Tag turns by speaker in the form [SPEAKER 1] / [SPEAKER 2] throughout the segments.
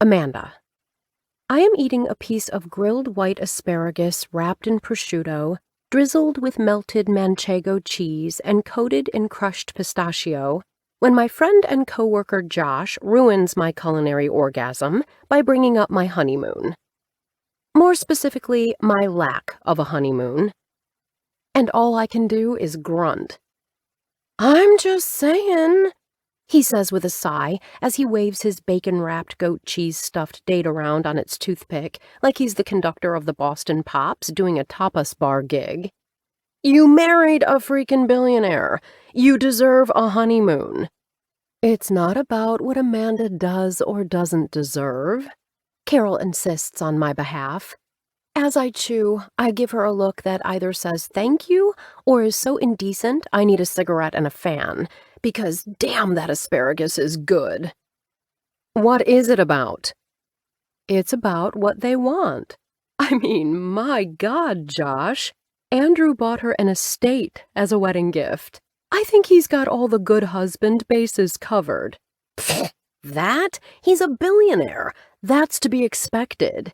[SPEAKER 1] Amanda. I am eating a piece of grilled white asparagus wrapped in prosciutto, drizzled with melted manchego cheese and coated in crushed pistachio, when my friend and coworker Josh ruins my culinary orgasm by bringing up my honeymoon. More specifically, my lack of a honeymoon. And all I can do is grunt. "I'm just saying," he says with a sigh as he waves his bacon-wrapped goat cheese-stuffed date around on its toothpick like he's the conductor of the Boston Pops doing a tapas bar gig. "You married a freaking billionaire. You deserve a honeymoon." "It's not about what Amanda does or doesn't deserve," Carol insists on my behalf. As I chew, I give her a look that either says thank you or is so indecent I need a cigarette and a fan, because damn, that asparagus is good. "What is it about?" "It's about what they want. I mean, my God, Josh. Andrew bought her an estate as a wedding gift. I think he's got all the good husband bases covered." "That? He's a billionaire. That's to be expected."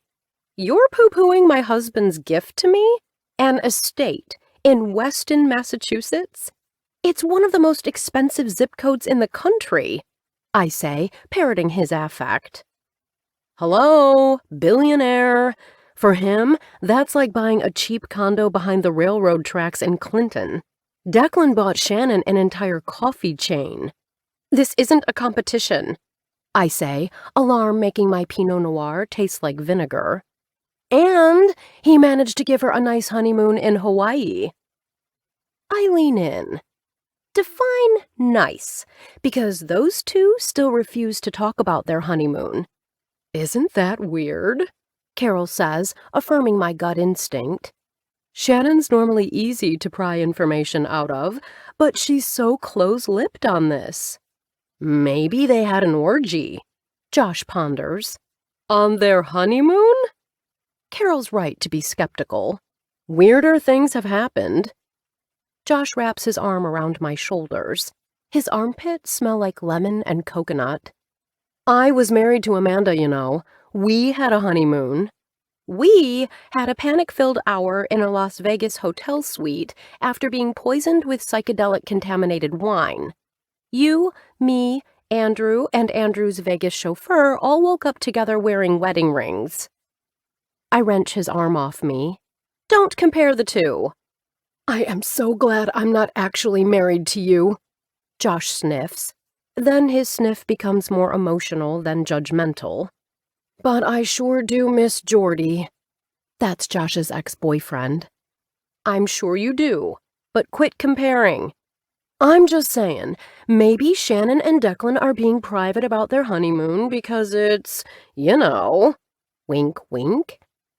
[SPEAKER 1] "You're poo-pooing my husband's gift to me? An estate in Weston, Massachusetts? It's one of the most expensive zip codes in the country," I say, parroting his affect. "Hello, billionaire. For him, that's like buying a cheap condo behind the railroad tracks in Clinton. Declan bought Shannon an entire coffee chain." "This isn't a competition," I say, alarm making my Pinot Noir taste like vinegar. "And he managed to give her a nice honeymoon in Hawaii." I lean in. Define nice, because those two still refuse to talk about their honeymoon. "Isn't that weird?" Carol says, affirming my gut instinct. "Shannon's normally easy to pry information out of, but she's so close-lipped on this." "Maybe they had an orgy," Josh ponders. "On their honeymoon?" Carol's right to be skeptical. "Weirder things have happened." Josh wraps his arm around my shoulders. His armpits smell like lemon and coconut. "I was married to Amanda, you know. We had a honeymoon. We had a panic-filled hour in a Las Vegas hotel suite after being poisoned with psychedelic-contaminated wine. You, me, Andrew, and Andrew's Vegas chauffeur all woke up together wearing wedding rings." I wrench his arm off me. "Don't compare the two." "I am so glad I'm not actually married to you," Josh sniffs. Then his sniff becomes more emotional than judgmental. "But I sure do miss Jordy." That's Josh's ex-boyfriend. "I'm sure you do, but quit comparing." "I'm just saying, maybe Shannon and Declan are being private about their honeymoon because it's, you know, wink wink,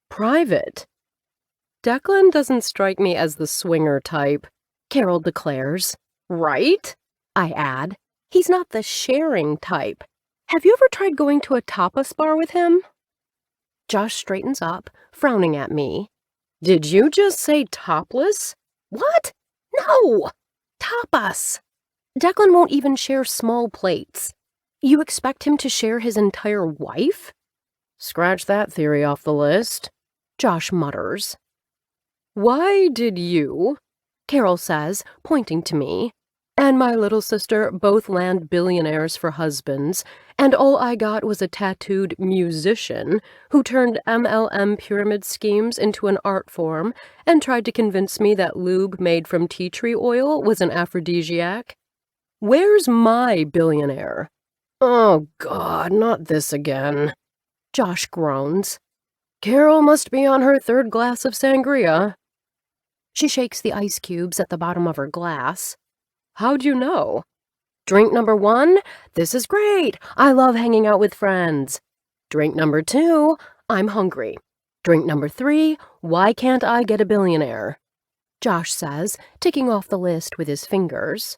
[SPEAKER 1] private." "Declan doesn't strike me as the swinger type," Carol declares. "Right?" I add. "He's not the sharing type. Have you ever tried going to a tapas bar with him?" Josh straightens up, frowning at me. "Did you just say topless?" "What? No! Tapas. Declan won't even share small plates. You expect him to share his entire wife?" "Scratch that theory off the list," Josh mutters. "Why did you," Carol says, pointing to me, "and my little sister both land billionaires for husbands, and all I got was a tattooed musician who turned MLM pyramid schemes into an art form and tried to convince me that lube made from tea tree oil was an aphrodisiac? Where's my billionaire?" "Oh, God, not this again," Josh groans. "Carol must be on her third glass of sangria." She shakes the ice cubes at the bottom of her glass. "How'd you know?" "Drink number 1, this is great. I love hanging out with friends. Drink number 2, I'm hungry. Drink number 3, why can't I get a billionaire?" Josh says, ticking off the list with his fingers.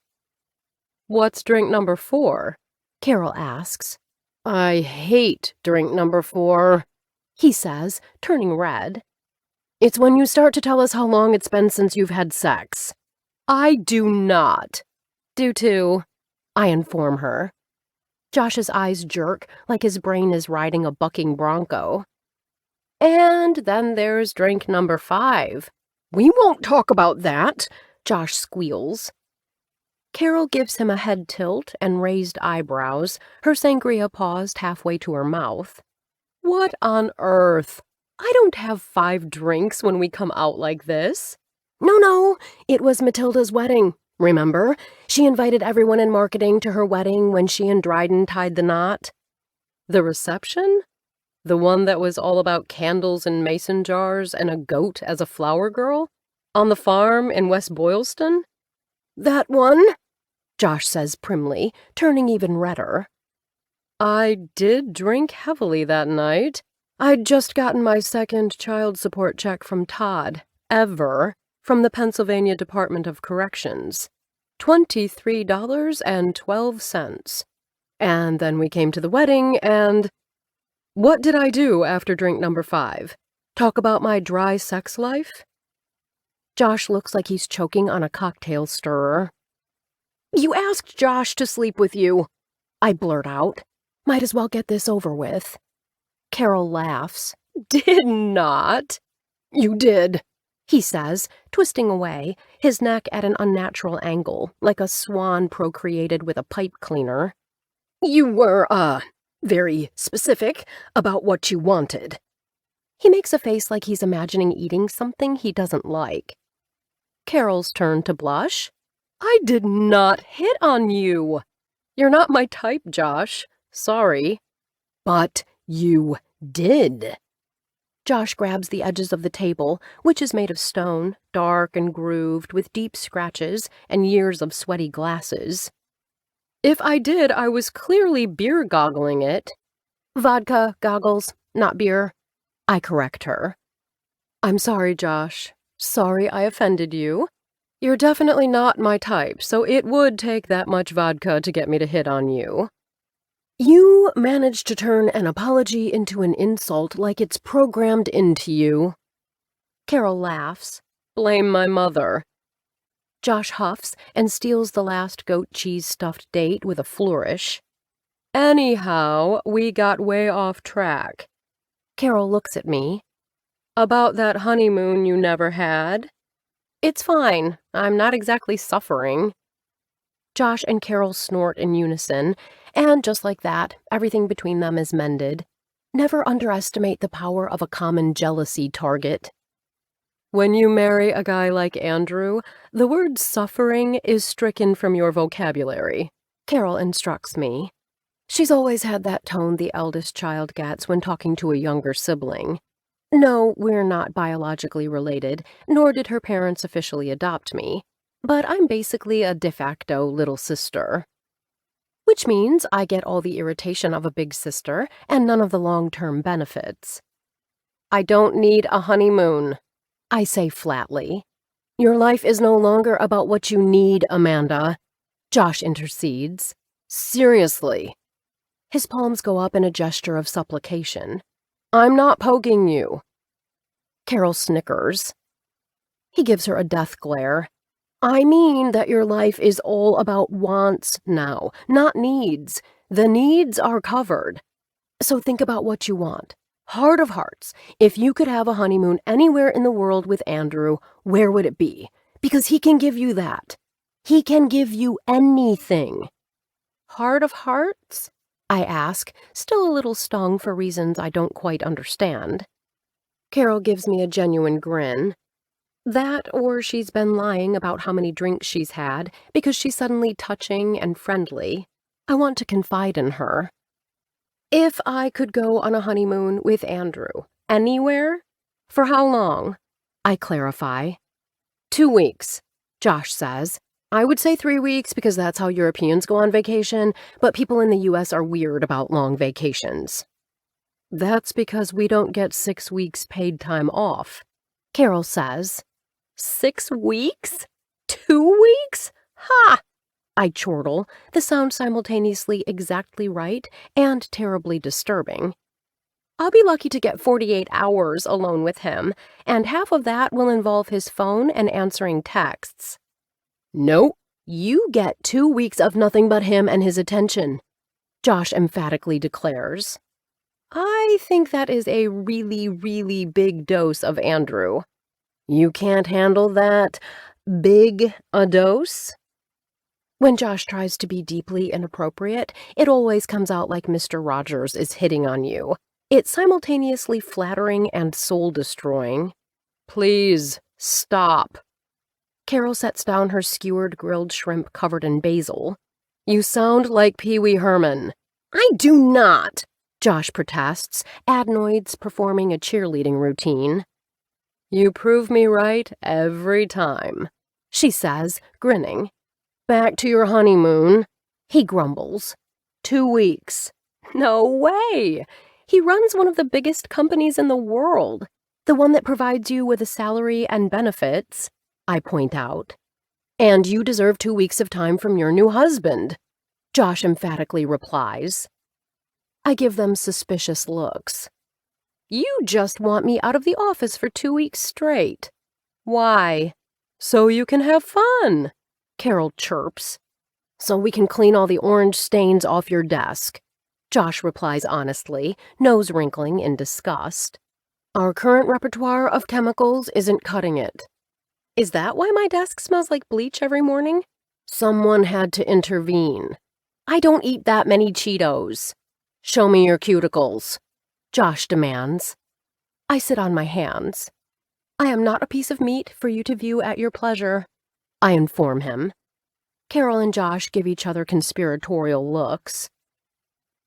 [SPEAKER 1] "What's drink number 4? Carol asks. "I hate drink number 4, he says, turning red. "It's when you start to tell us how long it's been since you've had sex." "I do not." "Do too," I inform her. Josh's eyes jerk like his brain is riding a bucking bronco. And then there's drink number 5. We won't talk about that, Josh squeals. Carol gives him a head tilt and raised eyebrows, her sangria paused halfway to her mouth. What on earth? I don't have 5 drinks when we come out like this. No, it was Matilda's wedding, remember? She invited everyone in marketing to her wedding when she and Dryden tied the knot. The reception? The one that was all about candles in mason jars and a goat as a flower girl? On the farm in West Boylston? That one? Josh says primly, turning even redder. I did drink heavily that night. I'd just gotten my 2nd child support check from Todd, ever, from the Pennsylvania Department of Corrections. $23.12. And then we came to the wedding and... What did I do after drink number 5? Talk about my dry sex life? Josh looks like he's choking on a cocktail stirrer. You asked Josh to sleep with you, I blurt out. Might as well get this over with. Carol laughs. Did not. You did, he says, twisting away, his neck at an unnatural angle, like a swan procreated with a pipe cleaner. You were, very specific about what you wanted. He makes a face like he's imagining eating something he doesn't like. Carol's turn to blush. I did not hit on you. You're not my type, Josh. Sorry. But you did. Josh grabs the edges of the table, which is made of stone, dark and grooved, with deep scratches and years of sweaty glasses. If I did, I was clearly beer-goggling it. Vodka goggles, not beer. I correct her. I'm sorry, Josh. Sorry I offended you. You're definitely not my type, so it would take that much vodka to get me to hit on you. You managed to turn an apology into an insult like it's programmed into you. Carol laughs. Blame my mother. Josh huffs and steals the last goat cheese stuffed date with a flourish. Anyhow, we got way off track. Carol looks at me. About that honeymoon you never had? It's fine. I'm not exactly suffering. Josh and Carol snort in unison, and just like that, everything between them is mended. Never underestimate the power of a common jealousy target. When you marry a guy like Andrew, the word suffering is stricken from your vocabulary, Carol instructs me. She's always had that tone the eldest child gets when talking to a younger sibling. No, we're not biologically related, nor did her parents officially adopt me, but I'm basically a de facto little sister. Which means I get all the irritation of a big sister and none of the long-term benefits. I don't need a honeymoon, I say flatly. Your life is no longer about what you need, Amanda. Josh intercedes. Seriously. His palms go up in a gesture of supplication. I'm not poking you. Carol snickers. He gives her a death glare. I mean that your life is all about wants now, not needs. The needs are covered. So think about what you want. Heart of hearts, if you could have a honeymoon anywhere in the world with Andrew, where would it be? Because he can give you that. He can give you anything. Heart of hearts? I ask, still a little stung for reasons I don't quite understand. Carol gives me a genuine grin. That, or she's been lying about how many drinks she's had because she's suddenly touching and friendly. I want to confide in her. If I could go on a honeymoon with Andrew, anywhere? For how long? I clarify. 2 weeks, Josh says. I would say 3 weeks because that's how Europeans go on vacation, but people in the U.S. are weird about long vacations. That's because we don't get 6 weeks paid time off, Carol says. 6 weeks? 2 weeks? Ha! I chortle, the sound simultaneously exactly right and terribly disturbing. I'll be lucky to get 48 hours alone with him, and half of that will involve his phone and answering texts. Nope, you get 2 weeks of nothing but him and his attention. Josh emphatically declares. I think that is a really, really big dose of Andrew. You can't handle that big a dose? When Josh tries to be deeply inappropriate, it always comes out like Mr. Rogers is hitting on you. It's simultaneously flattering and soul-destroying. Please, stop. Carol sets down her skewered grilled shrimp covered in basil. You sound like Pee Wee Herman. I do not, Josh protests, adenoids performing a cheerleading routine. You prove me right every time, she says, grinning. Back to your honeymoon, he grumbles. 2 weeks. No way! He runs one of the biggest companies in the world, the one that provides you with a salary and benefits, I point out. And you deserve 2 weeks of time from your new husband, Josh emphatically replies. I give them suspicious looks. You just want me out of the office for 2 weeks straight. Why? So you can have fun, Carol chirps. So we can clean all the orange stains off your desk, Josh replies honestly, nose wrinkling in disgust. Our current repertoire of chemicals isn't cutting it. Is that why my desk smells like bleach every morning? Someone had to intervene. I don't eat that many Cheetos. Show me your cuticles, Josh demands. I sit on my hands. I am not a piece of meat for you to view at your pleasure, I inform him. Carol and Josh give each other conspiratorial looks.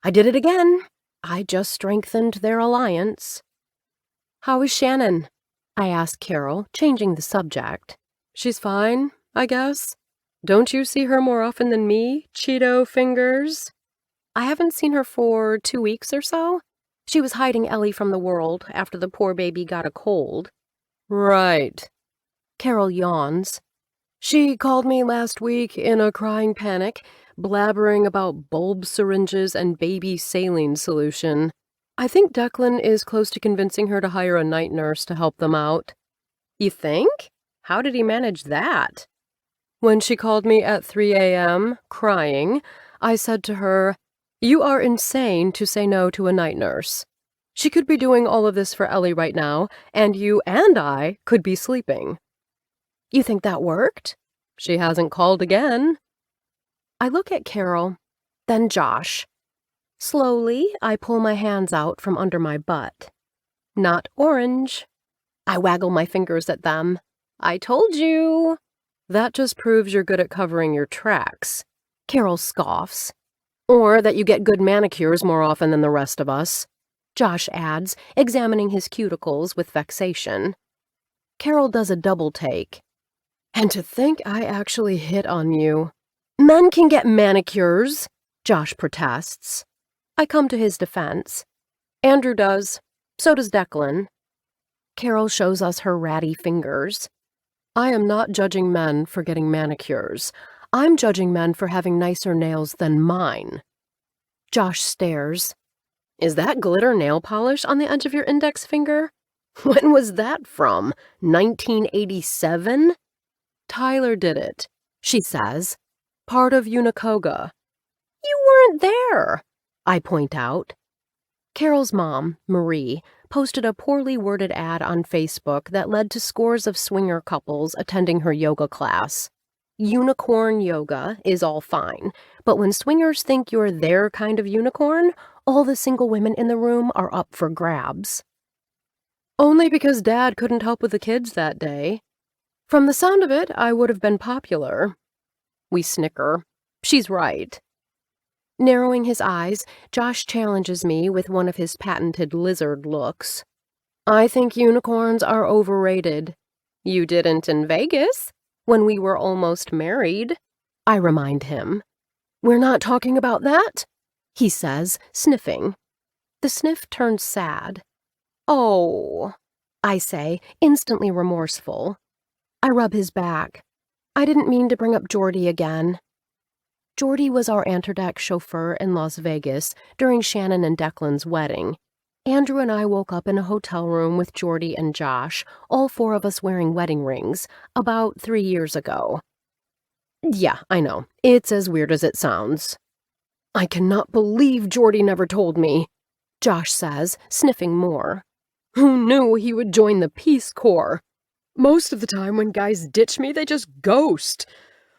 [SPEAKER 1] I did it again. I just strengthened their alliance. How is Shannon? I ask Carol, changing the subject. She's fine, I guess. Don't you see her more often than me, Cheeto fingers? I haven't seen her for 2 weeks or so. She was hiding Ellie from the world after the poor baby got a cold. Right. Carol yawns. She called me last week in a crying panic, blabbering about bulb syringes and baby saline solution. I think Declan is close to convincing her to hire a night nurse to help them out. You think? How did he manage that? When she called me at 3 a.m., crying, I said to her, You are insane to say no to a night nurse. She could be doing all of this for Ellie right now, and you and I could be sleeping. You think that worked? She hasn't called again. I look at Carol, then Josh. Slowly, I pull my hands out from under my butt. Not orange. I waggle my fingers at them. I told you. That just proves you're good at covering your tracks, Carol scoffs. Or that you get good manicures more often than the rest of us, Josh adds, examining his cuticles with vexation. Carol does a double take. And to think I actually hit on you. Men can get manicures, Josh protests. I come to his defense. Andrew does. So does Declan. Carol shows us her ratty fingers. I am not judging men for getting manicures. I'm judging men for having nicer nails than mine. Josh stares. Is that glitter nail polish on the edge of your index finger? When was that from? 1987? Tyler did it, she says. Part of Unacoga. You weren't there, I point out. Carol's mom, Marie, posted a poorly worded ad on Facebook that led to scores of swinger couples attending her yoga class. Unicorn yoga is all fine, but when swingers think you're their kind of unicorn, all the single women in the room are up for grabs. Only because Dad couldn't help with the kids that day. From the sound of it, I would have been popular. We snicker. She's right. Narrowing his eyes, Josh challenges me with one of his patented lizard looks. I think unicorns are overrated. You didn't in Vegas, when we were almost married, I remind him. We're not talking about that, he says, sniffing. The sniff turns sad. Oh, I say, instantly remorseful. I rub his back. I didn't mean to bring up Jordy again. Jordy was our Anterdeck chauffeur in Las Vegas during Shannon and Declan's wedding. Andrew and I woke up in a hotel room with Jordy and Josh, all 4 of us wearing wedding rings, about 3 years ago. Yeah, I know. It's as weird as it sounds. I cannot believe Jordy never told me, Josh says, sniffing more. Who knew he would join the Peace Corps? Most of the time when guys ditch me, they just ghost.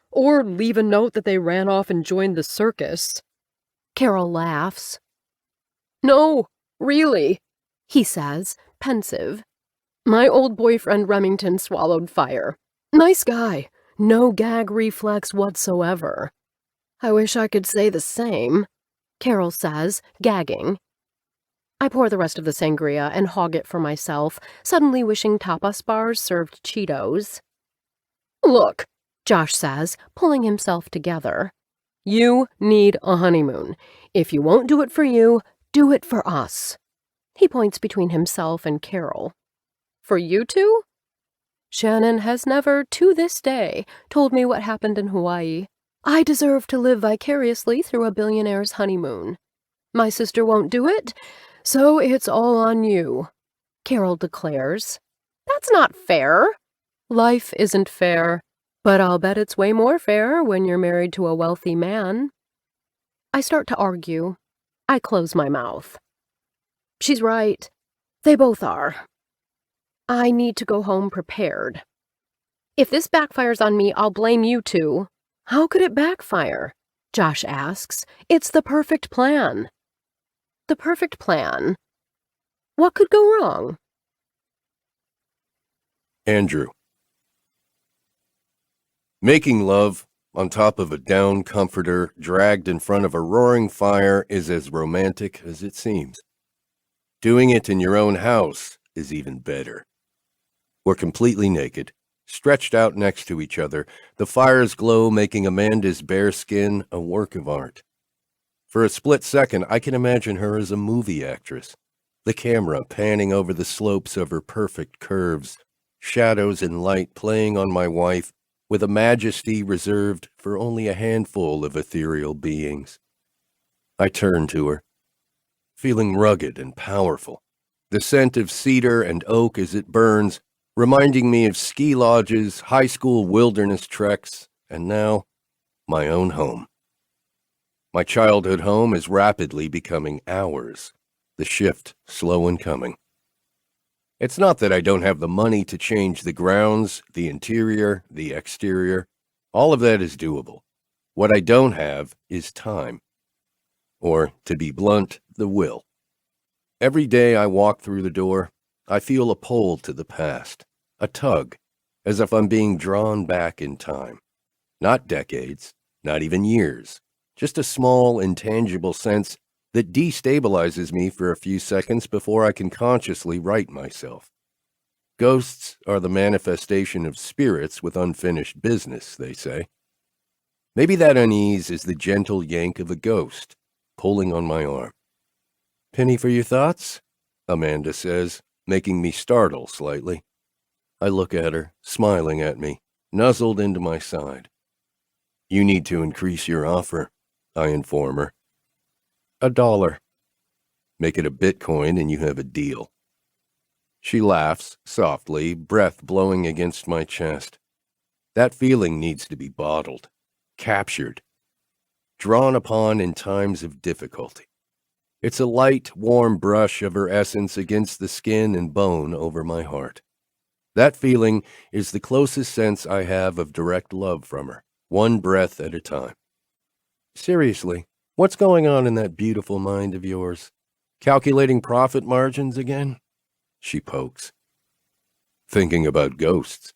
[SPEAKER 1] Or leave a note that they ran off and joined the circus. Carol laughs. No, really, he says, pensive. My old boyfriend Remington swallowed fire. Nice guy, no gag reflex whatsoever. I wish I could say the same, Carol says, gagging. I pour the rest of the sangria and hog it for myself, suddenly wishing tapas bars served Cheetos. Look, Josh says, pulling himself together. You need a honeymoon. If you won't do it for you, do it for us. He points between himself and Carol. For you two? Shannon has never, to this day, told me what happened in Hawaii. I deserve to live vicariously through a billionaire's honeymoon. My sister won't do it, so it's all on you, Carol declares. That's not fair. Life isn't fair, but I'll bet it's way more fair when you're married to a wealthy man. I start to argue. I close my mouth. She's right. They both are. I need to go home prepared. If this backfires on me, I'll blame you two. How could it backfire? Josh asks. It's the perfect plan. The perfect plan? What could go wrong?
[SPEAKER 2] Andrew. Making love on top of a down comforter dragged in front of a roaring fire is as romantic as it seems. Doing it in your own house is even better. We're completely naked, stretched out next to each other, the fire's glow making Amanda's bare skin a work of art. For a split second, I can imagine her as a movie actress, the camera panning over the slopes of her perfect curves, shadows and light playing on my wife with a majesty reserved for only a handful of ethereal beings. I turn to her, feeling rugged and powerful, the scent of cedar and oak as it burns, reminding me of ski lodges, high school wilderness treks, and now, my own home. My childhood home is rapidly becoming ours, the shift slow in coming. It's not that I don't have the money to change the grounds, the interior, the exterior. All of that is doable. What I don't have is time. Or, to be blunt, the will. Every day I walk through the door, I feel a pull to the past, a tug, as if I'm being drawn back in time. Not decades, not even years, just a small, intangible sense that destabilizes me for a few seconds before I can consciously right myself. Ghosts are the manifestation of spirits with unfinished business, they say. Maybe that unease is the gentle yank of a ghost, pulling on my arm. Penny for your thoughts? Amanda says, making me startle slightly. I look at her, smiling at me, nuzzled into my side. You need to increase your offer, I inform her. $1. Make it a Bitcoin and you have a deal. She laughs, softly, breath blowing against my chest. That feeling needs to be bottled, captured, drawn upon in times of difficulty. It's a light, warm brush of her essence against the skin and bone over my heart. That feeling is the closest sense I have of direct love from her, one breath at a time. Seriously, what's going on in that beautiful mind of yours? Calculating profit margins again? She pokes. Thinking about ghosts.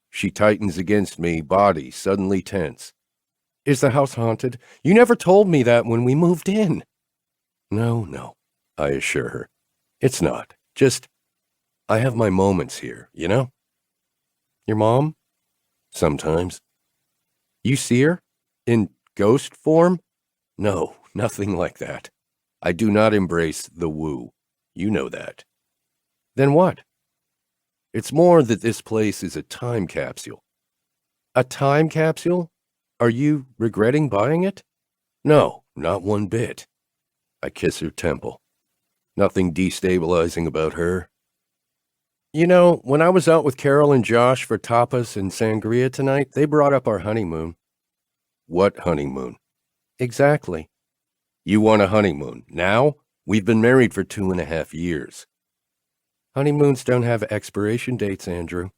[SPEAKER 2] She tightens against me, body suddenly tense. Is the house haunted? You never told me that when we moved in. No, I assure her. It's not. Just, I have my moments here, you know? Your mom? Sometimes. You see her? In ghost form? No, nothing like that. I do not embrace the woo. You know that. Then what? It's more that this place is a time capsule. A time capsule? Are you regretting buying it? No, not one bit. I kiss her temple. Nothing destabilizing about her. You know, when I was out with Carol and Josh for tapas and sangria tonight, they brought up our honeymoon. What honeymoon? Exactly. You want a honeymoon. Now? We've been married for 2.5 years. Honeymoons don't have expiration dates, Andrew.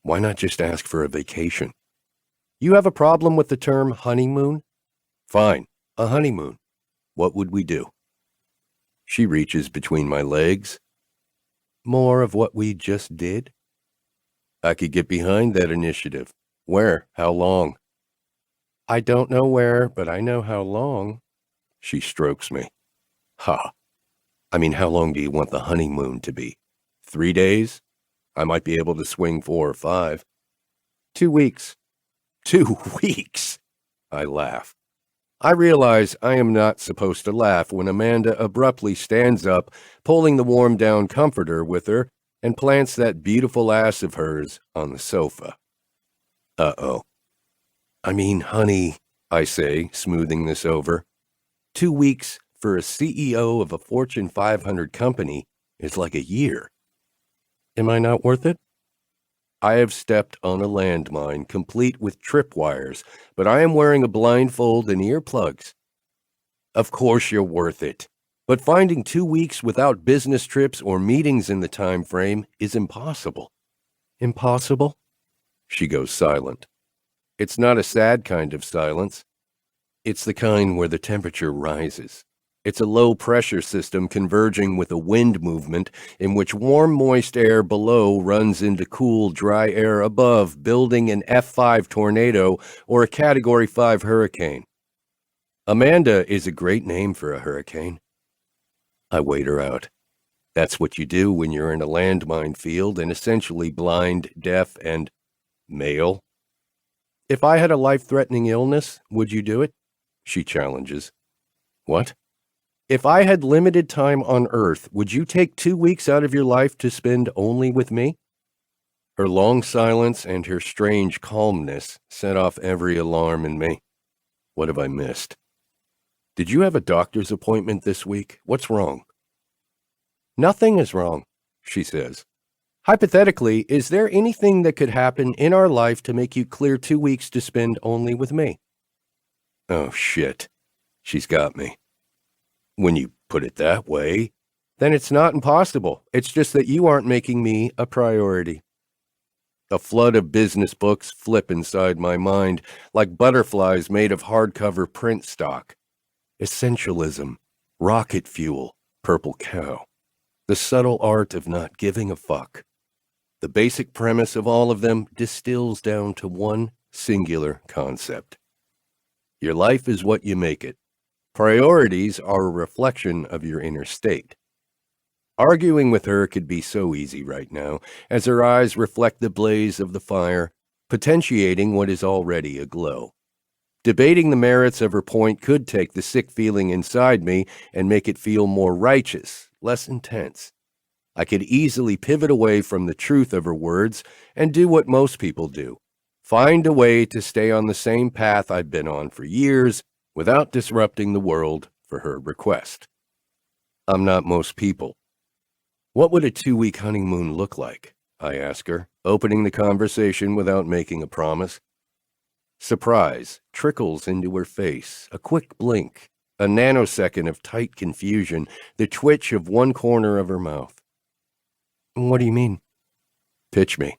[SPEAKER 2] Why not just ask for a vacation? You have a problem with the term honeymoon? Fine, a honeymoon. What would we do? She reaches between my legs. More of what we just did? I could get behind that initiative. Where? How long? I don't know where, but I know how long. She strokes me. Ha. I mean, how long do you want the honeymoon to be? 3 days? I might be able to swing 4 or 5. 2 weeks. 2 weeks? I laugh. I realize I am not supposed to laugh when Amanda abruptly stands up, pulling the warm-down comforter with her, and plants that beautiful ass of hers on the sofa. Uh-oh. I mean, honey, I say, smoothing this over. 2 weeks for a CEO of a Fortune 500 company is like a year. Am I not worth it? I have stepped on a landmine complete with tripwires, but I am wearing a blindfold and earplugs. Of course you're worth it, but finding 2 weeks without business trips or meetings in the time frame is impossible. Impossible? She goes silent. It's not a sad kind of silence. It's the kind where the temperature rises. It's a low-pressure system converging with a wind movement in which warm, moist air below runs into cool, dry air above, building an F5 tornado or a Category 5 hurricane. Amanda is a great name for a hurricane. I wait her out. That's what you do when you're in a landmine field and essentially blind, deaf, and male. If I had a life-threatening illness, would you do it? She challenges. What? If I had limited time on Earth, would you take 2 weeks out of your life to spend only with me? Her long silence and her strange calmness set off every alarm in me. What have I missed? Did you have a doctor's appointment this week? What's wrong? Nothing is wrong, she says. Hypothetically, is there anything that could happen in our life to make you clear 2 weeks to spend only with me? Oh, shit. She's got me. When you put it that way, then it's not impossible. It's just that you aren't making me a priority. A flood of business books flip inside my mind, like butterflies made of hardcover print stock. Essentialism, rocket fuel, purple cow. The subtle art of not giving a fuck. The basic premise of all of them distills down to one singular concept. Your life is what you make it. Priorities are a reflection of your inner state. Arguing with her could be so easy right now, as her eyes reflect the blaze of the fire, potentiating what is already aglow. Debating the merits of her point could take the sick feeling inside me and make it feel more righteous, less intense. I could easily pivot away from the truth of her words and do what most people do. Find a way to stay on the same path I've been on for years without disrupting the world for her request. I'm not most people. What would a 2-week honeymoon look like? I ask her, opening the conversation without making a promise. Surprise trickles into her face, a quick blink, a nanosecond of tight confusion, the twitch of one corner of her mouth. What do you mean? Pitch me.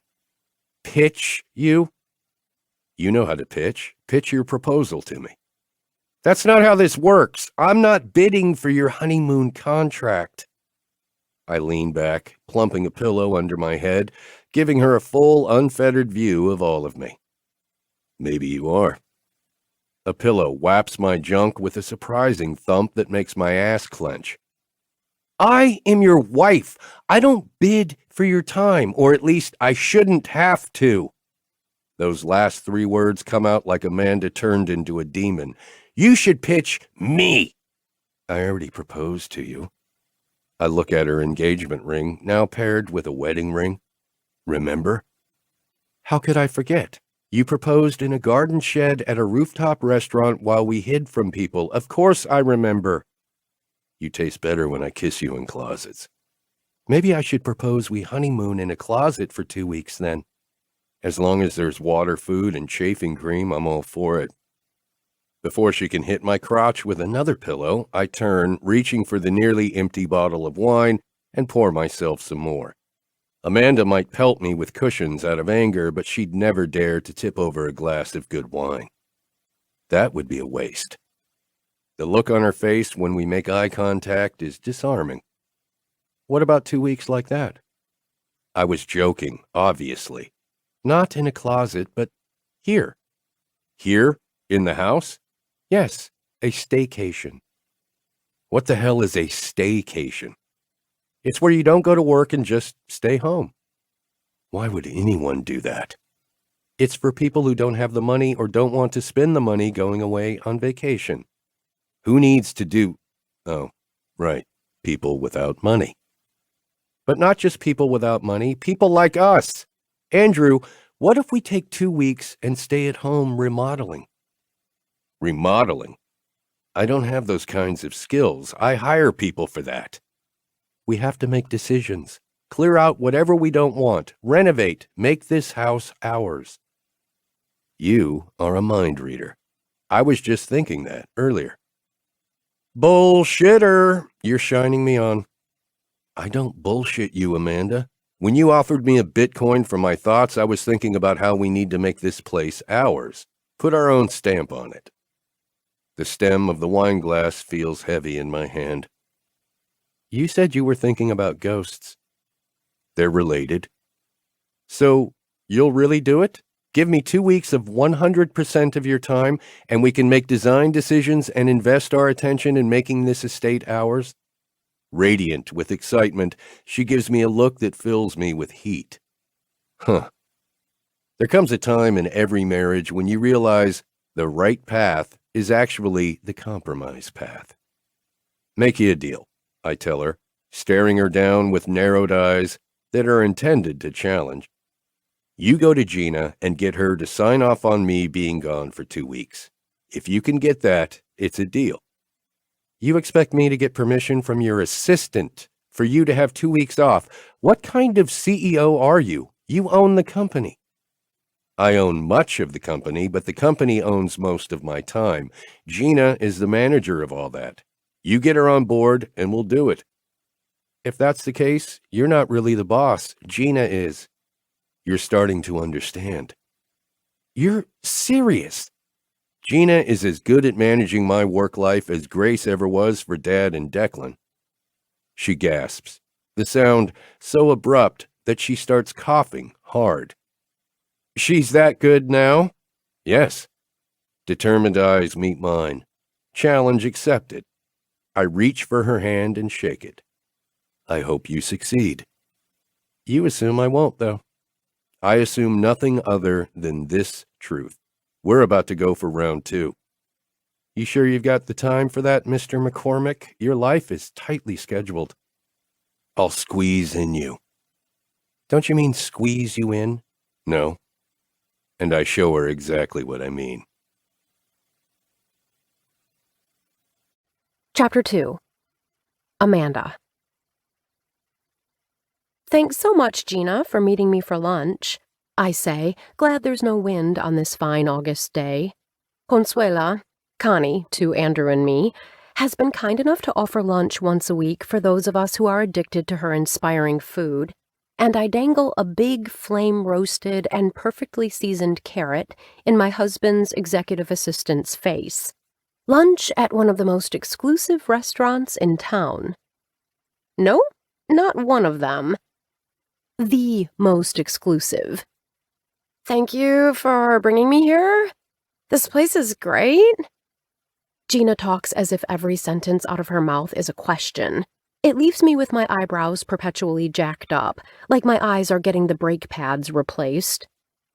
[SPEAKER 2] Pitch you? You know how to pitch. Pitch your proposal to me. That's not how this works. I'm not bidding for your honeymoon contract. I lean back, plumping a pillow under my head, giving her a full, unfettered view of all of me. Maybe you are. A pillow whaps my junk with a surprising thump that makes my ass clench. I am your wife. I don't bid for your time, or at least I shouldn't have to. Those last 3 words come out like Amanda turned into a demon. You should pitch me. I already proposed to you. I look at her engagement ring, now paired with a wedding ring. Remember? How could I forget? You proposed in a garden shed at a rooftop restaurant while we hid from people. Of course I remember. You taste better when I kiss you in closets. Maybe I should propose we honeymoon in a closet for 2 weeks then. As long as there's water, food, and chafing cream, I'm all for it. Before she can hit my crotch with another pillow, I turn, reaching for the nearly empty bottle of wine, and pour myself some more. Amanda might pelt me with cushions out of anger, but she'd never dare to tip over a glass of good wine. That would be a waste. The look on her face when we make eye contact is disarming. What about 2 weeks like that? I was joking, obviously. Not in a closet, but here. Here? In the house? Yes, a staycation. What the hell is a staycation? It's where you don't go to work and just stay home. Why would anyone do that? It's for people who don't have the money or don't want to spend the money going away on vacation. Who needs to do... Oh, right, people without money. But not just people without money, people like us. Andrew, what if we take 2 weeks and stay at home remodeling? Remodeling? I don't have those kinds of skills. I hire people for that. We have to make decisions. Clear out whatever we don't want. Renovate. Make this house ours. You are a mind reader. I was just thinking that earlier. Bullshitter! You're shining me on. I don't bullshit you, Amanda. When you offered me a Bitcoin for my thoughts, I was thinking about how we need to make this place ours. Put our own stamp on it. The stem of the wine glass feels heavy in my hand. You said you were thinking about ghosts. They're related. So, you'll really do it? Give me 2 weeks of 100% of your time, and we can make design decisions and invest our attention in making this estate ours? Radiant with excitement, she gives me a look that fills me with heat. Huh. There comes a time in every marriage when you realize the right path is actually the compromise path. Make you a deal, I tell her, staring her down with narrowed eyes that are intended to challenge. You go to Gina and get her to sign off on me being gone for 2 weeks. If you can get that, it's a deal. You expect me to get permission from your assistant for you to have 2 weeks off. What kind of CEO are you? You own the company. I own much of the company, but the company owns most of my time. Gina is the manager of all that. You get her on board and we'll do it. If that's the case, you're not really the boss. Gina is. You're starting to understand. You're serious. Gina is as good at managing my work life as Grace ever was for Dad and Declan. She gasps, the sound so abrupt that she starts coughing hard. She's that good now? Yes. Determined eyes meet mine. Challenge accepted. I reach for her hand and shake it. I hope you succeed. You assume I won't, though. I assume nothing other than this truth. We're about to go for round 2. You sure you've got the time for that, Mr. McCormick? Your life is tightly scheduled. I'll squeeze in you. Don't you mean squeeze you in? No. And I show her exactly what I mean.
[SPEAKER 1] Chapter 2. Amanda. Thanks so much, Gina, for meeting me for lunch, I say, glad there's no wind on this fine August day. Consuela, Connie, to Andrew and me, has been kind enough to offer lunch once a week for those of us who are addicted to her inspiring food, and I dangle a big flame-roasted and perfectly seasoned carrot in my husband's executive assistant's face. Lunch at one of the most exclusive restaurants in town. No, not one of them. The most exclusive. Thank you for bringing me here. This place is great. Gina talks as if every sentence out of her mouth is a question. It leaves me with my eyebrows perpetually jacked up, like my eyes are getting the brake pads replaced.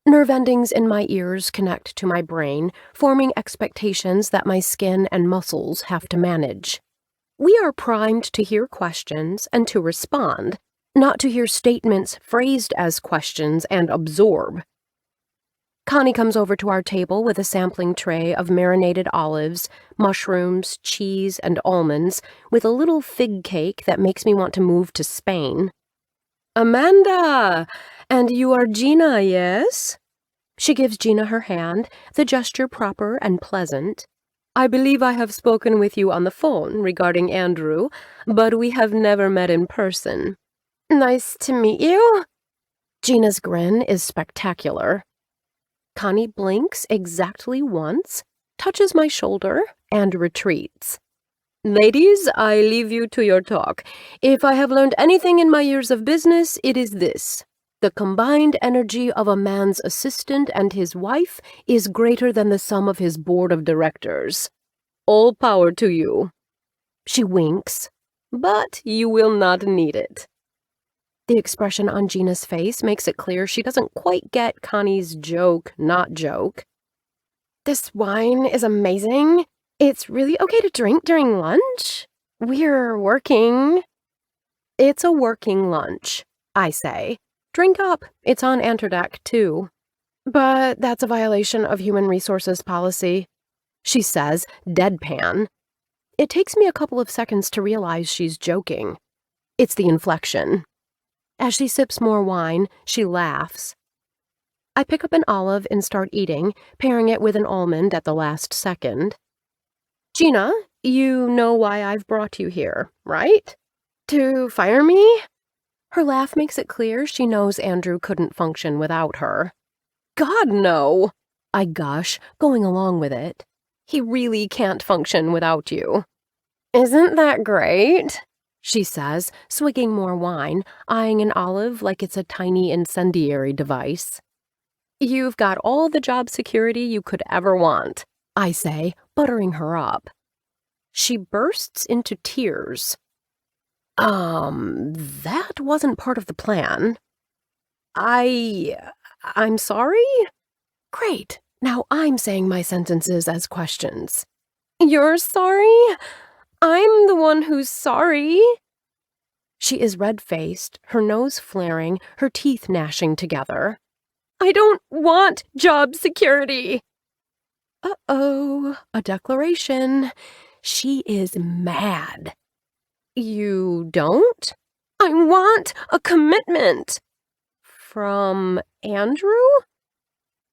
[SPEAKER 1] Nerve endings in my ears connect to my brain, forming expectations that my skin and muscles have to manage. We are primed to hear questions and to respond, not to hear statements phrased as questions and absorb. Connie comes over to our table with a sampling tray of marinated olives, mushrooms, cheese, and almonds, with a little fig cake that makes me want to move to Spain. Amanda! And you are Gina, yes? She gives Gina her hand, the gesture proper and pleasant. I believe I have spoken with you on the phone regarding Andrew, but we have never met in person. Nice to meet you. Gina's grin is spectacular. Connie blinks exactly once, touches my shoulder, and retreats. Ladies, I leave you to your talk. If I have learned anything in my years of business, it is this. The combined energy of a man's assistant and his wife is greater than the sum of his board of directors. All power to you. She winks, but you will not need it. The expression on Gina's face makes it clear she doesn't quite get Connie's joke, not joke. This wine is amazing. It's really okay to drink during lunch? We're working. It's a working lunch, I say. Drink up. It's on Anterdeck, too. But that's a violation of human resources policy, she says, deadpan. It takes me a couple of seconds to realize she's joking. It's the inflection. As she sips more wine, she laughs. I pick up an olive and start eating, pairing it with an almond at the last second. Gina, you know why I've brought you here, right? To fire me? Her laugh makes it clear she knows Andrew couldn't function without her. God, no! I gush, going along with it. He really can't function without you. Isn't that great? She says, swigging more wine, eyeing an olive like it's a tiny incendiary device. You've got all the job security you could ever want, I say, buttering her up. She bursts into tears. That wasn't part of the plan. I'm sorry? Great, now I'm saying my sentences as questions. You're sorry? I'm the one who's sorry. She is red-faced, her nose flaring, her teeth gnashing together. I don't want job security. Uh-oh, a declaration. She is mad. You don't? I want a commitment. From Andrew?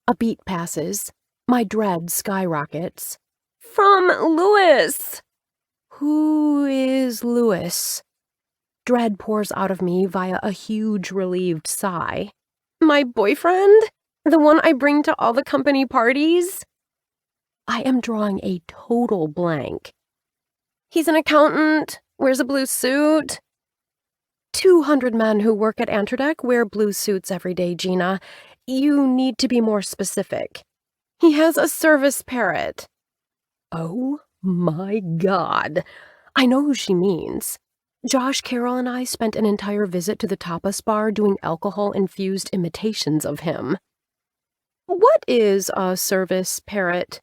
[SPEAKER 1] A beat passes. My dread skyrockets. From Louis. Who is Louis? Dread pours out of me via a huge relieved sigh. My boyfriend? The one I bring to all the company parties? I am drawing a total blank. He's an accountant, wears a blue suit. 200 men who work at Anterdeck wear blue suits every day, Gina. You need to be more specific. He has a service parrot. Oh my God. I know who she means. Josh, Carol, and I spent an entire visit to the tapas bar doing alcohol-infused imitations of him. What is a service parrot?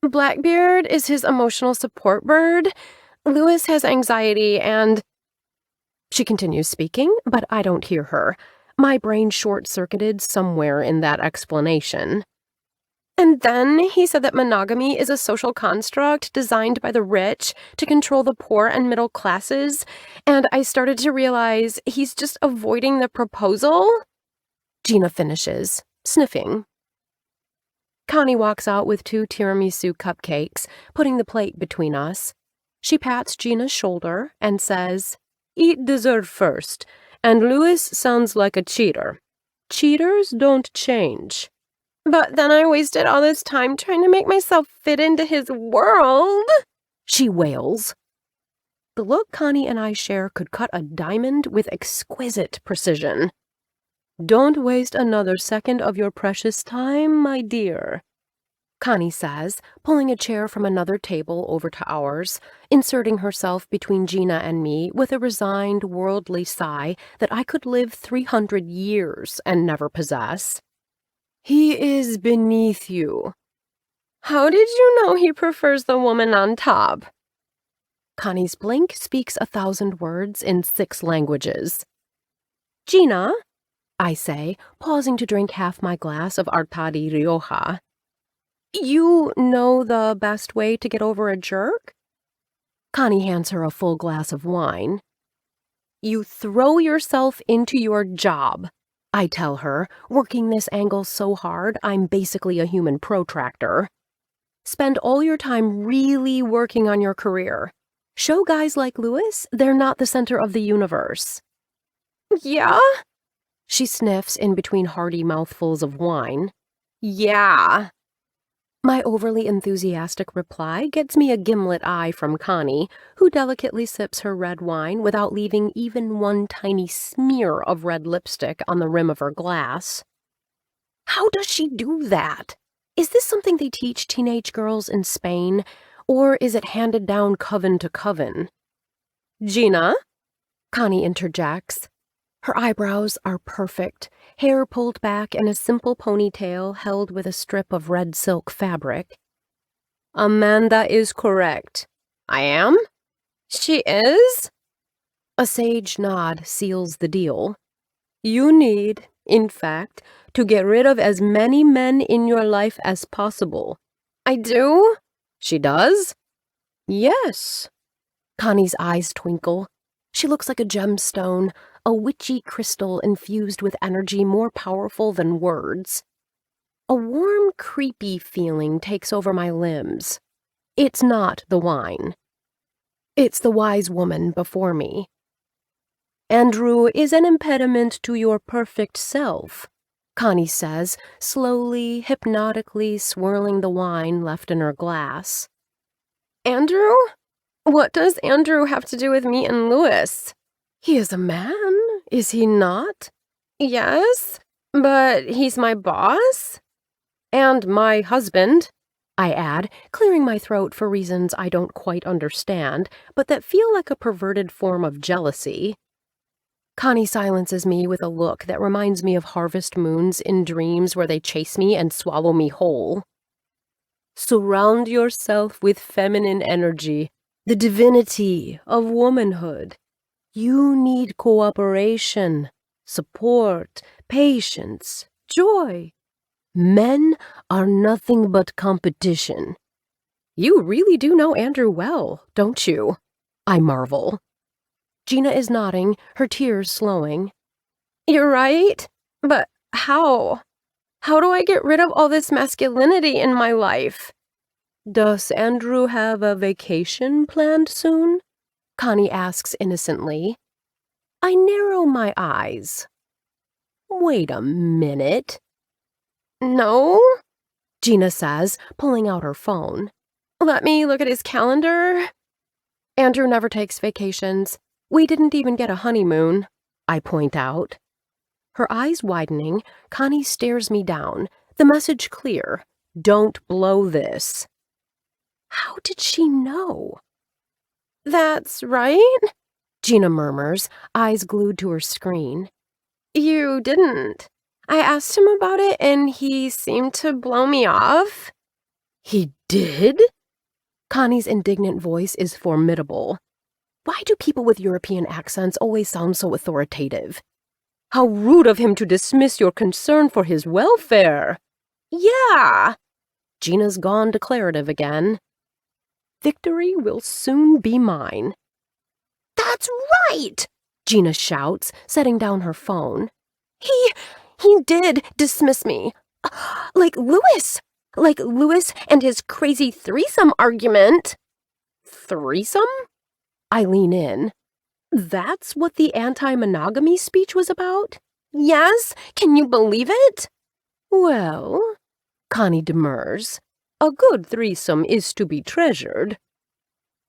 [SPEAKER 1] Blackbeard is his emotional support bird. Louis has anxiety and... She continues speaking, but I don't hear her. My brain short-circuited somewhere in that explanation. And then he said that monogamy is a social construct designed by the rich to control the poor and middle classes, and I started to realize he's just avoiding the proposal. Gina finishes, sniffing. Connie walks out with 2 tiramisu cupcakes, putting the plate between us. She pats Gina's shoulder and says, "Eat dessert first, and Louis sounds like a cheater. Cheaters don't change." But then I wasted all this time trying to make myself fit into his world, she wails. The look Connie and I share could cut a diamond with exquisite precision. Don't waste another second of your precious time, my dear, Connie says, pulling a chair from another table over to ours, inserting herself between Gina and me with a resigned, worldly sigh that I could live 300 years and never possess. He is beneath you. How did you know he prefers the woman on top? Connie's blink speaks 1,000 words in 6 languages. Gina, I say, pausing to drink half my glass of Artadi Rioja. You know the best way to get over a jerk? Connie hands her a full glass of wine. You throw yourself into your job, I tell her, working this angle so hard I'm basically a human protractor. Spend all your time really working on your career. Show guys like Lewis they're not the center of the universe. Yeah? She sniffs in between hearty mouthfuls of wine. Yeah. My overly enthusiastic reply gets me a gimlet eye from Connie, who delicately sips her red wine without leaving even one tiny smear of red lipstick on the rim of her glass. How does she do that? Is this something they teach teenage girls in Spain, or is it handed down coven to coven? Gina? Connie interjects. Her eyebrows are perfect, hair pulled back in a simple ponytail held with a strip of red silk fabric. Amanda is correct. I am? She is? A sage nod seals the deal. You need, in fact, to get rid of as many men in your life as possible. I do? She does? Yes. Connie's eyes twinkle. She looks like a gemstone, a witchy crystal infused with energy more powerful than words. A warm, creepy feeling takes over my limbs. It's not the wine. It's the wise woman before me. Andrew is an impediment to your perfect self, Connie says, slowly, hypnotically swirling the wine left in her glass. Andrew? What does Andrew have to do with me and Lewis? He is a man, is he not? Yes, but he's my boss? And my husband, I add, clearing my throat for reasons I don't quite understand, but that feel like a perverted form of jealousy. Connie silences me with a look that reminds me of harvest moons in dreams where they chase me and swallow me whole. Surround yourself with feminine energy, the divinity of womanhood. You need cooperation, support, patience, joy. Men are nothing but competition. You really do know Andrew well, don't you? I marvel. Gina is nodding, her tears slowing. You're right, but how? How do I get rid of all this masculinity in my life? Does Andrew have a vacation planned soon? Connie asks innocently. I narrow my eyes. Wait a minute. No? Gina says, pulling out her phone. Let me look at his calendar. Andrew never takes vacations. We didn't even get a honeymoon, I point out. Her eyes widening, Connie stares me down, the message clear. Don't blow this. How did she know? That's right, Gina murmurs, eyes glued to her screen. You didn't. I asked him about it and he seemed to blow me off. He did? Connie's indignant voice is formidable. Why do people with European accents always sound so authoritative? How rude of him to dismiss your concern for his welfare. Yeah. Gina's gone declarative again. Victory will soon be mine. That's right, Gina shouts, setting down her phone. He did dismiss me. Like Lewis and his crazy threesome argument. Threesome? I lean in. That's what the anti-monogamy speech was about? Yes, can you believe it? Well, Connie demurs. A good threesome is to be treasured.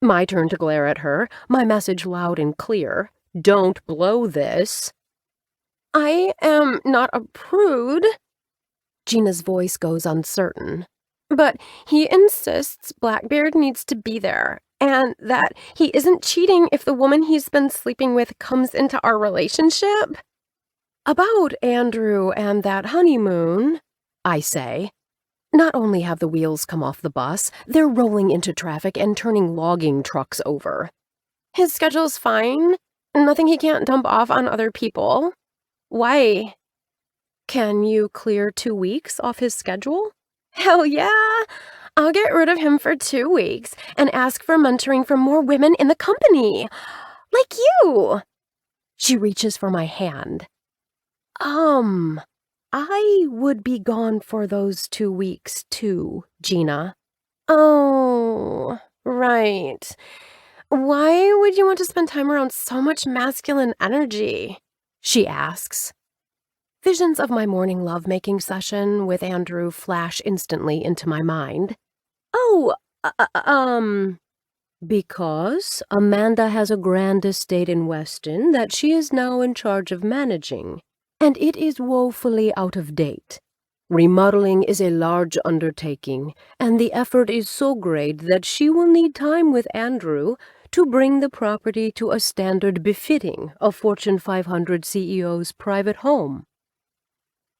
[SPEAKER 1] My turn to glare at her, my message loud and clear. Don't blow this. I am not a prude. Gina's voice goes uncertain. But he insists Blackbeard needs to be there, and that he isn't cheating if the woman he's been sleeping with comes into our relationship. About Andrew and that honeymoon, I say. Not only have the wheels come off the bus, they're rolling into traffic and turning logging trucks over. His schedule's fine. Nothing he can't dump off on other people. Why? Can you clear 2 weeks off his schedule? Hell yeah! I'll get rid of him for 2 weeks and ask for mentoring from more women in the company. Like you! She reaches for my hand. I would be gone for those 2 weeks too, Gina. Oh, right. Why would you want to spend time around so much masculine energy? She asks. Visions of my morning lovemaking session with Andrew flash instantly into my mind. Oh, uh, uh, um, because Amanda has a grand estate in Weston that she is now in charge of managing, and it is woefully out of date. Remodeling is a large undertaking, and the effort is so great that she will need time with Andrew to bring the property to a standard befitting a Fortune 500 CEO's private home.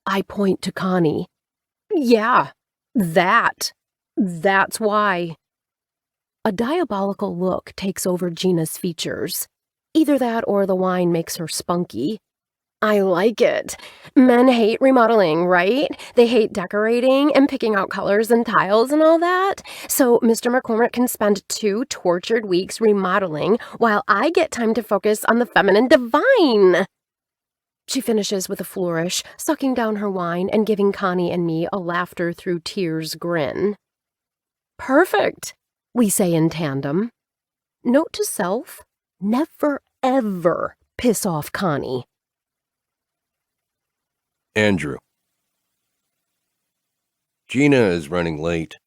[SPEAKER 1] I point to Connie. Yeah, that. That's why. A diabolical look takes over Gina's features. Either that or the wine makes her spunky. I like it. Men hate remodeling, right? They hate decorating and picking out colors and tiles and all that. So Mr. McCormick can spend 2 tortured weeks remodeling while I get time to focus on the feminine divine. She finishes with a flourish, sucking down her wine and giving Connie and me a laughter through tears grin. Perfect, we say in tandem. Note to self, never ever piss off Connie.
[SPEAKER 2] Andrew. Gina is running late.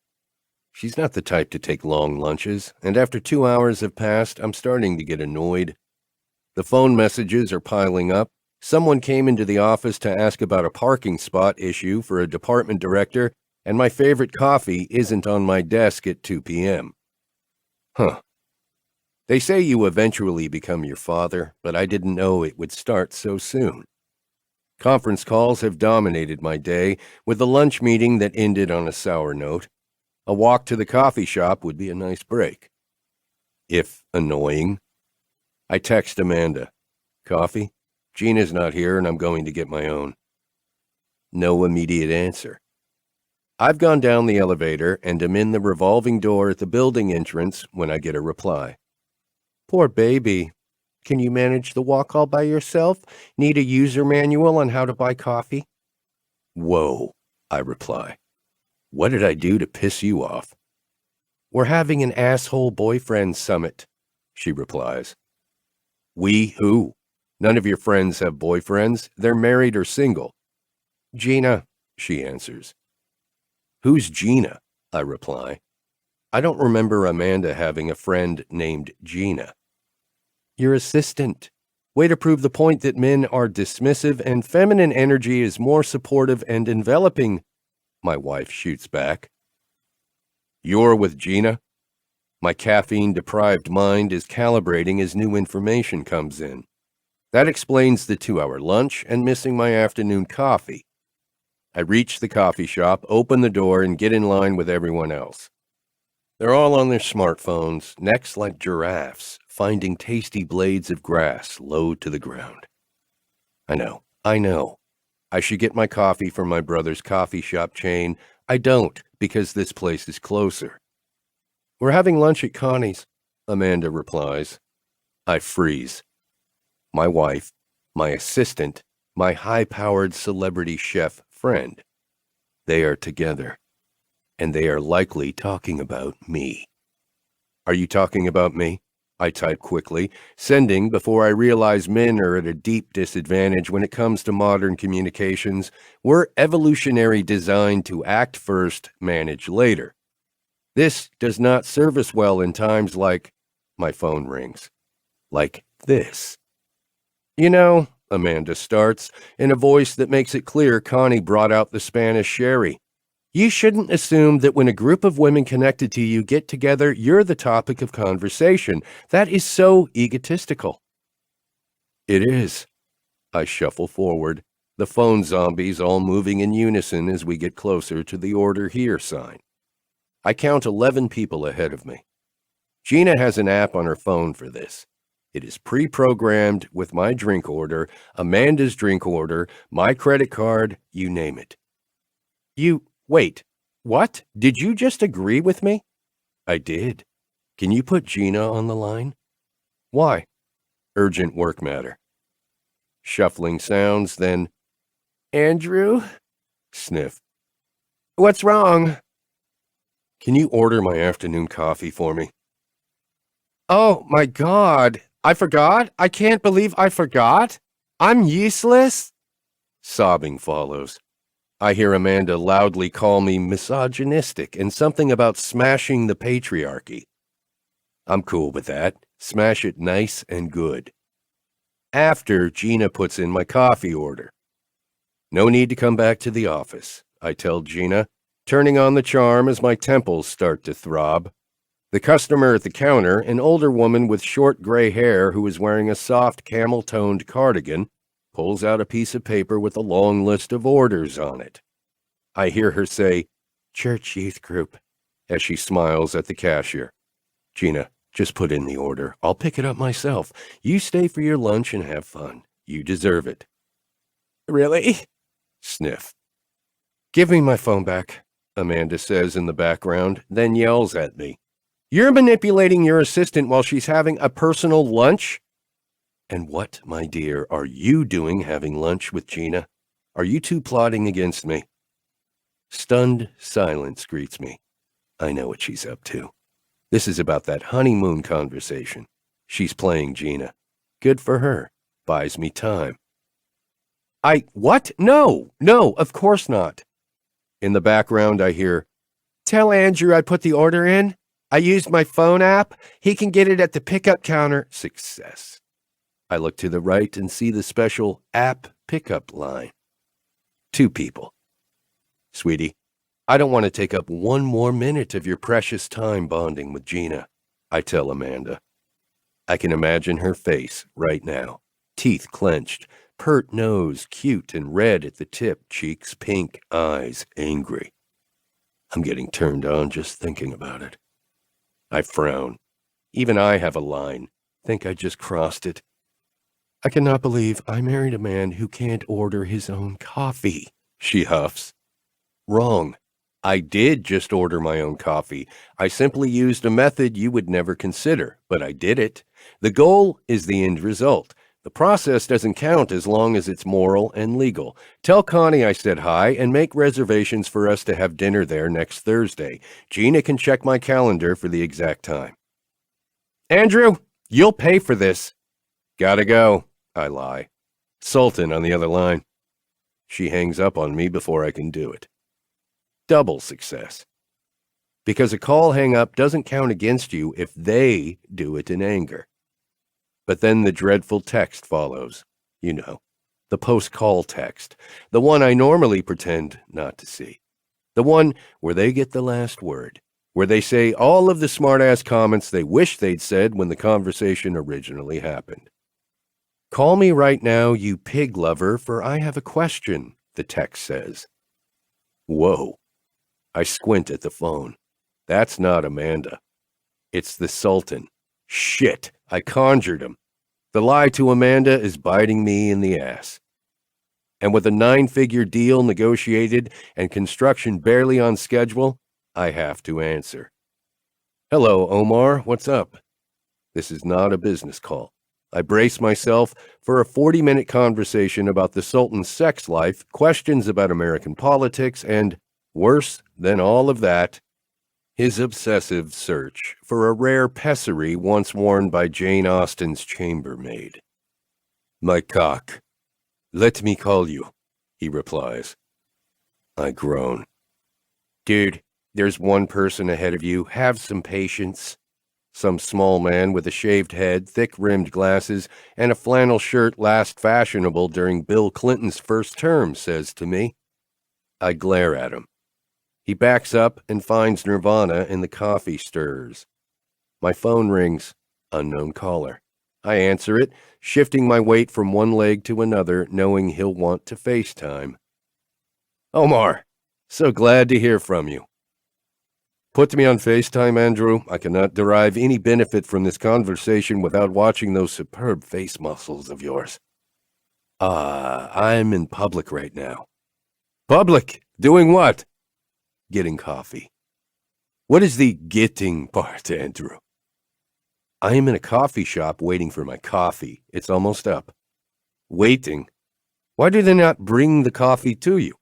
[SPEAKER 2] She's not the type to take long lunches, and after 2 hours have passed, I'm starting to get annoyed. The phone messages are piling up. Someone came into the office to ask about a parking spot issue for a department director, and my favorite coffee isn't on my desk at 2 p.m. Huh. They say you eventually become your father, but I didn't know it would start so soon. Conference calls have dominated my day, with a lunch meeting that ended on a sour note. A walk to the coffee shop would be a nice break. If annoying. I text Amanda. Coffee? Gina's not here and I'm going to get my own. No immediate answer. I've gone down the elevator and am in the revolving door at the building entrance when I get a reply. Poor baby. Can you manage the walk all by yourself? Need a user manual on how to buy coffee? Whoa, I reply. What did I do to piss you off? We're having an asshole boyfriend summit, she replies. We who? None of your friends have boyfriends. They're married or single. Gina, she answers. Who's Gina? I reply. I don't remember Amanda having a friend named Gina. Your assistant. Way to prove the point that men are dismissive and feminine energy is more supportive and enveloping, my wife shoots back. You're with Gina? My caffeine-deprived mind is calibrating as new information comes in. That explains the 2-hour lunch and missing my afternoon coffee. I reach the coffee shop, open the door, and get in line with everyone else. They're all on their smartphones, necks like giraffes, finding tasty blades of grass low to the ground. I know. I should get my coffee from my brother's coffee shop chain. I don't, because this place is closer. We're having lunch at Connie's, Amanda replies. I freeze. My wife, my assistant, my high-powered celebrity chef friend. They are together, and they are likely talking about me. Are you talking about me? I type quickly, sending before I realize men are at a deep disadvantage when it comes to modern communications. We're evolutionary designed to act first, manage later. This does not serve us well in times like, my phone rings, like this. You know, Amanda starts, in a voice that makes it clear Connie brought out the Spanish sherry. You shouldn't assume that when a group of women connected to you get together, you're the topic of conversation. That is so egotistical. It is. I shuffle forward, the phone zombies all moving in unison as we get closer to the order here sign. I count 11 people ahead of me. Gina has an app on her phone for this. It is pre-programmed with my drink order, Amanda's drink order, my credit card, you name it. Wait, what? Did you just agree with me? I did. Can you put Gina on the line? Why? Urgent work matter. Shuffling sounds, then, Andrew? Sniff. What's wrong? Can you order my afternoon coffee for me? Oh, my God. I forgot? I can't believe I forgot. I'm useless. Sobbing follows. I hear Amanda loudly call me misogynistic and something about smashing the patriarchy. I'm cool with that. Smash it nice and good. After Gina puts in my coffee order. No need to come back to the office, I tell Gina, turning on the charm as my temples start to throb. The customer at the counter, an older woman with short gray hair who is wearing a soft camel-toned cardigan, pulls out a piece of paper with a long list of orders on it. I hear her say, "Church Youth Group," as she smiles at the cashier. Gina, just put in the order. I'll pick it up myself. You stay for your lunch and have fun. You deserve it. Really? Sniff. Give me my phone back, Amanda says in the background, then yells at me. You're manipulating your assistant while she's having a personal lunch? And what, my dear, are you doing having lunch with Gina? Are you two plotting against me? Stunned silence greets me. I know what she's up to. This is about that honeymoon conversation. She's playing Gina. Good for her. Buys me time. What? No, of course not. In the background, I hear, Tell Andrew I put the order in. I used my phone app. He can get it at the pickup counter. Success. I look to the right and see the special app pickup line. 2 people. Sweetie, I don't want to take up one more minute of your precious time bonding with Gina, I tell Amanda. I can imagine her face right now. Teeth clenched, pert nose, cute and red at the tip, cheeks pink, eyes angry. I'm getting turned on just thinking about it. I frown. Even I have a line. Think I just crossed it. I cannot believe I married a man who can't order his own coffee, she huffs. Wrong. I did just order my own coffee. I simply used a method you would never consider, but I did it. The goal is the end result. The process doesn't count as long as it's moral and legal. Tell Connie I said hi and make reservations for us to have dinner there next Thursday. Gina can check my calendar for the exact time. Andrew, you'll pay for this. Gotta go, I lie. Sultan on the other line. She hangs up on me before I can do it. Double success. Because a call hang-up doesn't count against you if they do it in anger. But then the dreadful text follows. You know, the post-call text. The one I normally pretend not to see. The one where they get the last word. Where they say all of the smart-ass comments they wish they'd said when the conversation originally happened. Call me right now, you pig lover, for I have a question, the text says. Whoa. I squint at the phone. That's not Amanda. It's the Sultan. Shit, I conjured him. The lie to Amanda is biting me in the ass. And with a 9-figure deal negotiated and construction barely on schedule, I have to answer. Hello, Omar, what's up? This is not a business call. I brace myself for a 40-minute conversation about the Sultan's sex life, questions about American politics, and, worse than all of that, his obsessive search for a rare pessary once worn by Jane Austen's chambermaid. My cock. Let me call you, he replies. I groan. Dude, there's one person ahead of you. Have some patience. Some small man with a shaved head, thick-rimmed glasses, and a flannel shirt last fashionable during Bill Clinton's first term says to me. I glare at him. He backs up and finds Nirvana in the coffee stirrers. My phone rings. Unknown caller. I answer it, shifting my weight from one leg to another, knowing he'll want to FaceTime. Omar, so glad to hear from you. Put me on FaceTime, Andrew. I cannot derive any benefit from this conversation without watching those superb face muscles of yours. I'm in public right now. Public? Doing what? Getting coffee. What is the getting part, Andrew? I am in a coffee shop waiting for my coffee. It's almost up. Waiting? Why do they not bring the coffee to you?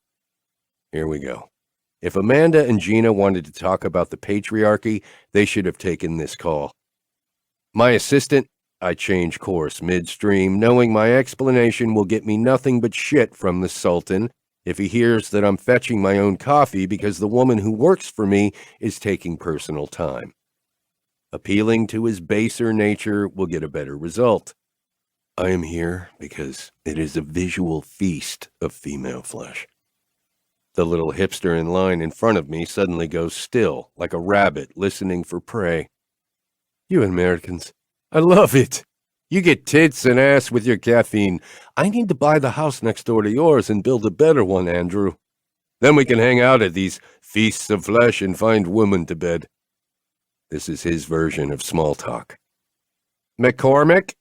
[SPEAKER 2] Here we go. If Amanda and Gina wanted to talk about the patriarchy, they should have taken this call. My assistant, I change course midstream, knowing my explanation will get me nothing but shit from the Sultan if he hears that I'm fetching my own coffee because the woman who works for me is taking personal time. Appealing to his baser nature will get a better result. I am here because it is a visual feast of female flesh. The little hipster in line in front of me suddenly goes still, like a rabbit listening for prey. You Americans, I love it. You get tits and ass with your caffeine. I need to buy the house next door to yours and build a better one, Andrew. Then we can hang out at these feasts of flesh and find women to bed. This is his version of small talk. McCormick,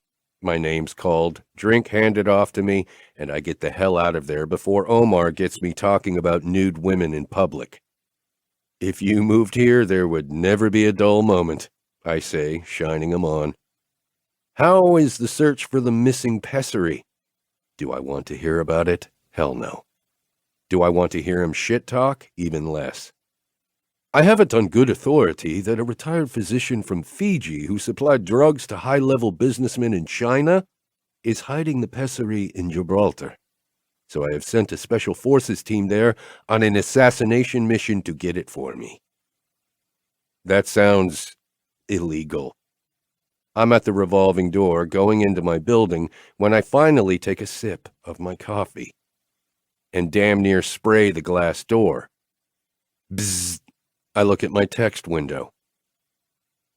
[SPEAKER 2] my name's called, drink handed off to me, and I get the hell out of there before Omar gets me talking about nude women in public. If you moved here, there would never be a dull moment, I say, shining him on. How is the search for the missing pessary? Do I want to hear about it? Hell no. Do I want to hear him shit talk? Even less. I have it on good authority that a retired physician from Fiji who supplied drugs to high-level businessmen in China is hiding the pessary in Gibraltar. So I have sent a special forces team there on an assassination mission to get it for me. That sounds illegal. I'm at the revolving door going into my building when I finally take a sip of my coffee and damn near spray the glass door. Bzzz. I look at my text window.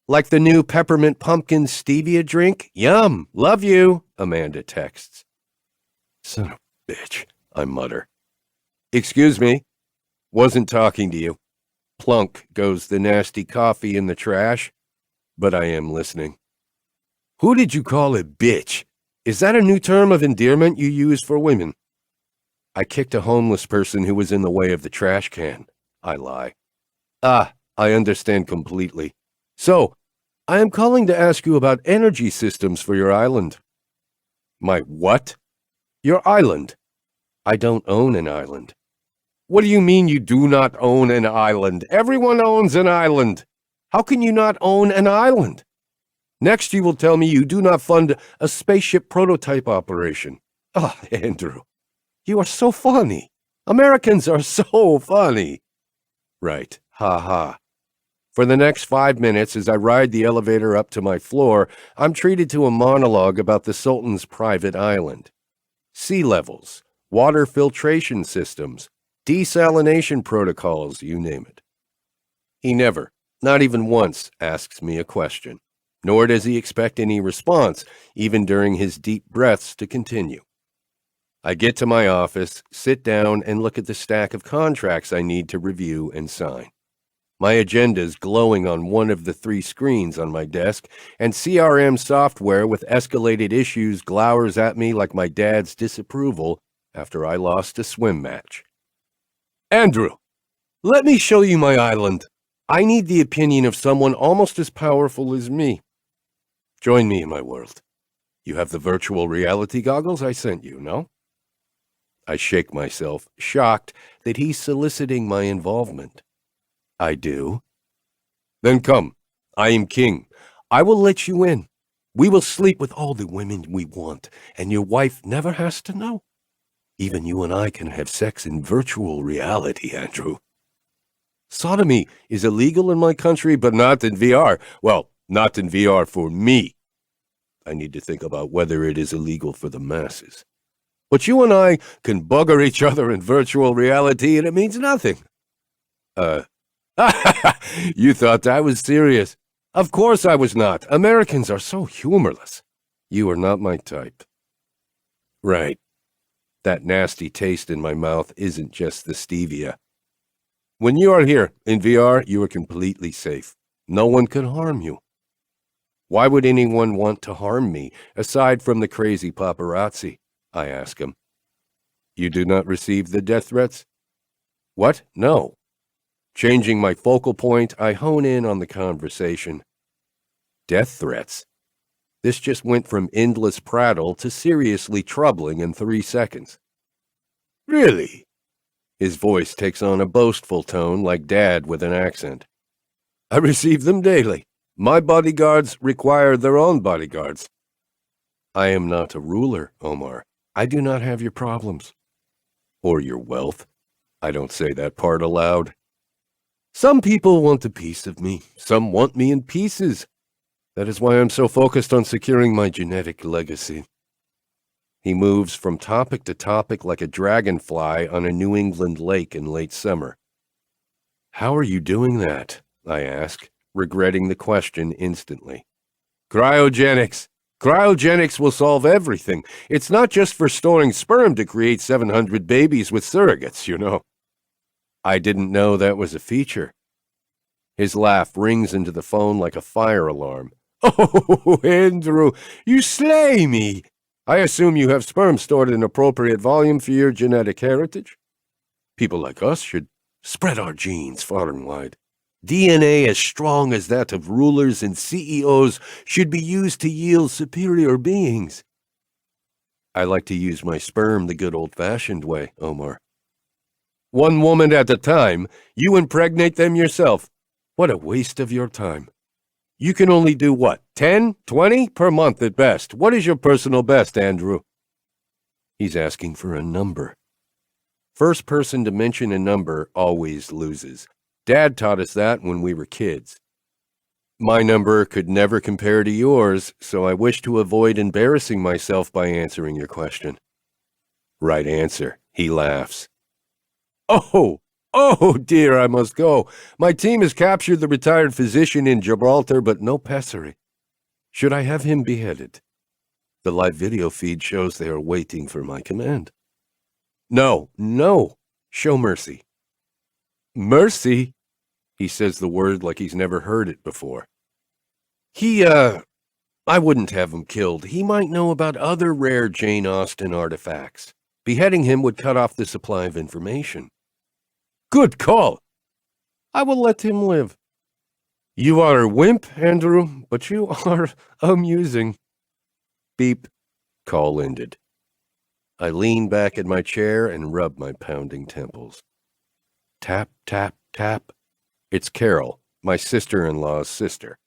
[SPEAKER 2] Like the new peppermint pumpkin stevia drink? Yum! Love you! Amanda texts. Son of a bitch, I mutter. Excuse me? Wasn't talking to you. Plunk goes the nasty coffee in the trash, but I am listening. Who did you call a bitch? Is that a new term of endearment you use for women? I kicked a homeless person who was in the way of the trash can. I lie. Ah, I understand completely. So, I am calling to ask you about energy systems for your island. My what? Your island. I don't own an island. What do you mean you do not own an island? Everyone owns an island. How can you not own an island? Next, you will tell me you do not fund a spaceship prototype operation. Ah, Andrew, you are so funny. Americans are so funny. Right, ha ha. For the next 5 minutes, as I ride the elevator up to my floor, I'm treated to a monologue about the Sultan's private island. Sea levels, water filtration systems, desalination protocols, you name it. He never, not even once, asks me a question. Nor does he expect any response, even during his deep breaths, to continue. I get to my office, sit down, and look at the stack of contracts I need to review and sign. My agenda's glowing on one of the 3 screens on my desk, and CRM software with escalated issues glowers at me like my dad's disapproval after I lost a swim match. Andrew, let me show you my island. I need the opinion of someone almost as powerful as me. Join me in my world. You have the virtual reality goggles I sent you, no? I shake myself, shocked that he's soliciting my involvement. I do. Then come. I am king. I will let you in. We will sleep with all the women we want, and your wife never has to know. Even you and I can have sex in virtual reality, Andrew. Sodomy is illegal in my country, but not in VR. Well, not in VR for me. I need to think about whether it is illegal for the masses. But you and I can bugger each other in virtual reality and it means nothing. You thought I was serious. Of course I was not. Americans are so humorless. You are not my type. Right. That nasty taste in my mouth isn't just the stevia. When you are here in VR, you are completely safe. No one can harm you. Why would anyone want to harm me, aside from the crazy paparazzi? I ask him. You do not receive the death threats? What? No. Changing my focal point, I hone in on the conversation. Death threats? This just went from endless prattle to seriously troubling in 3 seconds. Really? His voice takes on a boastful tone like Dad with an accent. I receive them daily. My bodyguards require their own bodyguards. I am not a ruler, Omar. I do not have your problems. Or your wealth. I don't say that part aloud. Some people want a piece of me. Some want me in pieces. That is why I'm so focused on securing my genetic legacy. He moves from topic to topic like a dragonfly on a New England lake in late summer. How are you doing that? I ask, regretting the question instantly. Cryogenics. Cryogenics will solve everything. It's not just for storing sperm to create 700 babies with surrogates, you know. I didn't know that was a feature. His laugh rings into the phone like a fire alarm. Oh, Andrew, you slay me. I assume you have sperm stored in appropriate volume for your genetic heritage. People like us should spread our genes far and wide. DNA as strong as that of rulers and CEOs should be used to yield superior beings. I like to use my sperm the good old-fashioned way, Omar. One woman at a time, you impregnate them yourself. What a waste of your time. You can only do what, 10, 20 per month at best. What is your personal best, Andrew? He's asking for a number. First person to mention a number always loses. Dad taught us that when we were kids. My number could never compare to yours, so I wish to avoid embarrassing myself by answering your question. Right answer, he laughs. Oh dear, I must go. My team has captured the retired physician in Gibraltar, but no pessary. Should I have him beheaded? The live video feed shows they are waiting for my command. No, show mercy. Mercy? He says the word like he's never heard it before. I wouldn't have him killed. He might know about other rare Jane Austen artifacts. Beheading him would cut off the supply of information. Good call. I will let him live. You are a wimp, Andrew, but you are amusing. Beep. Call ended. I lean back in my chair and rub my pounding temples. Tap, tap, tap. It's Carol, my sister-in-law's sister.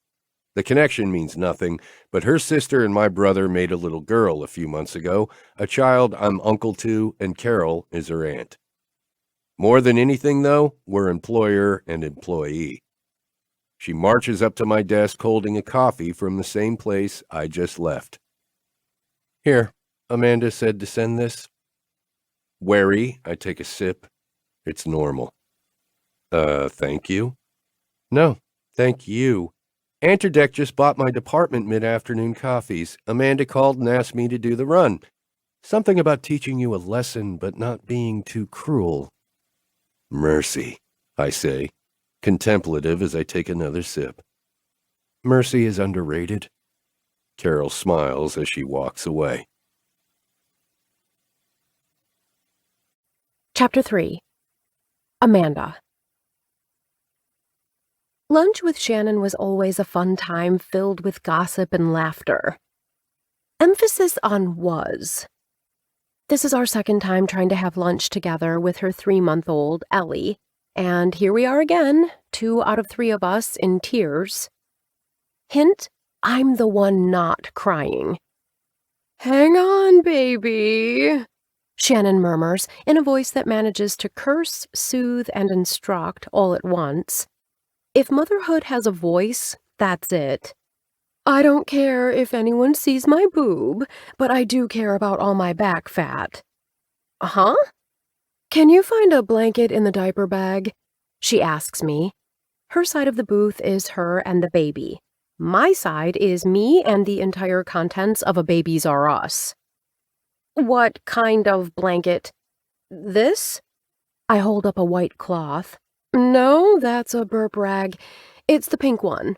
[SPEAKER 2] The connection means nothing, but her sister and my brother made a little girl a few months ago, a child I'm uncle to, and Carol is her aunt. More than anything, though, we're employer and employee. She marches up to my desk holding a coffee from the same place I just left. Here, Amanda said to send this. Wary, I take a sip. It's normal. Thank you? No, thank you. Anterdeck just bought my department mid-afternoon coffees. Amanda called and asked me to do the run. Something about teaching you a lesson but not being too cruel. Mercy, I say, contemplative as I take another sip. Mercy is underrated. Carol smiles as she walks away.
[SPEAKER 1] Chapter 3. Amanda. Lunch with Shannon was always a fun time filled with gossip and laughter. Emphasis on was. This is our second time trying to have lunch together with her 3-month-old, Ellie, and here we are again, 2 out of 3 of us in tears. Hint, I'm the one not crying. Hang on, baby, Shannon murmurs in a voice that manages to curse, soothe, and instruct all at once. If motherhood has a voice, that's it. I don't care if anyone sees my boob, but I do care about all my back fat. Huh? Can you find a blanket in the diaper bag? She asks me. Her side of the booth is her and the baby. My side is me and the entire contents of a Babies R Us. What kind of blanket? This? I hold up a white cloth. No, that's a burp rag. It's the pink one.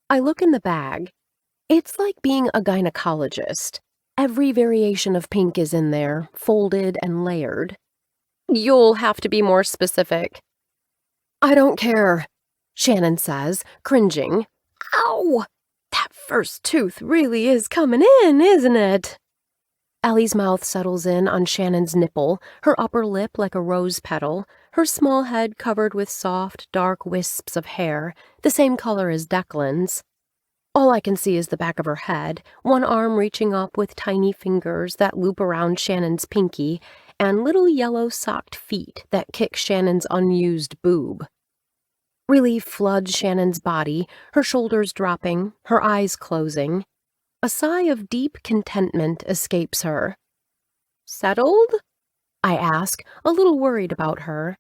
[SPEAKER 1] I look in the bag. It's like being a gynecologist. Every variation of pink is in there, folded and layered. You'll have to be more specific. I don't care, Shannon says, cringing. Ow! That first tooth really is coming in, isn't it? Ellie's mouth settles in on Shannon's nipple, her upper lip like a rose petal, her small head covered with soft, dark wisps of hair, the same color as Declan's. All I can see is the back of her head, one arm reaching up with tiny fingers that loop around Shannon's pinky, and little yellow-socked feet that kick Shannon's unused boob. Relief floods Shannon's body, her shoulders dropping, her eyes closing. A sigh of deep contentment escapes her. "Settled?" I ask, a little worried about her.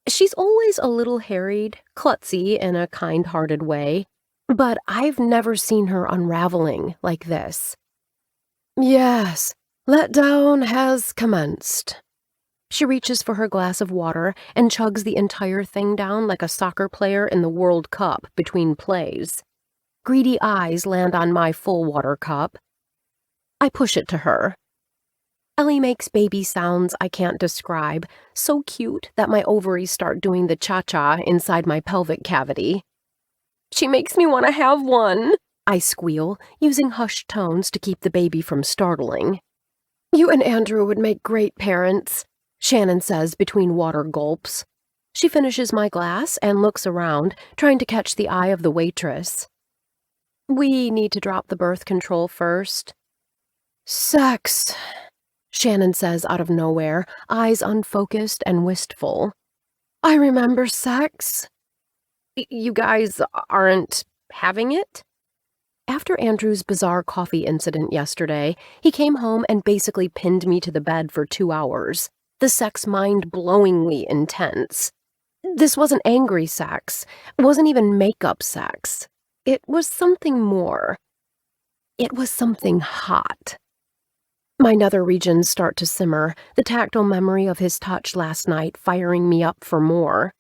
[SPEAKER 1] She's always a little harried, klutzy in a kind-hearted way, but I've never seen her unraveling like this. "Yes, letdown has commenced." She reaches for her glass of water and chugs the entire thing down like a soccer player in the World Cup between plays. Greedy eyes land on my full water cup. I push it to her. Ellie makes baby sounds I can't describe, so cute that my ovaries start doing the cha-cha inside my pelvic cavity. "She makes me want to have one," I squeal, using hushed tones to keep the baby from startling. "You and Andrew would make great parents," Shannon says between water gulps. She finishes my glass and looks around, trying to catch the eye of the waitress. "We need to drop the birth control first." "Sex," Shannon says out of nowhere, eyes unfocused and wistful. "I remember sex." "You guys aren't having it?" After Andrew's bizarre coffee incident yesterday, he came home and basically pinned me to the bed for 2 hours. The sex mind-blowingly intense. This wasn't angry sex, wasn't even makeup sex. It was something more. It was something hot. My nether regions start to simmer, the tactile memory of his touch last night firing me up for more.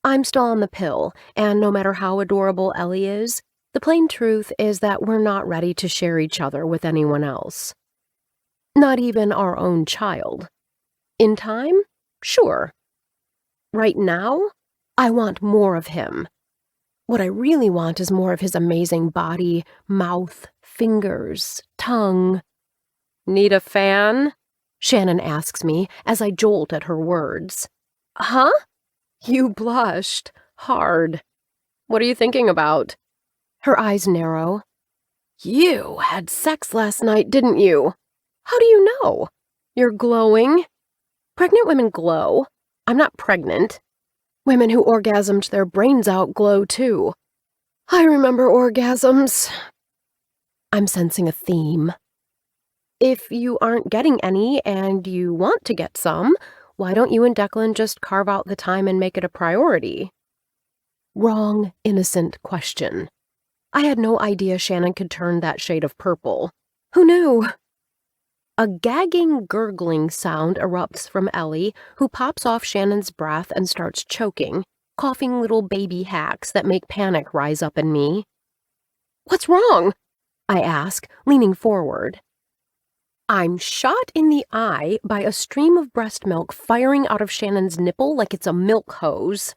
[SPEAKER 1] I'm still on the pill, and no matter how adorable Ellie is, the plain truth is that we're not ready to share each other with anyone else. Not even our own child. In time? Sure. Right now, I want more of him. What I really want is more of his amazing body, mouth, fingers, tongue. "Need a fan?" Shannon asks me as I jolt at her words. "Huh?" You blushed. Hard. "What are you thinking about?" Her eyes narrow. "You had sex last night, didn't you?" "How do you know?" "You're glowing." Pregnant women glow. I'm not pregnant. Women who orgasmed their brains out glow too. I remember orgasms. I'm sensing a theme. If you aren't getting any and you want to get some, why don't you and Declan just carve out the time and make it a priority? Wrong, innocent question. I had no idea Shannon could turn that shade of purple. Who knew? A gagging, gurgling sound erupts from Ellie, who pops off Shannon's breath and starts choking, coughing little baby hacks that make panic rise up in me. "What's wrong?" I ask, leaning forward. I'm shot in the eye by a stream of breast milk firing out of Shannon's nipple like it's a milk hose.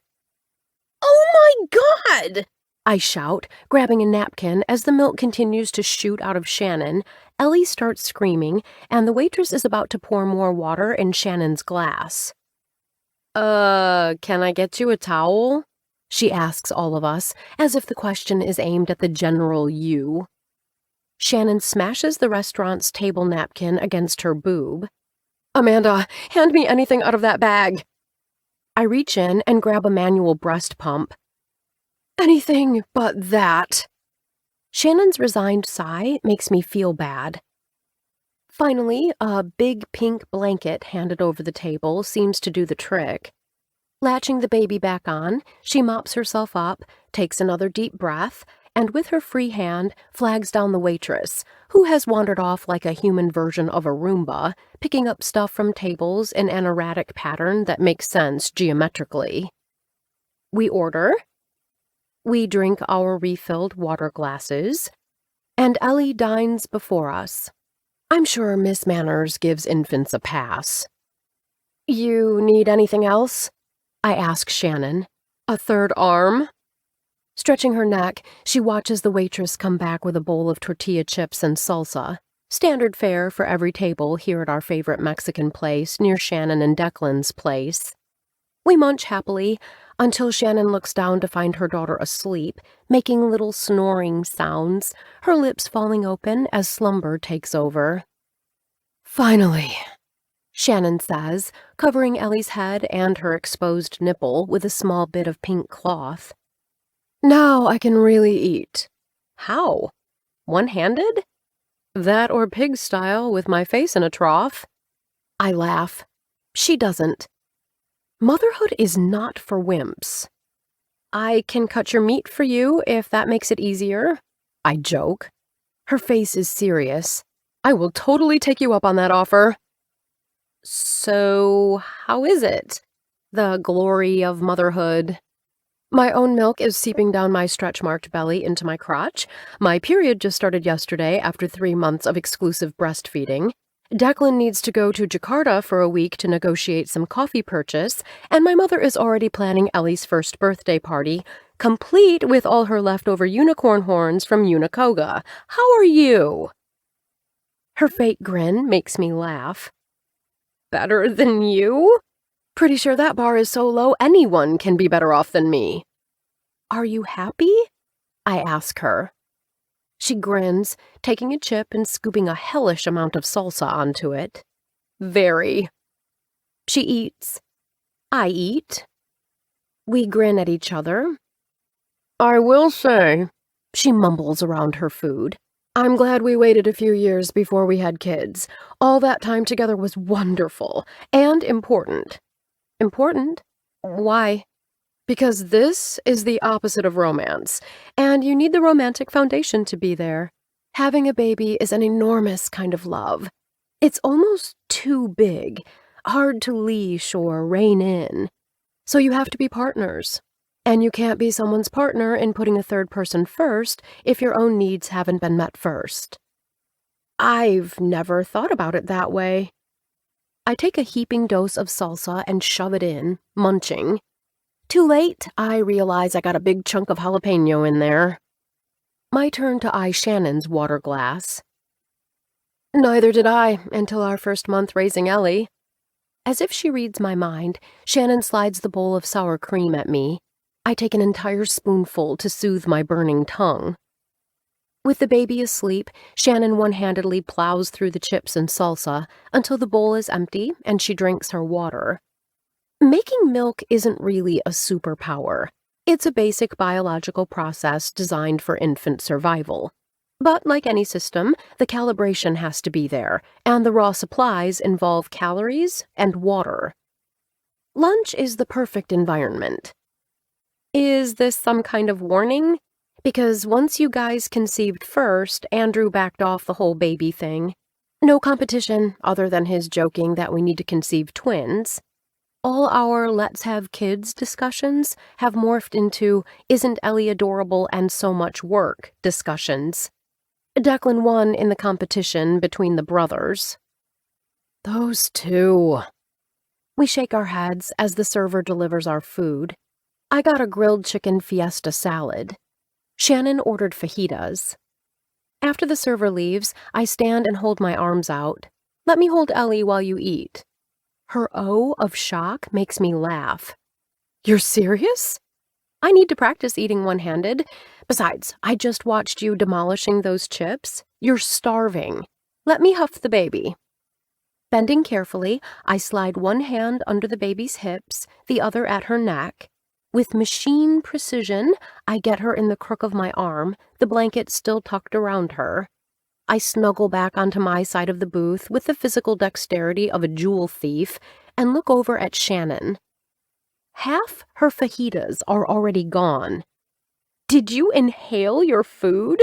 [SPEAKER 1] "Oh my God!" I shout, grabbing a napkin as the milk continues to shoot out of Shannon. Ellie starts screaming, and the waitress is about to pour more water in Shannon's glass. Can I get you a towel?" she asks all of us, as if the question is aimed at the general you. Shannon smashes the restaurant's table napkin against her boob. "Amanda, hand me anything out of that bag." I reach in and grab a manual breast pump. "Anything but that." Shannon's resigned sigh makes me feel bad. Finally, a big pink blanket handed over the table seems to do the trick. Latching the baby back on, she mops herself up, takes another deep breath, and with her free hand flags down the waitress, who has wandered off like a human version of a Roomba, picking up stuff from tables in an erratic pattern that makes sense geometrically. We order. We drink our refilled water glasses, and Ellie dines before us. I'm sure Miss Manners gives infants a pass. "You need anything else?" I ask Shannon. "A third arm?" Stretching her neck, she watches the waitress come back with a bowl of tortilla chips and salsa. Standard fare for every table here at our favorite Mexican place near Shannon and Declan's place. We munch happily until Shannon looks down to find her daughter asleep, making little snoring sounds, her lips falling open as slumber takes over. "Finally," Shannon says, covering Ellie's head and her exposed nipple with a small bit of pink cloth. "Now I can really eat." "How? One-handed?" "That or pig style with my face in a trough." I laugh. She doesn't. Motherhood is not for wimps. "I can cut your meat for you if that makes it easier," I joke. Her face is serious. "I will totally take you up on that offer." "So, how is it? The glory of motherhood?" My own milk is seeping down my stretch-marked belly into my crotch. My period just started yesterday after 3 months of exclusive breastfeeding. Declan needs to go to Jakarta for a week to negotiate some coffee purchase, and my mother is already planning Ellie's first birthday party, complete with all her leftover unicorn horns from Unicoga. How are you? Her fake grin makes me laugh. "Better than you? Pretty sure that bar is so low anyone can be better off than me." "Are you happy?" I ask her. She grins, taking a chip and scooping a hellish amount of salsa onto it. "Very." She eats. I eat. We grin at each other. "I will say," she mumbles around her food, "I'm glad we waited a few years before we had kids. All that time together was wonderful and important." "Important? Why?" "Because this is the opposite of romance, and you need the romantic foundation to be there. Having a baby is an enormous kind of love. It's almost too big, hard to leash or rein in. So you have to be partners. And you can't be someone's partner in putting a third person first if your own needs haven't been met first." I've never thought about it that way. I take a heaping dose of salsa and shove it in, munching. Too late, I realize I got a big chunk of jalapeno in there. My turn to eye Shannon's water glass. "Neither did I until our first month raising Ellie." As if she reads my mind, Shannon slides the bowl of sour cream at me. I take an entire spoonful to soothe my burning tongue. With the baby asleep, Shannon one-handedly plows through the chips and salsa until the bowl is empty and she drinks her water. Making milk isn't really a superpower. It's a basic biological process designed for infant survival. But like any system, the calibration has to be there, and the raw supplies involve calories and water. Lunch is the perfect environment. Is this some kind of warning? Because once you guys conceived first, Andrew backed off the whole baby thing. No competition other than his joking that we need to conceive twins. All our let's have kids discussions have morphed into isn't Ellie adorable and so much work discussions. Declan won in the competition between the brothers. "Those two." We shake our heads as the server delivers our food. I got a grilled chicken fiesta salad. Shannon ordered fajitas. After the server leaves, I stand and hold my arms out. "Let me hold Ellie while you eat." Her O of shock makes me laugh. "You're serious?" "I need to practice eating one-handed. Besides, I just watched you demolishing those chips. You're starving. Let me huff the baby." Bending carefully, I slide one hand under the baby's hips, the other at her neck. With machine precision, I get her in the crook of my arm, the blanket still tucked around her. I snuggle back onto my side of the booth with the physical dexterity of a jewel thief and look over at Shannon. Half her fajitas are already gone. "Did you inhale your food?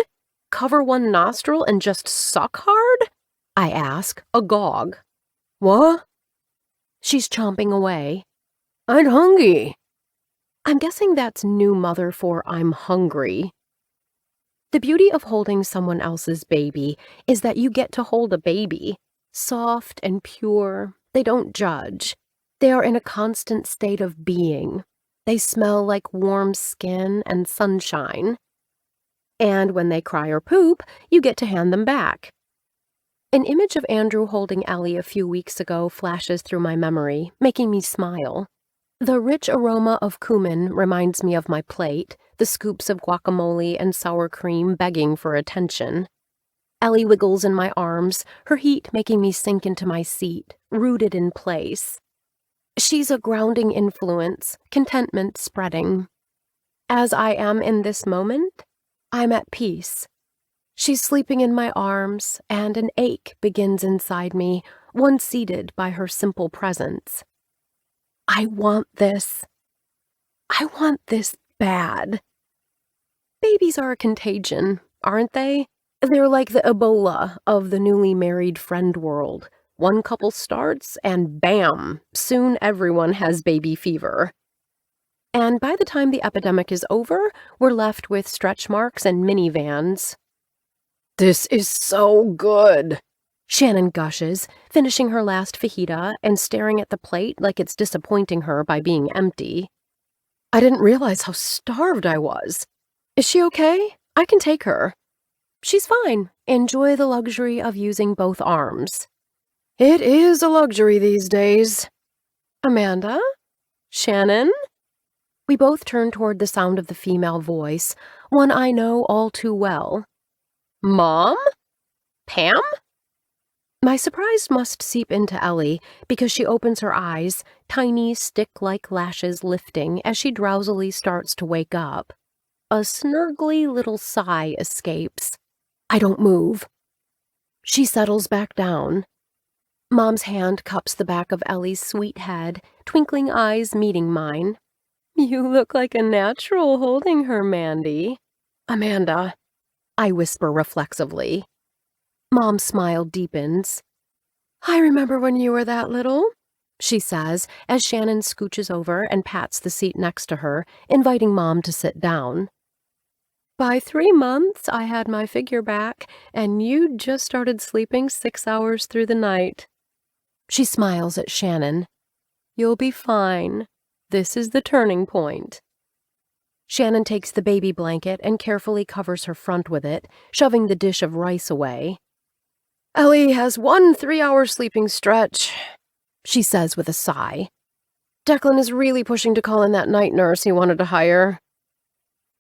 [SPEAKER 1] Cover one nostril and just suck hard?" I ask, agog. "What?" She's chomping away. "I'm hungry." I'm guessing that's new mother for I'm hungry. The beauty of holding someone else's baby is that you get to hold a baby. Soft and pure, they don't judge. They are in a constant state of being. They smell like warm skin and sunshine. And when they cry or poop, you get to hand them back. An image of Andrew holding Ellie a few weeks ago flashes through my memory, making me smile. The rich aroma of cumin reminds me of my plate, the scoops of guacamole and sour cream begging for attention. Ellie wiggles in my arms, her heat making me sink into my seat, rooted in place. She's a grounding influence, contentment spreading. As I am in this moment, I'm at peace. She's sleeping in my arms, and an ache begins inside me, one seated by her simple presence. I want this. I want this bad. Babies are a contagion, aren't they? They're like the Ebola of the newly married friend world. One couple starts, and bam, soon everyone has baby fever. And by the time the epidemic is over, we're left with stretch marks and minivans. This is so good, Shannon gushes, finishing her last fajita and staring at the plate like it's disappointing her by being empty. I didn't realize how starved I was. Is she okay? I can take her. She's fine. Enjoy the luxury of using both arms. It is a luxury these days. Amanda? Shannon? We both turn toward the sound of the female voice, one I know all too well. Mom? Pam? My surprise must seep into Ellie because she opens her eyes, tiny stick-like lashes lifting as she drowsily starts to wake up. A snurgly little sigh escapes. I don't move. She settles back down. Mom's hand cups the back of Ellie's sweet head, twinkling eyes meeting mine. You look like a natural holding her, Mandy. Amanda, I whisper reflexively. Mom's smile deepens. I remember when you were that little, she says as Shannon scooches over and pats the seat next to her, inviting Mom to sit down. By 3 months, I had my figure back, and you just started sleeping 6 hours through the night. She smiles at Shannon. You'll be fine. This is the turning point. Shannon takes the baby blanket and carefully covers her front with it, shoving the dish of rice away. Ellie has 1 3-hour sleeping stretch, she says with a sigh. Declan is really pushing to call in that night nurse he wanted to hire.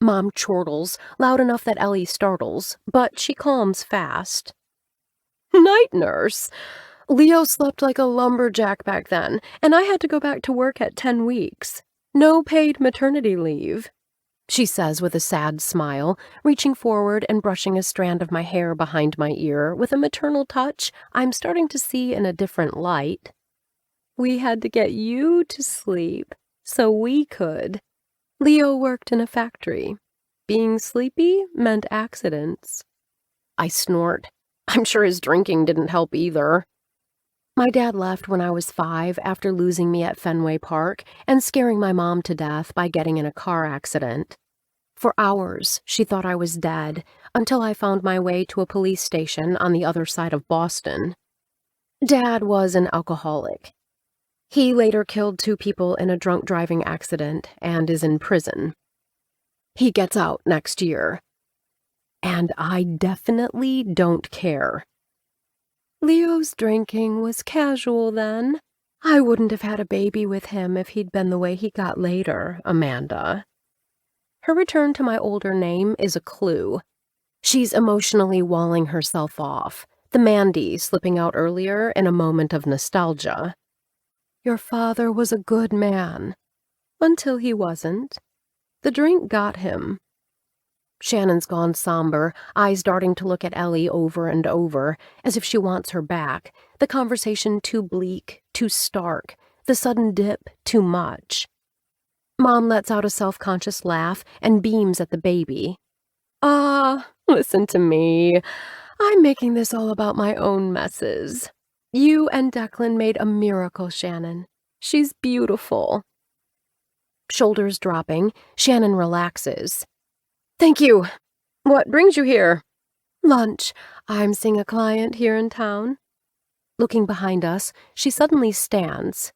[SPEAKER 1] Mom chortles, loud enough that Ellie startles, but she calms fast. Night nurse? Leo slept like a lumberjack back then, and I had to go back to work at 10 weeks. No paid maternity leave, she says with a sad smile, reaching forward and brushing a strand of my hair behind my ear with a maternal touch I'm starting to see in a different light. We had to get you to sleep, so we could. Leo worked in a factory. Being sleepy meant accidents. I snort. I'm sure his drinking didn't help either. My dad left when I was 5 after losing me at Fenway Park and scaring my mom to death by getting in a car accident. For hours, she thought I was dead until I found my way to a police station on the other side of Boston. Dad was an alcoholic. He later killed 2 people in a drunk driving accident and is in prison. He gets out next year. And I definitely don't care. Leo's drinking was casual then. I wouldn't have had a baby with him if he'd been the way he got later, Amanda. Her return to my older name is a clue. She's emotionally walling herself off, the Mandy slipping out earlier in a moment of nostalgia. Your father was a good man. Until he wasn't. The drink got him. Shannon's gone somber, eyes darting to look at Ellie over and over, as if she wants her back, the conversation too bleak, too stark, the sudden dip too much. Mom lets out a self-conscious laugh and beams at the baby. Listen to me. I'm making this all about my own messes. You and Declan made a miracle, Shannon. She's beautiful. Shoulders dropping, Shannon relaxes. Thank you. What brings you here? Lunch. I'm seeing a client here in town. Looking behind us, she suddenly stands.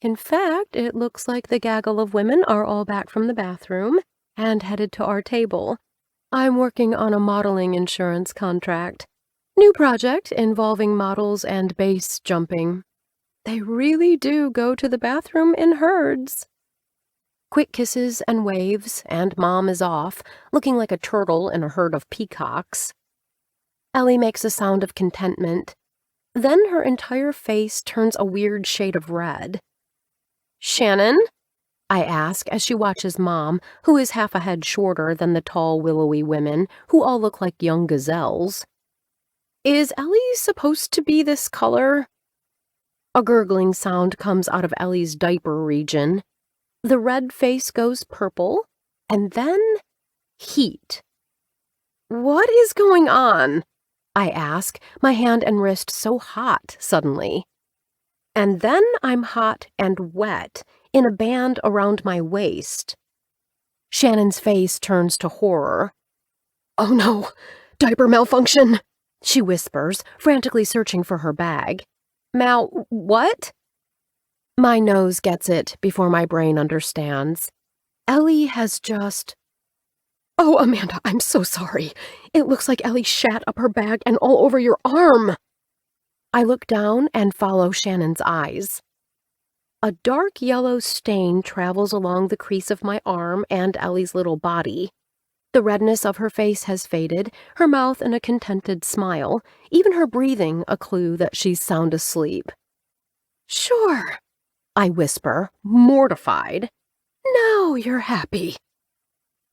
[SPEAKER 1] In fact, it looks like the gaggle of women are all back from the bathroom and headed to our table. I'm working on a modeling insurance contract. New project involving models and base jumping. They really do go to the bathroom in herds. Quick kisses and waves, and Mom is off, looking like a turtle in a herd of peacocks. Ellie makes a sound of contentment. Then her entire face turns a weird shade of red. "Shannon?" I ask as she watches Mom, who is half a head shorter than the tall, willowy women, who all look like young gazelles. "Is Ellie supposed to be this color?" A gurgling sound comes out of Ellie's diaper region. The red face goes purple, and then heat. "What is going on?" I ask, my hand and wrist so hot suddenly. And then I'm hot and wet, in a band around my waist. Shannon's face turns to horror. "Oh no, diaper malfunction," she whispers, frantically searching for her bag. What? My nose gets it before my brain understands. Ellie has just... "Oh, Amanda, I'm so sorry. It looks like Ellie shat up her bag and all over your arm." I look down and follow Shannon's eyes. A dark yellow stain travels along the crease of my arm and Ellie's little body. The redness of her face has faded, her mouth in a contented smile, even her breathing a clue that she's sound asleep. "Sure," I whisper, mortified. "Now you're happy."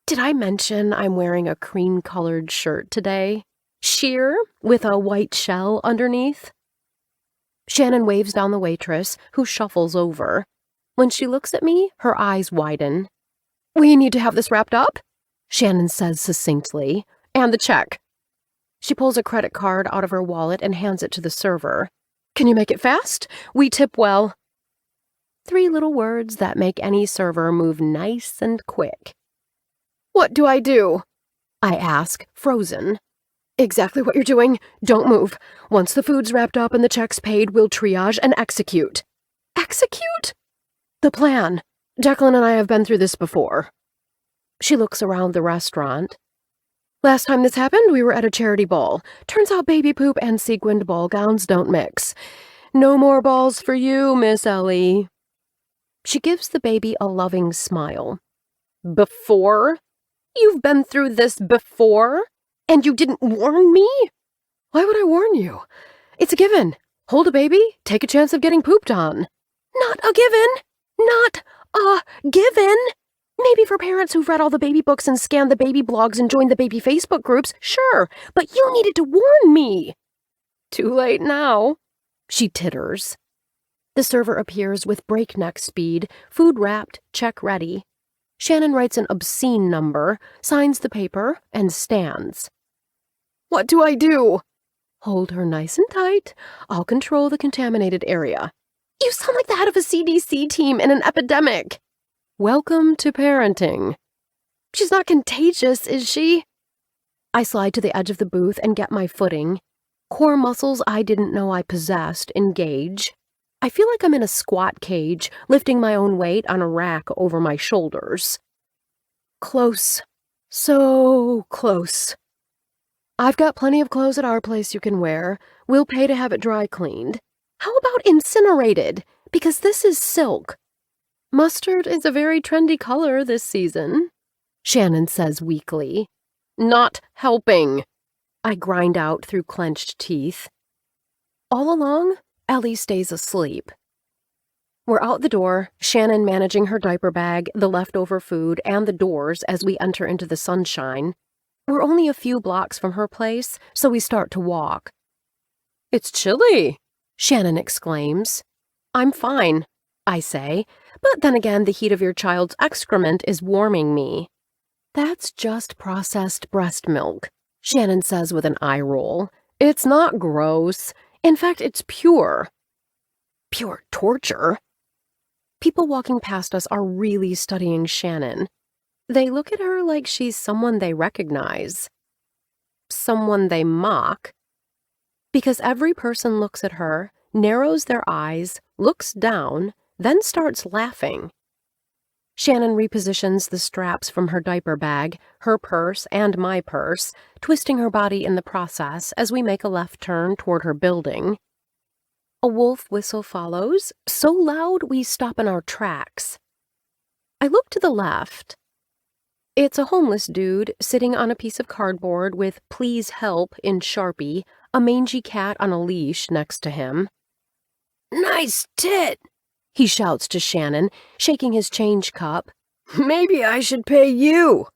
[SPEAKER 1] Did I mention I'm wearing a cream-colored shirt today? Sheer, with a white shell underneath? Shannon waves down the waitress, who shuffles over. When she looks at me, her eyes widen. "We need to have this wrapped up," Shannon says succinctly. "And the check." She pulls a credit card out of her wallet and hands it to the server. "Can you make it fast? We tip well." 3 little words that make any server move nice and quick. "What do I do?" I ask, frozen. "Exactly what you're doing. Don't move. Once the food's wrapped up and the check's paid, we'll triage and execute." "Execute?" "The plan. Declan and I have been through this before." She looks around the restaurant. "Last time this happened, we were at a charity ball. Turns out baby poop and sequined ball gowns don't mix. No more balls for you, Miss Ellie." She gives the baby a loving smile. "Before? You've been through this before? And you didn't warn me?" "Why would I warn you? It's a given. Hold a baby, take a chance of getting pooped on." "Not a given! Not a given! Maybe for parents who've read all the baby books and scanned the baby blogs and joined the baby Facebook groups, sure, but you needed to warn me." "Too late now," she titters. The server appears with breakneck speed, food wrapped, check ready. Shannon writes an obscene number, signs the paper, and stands. "What do I do?" "Hold her nice and tight. I'll control the contaminated area." "You sound like the head of a CDC team in an epidemic." "Welcome to parenting." "She's not contagious, is she?" I slide to the edge of the booth and get my footing. Core muscles I didn't know I possessed engage. I feel like I'm in a squat cage, lifting my own weight on a rack over my shoulders. Close. So close. "I've got plenty of clothes at our place you can wear. We'll pay to have it dry cleaned. How about incinerated? Because this is silk." "Mustard is a very trendy color this season," Shannon says weakly. "Not helping," I grind out through clenched teeth. All along, Ellie stays asleep. We're out the door, Shannon managing her diaper bag, the leftover food, and the doors as we enter into the sunshine. We're only a few blocks from her place, so we start to walk. "It's chilly," Shannon exclaims. "I'm fine," I say, but then again the heat of your child's excrement is warming me. "That's just processed breast milk," Shannon says with an eye roll. "It's not gross. In fact, it's pure." Pure torture. People walking past us are really studying Shannon. They look at her like she's someone they recognize. Someone they mock. Because every person looks at her, narrows their eyes, looks down, then starts laughing. Shannon repositions the straps from her diaper bag, her purse, and my purse, twisting her body in the process as we make a left turn toward her building. A wolf whistle follows, so loud we stop in our tracks. I look to the left. It's a homeless dude sitting on a piece of cardboard with "Please help" in Sharpie, a mangy cat on a leash next to him. "Nice tit," he shouts to Shannon, shaking his change cup. "Maybe I should pay you."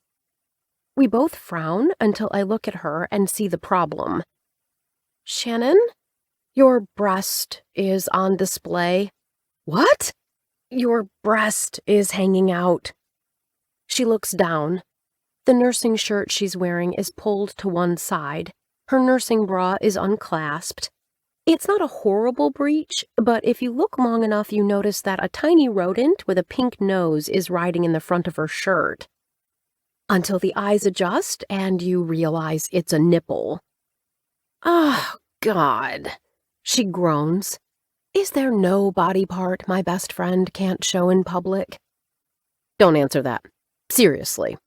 [SPEAKER 1] We both frown until I look at her and see the problem. "Shannon, your breast is on display." "What?" "Your breast is hanging out." She looks down. The nursing shirt she's wearing is pulled to one side. Her nursing bra is unclasped. It's not a horrible breach, but if you look long enough, you notice that a tiny rodent with a pink nose is riding in the front of her shirt. Until the eyes adjust and you realize it's a nipple. "Oh, God," she groans. "Is there no body part my best friend can't show in public?" Don't answer that. Seriously.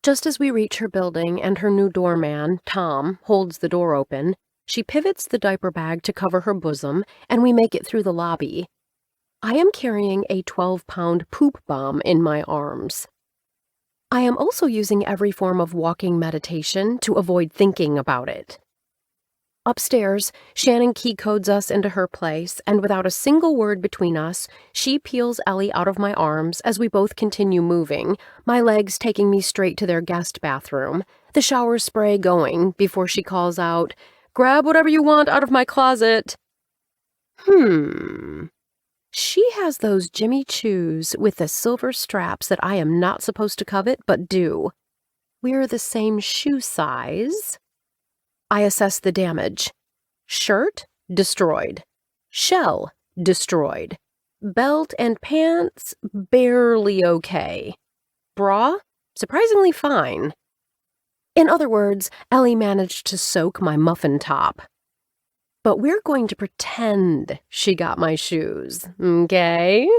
[SPEAKER 1] Just as we reach her building and her new doorman, Tom, holds the door open, she pivots the diaper bag to cover her bosom, and we make it through the lobby. I am carrying a 12-pound poop bomb in my arms. I am also using every form of walking meditation to avoid thinking about it. Upstairs, Shannon key codes us into her place, and without a single word between us, she peels Ellie out of my arms as we both continue moving, my legs taking me straight to their guest bathroom, the shower spray going before she calls out, "Grab whatever you want out of my closet." She has those Jimmy Choos with the silver straps that I am not supposed to covet but do. We're the same shoe size. I assess the damage. Shirt, destroyed. Shell, destroyed. Belt and pants, barely okay. Bra, surprisingly fine. In other words, Ellie managed to soak my muffin top. But we're going to pretend she got my shoes, okay?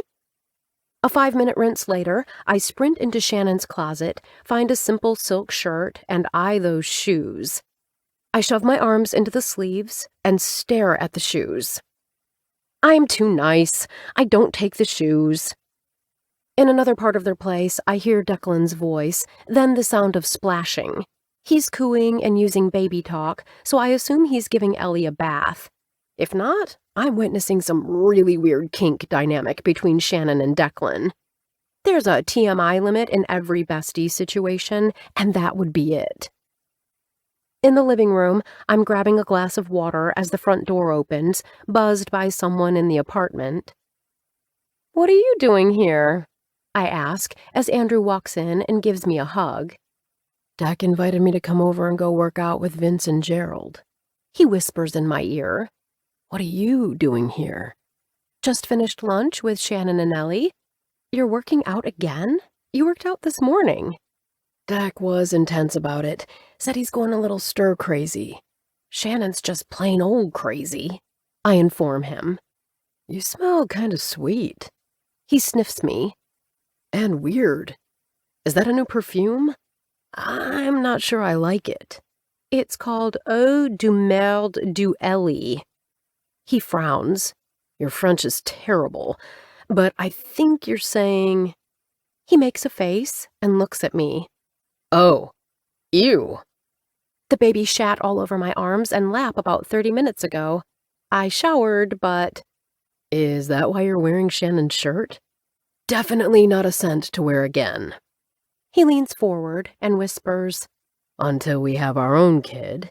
[SPEAKER 1] A 5-minute rinse later, I sprint into Shannon's closet, find a simple silk shirt, and eye those shoes. I shove my arms into the sleeves and stare at the shoes. I'm too nice. I don't take the shoes. In another part of their place, I hear Declan's voice, then the sound of splashing. He's cooing and using baby talk, so I assume he's giving Ellie a bath. If not, I'm witnessing some really weird kink dynamic between Shannon and Declan. There's a TMI limit in every bestie situation, and that would be it. In the living room, I'm grabbing a glass of water as the front door opens, buzzed by someone in the apartment. "What are you doing here?" I ask as Andrew walks in and gives me a hug. "Dak invited me to come over and go work out with Vince and Gerald." He whispers in my ear. "What are you doing here?" "Just finished lunch with Shannon and Ellie." "You're working out again? You worked out this morning." Dak was intense about it, said he's going a little stir-crazy. "Shannon's just plain old crazy," I inform him. "You smell kind of sweet." He sniffs me. "And weird. Is that a new perfume?" "I'm not sure I like it." "It's called Eau de Merde du Ellie." He frowns. "Your French is terrible, but I think you're saying—" He makes a face and looks at me. "Oh, ew." The baby shat all over my arms and lap about 30 minutes ago. I showered, but... "Is that why you're wearing Shannon's shirt?" "Definitely not a scent to wear again." He leans forward and whispers, "Until we have our own kid."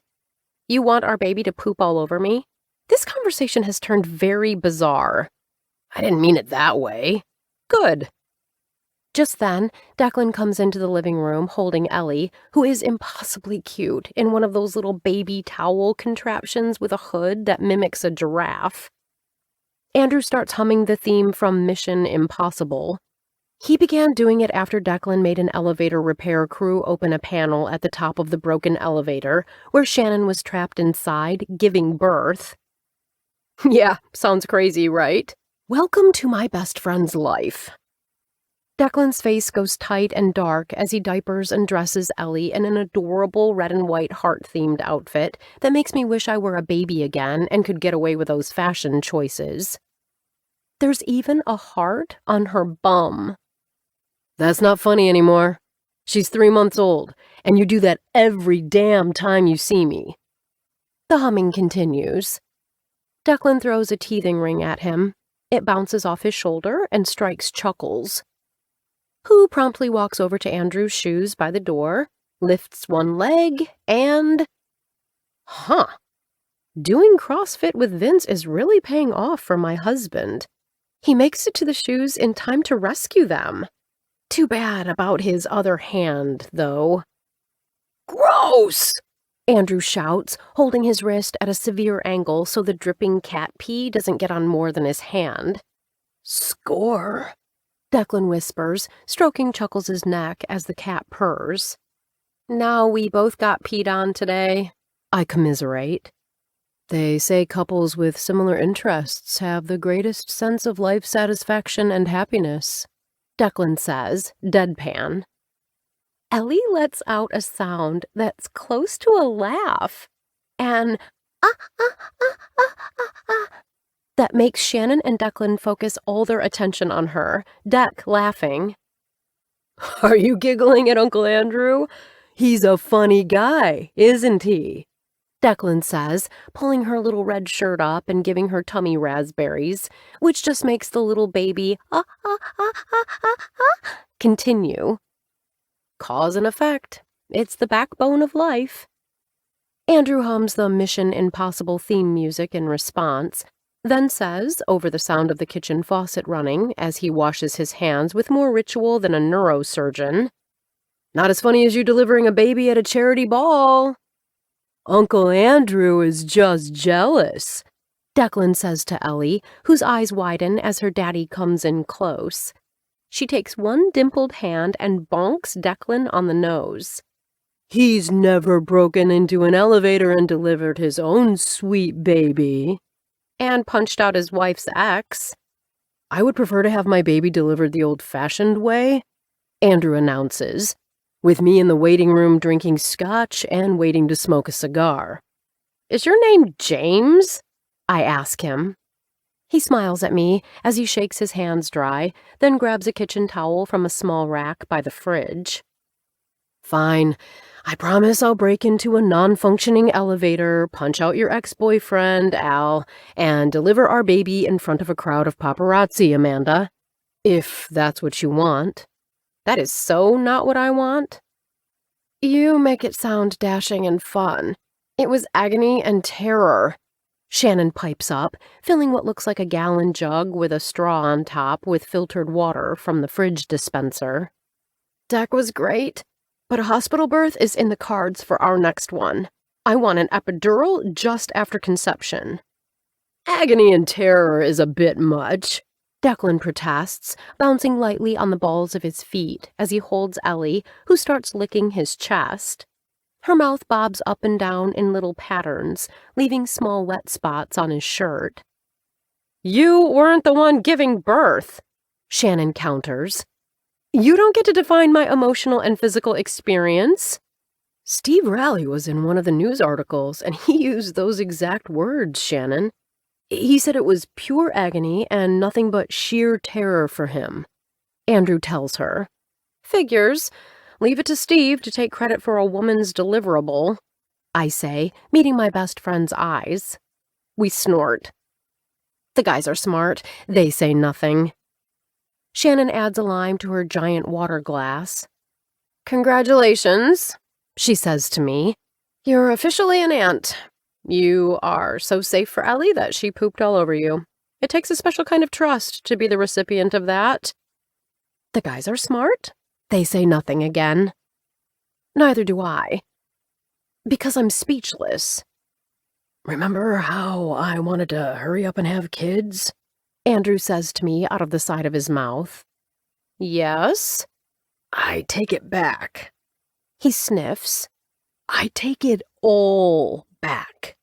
[SPEAKER 1] "You want our baby to poop all over me?" This conversation has turned very bizarre. "I didn't mean it that way." "Good." Just then, Declan comes into the living room holding Ellie, who is impossibly cute in one of those little baby towel contraptions with a hood that mimics a giraffe. Andrew starts humming the theme from Mission Impossible. He began doing it after Declan made an elevator repair crew open a panel at the top of the broken elevator, where Shannon was trapped inside, giving birth. Yeah, sounds crazy, right? Welcome to my best friend's life. Declan's face goes tight and dark as he diapers and dresses Ellie in an adorable red and white heart-themed outfit that makes me wish I were a baby again and could get away with those fashion choices. There's even a heart on her bum. That's not funny anymore. She's 3 months old, and you do that every damn time you see me. The humming continues. Declan throws a teething ring at him. It bounces off his shoulder and strikes Chuckles, who promptly walks over to Andrew's shoes by the door, lifts one leg, and... Doing CrossFit with Vince is really paying off for my husband. He makes it to the shoes in time to rescue them. Too bad about his other hand, though. Gross! Andrew shouts, holding his wrist at a severe angle so the dripping cat pee doesn't get on more than his hand. Score! Declan whispers, stroking Chuckles' neck as the cat purrs. Now we both got peed on today, I commiserate. They say couples with similar interests have the greatest sense of life satisfaction and happiness, Declan says, deadpan. Ellie lets out a sound that's close to a laugh, and that makes Shannon and Declan focus all their attention on her, Dec laughing. Are you giggling at Uncle Andrew? He's a funny guy, isn't he? Declan says, pulling her little red shirt up and giving her tummy raspberries, which just makes the little baby continue. Cause and effect. It's the backbone of life. Andrew hums the Mission Impossible theme music in response, then says, over the sound of the kitchen faucet running as he washes his hands with more ritual than a neurosurgeon, Not as funny as you delivering a baby at a charity ball. Uncle Andrew is just jealous, Declan says to Ellie, whose eyes widen as her daddy comes in close. She takes one dimpled hand and bonks Declan on the nose. He's never broken into an elevator and delivered his own sweet baby. And punched out his wife's ex. I would prefer to have my baby delivered the old-fashioned way, Andrew announces, with me in the waiting room drinking scotch and waiting to smoke a cigar. Is your name James? I ask him. He smiles at me as he shakes his hands dry, then grabs a kitchen towel from a small rack by the fridge. Fine. I promise I'll break into a non-functioning elevator, punch out your ex-boyfriend, Al, and deliver our baby in front of a crowd of paparazzi, Amanda. If that's what you want. That is so not what I want. You make it sound dashing and fun. It was agony and terror. Shannon pipes up, filling what looks like a gallon jug with a straw on top with filtered water from the fridge dispenser. Dec was great, but a hospital birth is in the cards for our next one. I want an epidural just after conception. Agony and terror is a bit much, Declan protests, bouncing lightly on the balls of his feet as he holds Ellie, who starts licking his chest. Her mouth bobs up and down in little patterns, leaving small wet spots on his shirt. You weren't the one giving birth, Shannon counters. You don't get to define my emotional and physical experience. Steve Raleigh was in one of the news articles, and he used those exact words, Shannon. He said it was pure agony and nothing but sheer terror for him. Andrew tells her. Figures. Leave it to Steve to take credit for a woman's deliverable, I say, meeting my best friend's eyes. We snort. The guys are smart. They say nothing. Shannon adds a lime to her giant water glass. Congratulations, she says to me. You're officially an aunt. You are so safe for Ellie that she pooped all over you. It takes a special kind of trust to be the recipient of that. The guys are smart. They say nothing again. Neither do I. Because I'm speechless. Remember how I wanted to hurry up and have kids? Andrew says to me out of the side of his mouth. Yes? I take it back. He sniffs. I take it all back.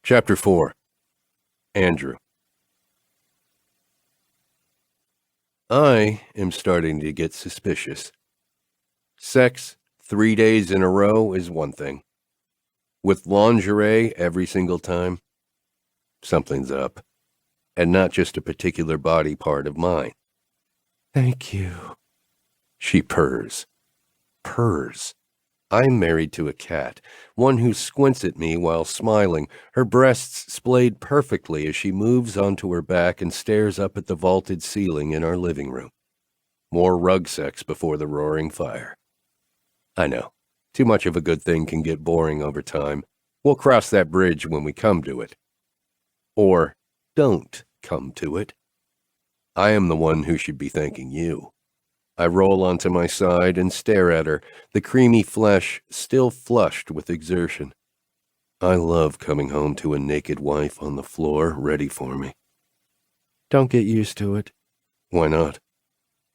[SPEAKER 2] Chapter 4. Andrew. I am starting to get suspicious. Sex 3 days in a row is one thing. With lingerie every single time, something's up. And not just a particular body part of mine. Thank you. She purrs. Purrs. I'm married to a cat, one who squints at me while smiling, her breasts splayed perfectly as she moves onto her back and stares up at the vaulted ceiling in our living room. More rug sex before the roaring fire. I know. Too much of a good thing can get boring over time. We'll cross that bridge when we come to it. Or don't come to it. I am the one who should be thanking you. I roll onto my side and stare at her, the creamy flesh still flushed with exertion. I love coming home to a naked wife on the floor ready for me. Don't get used to it. Why not?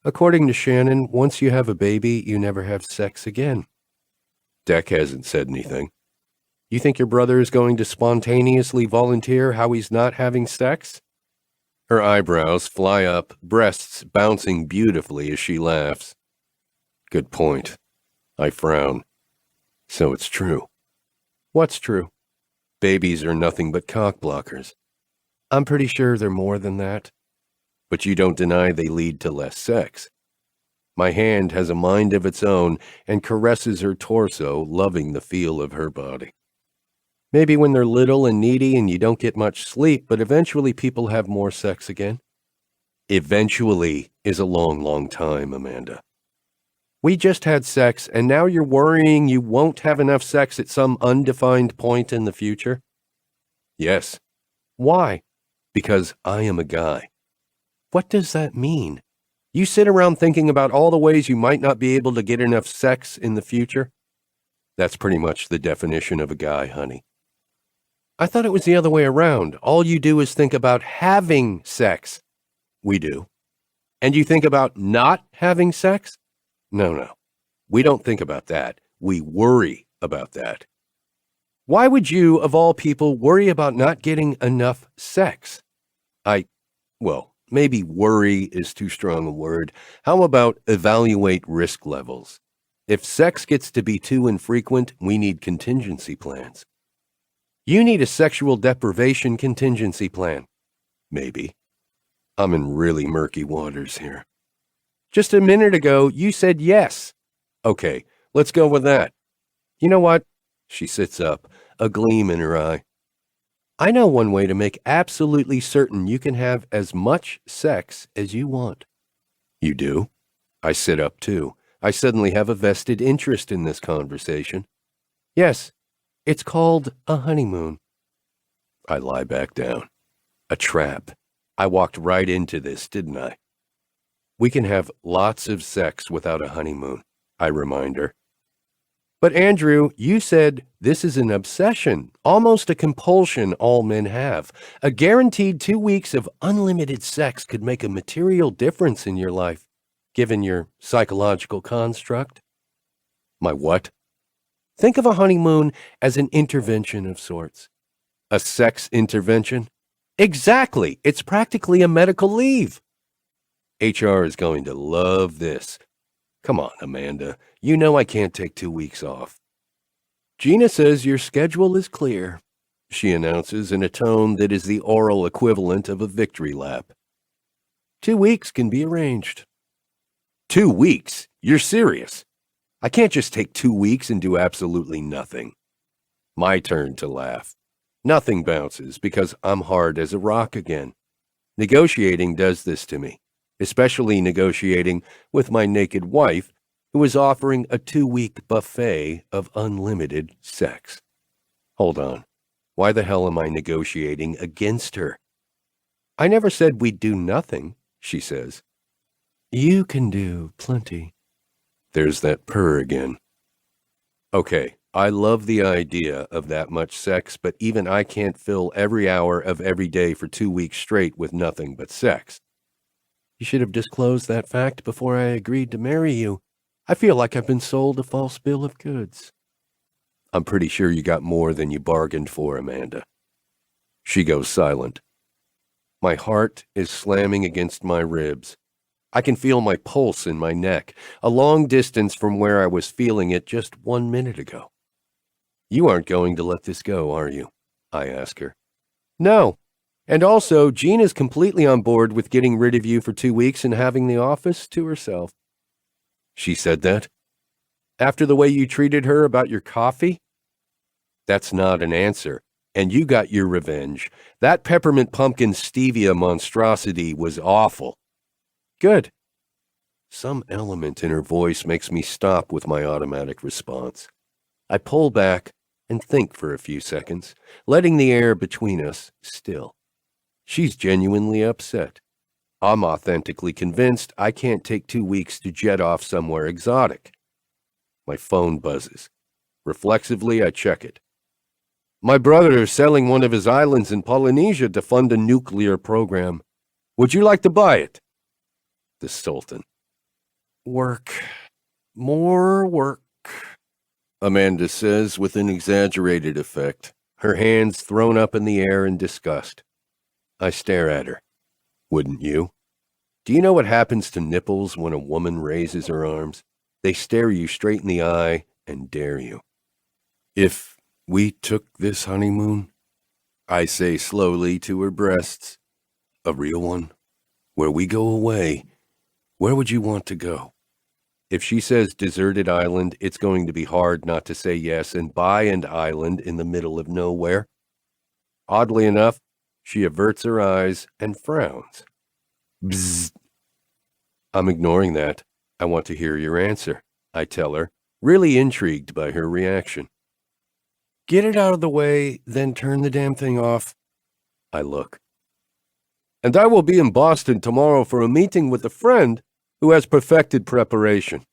[SPEAKER 2] According to Shannon, once you have a baby, you never have sex again. Deck hasn't said anything. You think your brother is going to spontaneously volunteer how he's not having sex? Her eyebrows fly up, breasts bouncing beautifully as she laughs. Good point. I frown. So it's true. What's true? Babies are nothing but cock blockers. I'm pretty sure they're more than that. But you don't deny they lead to less sex. My hand has a mind of its own and caresses her torso, loving the feel of her body. Maybe when they're little and needy and you don't get much sleep, but eventually people have more sex again. Eventually is a long, long time, Amanda. We just had sex, and now you're worrying you won't have enough sex at some undefined point in the future? Yes. Why? Because I am a guy. What does that mean? You sit around thinking about all the ways you might not be able to get enough sex in the future? That's pretty much the definition of a guy, honey. I thought it was the other way around. All you do is think about having sex. We do. And you think about not having sex? No. We don't think about that. We worry about that. Why would you, of all people, worry about not getting enough sex? Well, maybe worry is too strong a word. How about evaluate risk levels? If sex gets to be too infrequent, we need contingency plans. You need a sexual deprivation contingency plan. Maybe. I'm in really murky waters here. Just a minute ago, you said yes. Okay, let's go with that. You know what? She sits up, a gleam in her eye. I know one way to make absolutely certain you can have as much sex as you want. You do? I sit up too. I suddenly have a vested interest in this conversation. Yes. It's called a honeymoon. I lie back down. A trap. I walked right into this, didn't I? We can have lots of sex without a honeymoon, I remind her. But Andrew, you said this is an obsession, almost a compulsion all men have. A guaranteed 2 weeks of unlimited sex could make a material difference in your life, given your psychological construct. My what? Think of a honeymoon as an intervention of sorts. A sex intervention? Exactly. It's practically a medical leave. HR is going to love this. Come on, Amanda. You know I can't take 2 weeks off. Gina says your schedule is clear, she announces in a tone that is the oral equivalent of a victory lap. 2 weeks can be arranged. 2 weeks? You're serious? I can't just take 2 weeks and do absolutely nothing. My turn to laugh. Nothing bounces because I'm hard as a rock again. Negotiating does this to me, especially negotiating with my naked wife, who is offering a 2-week buffet of unlimited sex. Hold on. Why the hell am I negotiating against her? I never said we'd do nothing, she says. You can do plenty. There's that purr again. Okay, I love the idea of that much sex, but even I can't fill every hour of every day for 2 weeks straight with nothing but sex. You should have disclosed that fact before I agreed to marry you. I feel like I've been sold a false bill of goods. I'm pretty sure you got more than you bargained for, Amanda. She goes silent. My heart is slamming against my ribs. I can feel my pulse in my neck, a long distance from where I was feeling it just 1 minute ago. You aren't going to let this go, are you? I ask her. No. And also, Jean is completely on board with getting rid of you for 2 weeks and having the office to herself. She said that? After the way you treated her about your coffee? That's not an answer. And you got your revenge. That peppermint pumpkin stevia monstrosity was awful. Good. Some element in her voice makes me stop with my automatic response. I pull back and think for a few seconds, letting the air between us still. She's genuinely upset. I'm authentically convinced I can't take 2 weeks to jet off somewhere exotic. My phone buzzes. Reflexively, I check it. My brother is selling one of his islands in Polynesia to fund a nuclear program. Would you like to buy it? The Sultan. Work. More work, Amanda says with an exaggerated effect, her hands thrown up in the air in disgust. I stare at her. Wouldn't you? Do you know what happens to nipples when a woman raises her arms? They stare you straight in the eye and dare you. If we took this honeymoon, I say slowly to her breasts, a real one, where we go away, where would you want to go? If she says deserted island, it's going to be hard not to say yes and buy an island in the middle of nowhere. Oddly enough, she averts her eyes and frowns. Bzzz. I'm ignoring that. I want to hear your answer, I tell her, really intrigued by her reaction. Get it out of the way, then turn the damn thing off. I look. And I will be in Boston tomorrow for a meeting with a friend who has perfected preparation.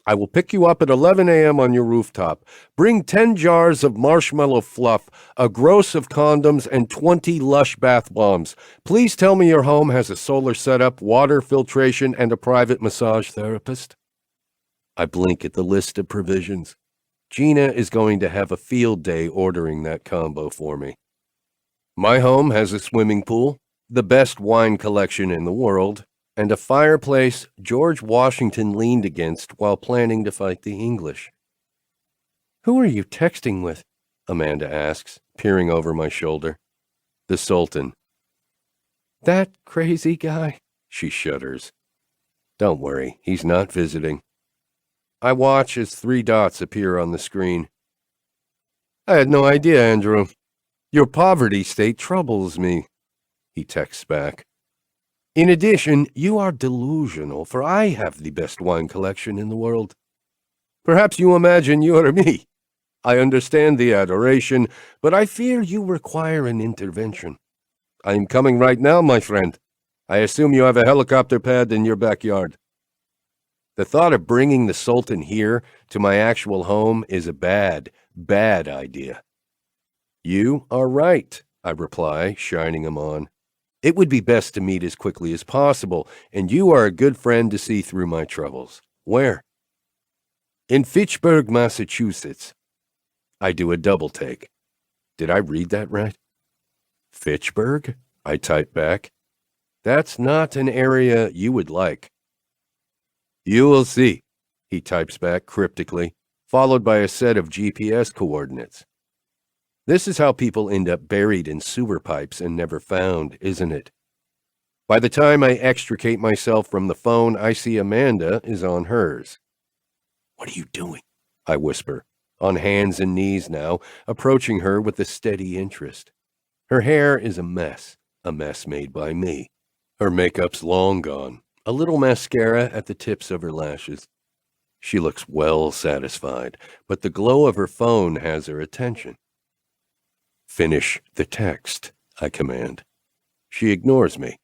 [SPEAKER 2] I will pick you up at 11 a.m. on your rooftop. Bring 10 jars of marshmallow fluff, a gross of condoms, and 20 Lush bath bombs. Please tell me your home has a solar setup, water filtration, and a private massage therapist. I blink at the list of provisions. Gina is going to have a field day ordering that combo for me. My home has a swimming pool, the best wine collection in the world, and a fireplace George Washington leaned against while planning to fight the English. Who are you texting with? Amanda asks, peering over my shoulder. The Sultan. That crazy guy? She shudders. Don't worry, he's not visiting. I watch as 3 dots appear on the screen. I had no idea, Andrew. Your poverty state troubles me, he texts back. In addition, you are delusional, for I have the best wine collection in the world. Perhaps you imagine you are me. I understand the adoration, but I fear you require an intervention. I am coming right now, my friend. I assume you have a helicopter pad in your backyard. The thought of bringing the Sultan here to my actual home is a bad idea. You are right, I reply, shining him on. It would be best to meet as quickly as possible, and you are a good friend to see through my troubles. Where? In Fitchburg, Massachusetts. I do a double take. Did I read that right? Fitchburg? I type back. That's not an area you would like. You will see, he types back cryptically, followed by a set of GPS coordinates. This is how people end up buried in sewer pipes and never found, isn't it? By the time I extricate myself from the phone, I see Amanda is on hers. What are you doing? I whisper, on hands and knees now, approaching her with a steady interest. Her hair is a mess made by me. Her makeup's long gone, a little mascara at the tips of her lashes. She looks well satisfied, but the glow of her phone has her attention. Finish the text, I command. She ignores me.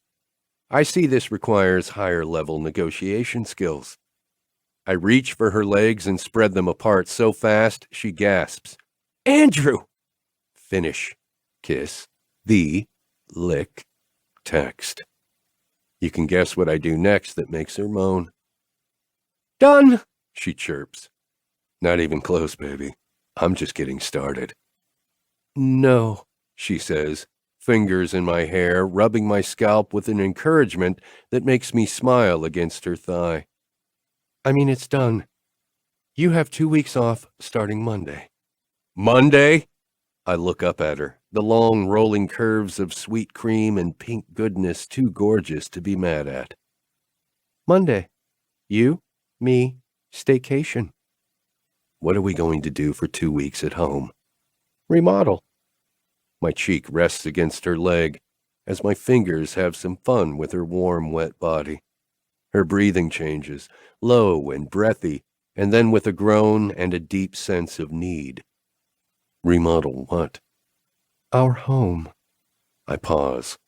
[SPEAKER 2] I see this requires higher-level negotiation skills. I reach for her legs and spread them apart so fast she gasps. Andrew! Finish, kiss, the, lick, text. You can guess what I do next that makes her moan. Done, she chirps. Not even close, baby. I'm just getting started. No, she says, fingers in my hair, rubbing my scalp with an encouragement that makes me smile against her thigh. I mean, it's done. You have 2 weeks off starting Monday. Monday? I look up at her, the long rolling curves of sweet cream and pink goodness too gorgeous to be mad at. Monday. You, me, staycation. What are we going to do for 2 weeks at home? Remodel. My cheek rests against her leg as my fingers have some fun with her warm, wet body. Her breathing changes, low and breathy, and then with a groan and a deep sense of need. Remodel what? Our home. I pause.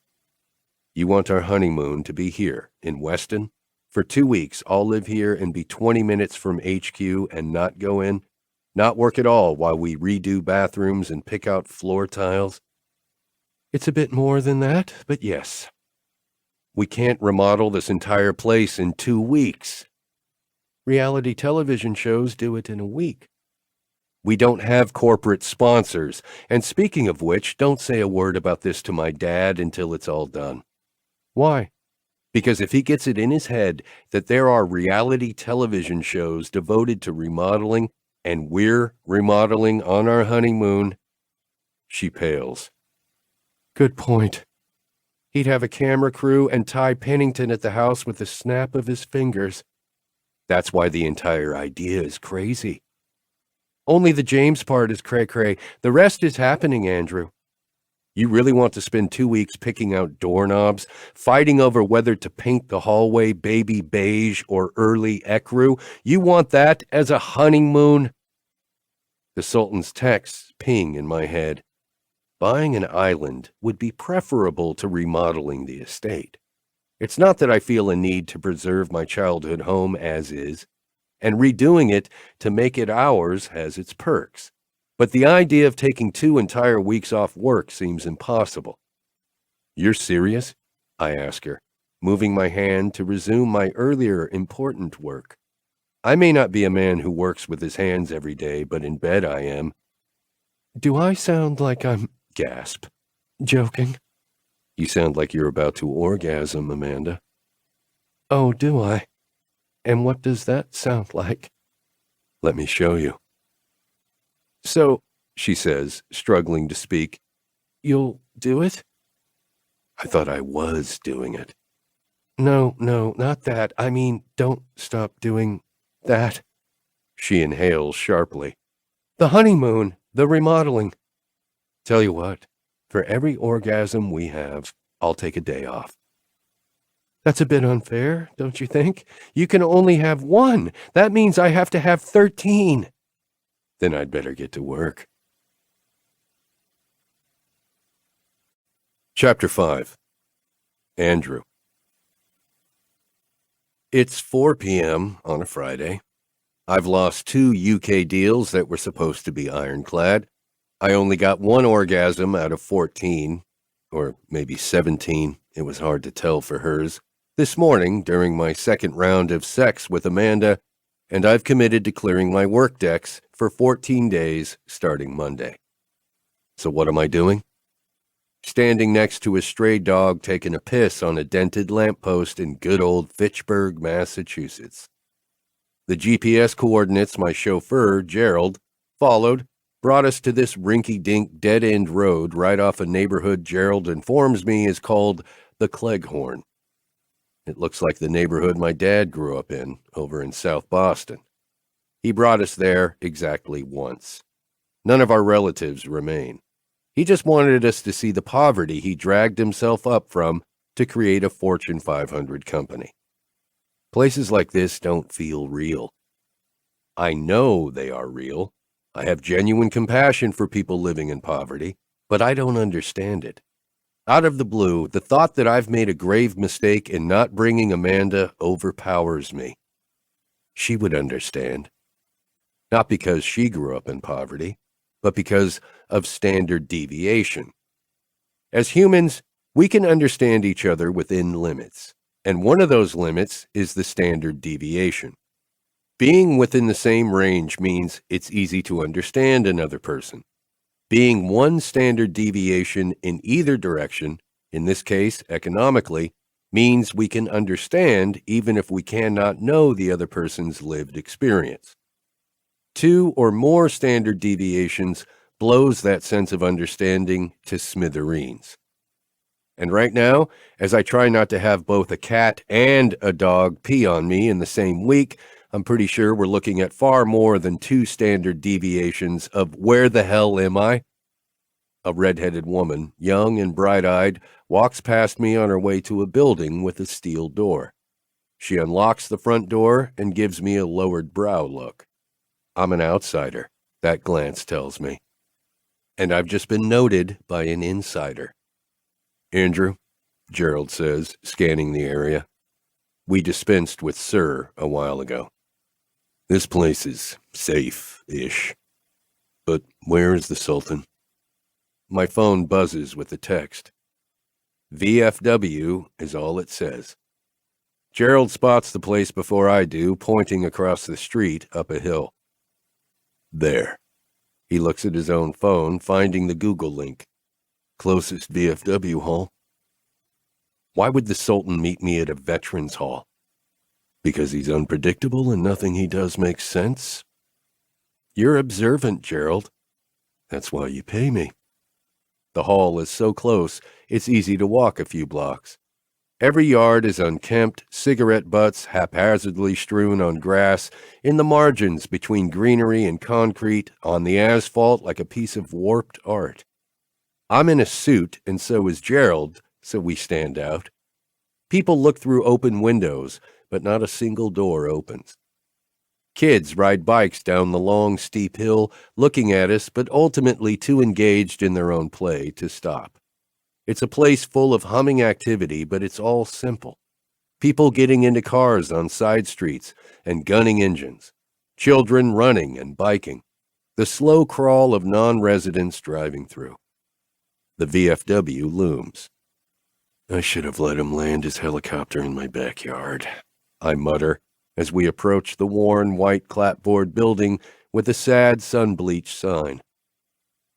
[SPEAKER 2] You want our honeymoon to be here, in Weston? For 2 weeks, I'll live here and be 20 minutes from HQ and not go in? Not work at all while we redo bathrooms and pick out floor tiles? It's a bit more than that, but yes. We can't remodel this entire place in 2 weeks. Reality television shows do it in a week. We don't have corporate sponsors, and speaking of which, don't say a word about this to my dad until it's all done. Why? Because if he gets it in his head that there are reality television shows devoted to remodeling, and we're remodeling on our honeymoon, she pales. Good point. He'd have a camera crew and Ty Pennington at the house with the snap of his fingers. That's why the entire idea is crazy. Only the James part is cray-cray. The rest is happening, Andrew. You really want to spend 2 weeks picking out doorknobs, fighting over whether to paint the hallway baby beige or early ecru? You want that as a honeymoon? The Sultan's texts ping in my head. Buying an island would be preferable to remodeling the estate. It's not that I feel a need to preserve my childhood home as is, and redoing it to make it ours has its perks. But the idea of taking 2 entire weeks off work seems impossible. You're serious? I ask her, moving my hand to resume my earlier important work. I may not be a man who works with his hands every day, but in bed I am. Do I sound like I'm... Gasp. Joking? You sound like you're about to orgasm, Amanda. Oh, do I? And what does that sound like? Let me show you. So, she says, struggling to speak, you'll do it? I thought I was doing it. No, not that. I mean, don't stop doing that. She inhales sharply. The honeymoon, the remodeling. Tell you what, for every orgasm we have, I'll take a day off. That's a bit unfair, don't you think? You can only have 1. That means I have to have 13. Then I'd better get to work. Chapter 5. Andrew. It's 4 p.m. on a Friday. I've lost 2 UK deals that were supposed to be ironclad. I only got 1 orgasm out of 14, or maybe 17, it was hard to tell for hers, this morning during my second round of sex with Amanda, and I've committed to clearing my work decks for 14 days starting Monday. So what am I doing? Standing next to a stray dog taking a piss on a dented lamppost in good old Fitchburg, Massachusetts. The GPS coordinates my chauffeur, Gerald, followed brought us to this rinky-dink dead-end road right off a neighborhood Gerald informs me is called the Cleghorn. It looks like the neighborhood my dad grew up in, over in South Boston. He brought us there exactly once. None of our relatives remain. He just wanted us to see the poverty he dragged himself up from to create a Fortune 500 company. Places like this don't feel real. I know they are real. I have genuine compassion for people living in poverty, but I don't understand it. Out of the blue, the thought that I've made a grave mistake in not bringing Amanda overpowers me. She would understand. Not because she grew up in poverty, but because of standard deviation. As humans, we can understand each other within limits, and one of those limits is the standard deviation. Being within the same range means it's easy to understand another person. Being one standard deviation in either direction, in this case economically, means we can understand even if we cannot know the other person's lived experience. Two or more standard deviations blows that sense of understanding to smithereens. And right now, as I try not to have both a cat and a dog pee on me in the same week, I'm pretty sure we're looking at far more than two standard deviations of where the hell am I? A red-headed woman, young and bright-eyed, walks past me on her way to a building with a steel door. She unlocks the front door and gives me a lowered brow look. I'm an outsider, that glance tells me. And I've just been noted by an insider. Andrew, Gerald says, scanning the area. We dispensed with Sir a while ago. This place is safe-ish. But where is the Sultan? My phone buzzes with the text. VFW is all it says. Gerald spots the place before I do, pointing across the street up a hill. There. He looks at his own phone, finding the Google link. Closest VFW hall. Why would the Sultan meet me at a veterans hall? Because he's unpredictable and nothing he does makes sense? You're observant, Gerald. That's why you pay me. The hall is so close, it's easy to walk a few blocks. Every yard is unkempt, cigarette butts haphazardly strewn on grass, in the margins between greenery and concrete, on the asphalt like a piece of warped art. I'm in a suit, and so is Gerald, so we stand out. People look through open windows, but not a single door opens. Kids ride bikes down the long, steep hill, looking at us, but ultimately too engaged in their own play to stop. It's a place full of humming activity, but it's all simple. People getting into cars on side streets and gunning engines. Children running and biking. The slow crawl of non-residents driving through. The VFW looms. I should have let him land his helicopter in my backyard, I mutter, as we approach the worn white clapboard building with a sad sun-bleached sign.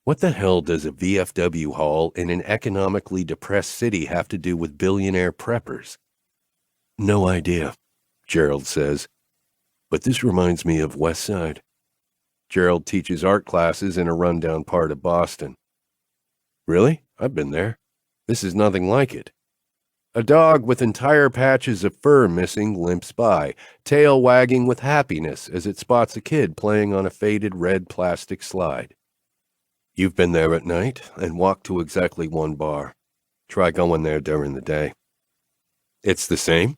[SPEAKER 2] What the hell does a VFW hall in an economically depressed city have to do with billionaire preppers? No idea, Gerald says. But this reminds me of West Side. Gerald teaches art classes in a rundown part of Boston. Really? I've been there. This is nothing like it. A dog with entire patches of fur missing limps by, tail wagging with happiness as it spots a kid playing on a faded red plastic slide. You've been there at night and walked to exactly one bar. Try going there during the day. It's the same?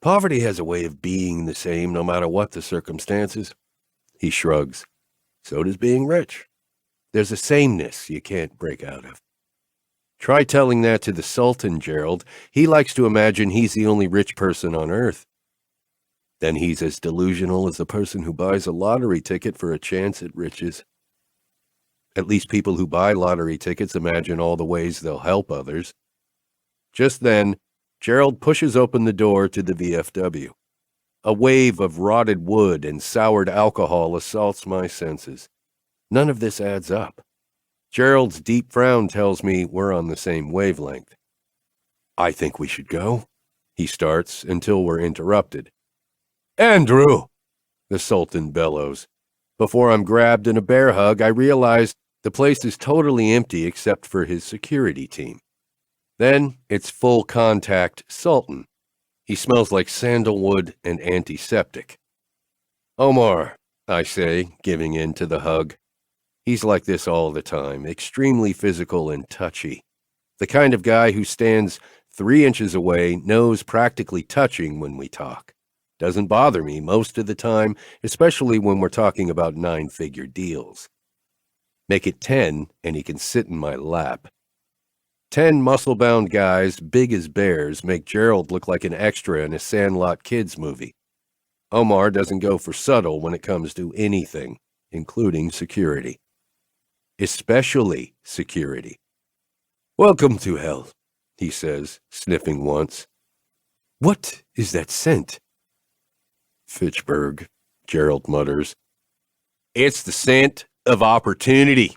[SPEAKER 2] Poverty has a way of being the same no matter what the circumstances. He shrugs. So does being rich. There's a sameness you can't break out of. Try telling that to the Sultan, Gerald. He likes to imagine he's the only rich person on earth. Then he's as delusional as the person who buys a lottery ticket for a chance at riches. At least people who buy lottery tickets imagine all the ways they'll help others. Just then, Gerald pushes open the door to the VFW. A wave of rotted wood and soured alcohol assaults my senses. None of this adds up. Gerald's deep frown tells me we're on the same wavelength. I think we should go, he starts until we're interrupted. Andrew, the Sultan bellows. Before I'm grabbed in a bear hug, I realize the place is totally empty except for his security team. Then it's full contact Sultan. He smells like sandalwood and antiseptic. Omar, I say, giving in to the hug. He's like this all the time, extremely physical and touchy. The kind of guy who stands 3 inches away, nose practically touching when we talk. Doesn't bother me most of the time, especially when we're talking about 9-figure deals. Make it 10 and he can sit in my lap. 10 muscle-bound guys, big as bears, make Gerald look like an extra in a Sandlot Kids movie. Omar doesn't go for subtle when it comes to anything, including security. Especially security. Welcome to hell, he says, sniffing once. What is that scent? Fitchburg, Gerald mutters. It's the scent of opportunity,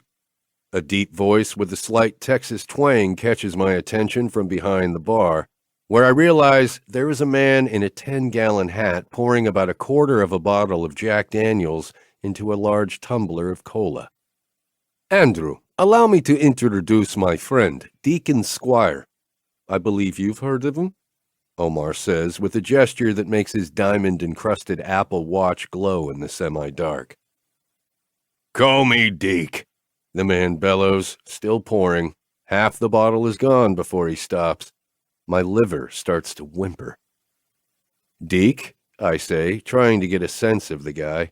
[SPEAKER 2] A deep voice with a slight Texas twang catches my attention from behind the bar, where I realize there is a man in a 10-gallon hat pouring about a quarter of a bottle of Jack Daniels into a large tumbler of cola. Andrew, allow me to introduce my friend, Deacon Squire. I believe you've heard of him? Omar says with a gesture that makes his diamond-encrusted Apple Watch glow in the semi-dark. Call me Deke, the man bellows, still pouring. Half the bottle is gone before he stops. My liver starts to whimper. Deke, I say, trying to get a sense of the guy.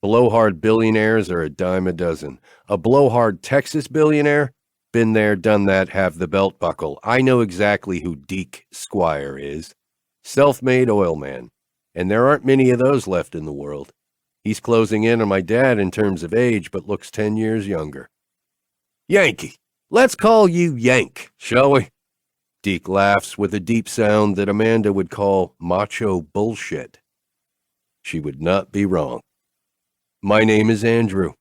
[SPEAKER 2] Blowhard billionaires are a dime a dozen. A blowhard Texas billionaire? Been there, done that, have the belt buckle. I know exactly who Deke Squire is. Self-made oil man. And there aren't many of those left in the world. He's closing in on my dad in terms of age, but looks 10 years younger. Yankee. Let's call you Yank, shall we? Deke laughs with a deep sound that Amanda would call macho bullshit. She would not be wrong. My name is Andrew.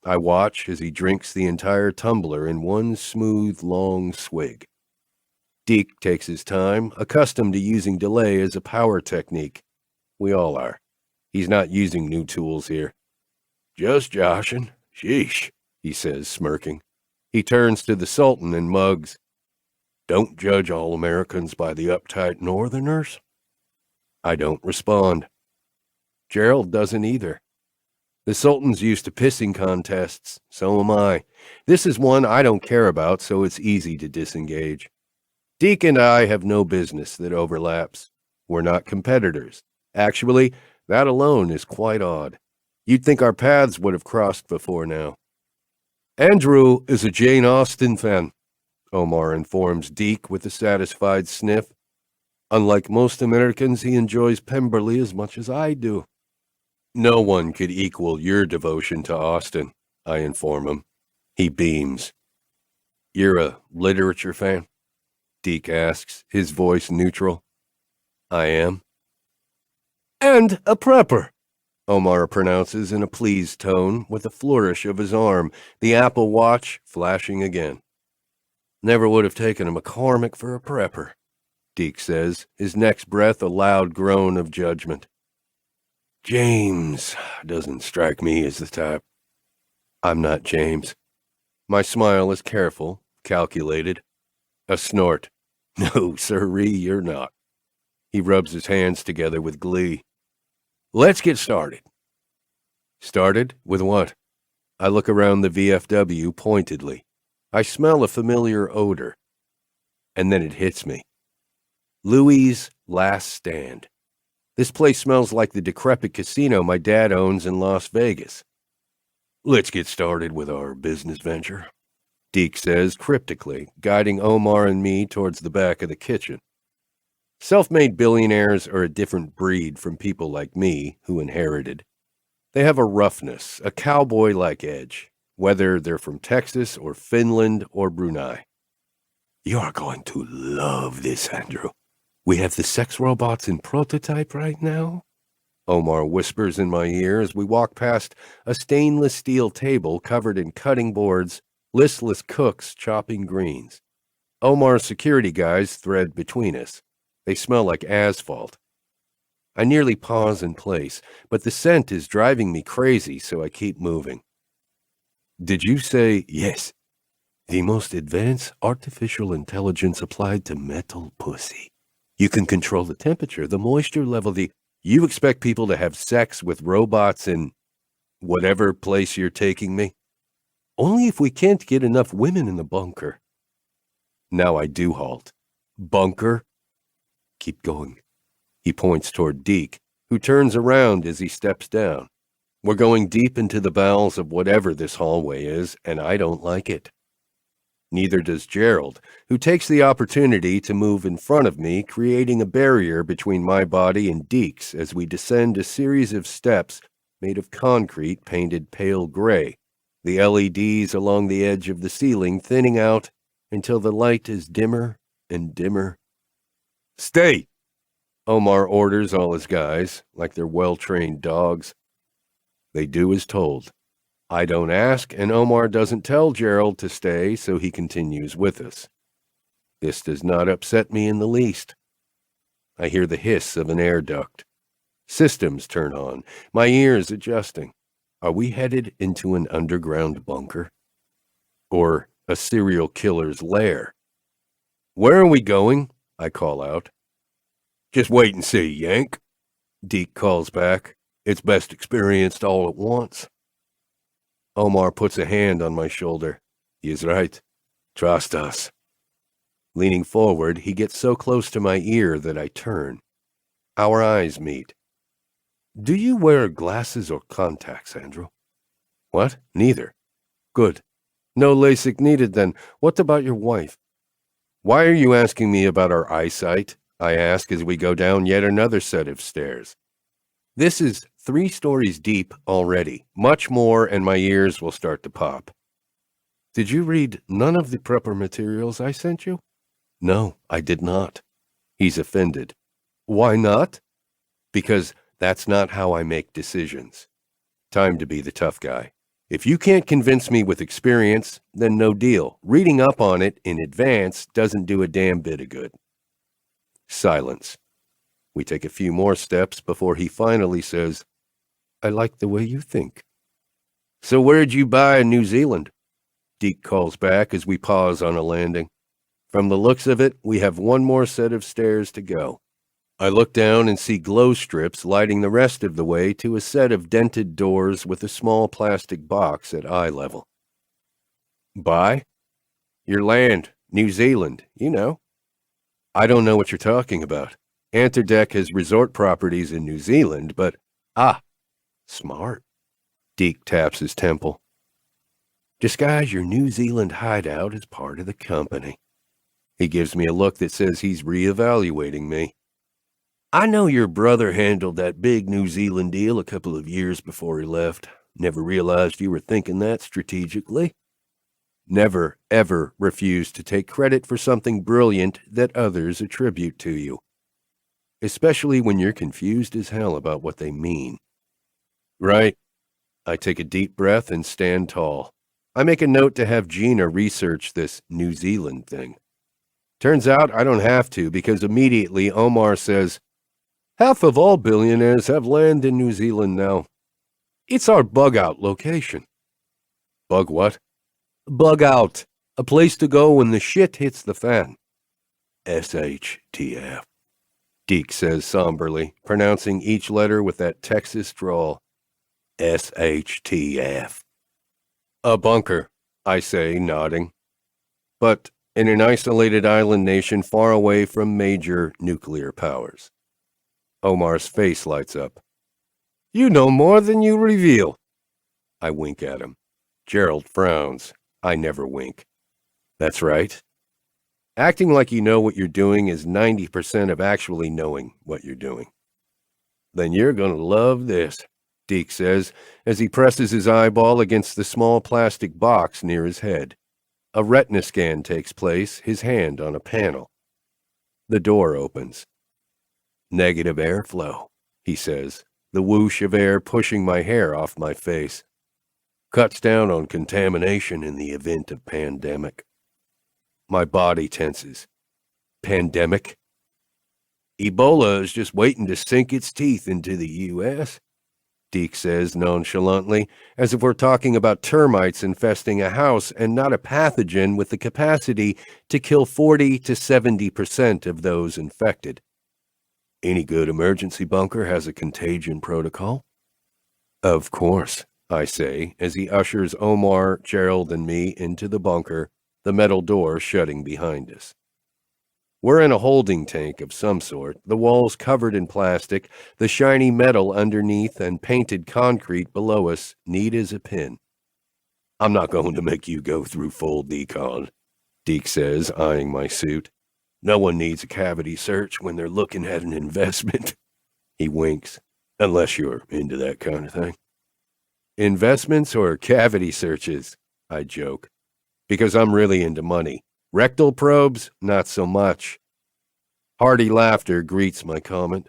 [SPEAKER 2] I watch as he drinks the entire tumbler in one smooth, long swig. Deke takes his time, accustomed to using delay as a power technique. We all are. He's not using new tools here. Just joshin'. Sheesh, he says, smirking. He turns to the Sultan and mugs. Don't judge all Americans by the uptight Northerners. I don't respond. Gerald doesn't either. The Sultan's used to pissing contests, so am I. This is one I don't care about, so it's easy to disengage. Deke and I have no business that overlaps. We're not competitors. Actually, that alone is quite odd. You'd think our paths would have crossed before now. Andrew is a Jane Austen fan, Omar informs Deke with a satisfied sniff. Unlike most Americans, he enjoys Pemberley as much as I do. No one could equal your devotion to Austen, I inform him. He beams. You're a literature fan? Deke asks, his voice neutral. I am. And a prepper, Omar pronounces in a pleased tone with a flourish of his arm, the Apple Watch flashing again. Never would have taken a McCormick for a prepper, Deke says, his next breath a loud groan of judgment. James doesn't strike me as the type. I'm not James. My smile is careful, calculated. A snort. No, sirree, you're not. He rubs his hands together with glee. Let's get started. Started? With what? I look around the VFW pointedly. I smell a familiar odor. And then it hits me. Louis' Last Stand. This place smells like the decrepit casino my dad owns in Las Vegas. Let's get started with our business venture, Deke says cryptically, guiding Omar and me towards the back of the kitchen. Self-made billionaires are a different breed from people like me, who inherited. They have a roughness, a cowboy-like edge, whether they're from Texas or Finland or Brunei. You're going to love this, Andrew. We have the sex robots in prototype right now, Omar whispers in my ear as we walk past a stainless steel table covered in cutting boards, listless cooks chopping greens. Omar's security guys thread between us. They smell like asphalt. I nearly pause in place, but the scent is driving me crazy, so I keep moving. Did you say yes? The most advanced artificial intelligence applied to metal pussy. You can control the temperature, the moisture level, You expect people to have sex with robots in whatever place you're taking me? Only if we can't get enough women in the bunker. Now I do halt. Bunker? Keep going. He points toward Deke, who turns around as he steps down. We're going deep into the bowels of whatever this hallway is, and I don't like it. Neither does Gerald, who takes the opportunity to move in front of me, creating a barrier between my body and Deke's as we descend a series of steps made of concrete painted pale gray, the LEDs along the edge of the ceiling thinning out until the light is dimmer and dimmer. Stay! Omar orders all his guys, like they're well-trained dogs. They do as told. I don't ask, and Omar doesn't tell Gerald to stay, so he continues with us. This does not upset me in the least. I hear the hiss of an air duct. Systems turn on, my ears adjusting. Are we headed into an underground bunker? Or a serial killer's lair? Where are we going? I call out. Just wait and see, Yank. Deke calls back. It's best experienced all at once. Omar puts a hand on my shoulder. He is right. Trust us. Leaning forward, he gets so close to my ear that I turn. Our eyes meet. Do you wear glasses or contacts, Andrew? What? Neither. Good. No LASIK needed then. What about your wife? Why are you asking me about our eyesight? I ask as we go down yet another set of stairs. This is 3 stories deep already. Much more and my ears will start to pop. Did you read none of the prepper materials I sent you? No, I did not. He's offended. Why not? Because that's not how I make decisions. Time to be the tough guy. If you can't convince me with experience, then no deal. Reading up on it in advance doesn't do a damn bit of good. Silence. We take a few more steps before he finally says, I like the way you think. So where'd you buy in New Zealand? Deke calls back as we pause on a landing. From the looks of it, we have one more set of stairs to go. I look down and see glow strips lighting the rest of the way to a set of dented doors with a small plastic box at eye level. Buy? Your land, New Zealand, you know. I don't know what you're talking about. Anterdek has resort properties in New Zealand, but... smart. Deke taps his temple. Disguise your New Zealand hideout as part of the company. He gives me a look that says he's reevaluating me. I know your brother handled that big New Zealand deal a couple of years before he left. Never realized you were thinking that strategically. Never, ever refuse to take credit for something brilliant that others attribute to you. Especially when you're confused as hell about what they mean. Right. I take a deep breath and stand tall. I make a note to have Gina research this New Zealand thing. Turns out I don't have to because immediately Omar says, half of all billionaires have land in New Zealand now. It's our bug-out location. Bug what? Bug out. A place to go when the shit hits the fan. SHTF. Deke says somberly, pronouncing each letter with that Texas drawl. SHTF. A bunker, I say, nodding. But in an isolated island nation far away from major nuclear powers. Omar's face lights up. You know more than you reveal. I wink at him. Gerald frowns. I never wink. That's right. Acting like you know what you're doing is 90% of actually knowing what you're doing. Then you're going to love this, Deke says, as he presses his eyeball against the small plastic box near his head. A retina scan takes place, his hand on a panel. The door opens. Negative airflow, he says, the whoosh of air pushing my hair off my face. Cuts down on contamination in the event of pandemic. My body tenses. Pandemic? Ebola is just waiting to sink its teeth into the U.S., Deke says nonchalantly, as if we're talking about termites infesting a house and not a pathogen with the capacity to kill 40 to 70% of those infected. Any good emergency bunker has a contagion protocol? Of course, I say, as he ushers Omar, Gerald, and me into the bunker, the metal door shutting behind us. We're in a holding tank of some sort, the walls covered in plastic, the shiny metal underneath and painted concrete below us, neat as a pin. I'm not going to make you go through full decon, Deke says, eyeing my suit. No one needs a cavity search when they're looking at an investment. He winks, unless you're into that kind of thing. Investments or cavity searches, I joke, because I'm really into money. Rectal probes, not so much. Hearty laughter greets my comment.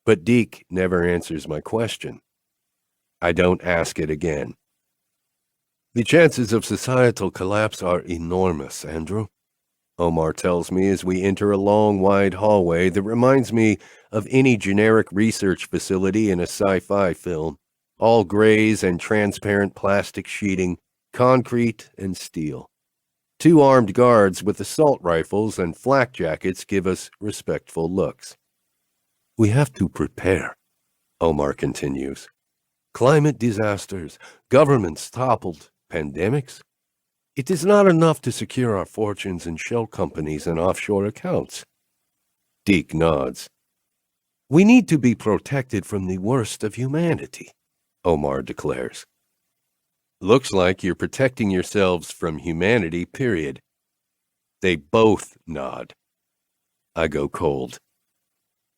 [SPEAKER 2] But Deke never answers my question. I don't ask it again. The chances of societal collapse are enormous, Andrew, Omar tells me as we enter a long, wide hallway that reminds me of any generic research facility in a sci-fi film. All grays and transparent plastic sheeting, concrete and steel. 2 armed guards with assault rifles and flak jackets give us respectful looks. We have to prepare, Omar continues. Climate disasters, governments toppled, pandemics. It is not enough to secure our fortunes in shell companies and offshore accounts. Deke nods. We need to be protected from the worst of humanity, Omar declares. Looks like you're protecting yourselves from humanity, period. They both nod. I go cold.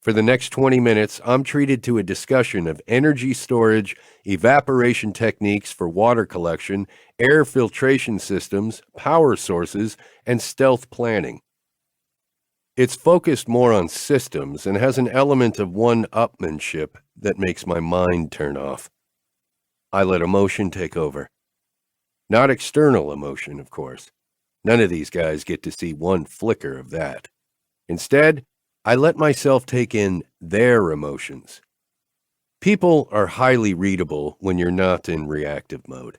[SPEAKER 2] For the next 20 minutes, I'm treated to a discussion of energy storage, evaporation techniques for water collection, air filtration systems, power sources, and stealth planning. It's focused more on systems and has an element of one-upmanship that makes my mind turn off. I let emotion take over. Not external emotion, of course. None of these guys get to see one flicker of that. Instead, I let myself take in their emotions. People are highly readable when you're not in reactive mode.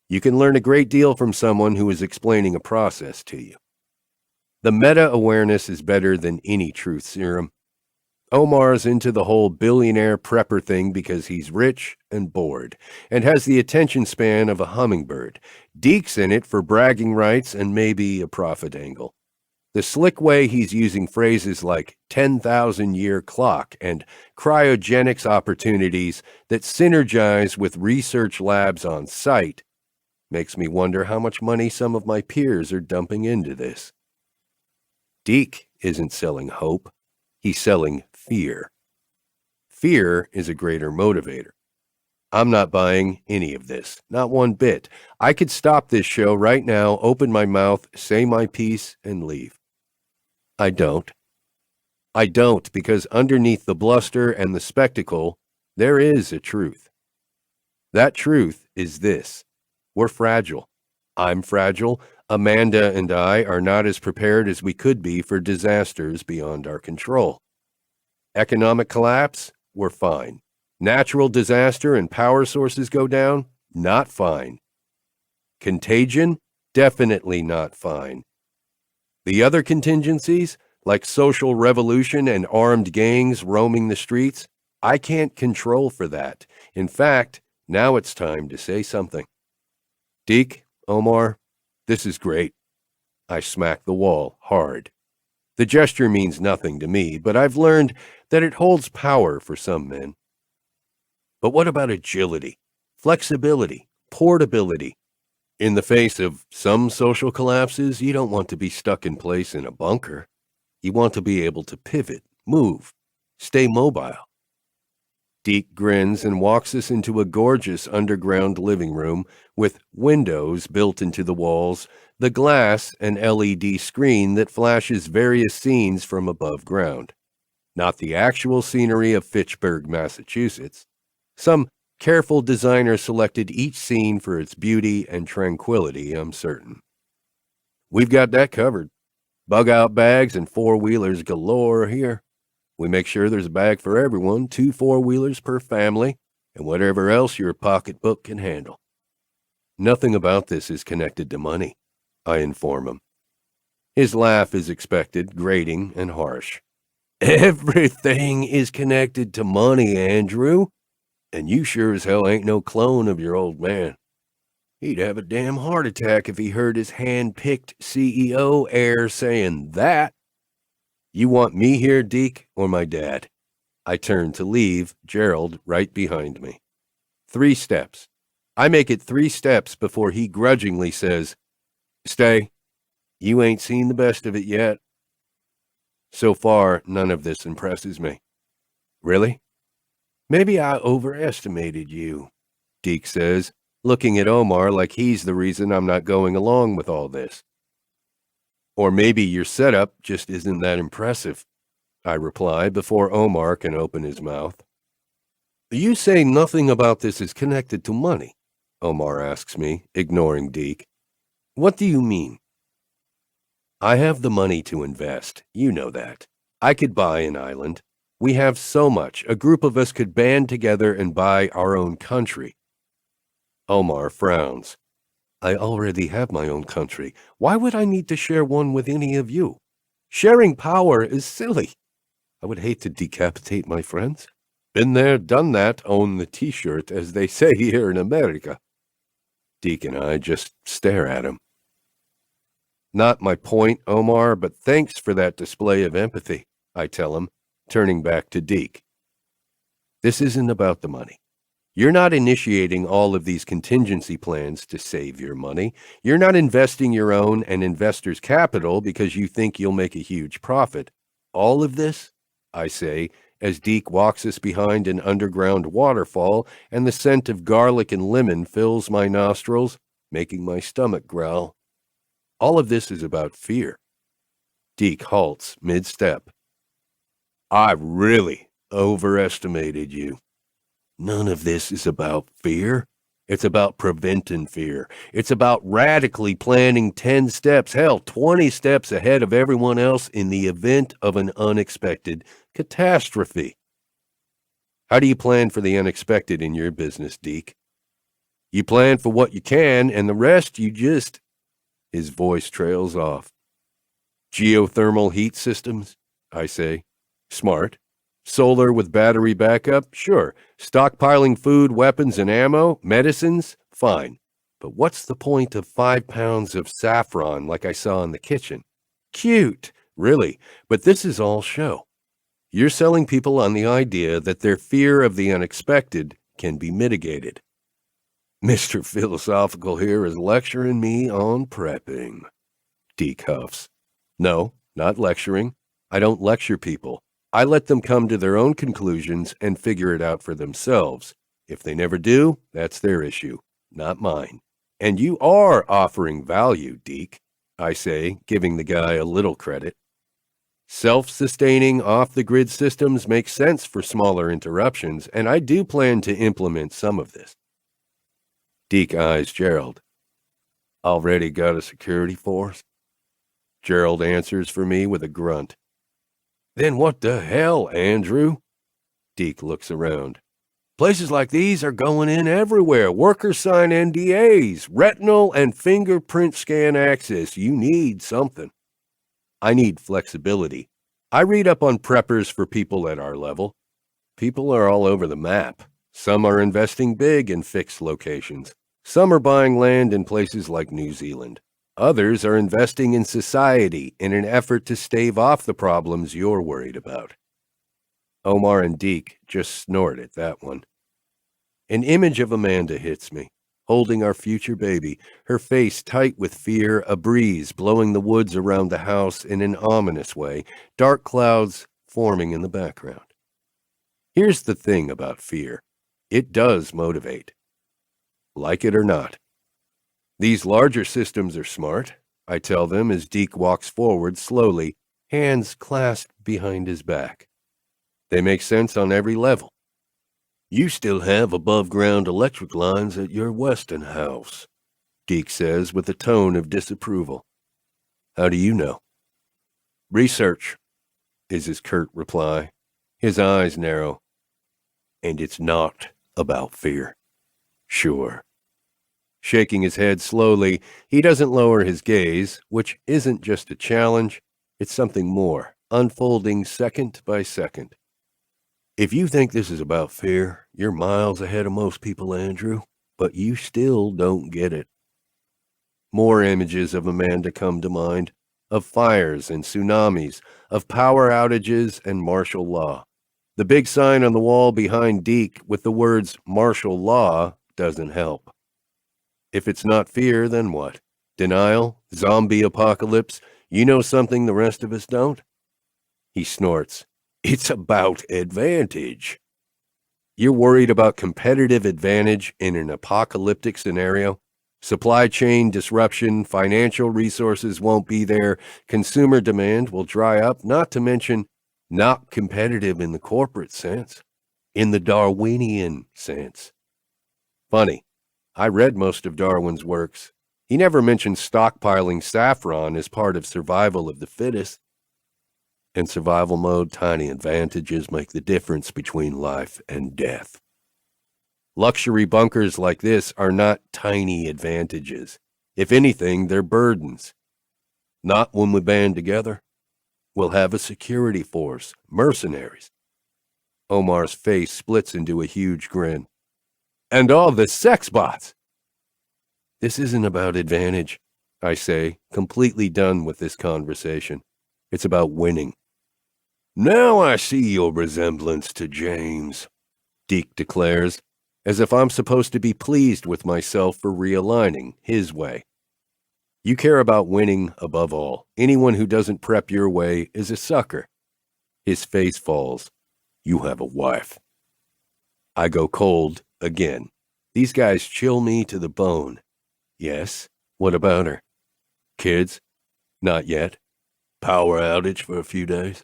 [SPEAKER 2] You can learn a great deal from someone who is explaining a process to you. The meta-awareness is better than any truth serum. Omar's into the whole billionaire prepper thing because he's rich and bored, and has the attention span of a hummingbird. Deke's in it for bragging rights and maybe a profit angle. The slick way he's using phrases like 10,000-year clock and cryogenics opportunities that synergize with research labs on site makes me wonder how much money some of my peers are dumping into this. Deke isn't selling hope. He's selling fear. Fear is a greater motivator. I'm not buying any of this, not one bit. I could stop this show right now, open my mouth, say my piece, and leave. I don't. I don't, because underneath the bluster and the spectacle, there is a truth. That truth is this. We're fragile. I'm fragile. Amanda and I are not as prepared as we could be for disasters beyond our control. Economic collapse? We're fine. Natural disaster and power sources go down? Not fine. Contagion? Definitely not fine. The other contingencies, like social revolution and armed gangs roaming the streets, I can't control for that. In fact, now it's time to say something. Deke, Omar, this is great. I smack the wall hard. The gesture means nothing to me, but I've learned that it holds power for some men. But what about agility, flexibility, portability? In the face of some social collapses, you don't want to be stuck in place in a bunker. You want to be able to pivot, move, stay mobile. Deke grins and walks us into a gorgeous underground living room with windows built into the walls, the glass an LED screen that flashes various scenes from above ground. Not the actual scenery of Fitchburg, Massachusetts. Some careful designer selected each scene for its beauty and tranquility, I'm certain. We've got that covered. Bug-out bags and four-wheelers galore here. We make sure there's a bag for everyone, 2 four-wheelers per family, and whatever else your pocketbook can handle. Nothing about this is connected to money, I inform him. His laugh is expected, grating and harsh. Everything is connected to money, Andrew. And you sure as hell ain't no clone of your old man. He'd have a damn heart attack if he heard his hand-picked CEO heir saying that. You want me here, Deke, or my dad? I turn to leave, Gerald right behind me. 3 steps. I make it 3 steps before he grudgingly says, Stay. You ain't seen the best of it yet. So far, none of this impresses me. Really? Maybe I overestimated you, Deke says, looking at Omar like he's the reason I'm not going along with all this. Or maybe your setup just isn't that impressive, I reply before Omar can open his mouth. You say nothing about this is connected to money. Omar asks me, ignoring Deke. What do you mean? I have the money to invest. You know that. I could buy an island. We have so much. A group of us could band together and buy our own country. Omar frowns. I already have my own country. Why would I need to share one with any of you? Sharing power is silly. I would hate to decapitate my friends. Been there, done that, own the t-shirt, as they say here in America. Deke and I just stare at him. Not my point, Omar, but thanks for that display of empathy, I tell him, turning back to Deke. This isn't about the money. You're not initiating all of these contingency plans to save your money. You're not investing your own and investors' capital because you think you'll make a huge profit. All of this, I say, as Deke walks us behind an underground waterfall and the scent of garlic and lemon fills my nostrils, making my stomach growl. All of this is about fear. Deke halts mid-step. I've really overestimated you. None of this is about fear. It's about preventing fear. It's about radically planning 10 steps, hell, 20 steps ahead of everyone else in the event of an unexpected catastrophe. How do you plan for the unexpected in your business, Deke? You plan for what you can, and the rest you just... His voice trails off. Geothermal heat systems, I say. Smart. Solar with battery backup? Sure. Stockpiling food, weapons, and ammo? Medicines? Fine. But what's the point of 5 pounds of saffron like I saw in the kitchen? Cute, really, but this is all show. You're selling people on the idea that their fear of the unexpected can be mitigated. Mr. Philosophical here is lecturing me on prepping. Deke huffs. No, not lecturing. I don't lecture people. I let them come to their own conclusions and figure it out for themselves. If they never do, that's their issue, not mine. And you are offering value, Deke, I say, giving the guy a little credit. Self-sustaining off-the-grid systems make sense for smaller interruptions, and I do plan to implement some of this. Deke eyes Gerald. Already got a security force? Gerald answers for me with a grunt. Then what the hell, Andrew? Deke looks around. Places like these are going in everywhere. Workers sign NDAs, retinal and fingerprint scan access. You need something. I need flexibility. I read up on preppers for people at our level. People are all over the map. Some are investing big in fixed locations. Some are buying land in places like New Zealand. Others are investing in society in an effort to stave off the problems you're worried about. Omar and Deke just snort at that one. An image of Amanda hits me, holding our future baby, her face tight with fear, a breeze blowing the woods around the house in an ominous way, dark clouds forming in the background. Here's the thing about fear. It does motivate. Like it or not. These larger systems are smart, I tell them as Deke walks forward slowly, hands clasped behind his back. They make sense on every level. You still have above-ground electric lines at your Weston house, Deke says with a tone of disapproval. How do you know? Research, is his curt reply. His eyes narrow. And it's not about fear. Sure. Shaking his head slowly, he doesn't lower his gaze, which isn't just a challenge, it's something more, unfolding second by second. If you think this is about fear, you're miles ahead of most people, Andrew, but you still don't get it. More images of Amanda come to mind, of fires and tsunamis, of power outages and martial law. The big sign on the wall behind Deke with the words martial law doesn't help. If it's not fear, then what? Denial? Zombie apocalypse? You know something the rest of us don't? He snorts. It's about advantage. You're worried about competitive advantage in an apocalyptic scenario? Supply chain disruption, financial resources won't be there, consumer demand will dry up, not to mention not competitive in the corporate sense, in the Darwinian sense. Funny, I read most of Darwin's works. He never mentioned stockpiling saffron as part of survival of the fittest. In survival mode, tiny advantages make the difference between life and death. Luxury bunkers like this are not tiny advantages. If anything, they're burdens. Not when we band together. We'll have a security force, mercenaries. Omar's face splits into a huge grin. And all the sex bots! This isn't about advantage, I say, completely done with this conversation. It's about winning. Now I see your resemblance to James, Deke declares, as if I'm supposed to be pleased with myself for realigning his way. You care about winning above all. Anyone who doesn't prep your way is a sucker. His face falls. You have a wife. I go cold again. These guys chill me to the bone. Yes, what about her? Kids? Not yet. Power outage for a few days?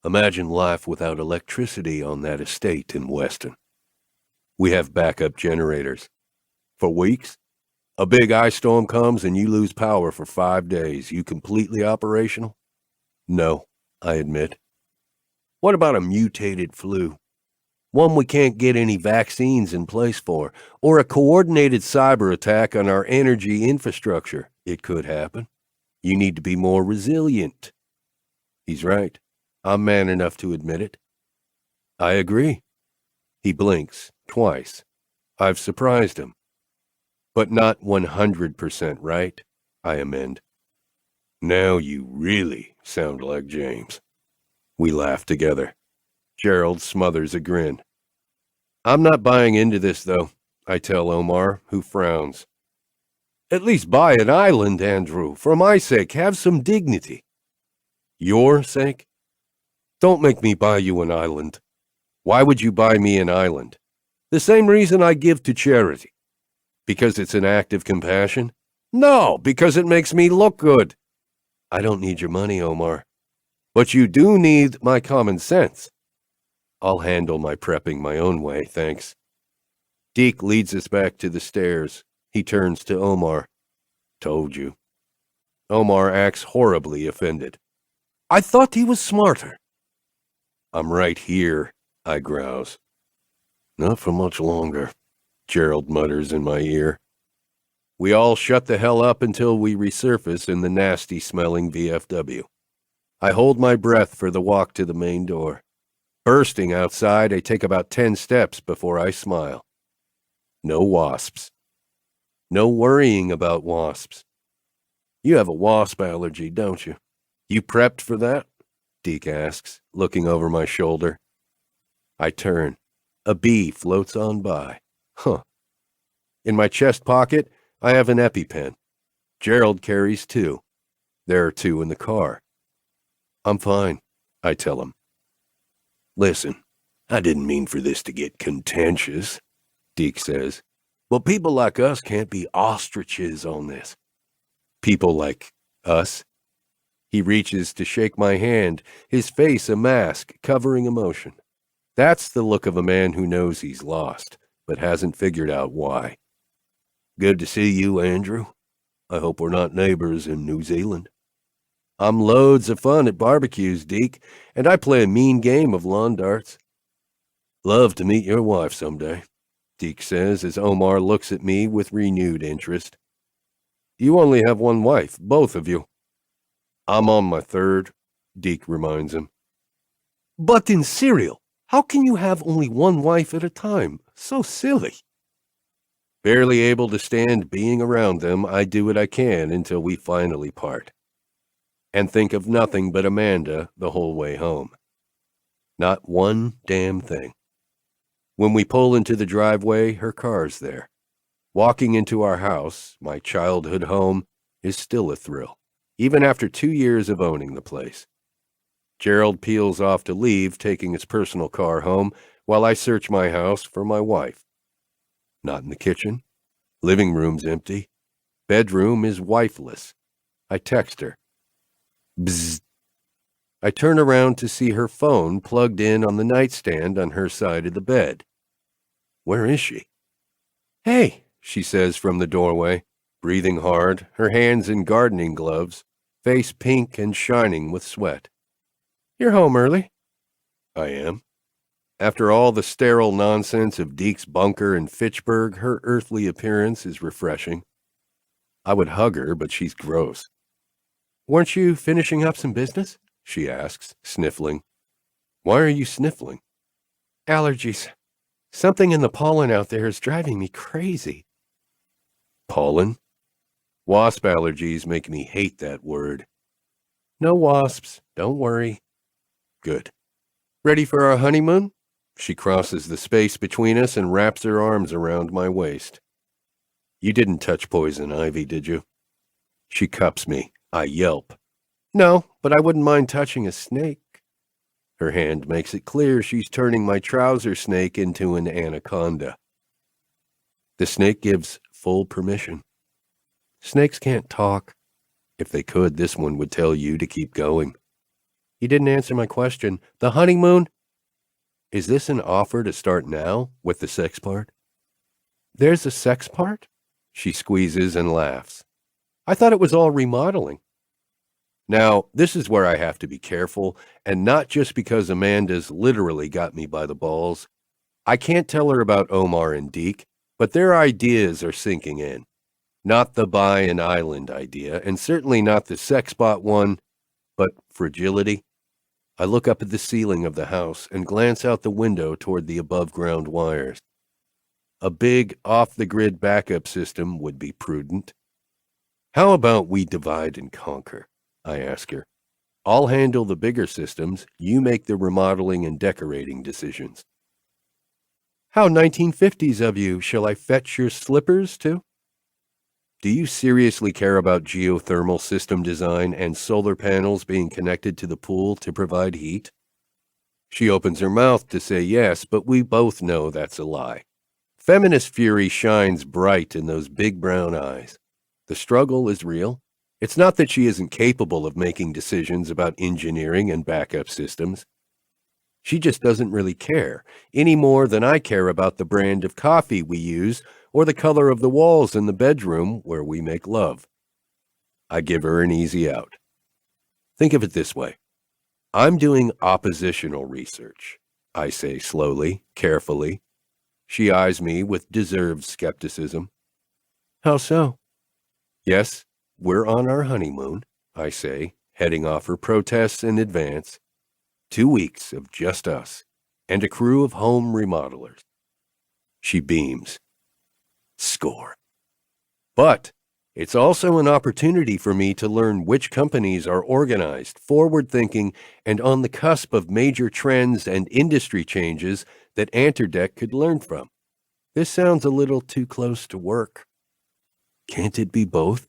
[SPEAKER 2] Imagine life without electricity on that estate in Weston. We have backup generators. For weeks? A big ice storm comes and you lose power for 5 days. You completely operational? No, I admit. What about a mutated flu? One we can't get any vaccines in place for, or a coordinated cyber attack on our energy infrastructure. It could happen. You need to be more resilient. He's right. I'm man enough to admit it. I agree. He blinks twice. I've surprised him. But not 100% right, I amend. Now you really sound like James. We laugh together. Gerald smothers a grin. I'm not buying into this, though, I tell Omar, who frowns. At least buy an island, Andrew. For my sake, have some dignity. Your sake? Don't make me buy you an island. Why would you buy me an island? The same reason I give to charity. Because it's an act of compassion? No, because it makes me look good. I don't need your money, Omar. But you do need my common sense. I'll handle my prepping my own way, thanks. Deke leads us back to the stairs. He turns to Omar. Told you. Omar acts horribly offended. I thought he was smarter. I'm right here, I grouse. Not for much longer, Gerald mutters in my ear. We all shut the hell up until we resurface in the nasty-smelling VFW. I hold my breath for the walk to the main door. Bursting outside, I take about 10 steps before I smile. No wasps. No worrying about wasps. You have a wasp allergy, don't you? You prepped for that? Deke asks, looking over my shoulder. I turn. A bee floats on by. Huh. In my chest pocket, I have an EpiPen. Gerald carries 2. There are 2 in the car. I'm fine, I tell him. Listen, I didn't mean for this to get contentious, Deke says. But people like us can't be ostriches on this. People like us? He reaches to shake my hand, his face a mask covering emotion. That's the look of a man who knows he's lost, but hasn't figured out why. Good to see you, Andrew. I hope we're not neighbors in New Zealand. I'm loads of fun at barbecues, Deke, and I play a mean game of lawn darts. Love to meet your wife someday, Deke says as Omar looks at me with renewed interest. You only have one wife, both of you. I'm on my 3rd, Deke reminds him. But in Serial, how can you have only one wife at a time? So silly. Barely able to stand being around them, I do what I can until we finally part. And think of nothing but Amanda the whole way home. Not one damn thing. When we pull into the driveway, her car's there. Walking into our house, my childhood home, is still a thrill, even after 2 years of owning the place. Gerald peels off to leave, taking his personal car home, while I search my house for my wife. Not in the kitchen. Living room's empty. Bedroom is wifeless. I text her. Bzzz. I turn around to see her phone plugged in on the nightstand on her side of the bed. Where is she? Hey, she says from the doorway, breathing hard, her hands in gardening gloves, face pink and shining with sweat. You're home early. I am. After all the sterile nonsense of Deke's bunker and Fitchburg, her earthly appearance is refreshing. I would hug her, but she's gross. Weren't you finishing up some business? She asks, sniffling. Why are you sniffling? Allergies. Something in the pollen out there is driving me crazy. Pollen? Wasp allergies make me hate that word. No wasps, don't worry. Good. Ready for our honeymoon? She crosses the space between us and wraps her arms around my waist. You didn't touch poison ivy, did you? She cups me. I yelp. No, but I wouldn't mind touching a snake. Her hand makes it clear she's turning my trouser snake into an anaconda. The snake gives full permission. Snakes can't talk. If they could, this one would tell you to keep going. You didn't answer my question. The honeymoon? Is this an offer to start now, with the sex part? There's a sex part? She squeezes and laughs. I thought it was all remodeling. Now, this is where I have to be careful, and not just because Amanda's literally got me by the balls. I can't tell her about Omar and Deke, but their ideas are sinking in. Not the buy an island idea, and certainly not the sex bot one, but fragility. I look up at the ceiling of the house and glance out the window toward the above-ground wires. A big, off-the-grid backup system would be prudent. How about we divide and conquer? I ask her. I'll handle the bigger systems, you make the remodeling and decorating decisions. How 1950s of you, shall I fetch your slippers too? Do you seriously care about geothermal system design and solar panels being connected to the pool to provide heat? She opens her mouth to say yes, but we both know that's a lie. Feminist fury shines bright in those big brown eyes. The struggle is real. It's not that she isn't capable of making decisions about engineering and backup systems. She just doesn't really care, any more than I care about the brand of coffee we use or the color of the walls in the bedroom where we make love. I give her an easy out. Think of it this way. I'm doing oppositional research, I say slowly, carefully. She eyes me with deserved skepticism. How so? Yes, we're on our honeymoon, I say, heading off her protests in advance. 2 weeks of just us, and a crew of home remodelers. She beams. Score. But it's also an opportunity for me to learn which companies are organized, forward-thinking, and on the cusp of major trends and industry changes that Anterdec could learn from. This sounds a little too close to work. Can't it be both?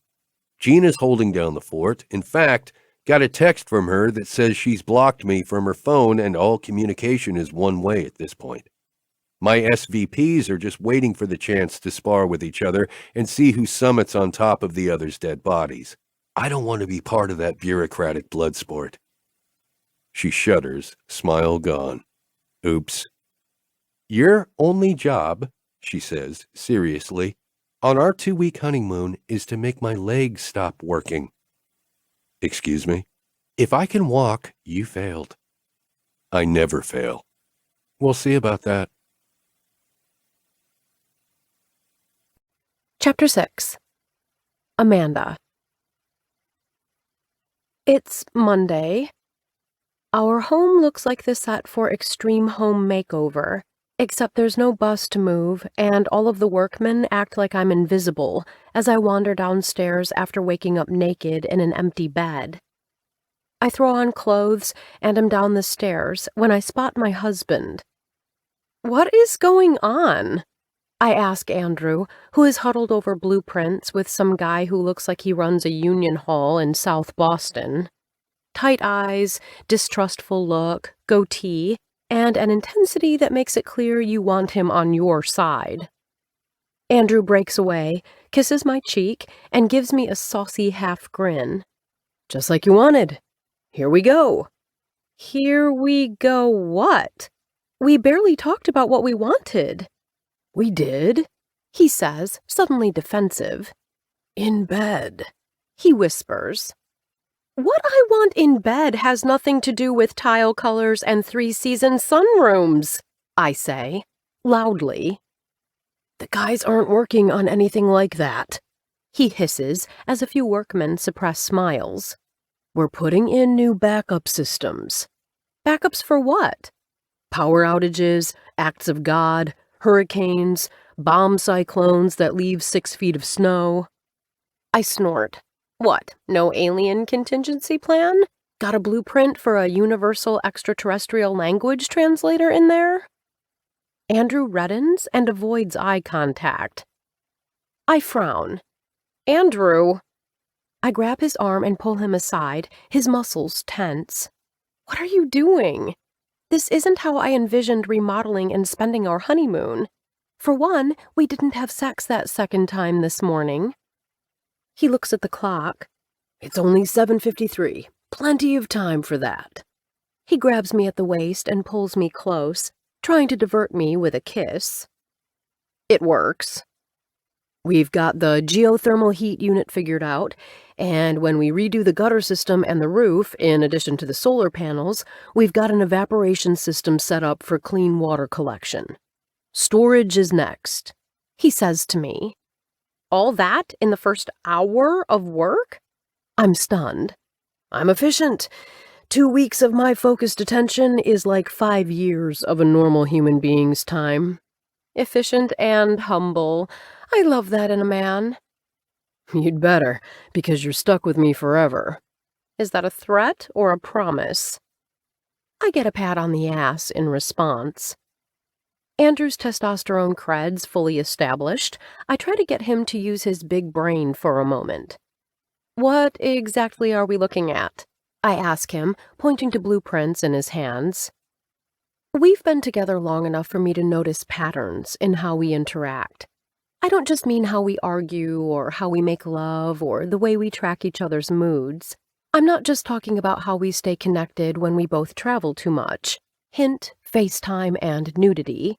[SPEAKER 2] Gina's holding down the fort. In fact, got a text from her that says she's blocked me from her phone and all communication is one way at this point. My SVPs are just waiting for the chance to spar with each other and see who summits on top of the other's dead bodies. I don't want to be part of that bureaucratic blood sport. She shudders, smile gone. Oops. Your only job, she says seriously, on our 2-week honeymoon is to make my legs stop working. Excuse me? If I can walk, you failed. I never fail. We'll see about that.
[SPEAKER 1] Chapter 6. Amanda. It's Monday. Our home looks like the set for Extreme Home Makeover, except there's no bus to move, and all of the workmen act like I'm invisible as I wander downstairs after waking up naked in an empty bed. I throw on clothes and am down the stairs when I spot my husband. What is going on? I ask Andrew, who is huddled over blueprints with some guy who looks like he runs a union hall in South Boston. Tight eyes, distrustful look, goatee, and an intensity that makes it clear you want him on your side. Andrew breaks away, kisses my cheek, and gives me a saucy half grin. Just like you wanted. Here we go. Here we go what? We barely talked about what we wanted. We did. he says, suddenly defensive. In bed, he whispers. What I want in bed has nothing to do with tile colors and three-season sunrooms, I say, loudly. The guys aren't working on anything like that, he hisses as a few workmen suppress smiles. We're putting in new backup systems. Backups for what? Power outages, acts of God, hurricanes, bomb cyclones that leave 6 feet of snow. I snort. What, no alien contingency plan? Got a blueprint for a universal extraterrestrial language translator in there? Andrew reddens and avoids eye contact. I frown. Andrew! I grab his arm and pull him aside, his muscles tense. What are you doing? This isn't how I envisioned remodeling and spending our honeymoon. For one, we didn't have sex that second time this morning. He looks at the clock. It's only 7:53. Plenty of time for that. He grabs me at the waist and pulls me close, trying to divert me with a kiss. It works. We've got the geothermal heat unit figured out, and when we redo the gutter system and the roof, in addition to the solar panels, we've got an evaporation system set up for clean water collection. Storage is next, he says to me. All that in the first hour of work? I'm stunned. I'm efficient. 2 weeks of my focused attention is like 5 years of a normal human being's time. Efficient and humble. I love that in a man. You'd better, because you're stuck with me forever. Is that a threat or a promise? I get a pat on the ass in response. Andrew's testosterone creds fully established, I try to get him to use his big brain for a moment. What exactly are we looking at? I ask him, pointing to blueprints in his hands. We've been together long enough for me to notice patterns in how we interact. I don't just mean how we argue or how we make love or the way we track each other's moods. I'm not just talking about how we stay connected when we both travel too much. Hint, FaceTime and nudity.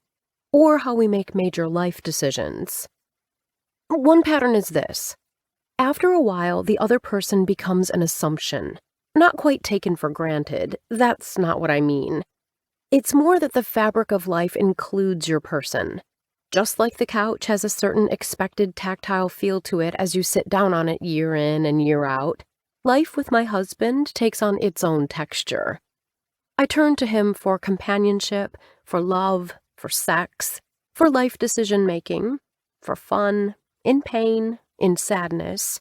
[SPEAKER 1] Or how we make major life decisions. One pattern is this. After a while, the other person becomes an assumption. Not quite taken for granted. That's not what I mean. It's more that the fabric of life includes your person. Just like the couch has a certain expected tactile feel to it as you sit down on it year in and year out, life with my husband takes on its own texture. I turn to him for companionship, for love, for sex, for life decision-making, for fun, in pain, in sadness.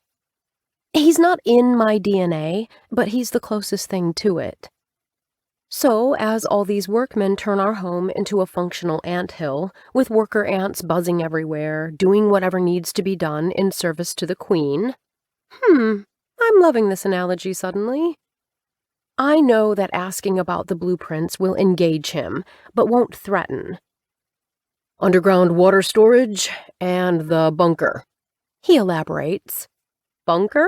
[SPEAKER 1] He's not in my DNA, but he's the closest thing to it. So, as all these workmen turn our home into a functional anthill, with worker ants buzzing everywhere, doing whatever needs to be done in service to the queen. I'm loving this analogy suddenly. I know that asking about the blueprints will engage him, but won't threaten. Underground water storage and the bunker, he elaborates. Bunker?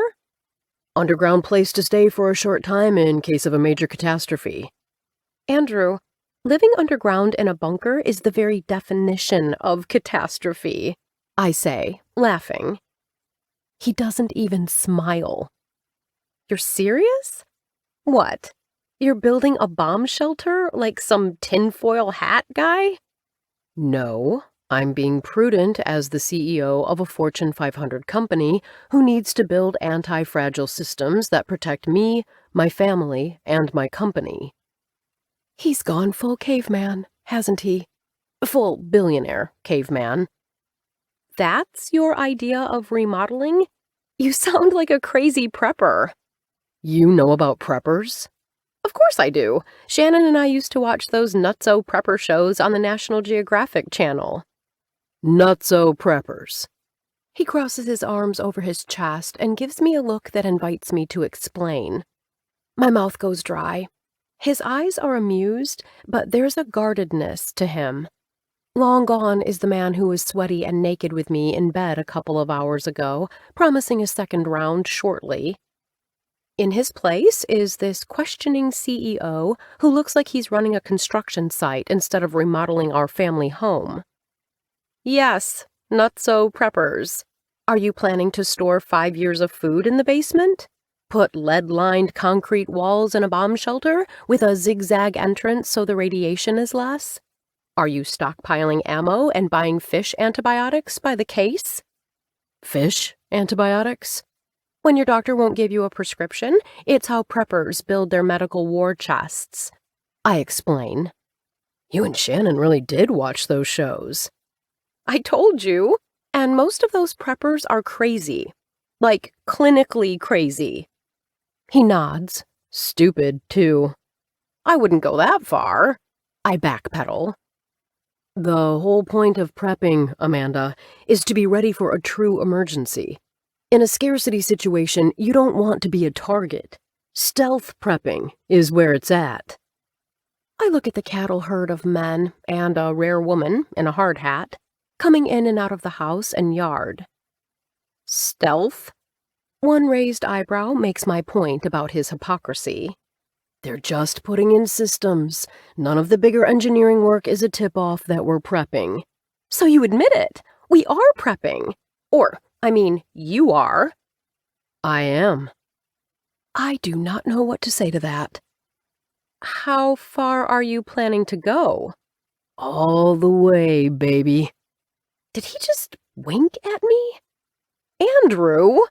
[SPEAKER 1] Underground place to stay for a short time in case of a major catastrophe. Andrew, living underground in a bunker is the very definition of catastrophe, I say, laughing. He doesn't even smile. You're serious? What? You're building a bomb shelter like some tinfoil hat guy? No, I'm being prudent as the CEO of a Fortune 500 company who needs to build anti-fragile systems that protect me, my family, and my company. He's gone full caveman, hasn't he? Full billionaire caveman. That's your idea of remodeling? You sound like a crazy prepper. You know about preppers? Of course I do. Shannon and I used to watch those nutso prepper shows on the National Geographic Channel. Nutso preppers. He crosses his arms over his chest and gives me a look that invites me to explain. My mouth goes dry. His eyes are amused, but there's a guardedness to him. Long gone is the man who was sweaty and naked with me in bed a couple of hours ago, promising a second round shortly. In his place is this questioning CEO who looks like he's running a construction site instead of remodeling our family home. Yes, Nutso preppers. Are you planning to store 5 years of food in the basement? Put lead-lined concrete walls in a bomb shelter with a zigzag entrance so the radiation is less? Are you stockpiling ammo and buying fish antibiotics by the case? Fish antibiotics? When your doctor won't give you a prescription, it's how preppers build their medical war chests. I explain. You and Shannon really did watch those shows. I told you. And most of those preppers are crazy. Like, clinically crazy. He nods. Stupid, too. I wouldn't go that far. I backpedal. The whole point of prepping, Amanda, is to be ready for a true emergency. In a scarcity situation, you don't want to be a target. Stealth prepping is where it's at. I look at the cattle herd of men and a rare woman in a hard hat coming in and out of the house and yard. Stealth? One raised eyebrow makes my point about his hypocrisy. They're just putting in systems. None of the bigger engineering work is a tip-off that we're prepping. So you admit it. We are prepping. Or, I mean, you are. I am. I do not know what to say to that. How far are you planning to go? All the way, baby. Did he just wink at me? Andrew!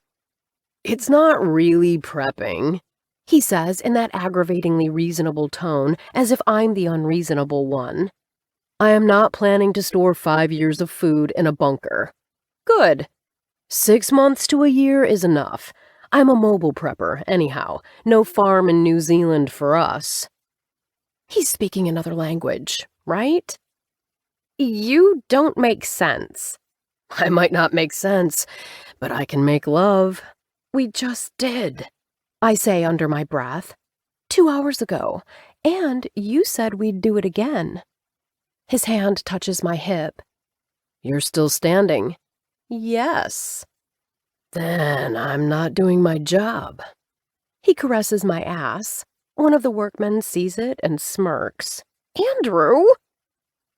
[SPEAKER 1] It's not really prepping, he says in that aggravatingly reasonable tone, as if I'm the unreasonable one. I am not planning to store 5 years of food in a bunker. Good. 6 months to a year is enough. I'm a mobile prepper, anyhow. No farm in New Zealand for us. He's speaking another language, right? You don't make sense. I might not make sense, but I can make love. We just did, I say under my breath. 2 hours ago, and you said we'd do it again. His hand touches my hip. You're still standing? Yes. Then I'm not doing my job. He caresses my ass. One of the workmen sees it and smirks. Andrew!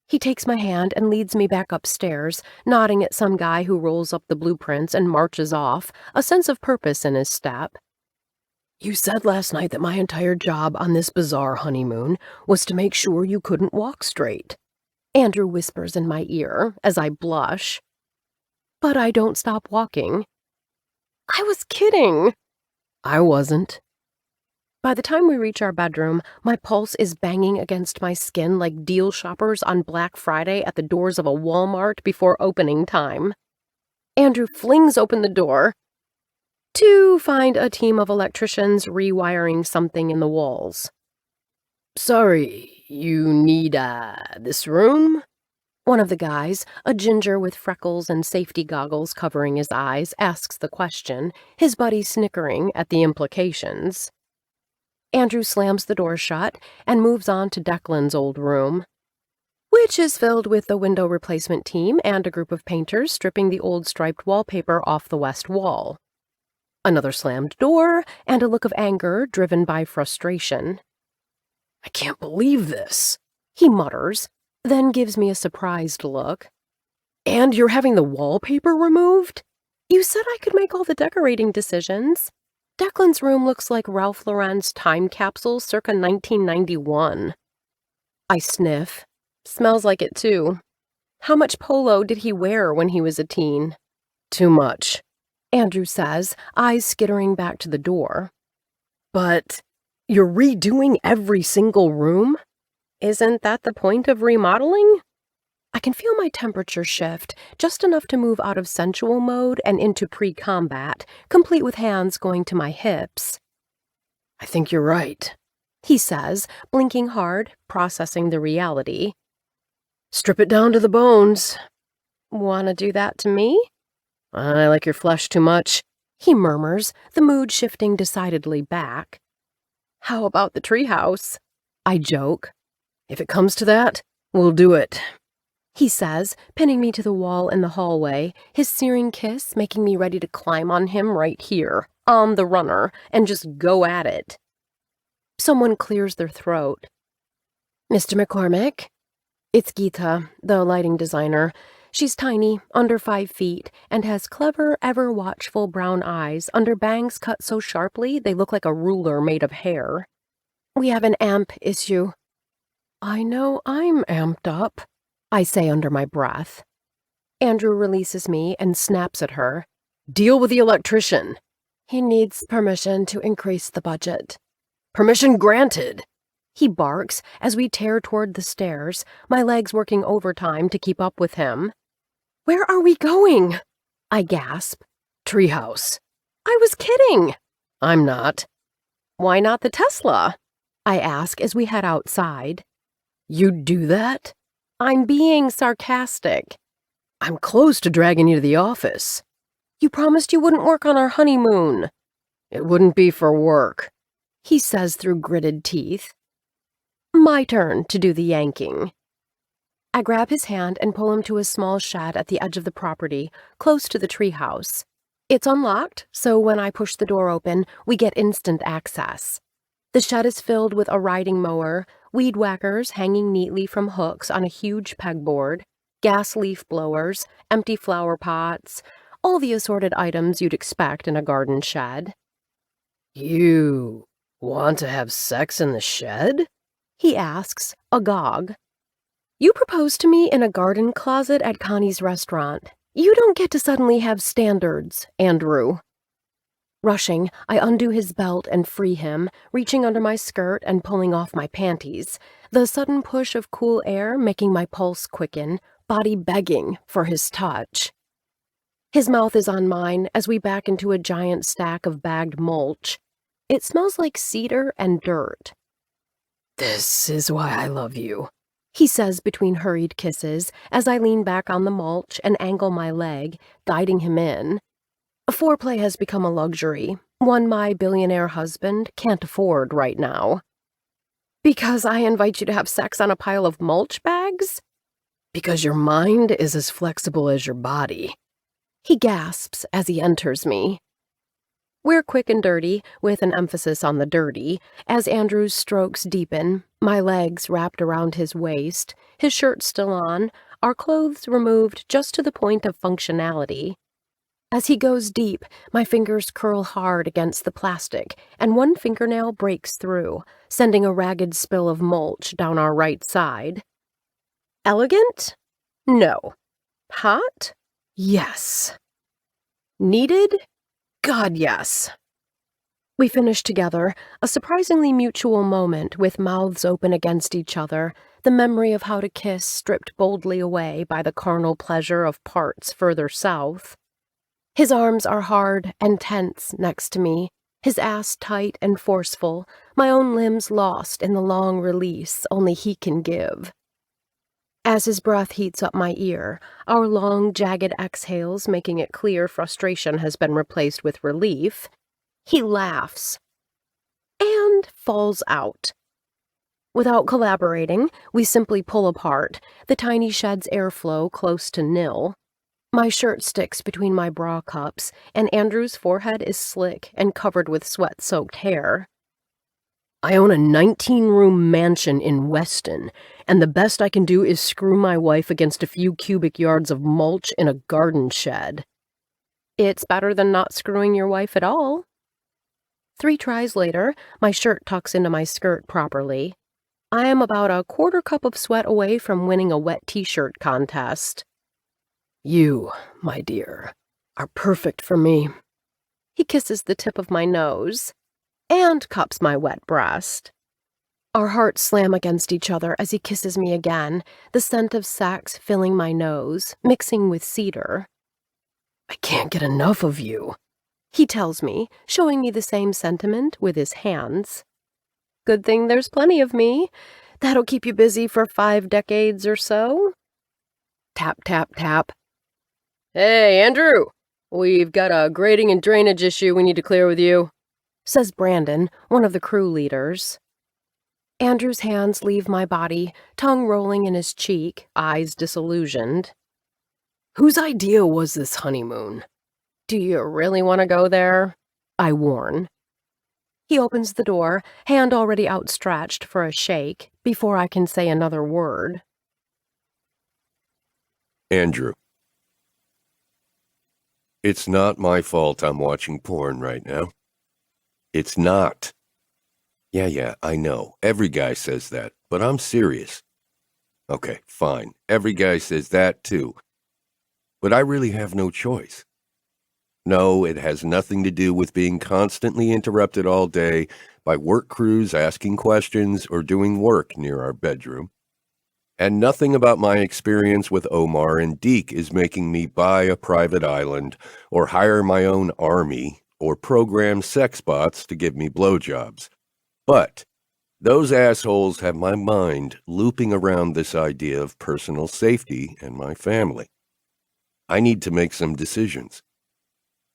[SPEAKER 1] He takes my hand and leads me back upstairs, nodding at some guy who rolls up the blueprints and marches off, a sense of purpose in his step. You said last night that my entire job on this bizarre honeymoon was to make sure you couldn't walk straight. Andrew whispers in my ear as I blush. But I don't stop walking. I was kidding. I wasn't. By the time we reach our bedroom, my pulse is banging against my skin like deal shoppers on Black Friday at the doors of a Walmart before opening time. Andrew flings open the door to find a team of electricians rewiring something in the walls. Sorry, you need, this room? One of the guys, a ginger with freckles and safety goggles covering his eyes, asks the question, his buddy snickering at the implications. Andrew slams the door shut and moves on to Declan's old room, which is filled with the window replacement team and a group of painters stripping the old striped wallpaper off the west wall. Another slammed door and a look of anger driven by frustration. I can't believe this, he mutters, then gives me a surprised look. And you're having the wallpaper removed? You said I could make all the decorating decisions. Declan's room looks like Ralph Lauren's time capsule circa 1991. I sniff. Smells like it, too. How much polo did he wear when he was a teen? Too much, Andrew says, eyes skittering back to the door. But you're redoing every single room? Isn't that the point of remodeling? I can feel my temperature shift, just enough to move out of sensual mode and into pre-combat, complete with hands going to my hips. I think you're right, he says, blinking hard, processing the reality. Strip it down to the bones. Wanna do that to me? I like your flesh too much, he murmurs, the mood shifting decidedly back. How about the treehouse? I joke. If it comes to that, we'll do it, he says, pinning me to the wall in the hallway, his searing kiss making me ready to climb on him right here, on the runner, and just go at it. Someone clears their throat. Mr. McCormick? It's Geeta, the lighting designer. She's tiny, under 5 feet, and has clever, ever-watchful brown eyes under bangs cut so sharply they look like a ruler made of hair. We have an amp issue. I know I'm amped up, I say under my breath. Andrew releases me and snaps at her. Deal with the electrician. He needs permission to increase the budget. Permission granted. He barks as we tear toward the stairs, my legs working overtime to keep up with him. Where are we going? I gasp. Treehouse. I was kidding. I'm not. Why not the Tesla? I ask as we head outside. You'd do that? I'm being sarcastic. I'm close to dragging you to the office. You promised you wouldn't work on our honeymoon. It wouldn't be for work, he says through gritted teeth. My turn to do the yanking. I grab his hand and pull him to a small shed at the edge of the property, close to the treehouse. It's unlocked, so when I push the door open, we get instant access. The shed is filled with a riding mower, weed whackers hanging neatly from hooks on a huge pegboard, gas leaf blowers, empty flower pots, all the assorted items you'd expect in a garden shed. You want to have sex in the shed? He asks, agog. You proposed to me in a garden closet at Connie's restaurant. You don't get to suddenly have standards, Andrew. Rushing, I undo his belt and free him, reaching under my skirt and pulling off my panties, the sudden push of cool air making my pulse quicken, body begging for his touch. His mouth is on mine as we back into a giant stack of bagged mulch. It smells like cedar and dirt. This is why I love you, he says between hurried kisses as I lean back on the mulch and angle my leg, guiding him in. Foreplay has become a luxury, one my billionaire husband can't afford right now. Because I invite you to have sex on a pile of mulch bags? Because your mind is as flexible as your body. He gasps as he enters me. We're quick and dirty, with an emphasis on the dirty, as Andrew's strokes deepen, my legs wrapped around his waist, his shirt still on, our clothes removed just to the point of functionality. As he goes deep, my fingers curl hard against the plastic, and one fingernail breaks through, sending a ragged spill of mulch down our right side. Elegant? No. Hot? Yes. Needed? God, yes. We finish together, a surprisingly mutual moment with mouths open against each other, the memory of how to kiss stripped boldly away by the carnal pleasure of parts further south. His arms are hard and tense next to me, his ass tight and forceful, my own limbs lost in the long release only he can give. As his breath heats up my ear, our long, jagged exhales making it clear frustration has been replaced with relief, he laughs and falls out. Without collaborating, we simply pull apart, the tiny shed's airflow close to nil. My shirt sticks between my bra cups, and Andrew's forehead is slick and covered with sweat-soaked hair. I own a 19-room mansion in Weston, and the best I can do is screw my wife against a few cubic yards of mulch in a garden shed. It's better than not screwing your wife at all. 3 tries later, my shirt tucks into my skirt properly. I am about a quarter cup of sweat away from winning a wet t-shirt contest. You, my dear, are perfect for me. He kisses the tip of my nose and cups my wet breast. Our hearts slam against each other as he kisses me again, the scent of sex filling my nose, mixing with cedar. I can't get enough of you, he tells me, showing me the same sentiment with his hands. Good thing there's plenty of me. That'll keep you busy for 5 decades or so. Tap, tap, tap. Hey, Andrew! We've got a grading and drainage issue we need to clear with you, says Brandon, one of the crew leaders. Andrew's hands leave my body, tongue rolling in his cheek, eyes disillusioned. Whose idea was this honeymoon? Do you really want to go there? I warn. He opens the door, hand already outstretched for a shake, before I can say another word.
[SPEAKER 2] Andrew. It's not my fault I'm watching porn right now. It's not. Yeah, I know. Every guy says that, but I'm serious. Okay, fine. Every guy says that too. But I really have no choice. No, it has nothing to do with being constantly interrupted all day by work crews asking questions or doing work near our bedroom. And nothing about my experience with Omar and Deke is making me buy a private island or hire my own army or program sex bots to give me blowjobs. But those assholes have my mind looping around this idea of personal safety and my family. I need to make some decisions.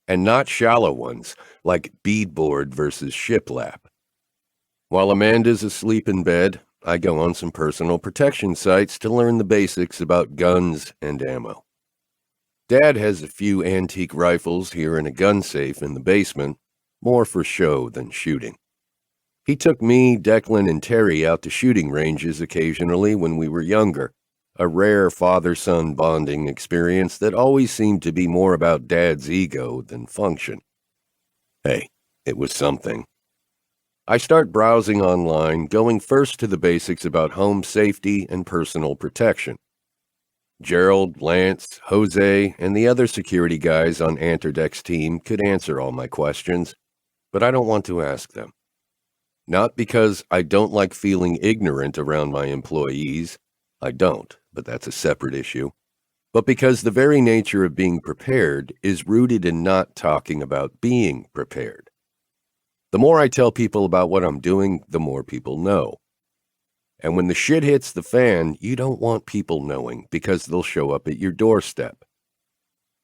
[SPEAKER 2] And not shallow ones, like beadboard versus shiplap. While Amanda's asleep in bed, I go on some personal protection sites to learn the basics about guns and ammo. Dad has a few antique rifles here in a gun safe in the basement, more for show than shooting. He took me, Declan, and Terry out to shooting ranges occasionally when we were younger, a rare father-son bonding experience that always seemed to be more about Dad's ego than function. Hey, it was something. I start browsing online, going first to the basics about home safety and personal protection. Gerald, Lance, Jose, and the other security guys on Anterdec's team could answer all my questions, but I don't want to ask them. Not because I don't like feeling ignorant around my employees. I don't, but that's a separate issue. But because the very nature of being prepared is rooted in not talking about being prepared. The more I tell people about what I'm doing, the more people know. And when the shit hits the fan, you don't want people knowing because they'll show up at your doorstep.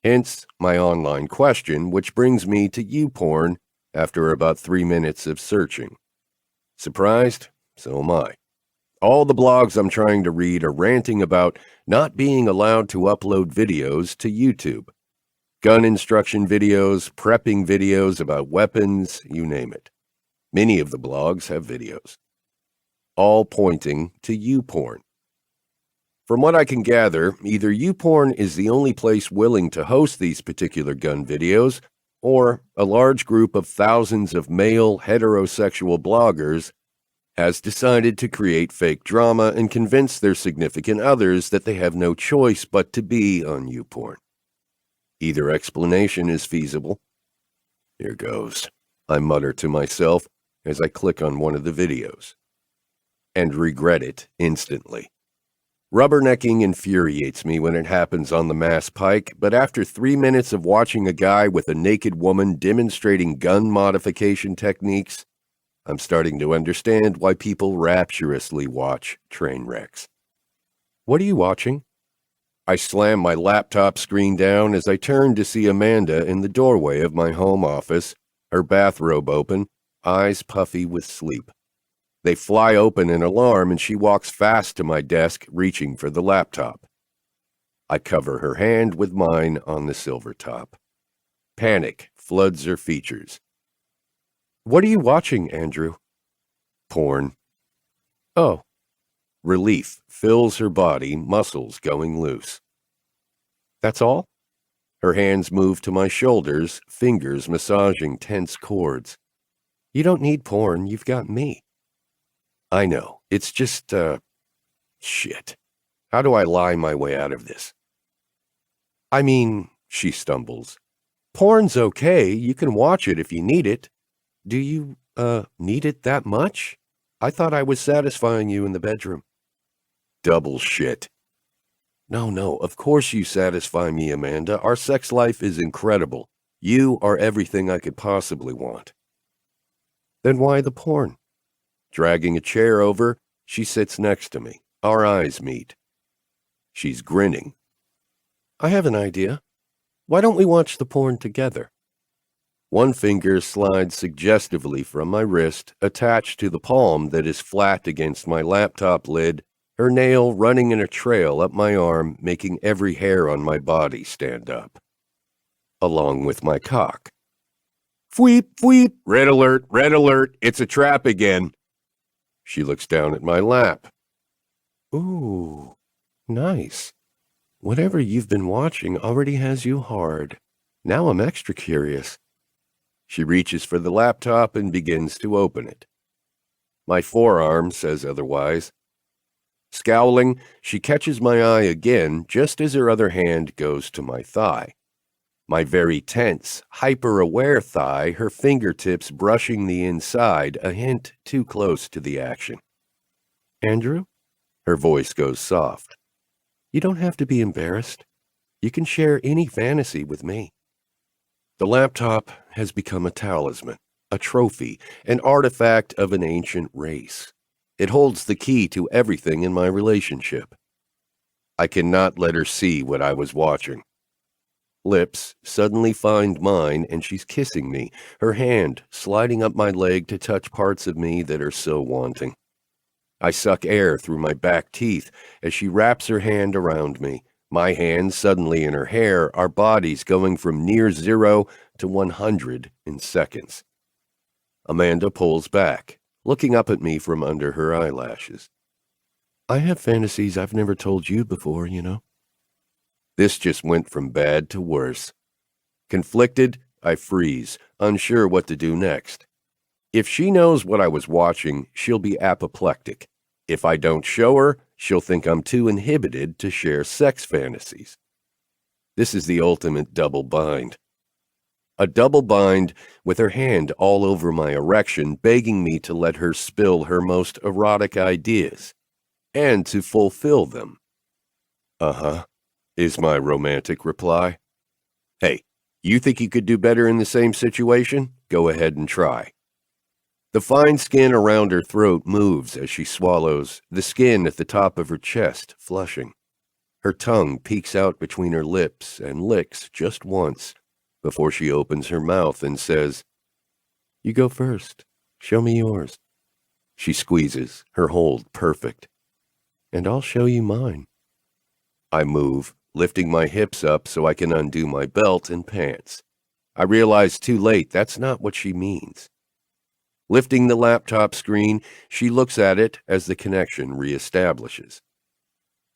[SPEAKER 2] Hence, my online question, which brings me to YouPorn after about 3 minutes of searching. Surprised? So am I. All the blogs I'm trying to read are ranting about not being allowed to upload videos to YouTube. Gun instruction videos, prepping videos about weapons, you name it. Many of the blogs have videos. All pointing to YouPorn. From what I can gather, either YouPorn is the only place willing to host these particular gun videos, or a large group of thousands of male heterosexual bloggers has decided to create fake drama and convince their significant others that they have no choice but to be on YouPorn. Either explanation is feasible. Here goes, I mutter to myself as I click on one of the videos. And regret it instantly. Rubbernecking infuriates me when it happens on the Mass Pike, but after 3 minutes of watching a guy with a naked woman demonstrating gun modification techniques, I'm starting to understand why people rapturously watch train wrecks. What are you watching? I slam my laptop screen down as I turn to see Amanda in the doorway of my home office, her bathrobe open, eyes puffy with sleep. They fly open in alarm and she walks fast to my desk, reaching for the laptop. I cover her hand with mine on the silver top. Panic floods her features. What are you watching, Andrew? Porn. Oh. Relief fills her body, muscles going loose. That's all? Her hands move to my shoulders, fingers massaging tense cords. You don't need porn, you've got me. I know, it's just, shit. How do I lie my way out of this? I mean, she stumbles. Porn's okay, you can watch it if you need it. Do you, need it that much? I thought I was satisfying you in the bedroom. Double shit. No, of course you satisfy me, Amanda. Our sex life is incredible. You are everything I could possibly want. Then why the porn? Dragging a chair over, she sits next to me. Our eyes meet. She's grinning. I have an idea. Why don't we watch the porn together? One finger slides suggestively from my wrist, attached to the palm that is flat against my laptop lid, her nail running in a trail up my arm, making every hair on my body stand up. Along with my cock. Fweep, fweep, red alert, it's a trap again. She looks down at my lap. Ooh, nice. Whatever you've been watching already has you hard. Now I'm extra curious. She reaches for the laptop and begins to open it. My forearm says otherwise. Scowling, she catches my eye again just as her other hand goes to my thigh. My very tense, hyper-aware thigh, her fingertips brushing the inside, a hint too close to the action. Andrew? Her voice goes soft. You don't have to be embarrassed. You can share any fantasy with me. The laptop has become a talisman, a trophy, an artifact of an ancient race. It holds the key to everything in my relationship. I cannot let her see what I was watching. Lips suddenly find mine and she's kissing me, her hand sliding up my leg to touch parts of me that are so wanting. I suck air through my back teeth as she wraps her hand around me. My hand suddenly in her hair, our bodies going from near 0 to 100 in seconds. Amanda pulls back, looking up at me from under her eyelashes. I have fantasies I've never told you before, you know. This just went from bad to worse. Conflicted, I freeze, unsure what to do next. If she knows what I was watching, she'll be apoplectic. If I don't show her, she'll think I'm too inhibited to share sex fantasies. This is the ultimate double bind. A double bind with her hand all over my erection, begging me to let her spill her most erotic ideas, and to fulfill them. Uh-huh, is my romantic reply. Hey, you think you could do better in the same situation? Go ahead and try. The fine skin around her throat moves as she swallows, the skin at the top of her chest flushing. Her tongue peeks out between her lips and licks just once before she opens her mouth and says, You go first. Show me yours. She squeezes, her hold perfect. And I'll show you mine. I move, lifting my hips up so I can undo my belt and pants. I realize too late that's not what she means. Lifting the laptop screen, she looks at it as the connection reestablishes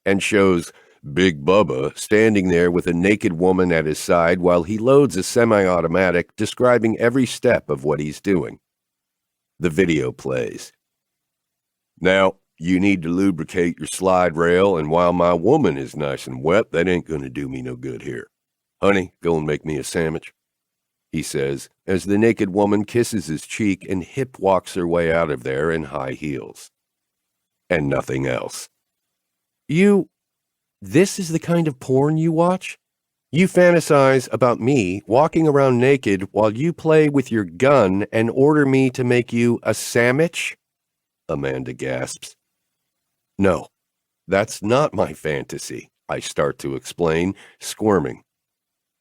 [SPEAKER 2] and shows Big Bubba standing there with a naked woman at his side while he loads a semi-automatic describing every step of what he's doing. The video plays. Now, you need to lubricate your slide rail, and while my woman is nice and wet, that ain't going to do me no good here. Honey, go and make me a sandwich, he says, as the naked woman kisses his cheek and hip walks her way out of there in high heels. And nothing else. This is the kind of porn you watch? You fantasize about me walking around naked while you play with your gun and order me to make you a sandwich? Amanda gasps. No, that's not my fantasy, I start to explain, squirming.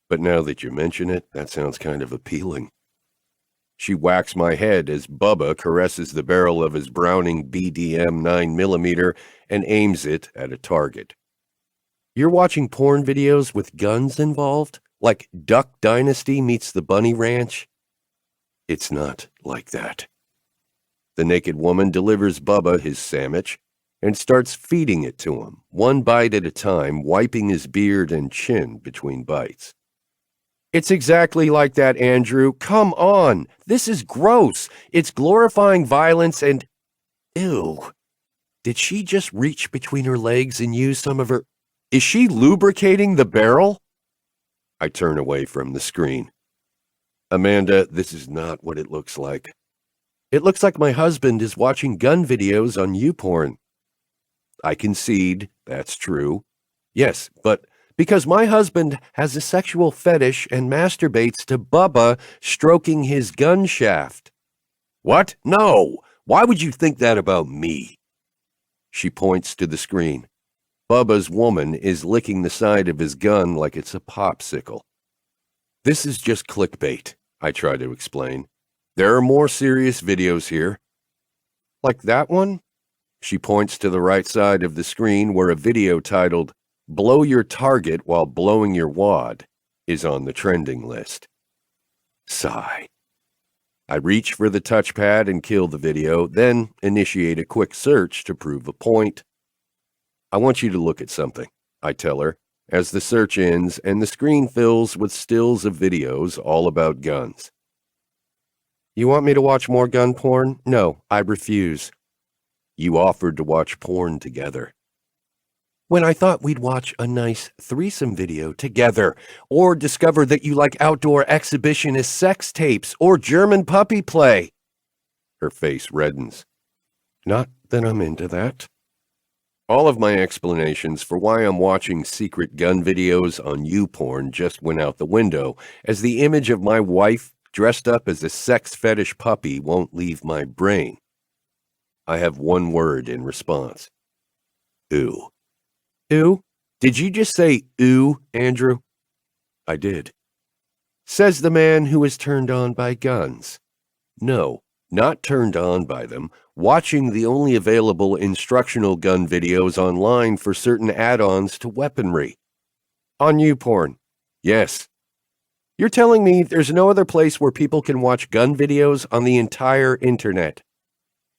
[SPEAKER 2] But now that you mention it, that sounds kind of appealing. She whacks my head as Bubba caresses the barrel of his Browning BDM 9mm and aims it at a target. You're watching porn videos with guns involved? Like Duck Dynasty meets the Bunny Ranch? It's not like that. The naked woman delivers Bubba his sandwich and starts feeding it to him, one bite at a time, wiping his beard and chin between bites. It's exactly like that, Andrew. Come on. This is gross. It's glorifying violence and... Ew. Did she just reach between her legs and use some of her... Is she lubricating the barrel? I turn away from the screen. Amanda, this is not what it looks like. It looks like my husband is watching gun videos on YouPorn. I concede, that's true. Yes, but because my husband has a sexual fetish and masturbates to Bubba stroking his gun shaft. What? No! Why would you think that about me? She points to the screen. Bubba's woman is licking the side of his gun like it's a popsicle. This is just clickbait, I try to explain. There are more serious videos here. Like that one? She points to the right side of the screen where a video titled, Blow Your Target While Blowing Your Wad is on the trending list. Sigh. I reach for the touchpad and kill the video, then initiate a quick search to prove a point. I want you to look at something, I tell her, as the search ends and the screen fills with stills of videos all about guns. You want me to watch more gun porn? No, I refuse. You offered to watch porn together. When I thought we'd watch a nice threesome video together, or discover that you like outdoor exhibitionist sex tapes or German puppy play. Her face reddens. Not that I'm into that. All of my explanations for why I'm watching secret gun videos on YouPorn just went out the window, as the image of my wife dressed up as a sex fetish puppy won't leave my brain. I have one word in response. Ooh. Ooh? Did you just say ooh, Andrew? I did. Says the man who is turned on by guns. No, not turned on by them, watching the only available instructional gun videos online for certain add-ons to weaponry. On YouPorn. Yes. You're telling me there's no other place where people can watch gun videos on the entire internet?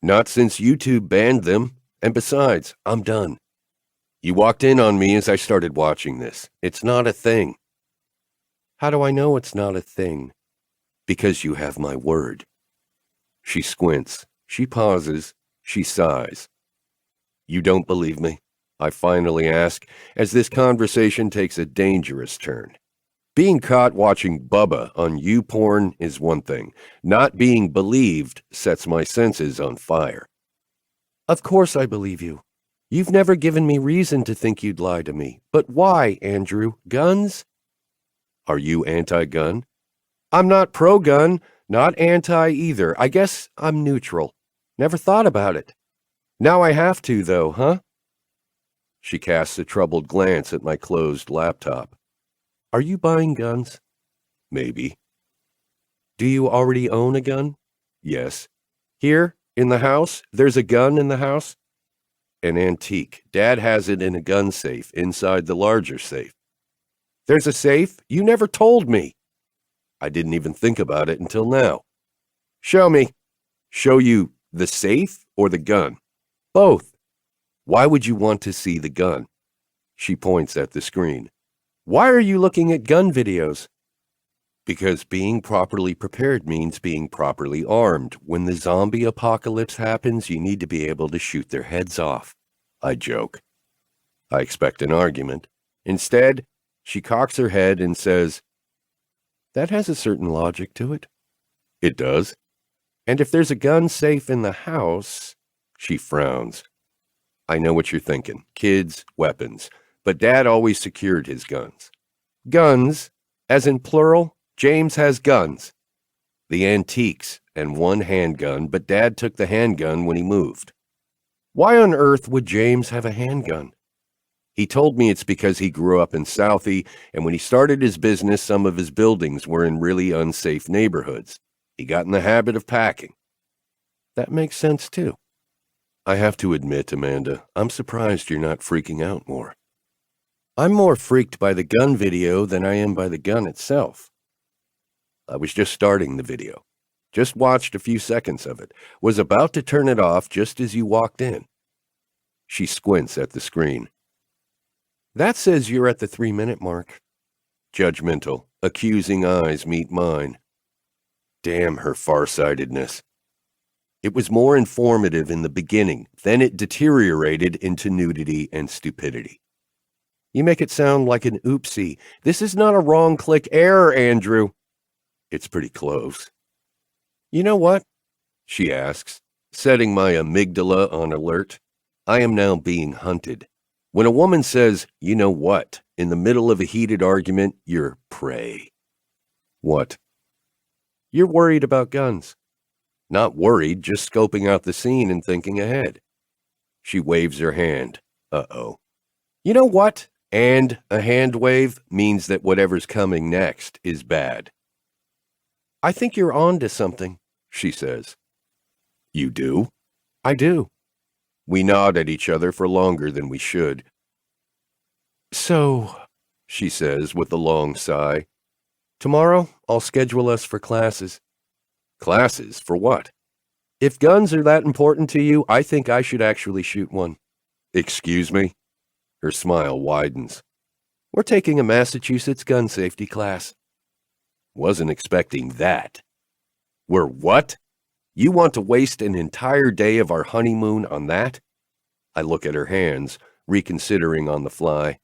[SPEAKER 2] Not since YouTube banned them, and besides, I'm done. You walked in on me as I started watching this. It's not a thing. How do I know it's not a thing? Because you have my word. She squints. She pauses. She sighs. You don't believe me? I finally ask, as this conversation takes a dangerous turn. Being caught watching Bubba on YouPorn is one thing. Not being believed sets my senses on fire. Of course I believe you. You've never given me reason to think you'd lie to me. But why, Andrew? Guns? Are you anti-gun? I'm not pro-gun, not anti either. I guess I'm neutral. Never thought about it. Now I have to, though, huh? She casts a troubled glance at my closed laptop. Are you buying guns? Maybe. Do you already own a gun? Yes. Here, in the house, there's a gun in the house? An antique. Dad has it in a gun safe inside the larger safe. There's a safe? You never told me. I didn't even think about it until now. Show me. Show you the safe or the gun? Both. Why would you want to see the gun? She points at the screen. Why are you looking at gun videos? Because being properly prepared means being properly armed. When the zombie apocalypse happens, you need to be able to shoot their heads off. I joke. I expect an argument. Instead, she cocks her head and says, That has a certain logic to it. It does. And if there's a gun safe in the house, she frowns. I know what you're thinking. Kids, weapons. But Dad always secured his guns. Guns, as in plural, James has guns. The antiques and one handgun, but Dad took the handgun when he moved. Why on earth would James have a handgun? He told me it's because he grew up in Southie, and when he started his business, some of his buildings were in really unsafe neighborhoods. He got in the habit of packing. That makes sense, too. I have to admit, Amanda, I'm surprised you're not freaking out more. I'm more freaked by the gun video than I am by the gun itself. I was just starting the video. Just watched a few seconds of it. Was about to turn it off just as you walked in. She squints at the screen. That says you're at the 3-minute mark. Judgmental, accusing eyes meet mine. Damn her farsightedness. It was more informative in the beginning, then it deteriorated into nudity and stupidity. You make it sound like an oopsie. This is not a wrong-click error, Andrew. It's pretty close. You know what? She asks, setting my amygdala on alert. I am now being hunted. When a woman says, you know what, in the middle of a heated argument, you're prey. What? You're worried about guns. Not worried, just scoping out the scene and thinking ahead. She waves her hand. Uh-oh. You know what? And a hand wave means that whatever's coming next is bad. I think you're on to something, she says. You do? I do. We nod at each other for longer than we should. So, she says with a long sigh, tomorrow I'll schedule us for classes. Classes? For what? If guns are that important to you, I think I should actually shoot one. Excuse me? Her smile widens. We're taking a Massachusetts gun safety class. Wasn't expecting that. We're what? You want to waste an entire day of our honeymoon on that? I look at her hands, reconsidering on the fly.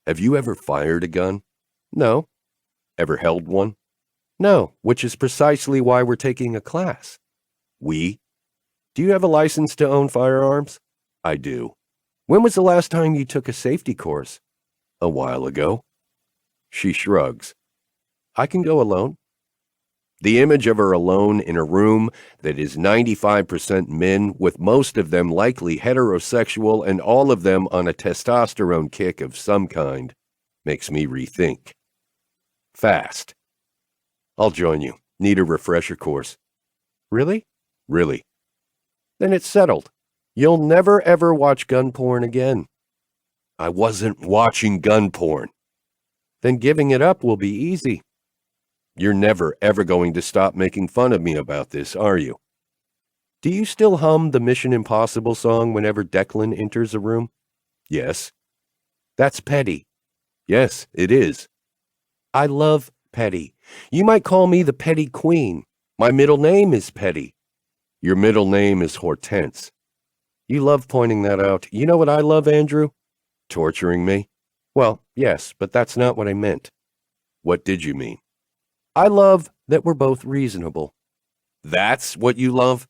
[SPEAKER 2] Have you ever fired a gun? No. Ever held one? No, which is precisely why we're taking a class. We? Do you have a license to own firearms? I do. When was the last time you took a safety course? A while ago. She shrugs. I can go alone. The image of her alone in a room that is 95% men, with most of them likely heterosexual and all of them on a testosterone kick of some kind, makes me rethink. Fast. I'll join you. Need a refresher course. Really? Really. Then it's settled. You'll never ever watch gun porn again. I wasn't watching gun porn. Then giving it up will be easy. You're never ever going to stop making fun of me about this, are you? Do you still hum the Mission Impossible song whenever Declan enters a room? Yes. That's petty. Yes, it is. I love petty. You might call me the petty queen. My middle name is Petty. Your middle name is Hortense. You love pointing that out. You know what I love, Andrew? Torturing me? Well, yes, but that's not what I meant. What did you mean? I love that we're both reasonable. That's what you love?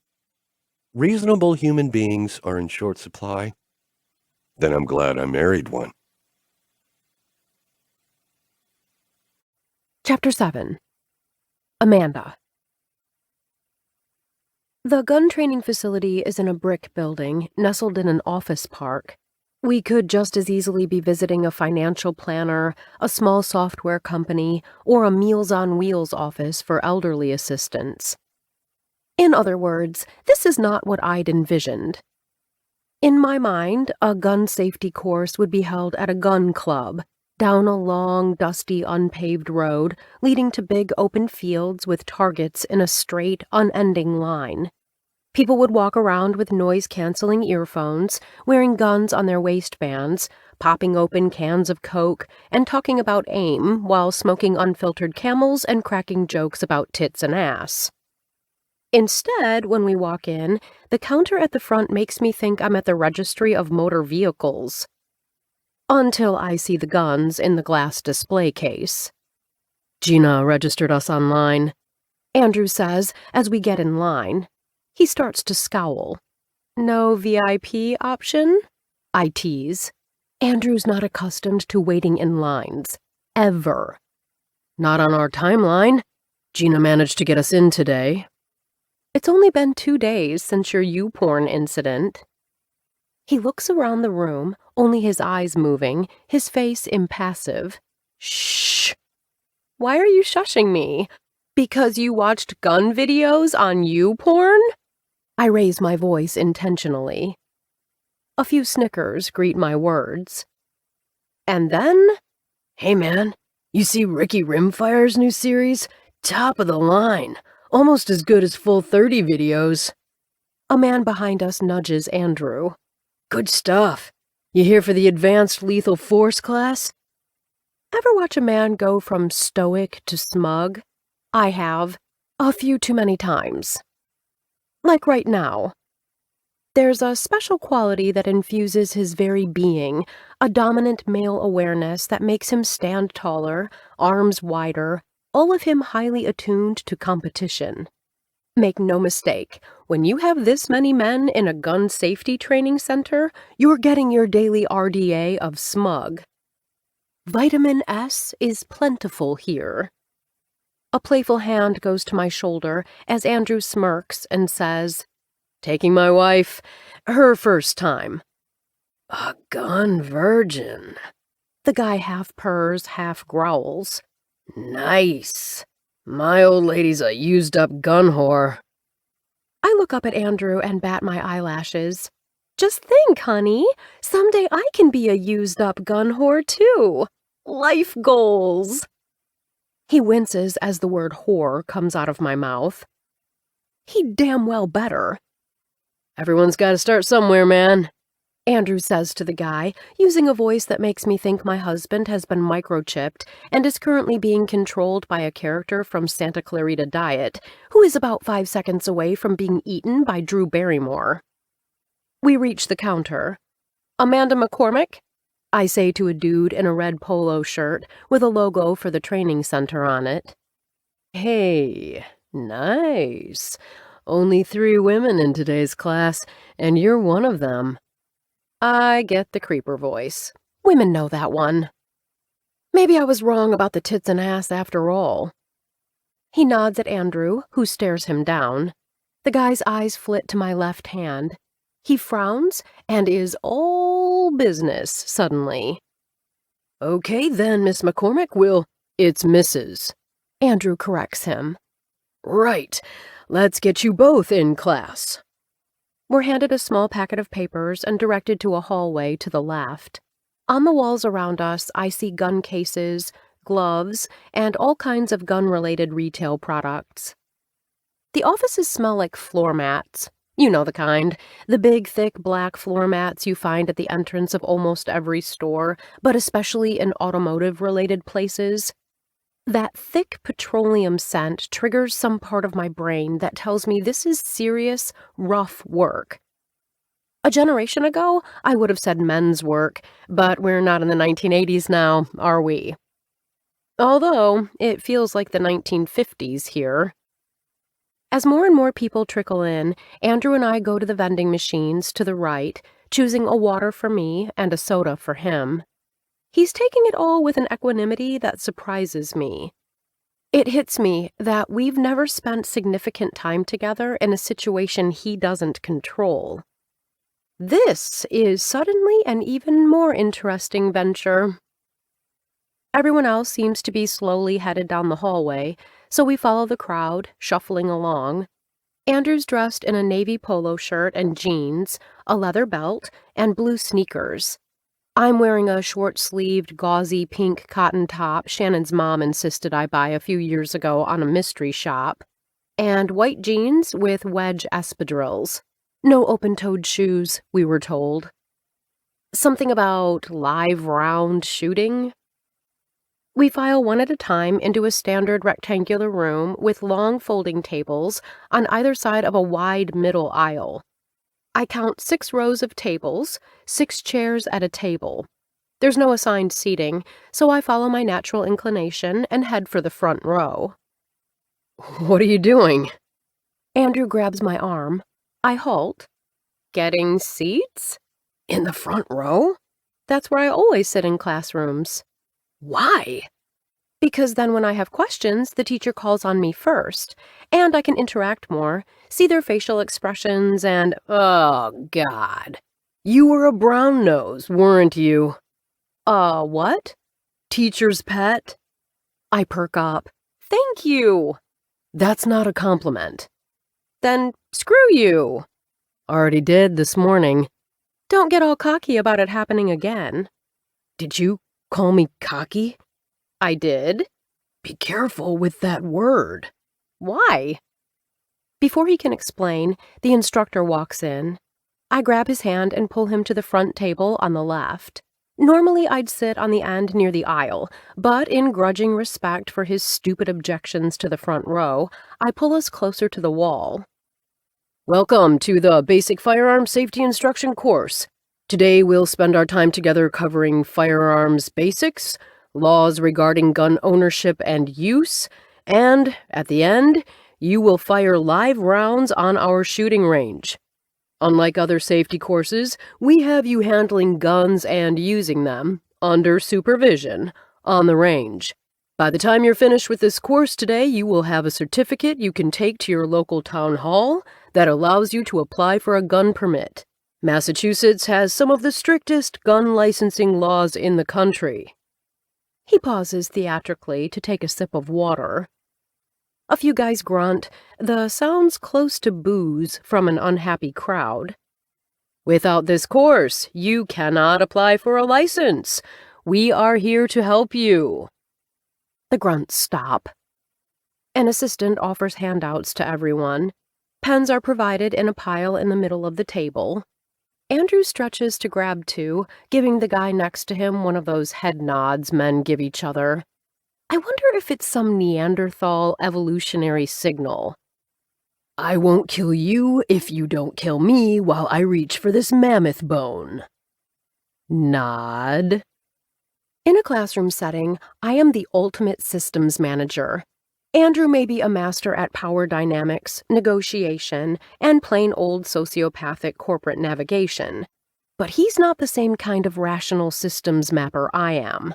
[SPEAKER 2] Reasonable human beings are in short supply. Then I'm glad I married one.
[SPEAKER 1] Chapter 7. Amanda. The gun training facility is in a brick building nestled in an office park. We could just as easily be visiting a financial planner, a small software company, or a Meals on Wheels office for elderly assistants. In other words, this is not what I'd envisioned. In my mind, a gun safety course would be held at a gun club, down a long, dusty, unpaved road leading to big open fields with targets in a straight, unending line. People would walk around with noise-canceling earphones, wearing guns on their waistbands, popping open cans of Coke, and talking about aim while smoking unfiltered Camels and cracking jokes about tits and ass. Instead, when we walk in, the counter at the front makes me think I'm at the registry of motor vehicles. Until I see the guns in the glass display case. Gina registered us online, Andrew says as we get in line. He starts to scowl. No VIP option? I tease. Andrew's not accustomed to waiting in lines. Ever. Not on our timeline. Gina managed to get us in today. It's only been 2 days since your YouPorn incident. He looks around the room, only his eyes moving, his face impassive. Shh. Why are you shushing me? Because you watched gun videos on YouPorn? I raise my voice intentionally. A few snickers greet my words. And then, hey man, you see Ricky Rimfire's new series? Top of the line. Almost as good as full 30 videos. A man behind us nudges Andrew. Good stuff. You here for the advanced lethal force class? Ever watch a man go from stoic to smug? I have. A few too many times. Like right now. There's a special quality that infuses his very being, a dominant male awareness that makes him stand taller, arms wider, all of him highly attuned to competition. Make no mistake, when you have this many men in a gun safety training center, you're getting your daily RDA of smug. Vitamin S is plentiful here. A playful hand goes to my shoulder as Andrew smirks and says, Taking my wife, her first time. A gun virgin. The guy half purrs, half growls. Nice. My old lady's a used-up gun whore. I look up at Andrew and bat my eyelashes. Just think, honey, someday I can be a used-up gun whore, too. Life goals. He winces as the word whore comes out of my mouth. He damn well better. Everyone's got to start somewhere, man. Andrew says to the guy, using a voice that makes me think my husband has been microchipped and is currently being controlled by a character from Santa Clarita Diet, who is about 5 seconds away from being eaten by Drew Barrymore. We reach the counter. "Amanda McCormick?" I say to a dude in a red polo shirt with a logo for the training center on it. "Hey, nice. Only 3 women in today's class, and you're one of them." I get the creeper voice. Women know that one. Maybe I was wrong about the tits and ass after all. He nods at Andrew, who stares him down. The guy's eyes flit to my left hand. He frowns and is all business suddenly. "Okay then, Miss McCormick, it's Mrs." Andrew corrects him. "Right. Let's get you both in class." We're handed a small packet of papers and directed to a hallway to the left. On the walls around us, I see gun cases, gloves, and all kinds of gun-related retail products. The offices smell like floor mats. You know the kind. The big, thick black floor mats you find at the entrance of almost every store, but especially in automotive-related places. That thick petroleum scent triggers some part of my brain that tells me this is serious, rough work. A generation ago, I would have said men's work, but we're not in the 1980s now, are we? Although, it feels like the 1950s here. As more and more people trickle in, Andrew and I go to the vending machines to the right, choosing a water for me and a soda for him. He's taking it all with an equanimity that surprises me. It hits me that we've never spent significant time together in a situation he doesn't control. This is suddenly an even more interesting venture. Everyone else seems to be slowly headed down the hallway, so we follow the crowd, shuffling along. Andrew's dressed in a navy polo shirt and jeans, a leather belt, and blue sneakers. I'm wearing a short-sleeved, gauzy pink cotton top Shannon's mom insisted I buy a few years ago on a mystery shop, and white jeans with wedge espadrilles. No open-toed shoes, we were told. Something about live round shooting? We file one at a time into a standard rectangular room with long folding tables on either side of a wide middle aisle. I count 6 rows of tables, 6 chairs at a table. There's no assigned seating, so I follow my natural inclination and head for the front row. "What are you doing?" Andrew grabs my arm. I halt. "Getting seats? In the front row? That's where I always sit in classrooms." "Why?" "Because then when I have questions, the teacher calls on me first, and I can interact more, see their facial expressions, and, oh, God. You were a brown nose, weren't you?" What?" "Teacher's pet." I perk up. "Thank you." "That's not a compliment." "Then screw you." "Already did this morning." "Don't get all cocky about it happening again." "Did you call me cocky?" "I did." "Be careful with that word." "Why?" Before he can explain, the instructor walks in. I grab his hand and pull him to the front table on the left. Normally I'd sit on the end near the aisle, but in grudging respect for his stupid objections to the front row, I pull us closer to the wall. "Welcome to the Basic Firearms Safety Instruction course. Today we'll spend our time together covering firearms basics, laws regarding gun ownership and use, and, at the end, you will fire live rounds on our shooting range. Unlike other safety courses, we have you handling guns and using them, under supervision, on the range. By the time you're finished with this course today, you will have a certificate you can take to your local town hall that allows you to apply for a gun permit. Massachusetts has some of the strictest gun licensing laws in the country." He pauses theatrically to take a sip of water. A few guys grunt, the sounds close to boos from an unhappy crowd. "Without this course, you cannot apply for a license. We are here to help you." The grunts stop. An assistant offers handouts to everyone. Pens are provided in a pile in the middle of the table. Andrew stretches to grab two, giving the guy next to him one of those head nods men give each other. I wonder if it's some Neanderthal evolutionary signal. I won't kill you if you don't kill me while I reach for this mammoth bone. Nod. In a classroom setting, I am the ultimate systems manager. Andrew may be a master at power dynamics, negotiation, and plain old sociopathic corporate navigation, but he's not the same kind of rational systems mapper I am.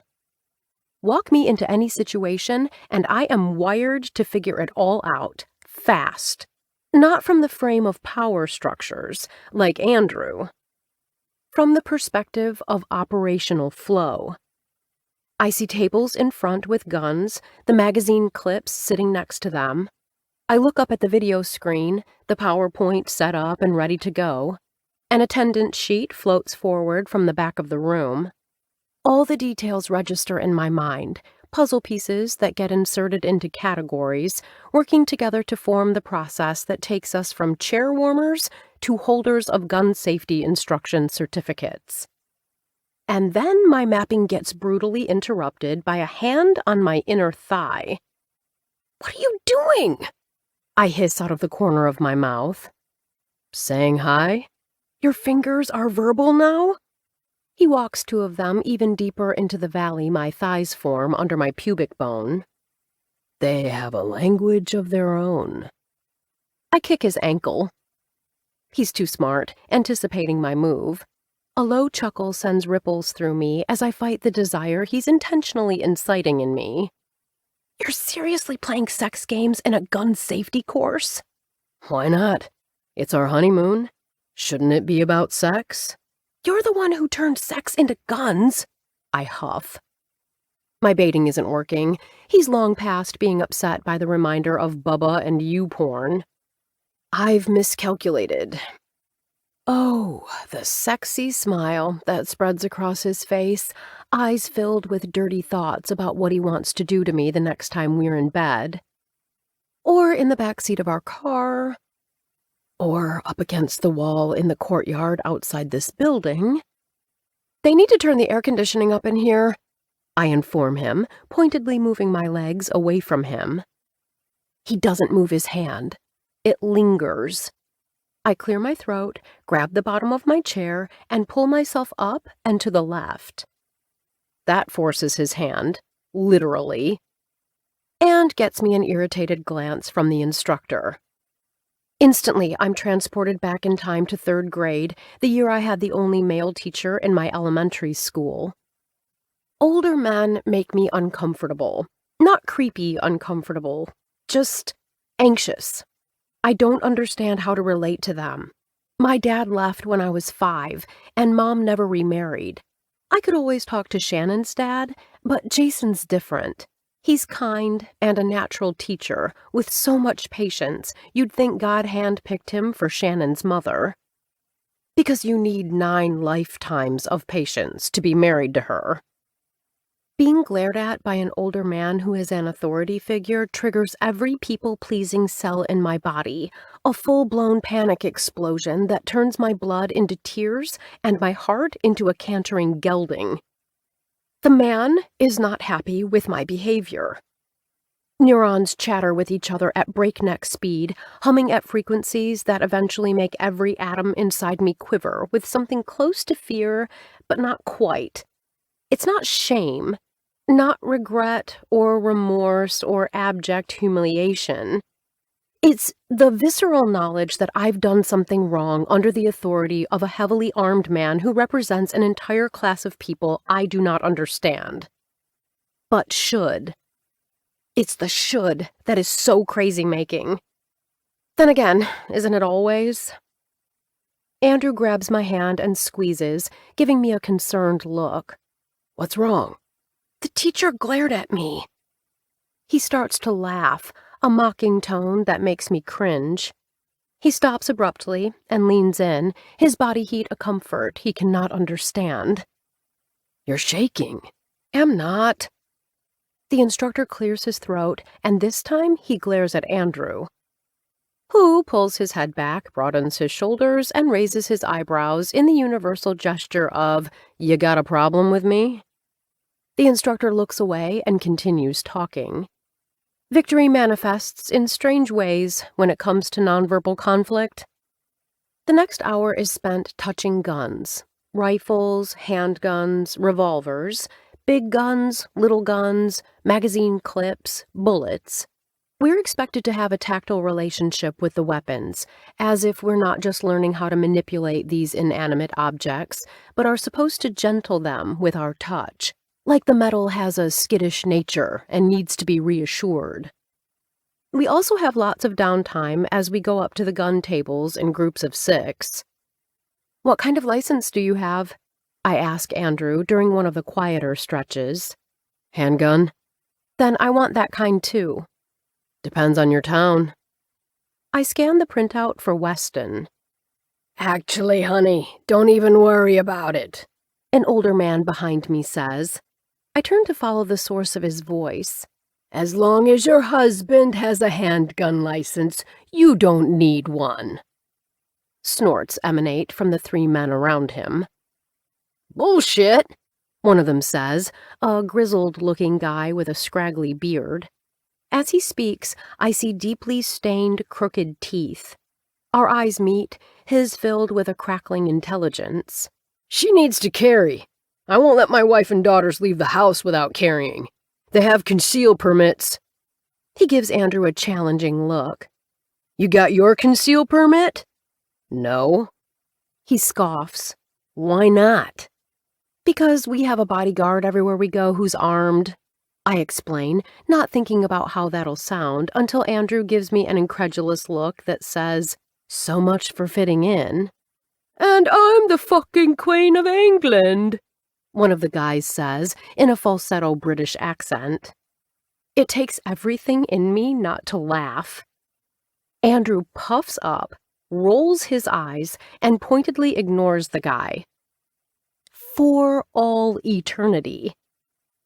[SPEAKER 1] Walk me into any situation, and I am wired to figure it all out, fast. Not from the frame of power structures, like Andrew. From the perspective of operational flow. I see tables in front with guns, the magazine clips sitting next to them. I look up at the video screen, the PowerPoint set up and ready to go. An attendance sheet floats forward from the back of the room. All the details register in my mind, puzzle pieces that get inserted into categories, working together to form the process that takes us from chair warmers to holders of gun safety instruction certificates. And then my mapping gets brutally interrupted by a hand on my inner thigh. What are you doing? I hiss out of the corner of my mouth. Saying hi? Your fingers are verbal now? He walks two of them even deeper into the valley my thighs form under my pubic bone. They have a language of their own. I kick his ankle. He's too smart, anticipating my move. A low chuckle sends ripples through me as I fight the desire he's intentionally inciting in me. You're seriously playing sex games in a gun safety course? Why not? It's our honeymoon. Shouldn't it be about sex? You're the one who turned sex into guns, I huff. My baiting isn't working. He's long past being upset by the reminder of Bubba and you porn. I've miscalculated. Oh, the sexy smile that spreads across his face, eyes filled with dirty thoughts about what he wants to do to me the next time we're in bed. Or in the backseat of our car. Or up against the wall in the courtyard outside this building. They need to turn the air conditioning up in here, I inform him, pointedly moving my legs away from him. He doesn't move his hand. It lingers. I clear my throat, grab the bottom of my chair, and pull myself up and to the left. That forces his hand, literally, and gets me an irritated glance from the instructor. Instantly, I'm transported back in time to 3rd grade, the year I had the only male teacher in my elementary school. Older men make me uncomfortable. Not creepy uncomfortable, just anxious. I don't understand how to relate to them. My dad left when I was 5, and Mom never remarried. I could always talk to Shannon's dad, but Jason's different. He's kind and a natural teacher, with so much patience, you'd think God handpicked him for Shannon's mother. Because you need 9 lifetimes of patience to be married to her. Being glared at by an older man who is an authority figure triggers every people-pleasing cell in my body, a full-blown panic explosion that turns my blood into tears and my heart into a cantering gelding. The man is not happy with my behavior. Neurons chatter with each other at breakneck speed, humming at frequencies that eventually make every atom inside me quiver with something close to fear, but not quite. It's not shame, not regret or remorse or abject humiliation. It's the visceral knowledge that I've done something wrong under the authority of a heavily armed man who represents an entire class of people I do not understand. But should. It's the should that is so crazy-making. Then again, isn't it always? Andrew grabs my hand and squeezes, giving me a concerned look. What's wrong? The teacher glared at me. He starts to laugh, a mocking tone that makes me cringe. He stops abruptly and leans in, his body heat a comfort he cannot understand. You're shaking. Am not. The instructor clears his throat, and this time he glares at Andrew. who pulls his head back, broadens his shoulders, and raises his eyebrows in the universal gesture of, "You got a problem with me?" The instructor looks away and continues talking. Victory manifests in strange ways when it comes to nonverbal conflict. The next hour is spent touching guns. Rifles, handguns, revolvers, big guns, little guns, magazine clips, bullets. We're expected to have a tactile relationship with the weapons, as if we're not just learning how to manipulate these inanimate objects, but are supposed to gentle them with our touch, like the metal has a skittish nature and needs to be reassured. We also have lots of downtime as we go up to the gun tables in groups of 6. "What kind of license do you have?" I ask Andrew during one of the quieter stretches. "Handgun." "Then I want that kind too." "Depends on your town." I scan the printout for Weston. "Actually, honey, don't even worry about it," an older man behind me says. I turn to follow the source of his voice. "As long as your husband has a handgun license, you don't need one." Snorts emanate from the 3 men around him. "Bullshit," one of them says, a grizzled-looking guy with a scraggly beard. As he speaks, I see deeply stained, crooked teeth. Our eyes meet, his filled with a crackling intelligence. "She needs to carry. I won't let my wife and daughters leave the house without carrying. They have conceal permits." He gives Andrew a challenging look. "You got your conceal permit?" "No." He scoffs. "Why not?" "Because we have a bodyguard everywhere we go who's armed," I explain, not thinking about how that'll sound until Andrew gives me an incredulous look that says, "So much for fitting in." "And I'm the fucking Queen of England," one of the guys says in a falsetto British accent. It takes everything in me not to laugh. Andrew puffs up, rolls his eyes, and pointedly ignores the guy. For all eternity.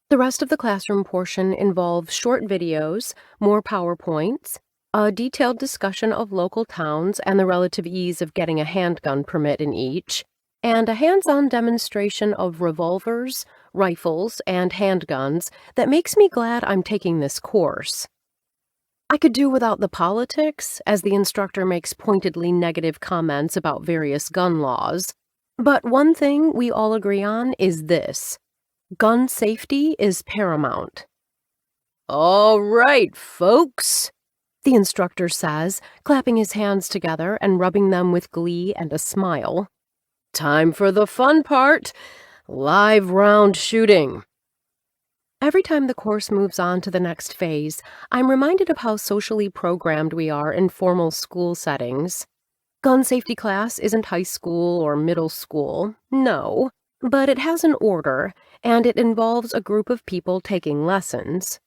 [SPEAKER 1] The rest of the classroom portion involves short videos, more PowerPoints, a detailed discussion of local towns and the relative ease of getting a handgun permit in each, and a hands-on demonstration of revolvers, rifles, and handguns that makes me glad I'm taking this course. I could do without the politics, as the instructor makes pointedly negative comments about various gun laws. But one thing we all agree on is this: gun safety is paramount. "All right, folks," the instructor says, clapping his hands together and rubbing them with glee and a smile. "Time for the fun part, live round shooting." Every time the course moves on to the next phase, I'm reminded of how socially programmed we are in formal school settings. Gun safety class isn't high school or middle school, no, but it has an order, and it involves a group of people taking lessons.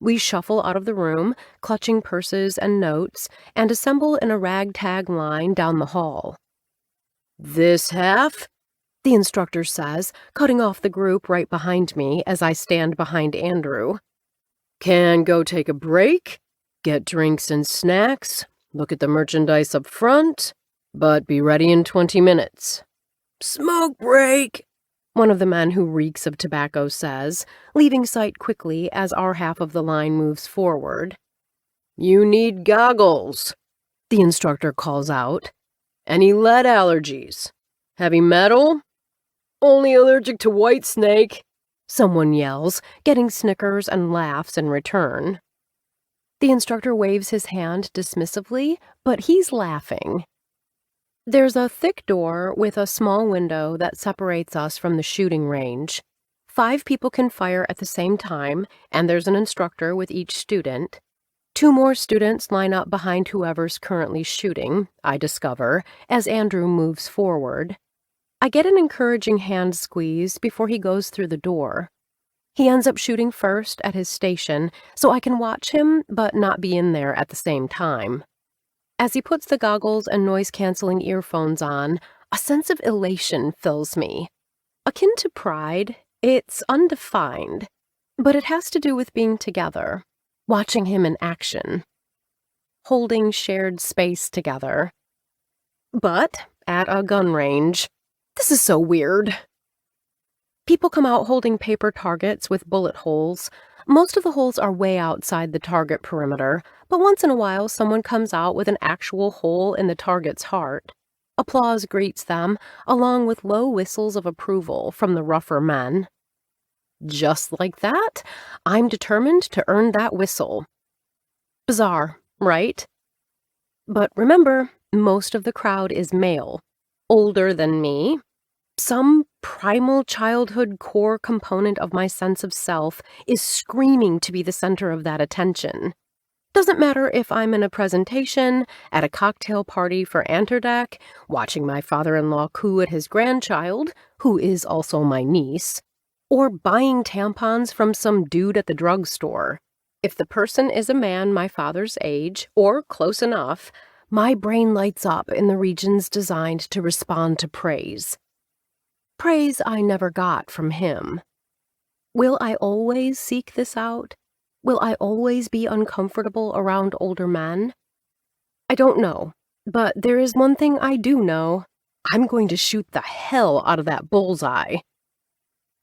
[SPEAKER 1] We shuffle out of the room, clutching purses and notes, and assemble in a ragtag line down the hall. "This half," the instructor says, cutting off the group right behind me as I stand behind Andrew, "can go take a break, get drinks and snacks, look at the merchandise up front, but be ready in 20 minutes. "Smoke break," one of the men who reeks of tobacco says, leaving sight quickly as our half of the line moves forward. "You need goggles," the instructor calls out. "Any lead allergies? Heavy metal? Only allergic to white snake," someone yells, getting snickers and laughs in return. The instructor waves his hand dismissively, but he's laughing. There's a thick door with a small window that separates us from the shooting range. 5 people can fire at the same time, and there's an instructor with each student. 2 more students line up behind whoever's currently shooting, I discover, as Andrew moves forward. I get an encouraging hand squeeze before he goes through the door. He ends up shooting first at his station, so I can watch him but not be in there at the same time. As he puts the goggles and noise-canceling earphones on, a sense of elation fills me. Akin to pride, it's undefined, but it has to do with being together, watching him in action. holding shared space together. But at a gun range. This is so weird. People come out holding paper targets with bullet holes. Most of the holes are way outside the target perimeter, but once in a while someone comes out with an actual hole in the target's heart. Applause greets them, along with low whistles of approval from the rougher men. Just like that, I'm determined to earn that whistle. Bizarre, right? But remember, most of the crowd is male, older than me. Some primal childhood core component of my sense of self is screaming to be the center of that attention. Doesn't matter if I'm in a presentation, at a cocktail party for Anterdeck, watching my father-in-law coo at his grandchild, who is also my niece, or buying tampons from some dude at the drugstore. If the person is a man my father's age, or close enough, my brain lights up in the regions designed to respond to praise. Praise I never got from him. Will I always seek this out? Will I always be uncomfortable around older men? I don't know, but there is one thing I do know. I'm going to shoot the hell out of that bullseye.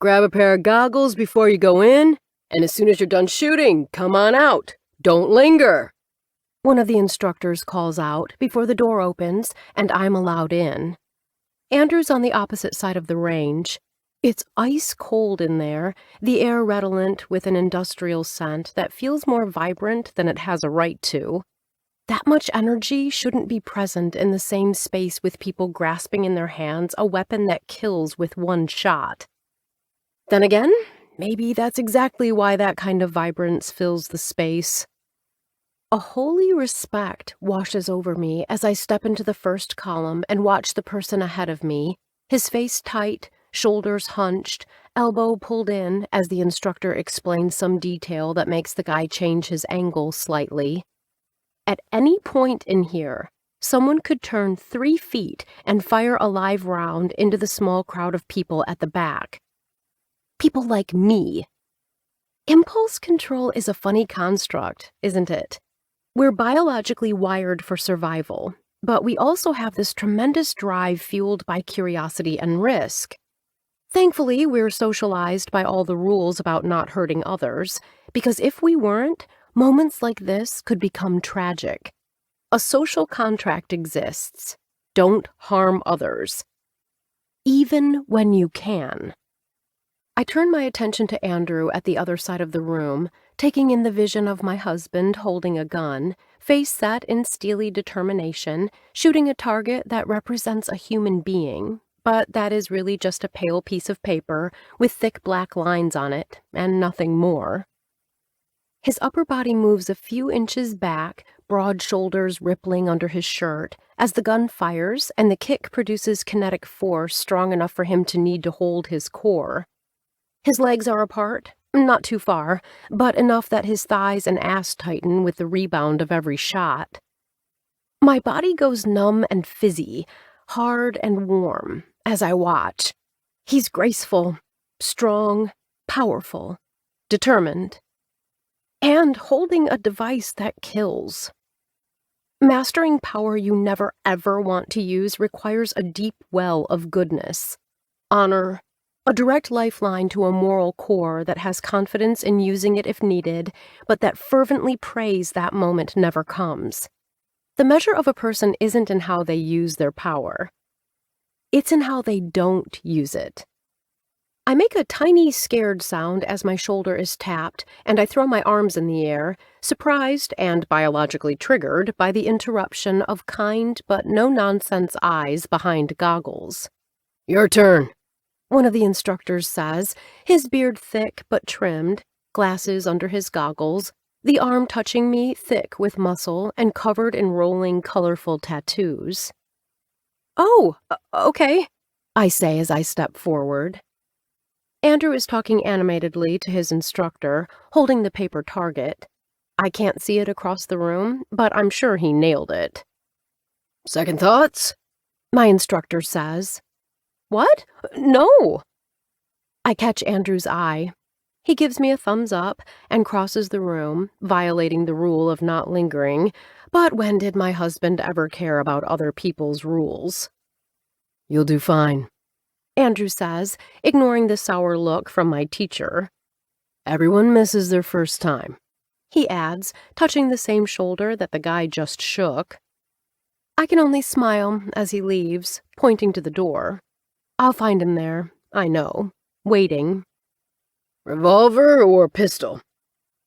[SPEAKER 1] Grab a pair of goggles before you go in, and as soon as you're done shooting, come on out. Don't linger. One of the instructors calls out before the door opens, and I'm allowed in. Andrew's on the opposite side of the range. It's ice cold in there, the air redolent with an industrial scent that feels more vibrant than it has a right to. That much energy shouldn't be present in the same space with people grasping in their hands a weapon that kills with one shot. Then again, maybe that's exactly why that kind of vibrance fills the space. A holy respect washes over me as I step into the first column and watch the person ahead of me, his face tight, shoulders hunched, elbow pulled in as the instructor explains some detail that makes the guy change his angle slightly. At any point in here, someone could turn 3 feet and fire a live round into the small crowd of people at the back. People like me. Impulse control is a funny construct, isn't it? We're biologically wired for survival, but we also have this tremendous drive fueled by curiosity and risk. Thankfully, we're socialized by all the rules about not hurting others, because if we weren't, moments like this could become tragic. A social contract exists. Don't harm others. Even when you can. I turn my attention to Andrew at the other side of the room, taking in the vision of my husband holding a gun, face set in steely determination, shooting a target that represents a human being, but that is really just a pale piece of paper with thick black lines on it, and nothing more. His upper body moves a few inches back, broad shoulders rippling under his shirt, as the gun fires and the kick produces kinetic force strong enough for him to need to hold his core. His legs are apart, not too far, but enough that his thighs and ass tighten with the rebound of every shot. My body goes numb and fizzy, hard and warm, as I watch. He's graceful, strong, powerful, determined, and holding a device that kills. Mastering power you never ever want to use requires a deep well of goodness, honor, a direct lifeline to a moral core that has confidence in using it if needed, but that fervently prays that moment never comes. The measure of a person isn't in how they use their power. It's in how they don't use it. I make a tiny scared sound as my shoulder is tapped, and I throw my arms in the air, surprised and biologically triggered by the interruption of kind but no-nonsense eyes behind goggles. "Your turn," one of the instructors says, his beard thick but trimmed, glasses under his goggles, the arm touching me thick with muscle and covered in rolling, colorful tattoos. "Oh, okay," I say as I step forward. Andrew is talking animatedly to his instructor, holding the paper target. I can't see it across the room, but I'm sure he nailed it. "Second thoughts?" my instructor says. "What? No." I catch Andrew's eye. He gives me a thumbs up and crosses the room, violating the rule of not lingering, But when did my husband ever care about other people's rules? You'll do fine, Andrew says, ignoring the sour look from my teacher. Everyone misses their first time, he adds, touching the same shoulder that the guy just shook. I can only smile as he leaves, pointing to the door. I'll find him there, I know, waiting. Revolver or pistol?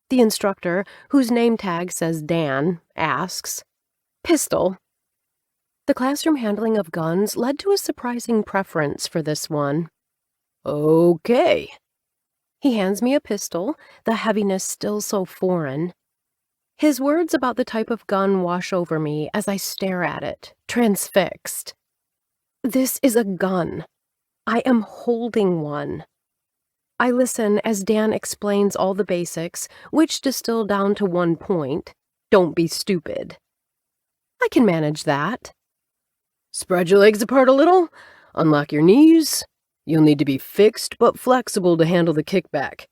[SPEAKER 1] The instructor, whose name tag says Dan, asks. Pistol. The classroom handling of guns led to a surprising preference for this one. Okay. He hands me a pistol, the heaviness still so foreign. His words about the type of gun wash over me as I stare at it, transfixed. This is a gun. I am holding one. I listen as Dan explains all the basics, which distill down to one point. Don't be stupid. I can manage that. Spread your legs apart a little, unlock your knees. You'll need to be fixed but flexible to handle the kickback.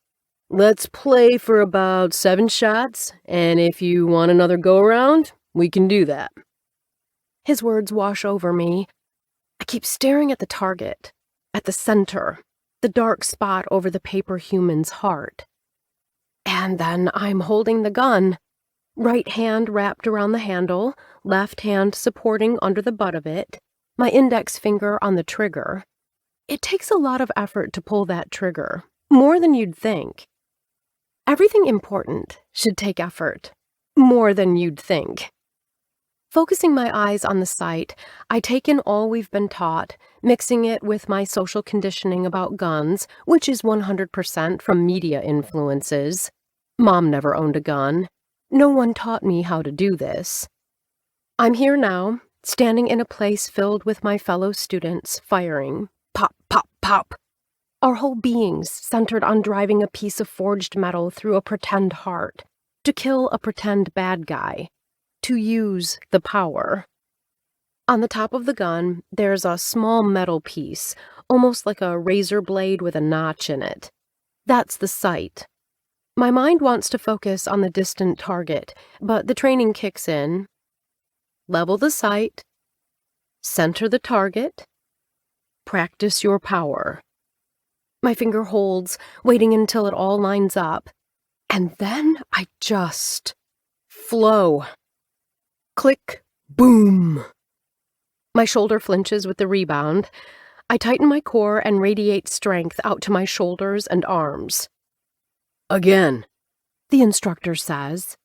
[SPEAKER 1] Let's play for about 7 shots, and if you want another go-around, we can do that. His words wash over me. I keep staring at the target, at the center, the dark spot over the paper human's heart. And then I'm holding the gun, right hand wrapped around the handle, left hand supporting under the butt of it, my index finger on the trigger. It takes a lot of effort to pull that trigger, more than you'd think. Everything important should take effort, more than you'd think. Focusing my eyes on the sight, I take in all we've been taught, mixing it with my social conditioning about guns, which is 100% from media influences. Mom never owned a gun. No one taught me how to do this. I'm here now, standing in a place filled with my fellow students, firing. Pop, pop, pop. Our whole beings centered on driving a piece of forged metal through a pretend heart, to kill a pretend bad guy, to use the power. On the top of the gun, there's a small metal piece, almost like a razor blade with a notch in it. That's the sight. My mind wants to focus on the distant target, but the training kicks in. Level the sight. Center the target. Practice your power. My finger holds, waiting until it all lines up. And then I just flow. Click, boom. My shoulder flinches with the rebound. I tighten my core and radiate strength out to my shoulders and arms. Again, the instructor says.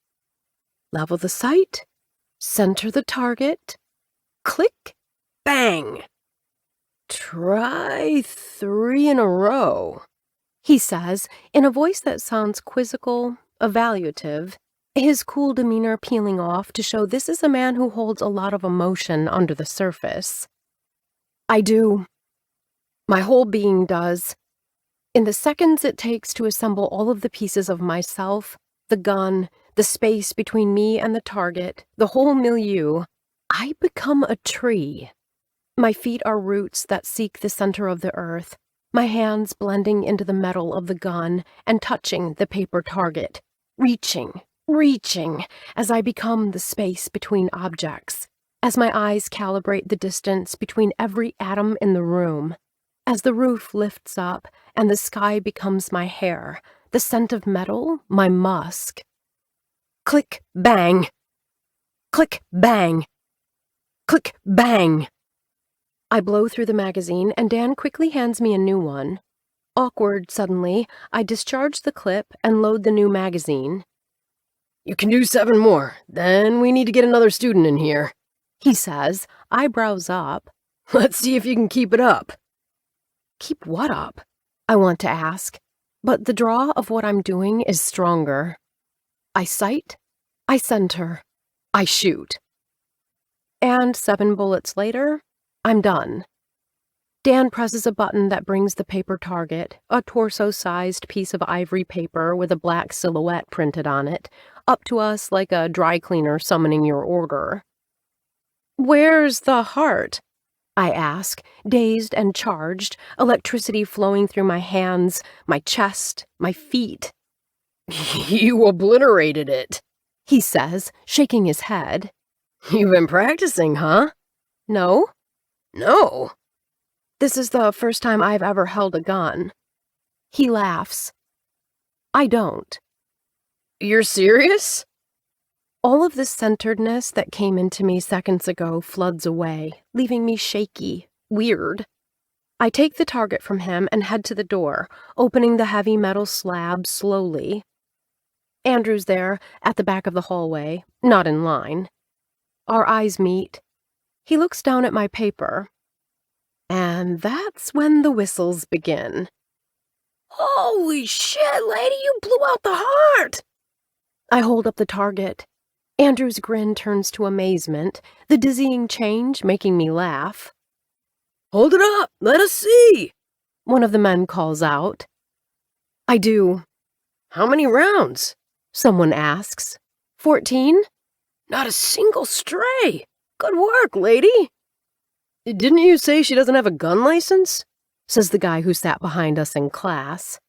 [SPEAKER 1] Level the sight. Center the target. Click, bang. Try 3 in a row, he says, in a voice that sounds quizzical, evaluative, his cool demeanor peeling off to show this is a man who holds a lot of emotion under the surface. I do. My whole being does. In the seconds it takes to assemble all of the pieces of myself, the gun, the space between me and the target, the whole milieu, I become a tree. My feet are roots that seek the center of the earth, my hands blending into the metal of the gun and touching the paper target, reaching, as I become the space between objects, as my eyes calibrate the distance between every atom in the room, as the roof lifts up and the sky becomes my hair, the scent of metal, my musk. Click, bang. Click, bang. Click, bang. I blow through the magazine, and Dan quickly hands me a new one. Awkward, suddenly, I discharge the clip and load the new magazine. You can do 7 more, then we need to get another student in here, he says, eyebrows up. Let's see if you can keep it up. Keep what up? I want to ask, but the draw of what I'm doing is stronger. I sight, I center, I shoot. And 7 bullets later, I'm done. Dan presses a button that brings the paper target, a torso-sized piece of ivory paper with a black silhouette printed on it, up to us like a dry cleaner summoning your order. Where's the heart? I ask, dazed and charged, electricity flowing through my hands, my chest, my feet. You obliterated it, he says, shaking his head. You've been practicing, huh? No. No. This is the first time I've ever held a gun. He laughs. I don't. You're serious? All of the centeredness that came into me seconds ago floods away, leaving me shaky, weird. I take the target from him and head to the door, opening the heavy metal slab slowly. Andrew's there, at the back of the hallway, not in line. Our eyes meet. He looks down at my paper. And that's when the whistles begin. Holy shit, lady, you blew out the heart! I hold up the target. Andrew's grin turns to amazement, the dizzying change making me laugh. Hold it up, let us see, one of the men calls out. I do. How many rounds? Someone asks. 14? Not a single stray. Good work, lady. Didn't you say she doesn't have a gun license? Says the guy who sat behind us in class.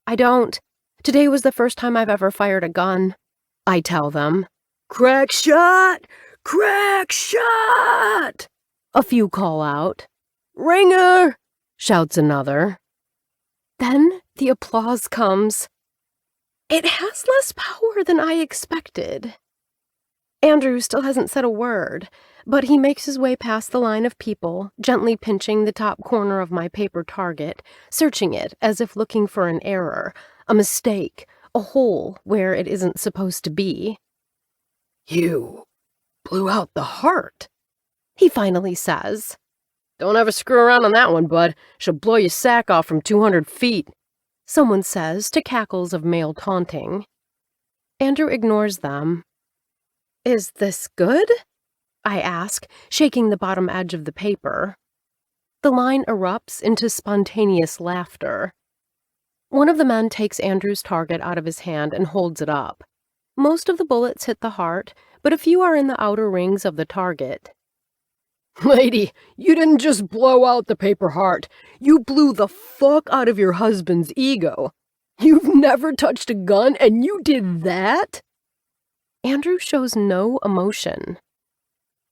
[SPEAKER 1] I don't. Today was the first time I've ever fired a gun. I tell them. Crack shot! Crack shot! A few call out. Ringer! Shouts another. Then the applause comes. It has less power than I expected. Andrew still hasn't said a word, but he makes his way past the line of people, gently pinching the top corner of my paper target, searching it as if looking for an error, a mistake, a hole where it isn't supposed to be. You blew out the heart, he finally says. Don't ever screw around on that one, bud. She'll blow your sack off from 200 feet, someone says to cackles of male taunting. Andrew ignores them. Is this good? I ask, shaking the bottom edge of the paper. The line erupts into spontaneous laughter. One of the men takes Andrew's target out of his hand and holds it up. Most of the bullets hit the heart, but a few are in the outer rings of the target. Lady, you didn't just blow out the paper heart. You blew the fuck out of your husband's ego. You've never touched a gun and you did that? Andrew shows no emotion.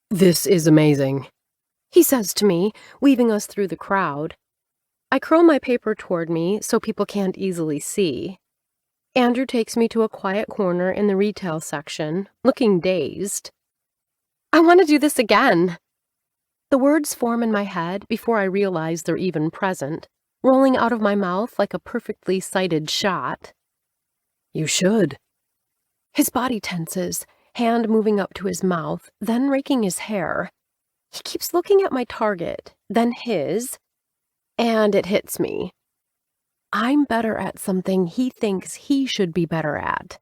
[SPEAKER 1] This is amazing, he says to me, weaving us through the crowd. I curl my paper toward me so people can't easily see. Andrew takes me to a quiet corner in the retail section, looking dazed. I want to do this again. The words form in my head before I realize they're even present, rolling out of my mouth like a perfectly sighted shot. You should. His body tenses, hand moving up to his mouth, then raking his hair. He keeps looking at my target, then his, and it hits me. I'm better at something he thinks he should be better at.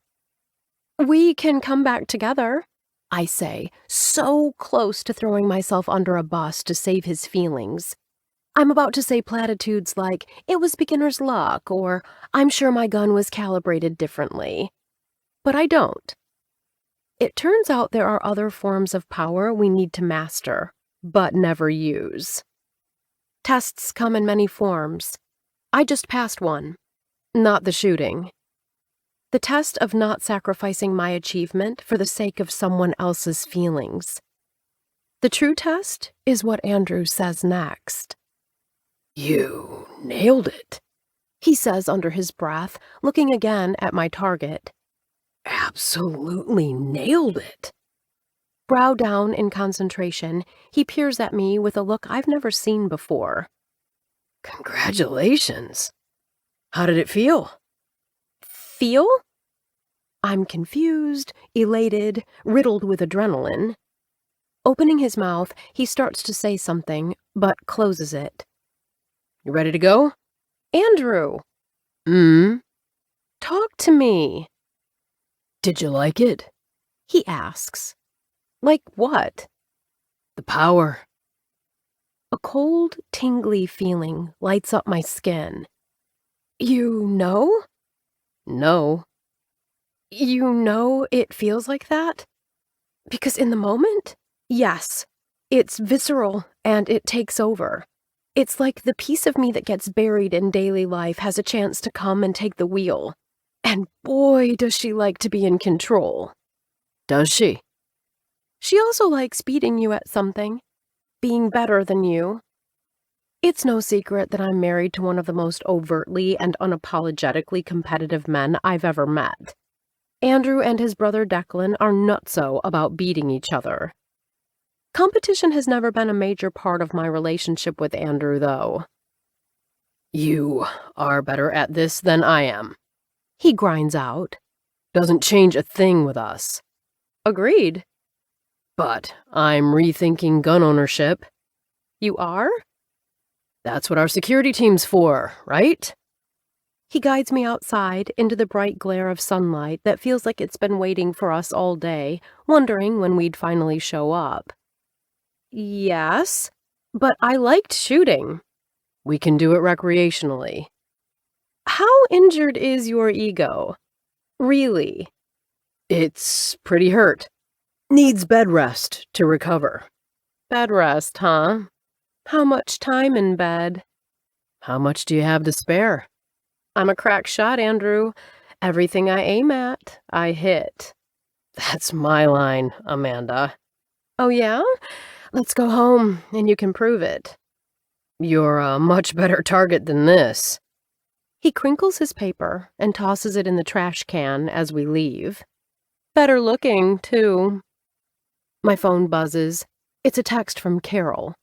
[SPEAKER 1] We can come back together, I say, so close to throwing myself under a bus to save his feelings. I'm about to say platitudes like, it was beginner's luck, or I'm sure my gun was calibrated differently. But I don't. It turns out there are other forms of power we need to master, but never use. Tests come in many forms. I just passed one. Not the shooting. The test of not sacrificing my achievement for the sake of someone else's feelings. The true test is what Andrew says next. You nailed it, he says under his breath, looking again at my target. Absolutely nailed it. Brow down in concentration, he peers at me with a look I've never seen before. Congratulations. How did it feel? Feel? I'm confused, elated, riddled with adrenaline. Opening his mouth, he starts to say something, but closes it. You ready to go? Andrew. Talk to me. Did you like it? He asks. Like what? The power. A cold, tingly feeling lights up my skin. You know? No. You know it feels like that? Because in the moment, yes, it's visceral and it takes over. It's like the piece of me that gets buried in daily life has a chance to come and take the wheel. And boy, does she like to be in control. Does she? She also likes beating you at something, being better than you. It's no secret that I'm married to one of the most overtly and unapologetically competitive men I've ever met. Andrew and his brother Declan are nutso about beating each other. Competition has never been a major part of my relationship with Andrew, though. You are better at this than I am, he grinds out. Doesn't change a thing with us. Agreed. But I'm rethinking gun ownership. You are? That's what our security team's for, right? He guides me outside into the bright glare of sunlight that feels like it's been waiting for us all day, wondering when we'd finally show up. Yes, but I liked shooting. We can do it recreationally. How injured is your ego? Really? It's pretty hurt. Needs bed rest to recover. Bed rest, huh? How much time in bed? How much do you have to spare? I'm a crack shot, Andrew. Everything I aim at, I hit. That's my line, Amanda. Oh, yeah? Let's go home, and you can prove it. You're a much better target than this. He crinkles his paper and tosses it in the trash can as we leave. Better looking, too. My phone buzzes. It's a text from Carol.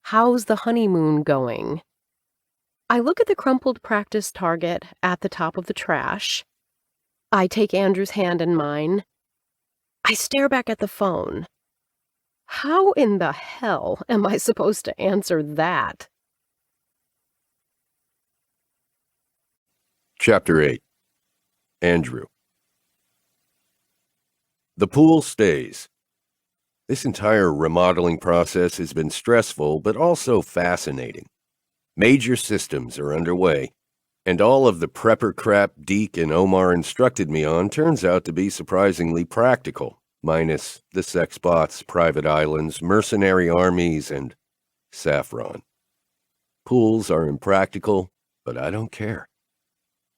[SPEAKER 1] How's the honeymoon going? I look at the crumpled practice target at the top of the trash. I take Andrew's hand in mine. I stare back at the phone. How in the hell am I supposed to answer that?
[SPEAKER 2] Chapter 8. Andrew. The pool stays. This entire remodeling process has been stressful, but also fascinating. Major systems are underway, and all of the prepper crap Deke and Omar instructed me on turns out to be surprisingly practical, minus the sex bots, private islands, mercenary armies, and saffron. Pools are impractical, but I don't care.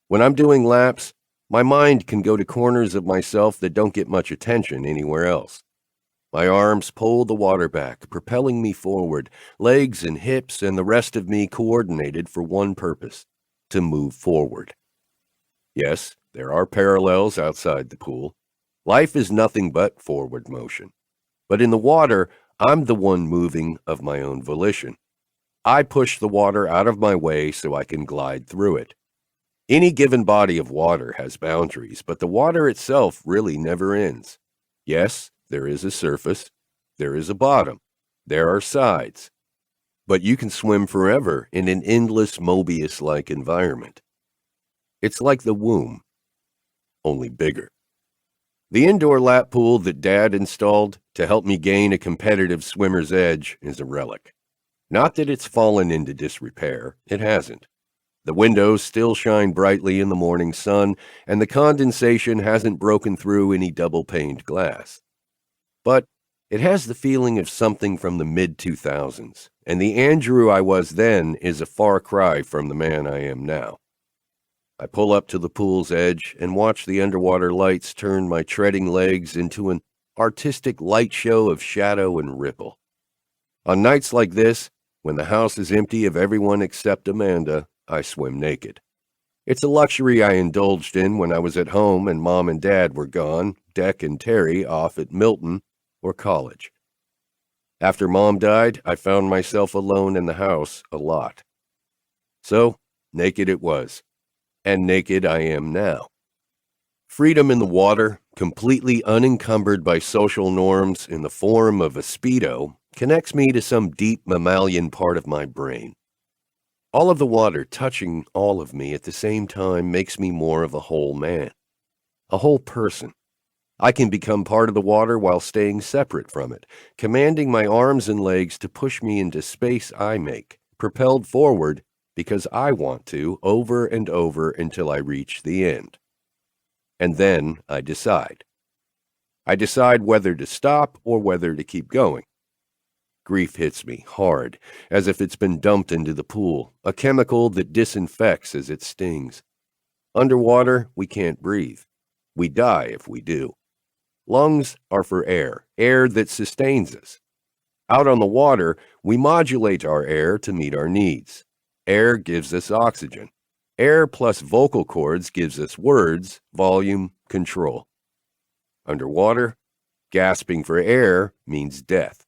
[SPEAKER 2] When I'm doing laps, my mind can go to corners of myself that don't get much attention anywhere else. My arms pull the water back, propelling me forward, legs and hips and the rest of me coordinated for one purpose, to move forward. Yes, there are parallels outside the pool. Life is nothing but forward motion. But in the water, I'm the one moving of my own volition. I push the water out of my way so I can glide through it. Any given body of water has boundaries, but the water itself really never ends. Yes, there is a surface, there is a bottom, there are sides. But you can swim forever in an endless Mobius-like environment. It's like the womb, only bigger. The indoor lap pool that Dad installed to help me gain a competitive swimmer's edge is a relic. Not that it's fallen into disrepair, it hasn't. The windows still shine brightly in the morning sun, and the condensation hasn't broken through any double-paned glass. But it has the feeling of something from the mid-2000s, and the Andrew I was then is a far cry from the man I am now. I pull up to the pool's edge and watch the underwater lights turn my treading legs into an artistic light show of shadow and ripple. On nights like this, when the house is empty of everyone except Amanda, I swim naked. It's a luxury I indulged in when I was at home and Mom and Dad were gone, Deck and Terry off at Milton or college. After Mom died, I found myself alone in the house a lot. So, naked it was, and naked I am now. Freedom in the water, completely unencumbered by social norms in the form of a Speedo, connects me to some deep mammalian part of my brain. All of the water touching all of me at the same time makes me more of a whole man, a whole person. I can become part of the water while staying separate from it, commanding my arms and legs to push me into space I make, propelled forward because I want to, over and over until I reach the end. And then I decide. I decide whether to stop or whether to keep going. Grief hits me hard, as if it's been dumped into the pool, a chemical that disinfects as it stings. Underwater, we can't breathe. We die if we do. Lungs are for air, air that sustains us. Out on the water, we modulate our air to meet our needs. Air gives us oxygen. Air plus vocal cords gives us words, volume, control. Underwater, gasping for air means death.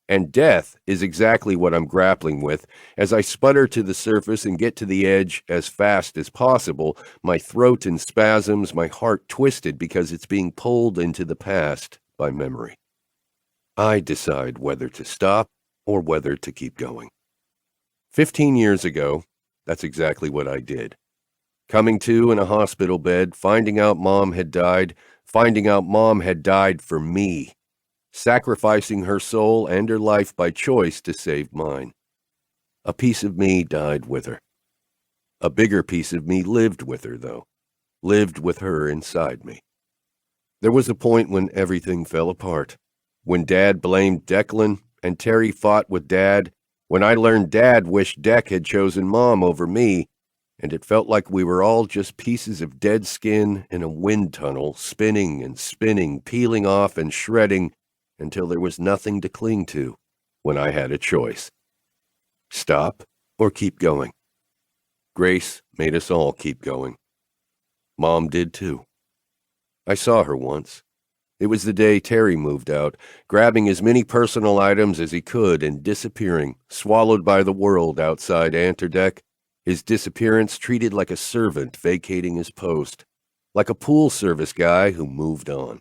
[SPEAKER 2] And death is exactly what I'm grappling with as I sputter to the surface and get to the edge as fast as possible, my throat in spasms, my heart twisted because it's being pulled into the past by memory. I decide whether to stop or whether to keep going. 15 years ago, that's exactly what I did. Coming to in a hospital bed, finding out Mom had died for me, sacrificing her soul and her life by choice to save mine. A piece of me died with her. A bigger piece of me lived with her, though, lived with her inside me. There was a point when everything fell apart, when Dad blamed Declan and Terry fought with Dad, when I learned Dad wished Dec had chosen Mom over me, and it felt like we were all just pieces of dead skin in a wind tunnel, spinning and spinning, peeling off and shredding, until there was nothing to cling to when I had a choice. Stop or keep going. Grace made us all keep going. Mom did too. I saw her once. It was the day Terry moved out, grabbing as many personal items as he could and disappearing, swallowed by the world outside Anterdec, his disappearance treated like a servant vacating his post, like a pool service guy who moved on.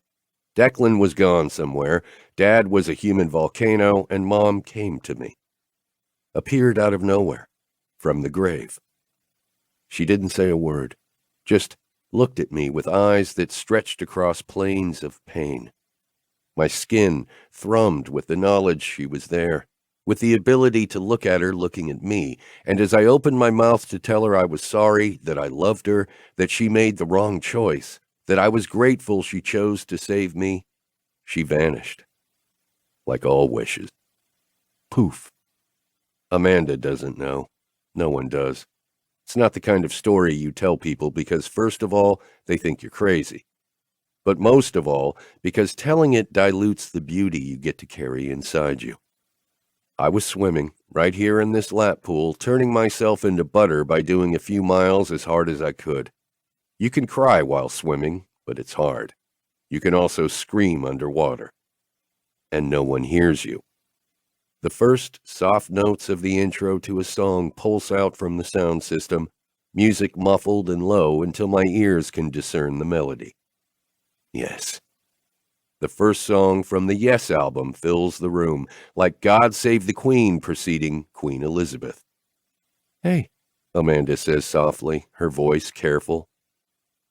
[SPEAKER 2] Declan was gone somewhere, Dad was a human volcano, and Mom came to me. Appeared out of nowhere, from the grave. She didn't say a word, just looked at me with eyes that stretched across plains of pain. My skin thrummed with the knowledge she was there, with the ability to look at her looking at me, and as I opened my mouth to tell her I was sorry, that I loved her, that she made the wrong choice, that I was grateful she chose to save me, she vanished. Like all wishes. Poof. Amanda doesn't know. No one does. It's not the kind of story you tell people because, first of all, they think you're crazy. But most of all, because telling it dilutes the beauty you get to carry inside you. I was swimming, right here in this lap pool, turning myself into butter by doing a few miles as hard as I could. You can cry while swimming, but it's hard. You can also scream underwater. And no one hears you. The first soft notes of the intro to a song pulse out from the sound system, music muffled and low until my ears can discern the melody. Yes. The first song from the Yes album fills the room, like God Save the Queen preceding Queen Elizabeth. Hey, Amanda says softly, her voice careful.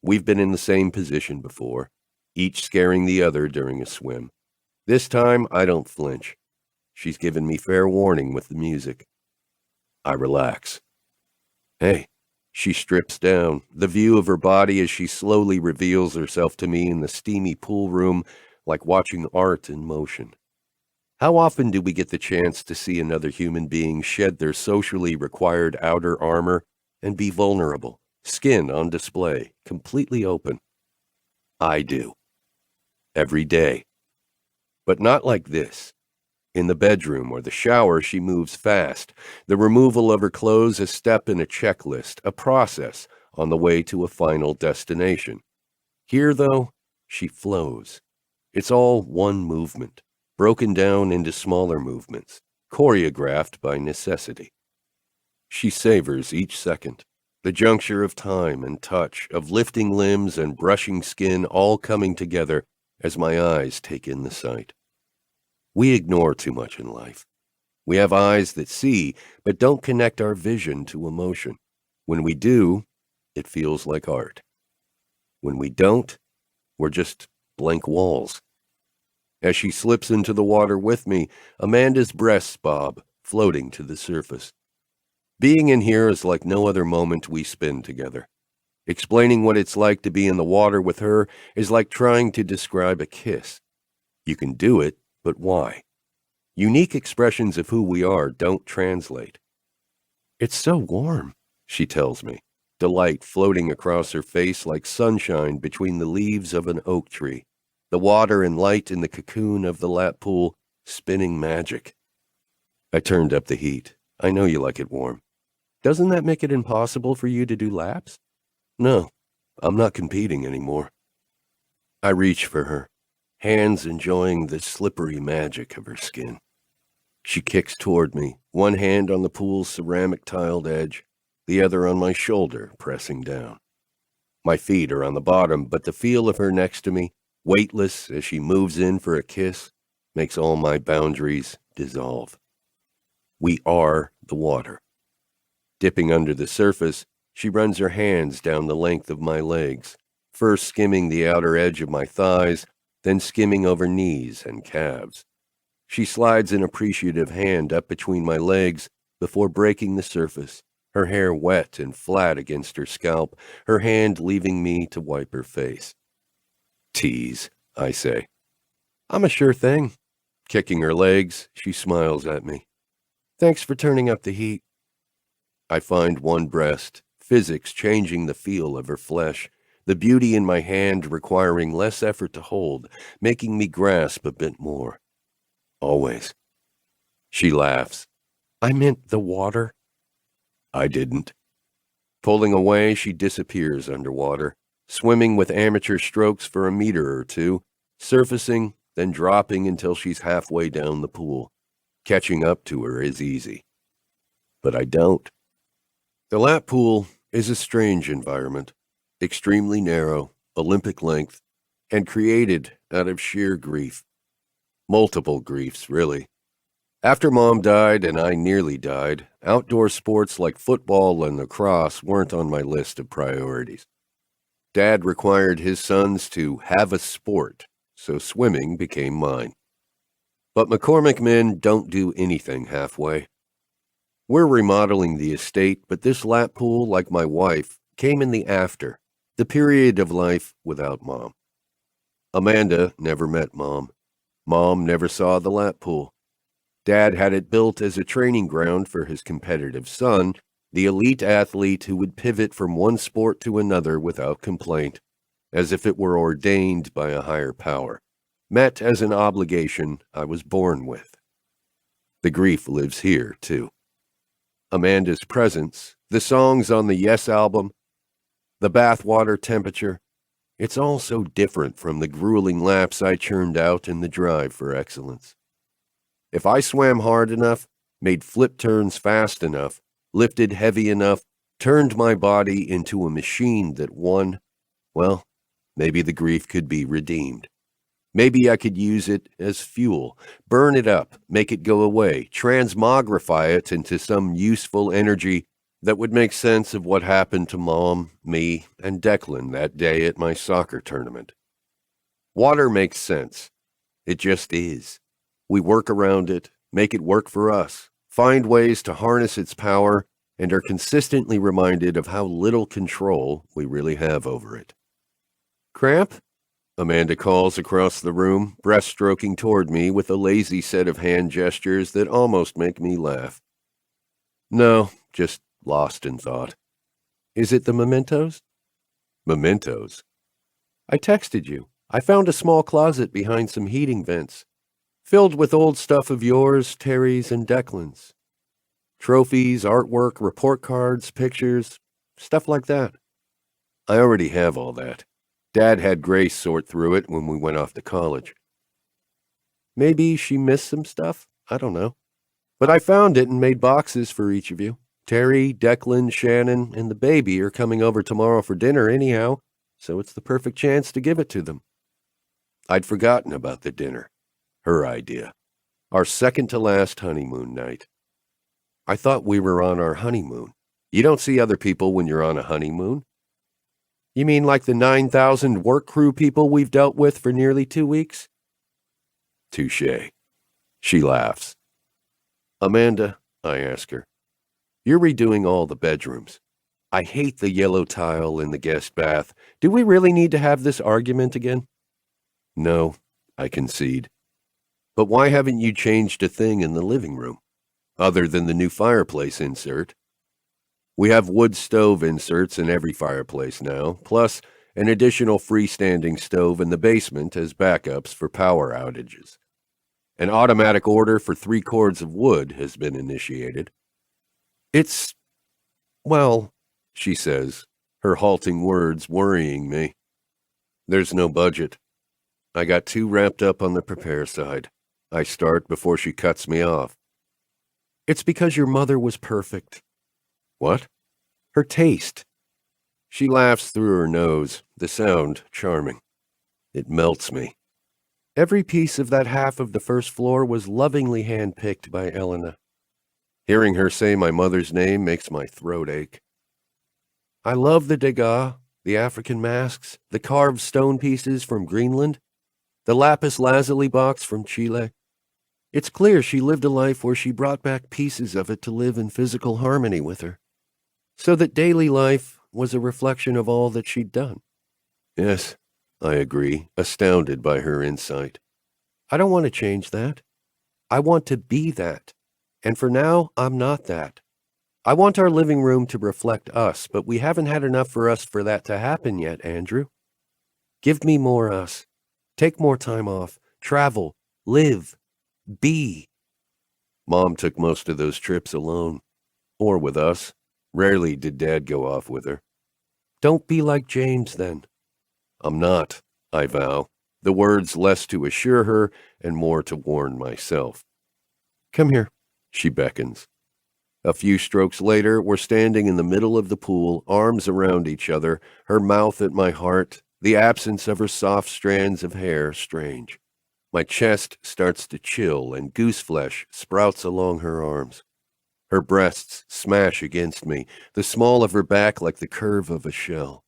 [SPEAKER 2] We've been in the same position before, each scaring the other during a swim. This time, I don't flinch. She's given me fair warning with the music. I relax. Hey, she strips down, the view of her body as she slowly reveals herself to me in the steamy pool room, like watching art in motion. How often do we get the chance to see another human being shed their socially required outer armor and be vulnerable, skin on display, completely open? I do. Every day. But not like this. In the bedroom or the shower, she moves fast, the removal of her clothes a step in a checklist, a process on the way to a final destination. Here, though, she flows. It's all one movement, broken down into smaller movements, choreographed by necessity. She savors each second, the juncture of time and touch, of lifting limbs and brushing skin all coming together as my eyes take in the sight. We ignore too much in life. We have eyes that see, but don't connect our vision to emotion. When we do, it feels like art. When we don't, we're just blank walls. As she slips into the water with me, Amanda's breasts bob, floating to the surface. Being in here is like no other moment we spend together. Explaining what it's like to be in the water with her is like trying to describe a kiss. You can do it, but why? Unique expressions of who we are don't translate. It's so warm, she tells me, delight floating across her face like sunshine between the leaves of an oak tree. the water and light in the cocoon of the lap pool spinning magic. I turned up the heat. I know you like it warm. Doesn't that make it impossible for you to do laps? No, I'm not competing anymore. I reach for her, hands enjoying the slippery magic of her skin. She kicks toward me, one hand on the pool's ceramic tiled edge, the other on my shoulder, pressing down. My feet are on the bottom, but the feel of her next to me, weightless as she moves in for a kiss, makes all my boundaries dissolve. We are the water. Dipping under the surface, she runs her hands down the length of my legs, first skimming the outer edge of my thighs, then skimming over knees and calves. She slides an appreciative hand up between my legs before breaking the surface, her hair wet and flat against her scalp, her hand leaving me to wipe her face. Tease, I say. I'm a sure thing. Kicking her legs, she smiles at me. Thanks for turning up the heat. I find one breast, physics changing the feel of her flesh, the beauty in my hand requiring less effort to hold, making me grasp a bit more. Always. She laughs. I meant the water. I didn't. Pulling away, she disappears underwater, swimming with amateur strokes for a meter or two, surfacing, then dropping until she's halfway down the pool. Catching up to her is easy. But I don't. The lap pool is a strange environment, extremely narrow, Olympic length, and created out of sheer grief. Multiple griefs, really. After Mom died and I nearly died, outdoor sports like football and lacrosse weren't on my list of priorities. Dad required his sons to have a sport, so swimming became mine. But McCormick men don't do anything halfway. We're remodeling the estate, but this lap pool, like my wife, came in the after, the period of life without Mom. Amanda never met Mom. Mom never saw the lap pool. Dad had it built as a training ground for his competitive son, the elite athlete who would pivot from one sport to another without complaint, as if it were ordained by a higher power, met as an obligation I was born with. The grief lives here, too. Amanda's presence, the songs on the Yes album, the bathwater temperature, it's all so different from the grueling laps I churned out in the drive for excellence. If I swam hard enough, made flip turns fast enough, lifted heavy enough, turned my body into a machine that won, well, maybe the grief could be redeemed. Maybe I could use it as fuel, burn it up, make it go away, transmogrify it into some useful energy that would make sense of what happened to Mom, me, and Declan that day at my soccer tournament. Water makes sense. It just is. We work around it, make it work for us, find ways to harness its power, and are consistently reminded of how little control we really have over it. Cramp? Amanda calls across the room, breaststroking toward me with a lazy set of hand gestures that almost make me laugh. No, just lost in thought. Is it the mementos? Mementos? I texted you. I found a small closet behind some heating vents, filled with old stuff of yours, Terry's, and Declan's. Trophies, artwork, report cards, pictures, stuff like that. I already have all that. Dad had Grace sort through it when we went off to college. Maybe she missed some stuff? I don't know. But I found it and made boxes for each of you. Terry, Declan, Shannon, and the baby are coming over tomorrow for dinner anyhow, so it's the perfect chance to give it to them. I'd forgotten about the dinner. Her idea. Our second-to-last honeymoon night. I thought we were on our honeymoon. You don't see other people when you're on a honeymoon. You mean like the 9,000 work crew people we've dealt with for nearly 2 weeks? Touché. She laughs. Amanda, I ask her, you're redoing all the bedrooms. I hate the yellow tile in the guest bath. Do we really need to have this argument again? No, I concede. But why haven't you changed a thing in the living room, other than the new fireplace insert? We have wood stove inserts in every fireplace now, plus an additional freestanding stove in the basement as backups for power outages. An automatic order for 3 cords of wood has been initiated. It's, well, she says, her halting words worrying me. There's no budget. I got too wrapped up on the prepare side. I start before she cuts me off. It's because your mother was perfect. What? Her taste. She laughs through her nose, the sound charming. It melts me. Every piece of that half of the first floor was lovingly hand-picked by Elena. Hearing her say my mother's name makes my throat ache. I love the Degas, the African masks, the carved stone pieces from Greenland, the lapis lazuli box from Chile. It's clear she lived a life where she brought back pieces of it to live in physical harmony with her, so that daily life was a reflection of all that she'd done. Yes, I agree, astounded by her insight. I don't want to change that. I want to be that. And for now, I'm not that. I want our living room to reflect us, but we haven't had enough for us for that to happen yet, Andrew. Give me more us. Take more time off. Travel. Live. Be. Mom took most of those trips alone. Or with us. Rarely did Dad go off with her. Don't be like James, then. I'm not, I vow, the words less to assure her and more to warn myself. Come here, she beckons. A few strokes later, we're standing in the middle of the pool, arms around each other, her mouth at my heart, the absence of her soft strands of hair strange. My chest starts to chill and goose flesh sprouts along her arms. Her breasts smash against me, the small of her back like the curve of a shell.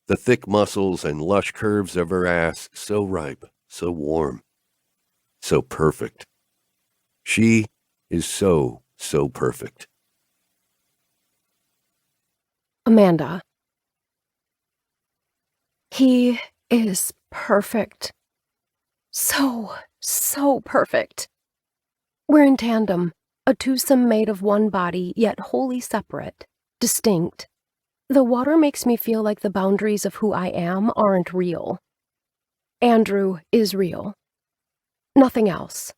[SPEAKER 2] The thick muscles and lush curves of her ass so ripe, so warm, so perfect. She is so perfect.
[SPEAKER 1] Amanda. He is perfect. So perfect. We're in tandem, a twosome made of one body, yet wholly separate, distinct. The water makes me feel like the boundaries of who I am aren't real. Andrew is real. Nothing else.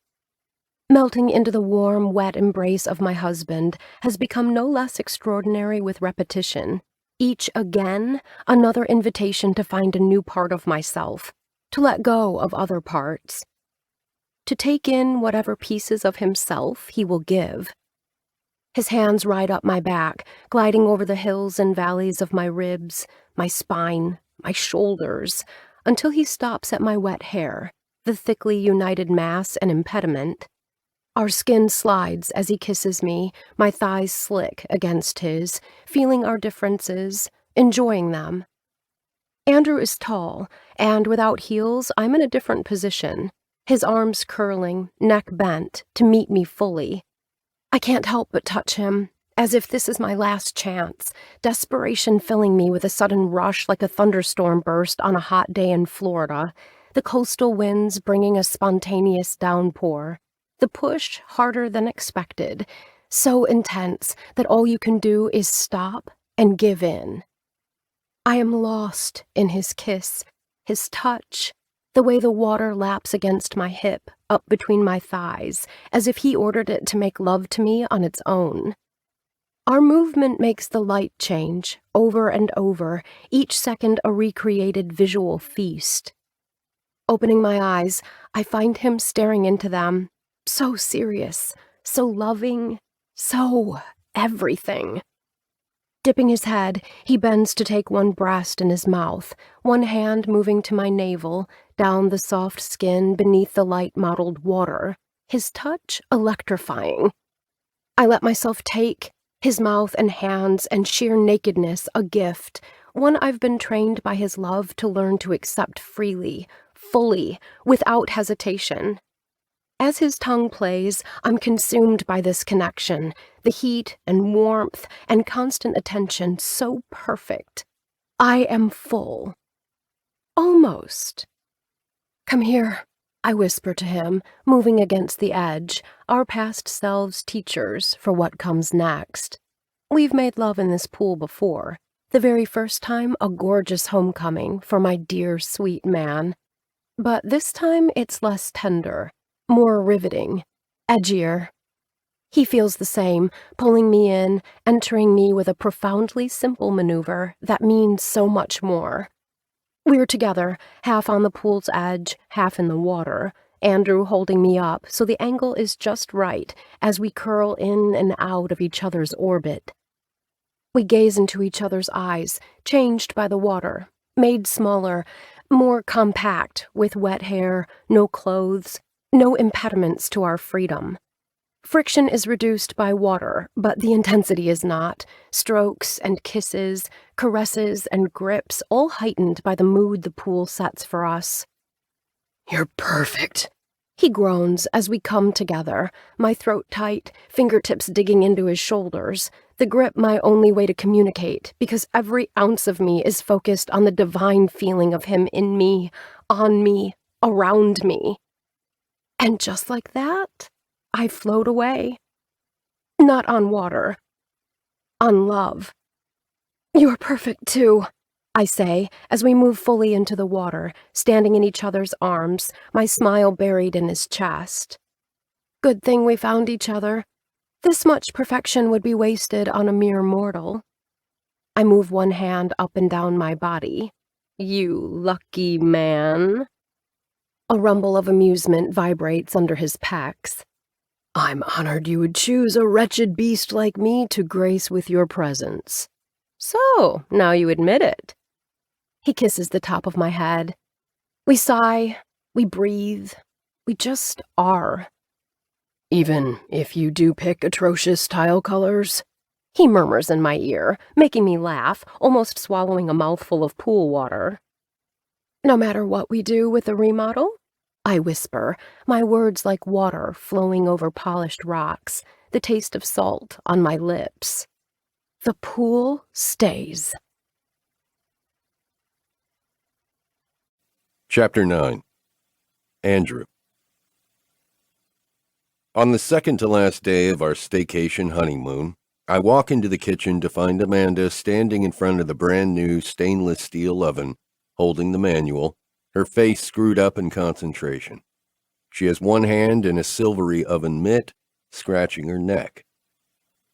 [SPEAKER 1] Melting into the warm, wet embrace of my husband has become no less extraordinary with repetition. Each again, another invitation to find a new part of myself, to let go of other parts, to take in whatever pieces of himself he will give. His hands ride up my back, gliding over the hills and valleys of my ribs, my spine, my shoulders, until he stops at my wet hair, the thickly united mass and impediment. Our skin slides as he kisses me, my thighs slick against his, feeling our differences, enjoying them. Andrew is tall, and without heels, I'm in a different position, his arms curling, neck bent, to meet me fully. I can't help but touch him, as if this is my last chance, desperation filling me with a sudden rush like a thunderstorm burst on a hot day in Florida, the coastal winds bringing a spontaneous downpour, the push harder than expected, so intense that all you can do is stop and give in. I am lost in his kiss, his touch, the way the water laps against my hip, up between my thighs, as if he ordered it to make love to me on its own. Our movement makes the light change, over and over, each second a recreated visual feast. Opening my eyes, I find him staring into them, so serious, so loving, so everything. Dipping his head, he bends to take one breast in his mouth, one hand moving to my navel, down the soft skin beneath the light-mottled water, his touch electrifying. I let myself take, his mouth and hands and sheer nakedness a gift, one I've been trained by his love to learn to accept freely, fully, without hesitation. As his tongue plays, I'm consumed by this connection, the heat and warmth and constant attention so perfect. I am full. Almost. Come here, I whisper to him, moving against the edge, our past selves teachers for what comes next. We've made love in this pool before. The very first time, a gorgeous homecoming for my dear, sweet man. But this time, it's less tender, more riveting, edgier. He feels the same, pulling me in, entering me with a profoundly simple maneuver that means so much more. We're together, half on the pool's edge, half in the water, Andrew holding me up so the angle is just right as we curl in and out of each other's orbit. We gaze into each other's eyes, changed by the water, made smaller, more compact, with wet hair, no clothes, no impediments to our freedom. Friction is reduced by water, but the intensity is not. Strokes and kisses, caresses and grips, all heightened by the mood the pool sets for us. "You're perfect," he groans as we come together, my throat tight, fingertips digging into his shoulders, the grip my only way to communicate, because every ounce of me is focused on the divine feeling of him in me, on me, around me. And just like that, I float away. Not on water. On love. "You're perfect, too," I say, as we move fully into the water, standing in each other's arms, my smile buried in his chest. Good thing we found each other. This much perfection would be wasted on a mere mortal. I move one hand up and down my body. "You lucky man." A rumble of amusement vibrates under his pecs. "I'm honored you would choose a wretched beast like me to grace with your presence. So, now you admit it." He kisses the top of my head. We sigh, we breathe, we just are. "Even if you do pick atrocious tile colors?" he murmurs in my ear, making me laugh, almost swallowing a mouthful of pool water. "No matter what we do with the remodel?" I whisper, my words like water flowing over polished rocks, the taste of salt on my lips. The pool stays.
[SPEAKER 2] Chapter 9. Andrew. On the second to last day of our staycation honeymoon, I walk into the kitchen to find Amanda standing in front of the brand new stainless steel oven, holding the manual, her face screwed up in concentration. She has one hand in a silvery oven mitt, scratching her neck.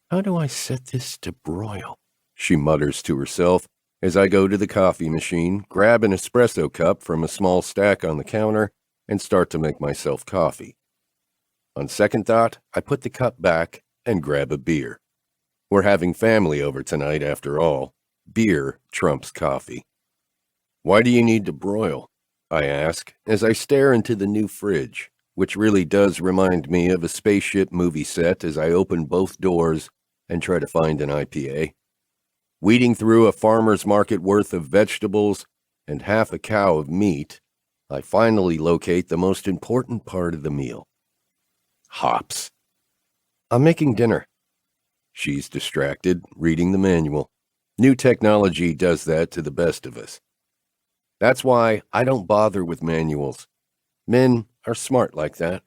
[SPEAKER 2] "How do I set this to broil?" she mutters to herself as I go to the coffee machine, grab an espresso cup from a small stack on the counter, and start to make myself coffee. On second thought, I put the cup back and grab a beer. We're having family over tonight after all. Beer trumps coffee. "Why do you need to broil?" I ask as I stare into the new fridge, which really does remind me of a spaceship movie set as I open both doors and try to find an IPA. Weeding through a farmer's market worth of vegetables and half a cow of meat, I finally locate the most important part of the meal. Hops. "I'm making dinner." She's distracted, reading the manual. New technology does that to the best of us. That's why I don't bother with manuals. Men are smart like that.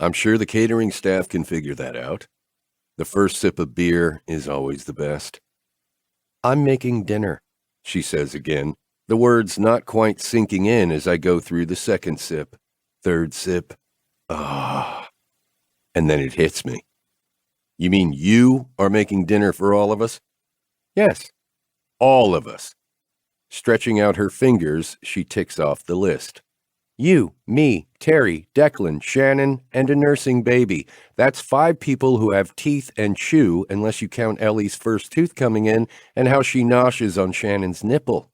[SPEAKER 2] I'm sure the catering staff can figure that out. The first sip of beer is always the best. "I'm making dinner," she says again, the words not quite sinking in as I go through the second sip, third sip. And then it hits me. "You mean you are making dinner for all of us?" "Yes, all of us." Stretching out her fingers, she ticks off the list. "You, me, Terry, Declan, Shannon, and a nursing baby. That's 5 people who have teeth and chew, unless you count Ellie's first tooth coming in and how she noshes on Shannon's nipple."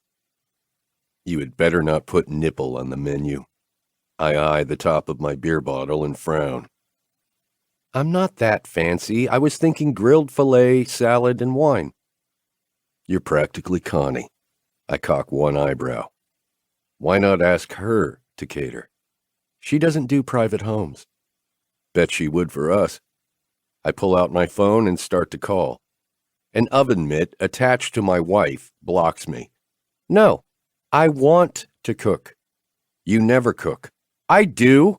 [SPEAKER 2] You had better not put nipple on the menu. I eye the top of my beer bottle and frown. "I'm not that fancy. I was thinking grilled filet, salad, and wine." You're practically Connie. I cock one eyebrow. Why not ask her to cater? She doesn't do private homes. Bet she would for us. I pull out my phone and start to call. An oven mitt attached to my wife blocks me. "No, I want to cook." "You never cook." "I do."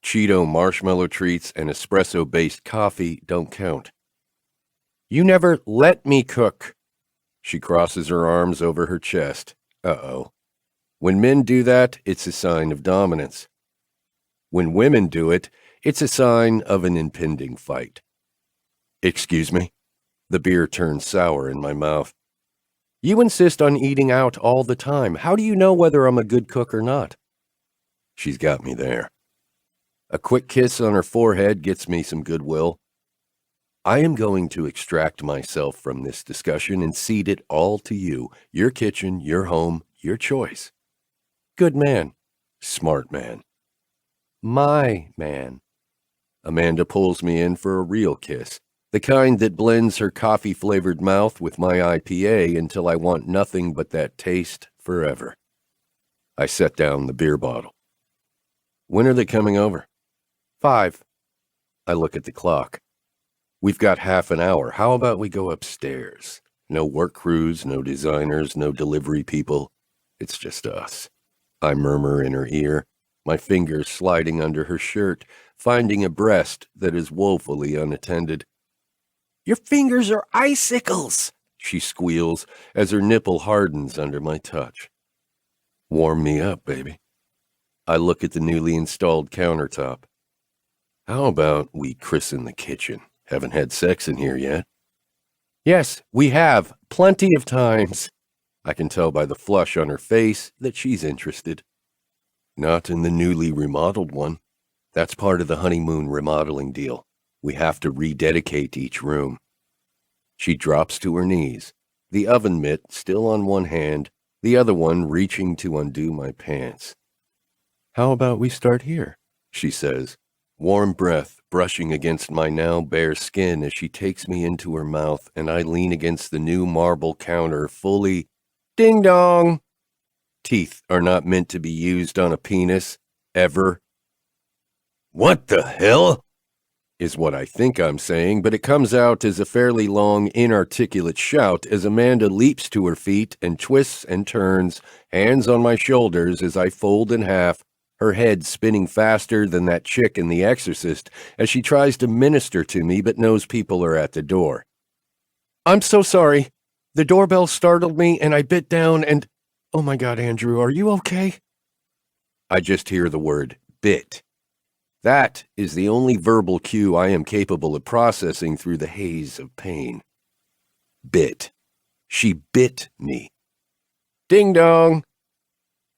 [SPEAKER 2] Cheeto marshmallow treats and espresso-based coffee don't count. "You never let me cook." She crosses her arms over her chest. Uh-oh. When men do that, it's a sign of dominance. When women do it, it's a sign of an impending fight. Excuse me? The beer turns sour in my mouth. You insist on eating out all the time. How do you know whether I'm a good cook or not? She's got me there. A quick kiss on her forehead gets me some goodwill. I am going to extract myself from this discussion and cede it all to you. Your kitchen, your home, your choice. Good man. Smart man. My man. Amanda pulls me in for a real kiss, the kind that blends her coffee-flavored mouth with my IPA until I want nothing but that taste forever. I set down the beer bottle. When are they coming over? 5. I look at the clock. We've got half an hour. How about we go upstairs? No work crews, no designers, no delivery people. It's just us. I murmur in her ear, my fingers sliding under her shirt, finding a breast that is woefully unattended. Your fingers are icicles, she squeals as her nipple hardens under my touch. Warm me up, baby. I look at the newly installed countertop. How about we christen the kitchen? Haven't had sex in here yet. Yes, we have, plenty of times. I can tell by the flush on her face that she's interested. Not in the newly remodeled one. That's part of the honeymoon remodeling deal. We have to rededicate each room. She drops to her knees, the oven mitt still on one hand, the other one reaching to undo my pants. How about we start here? She says, warm breath brushing against my now bare skin as she takes me into her mouth and I lean against the new marble counter fully. Ding dong! Teeth are not meant to be used on a penis, ever. What the hell? Is what I think I'm saying, but it comes out as a fairly long, inarticulate shout as Amanda leaps to her feet and twists and turns, hands on my shoulders as I fold in half, her head spinning faster than that chick in The Exorcist as she tries to minister to me but knows people are at the door. I'm so sorry. The doorbell startled me and I bit down and... Oh my God, Andrew, are you okay? I just hear the word bit. That is the only verbal cue I am capable of processing through the haze of pain. Bit. She bit me. Ding dong.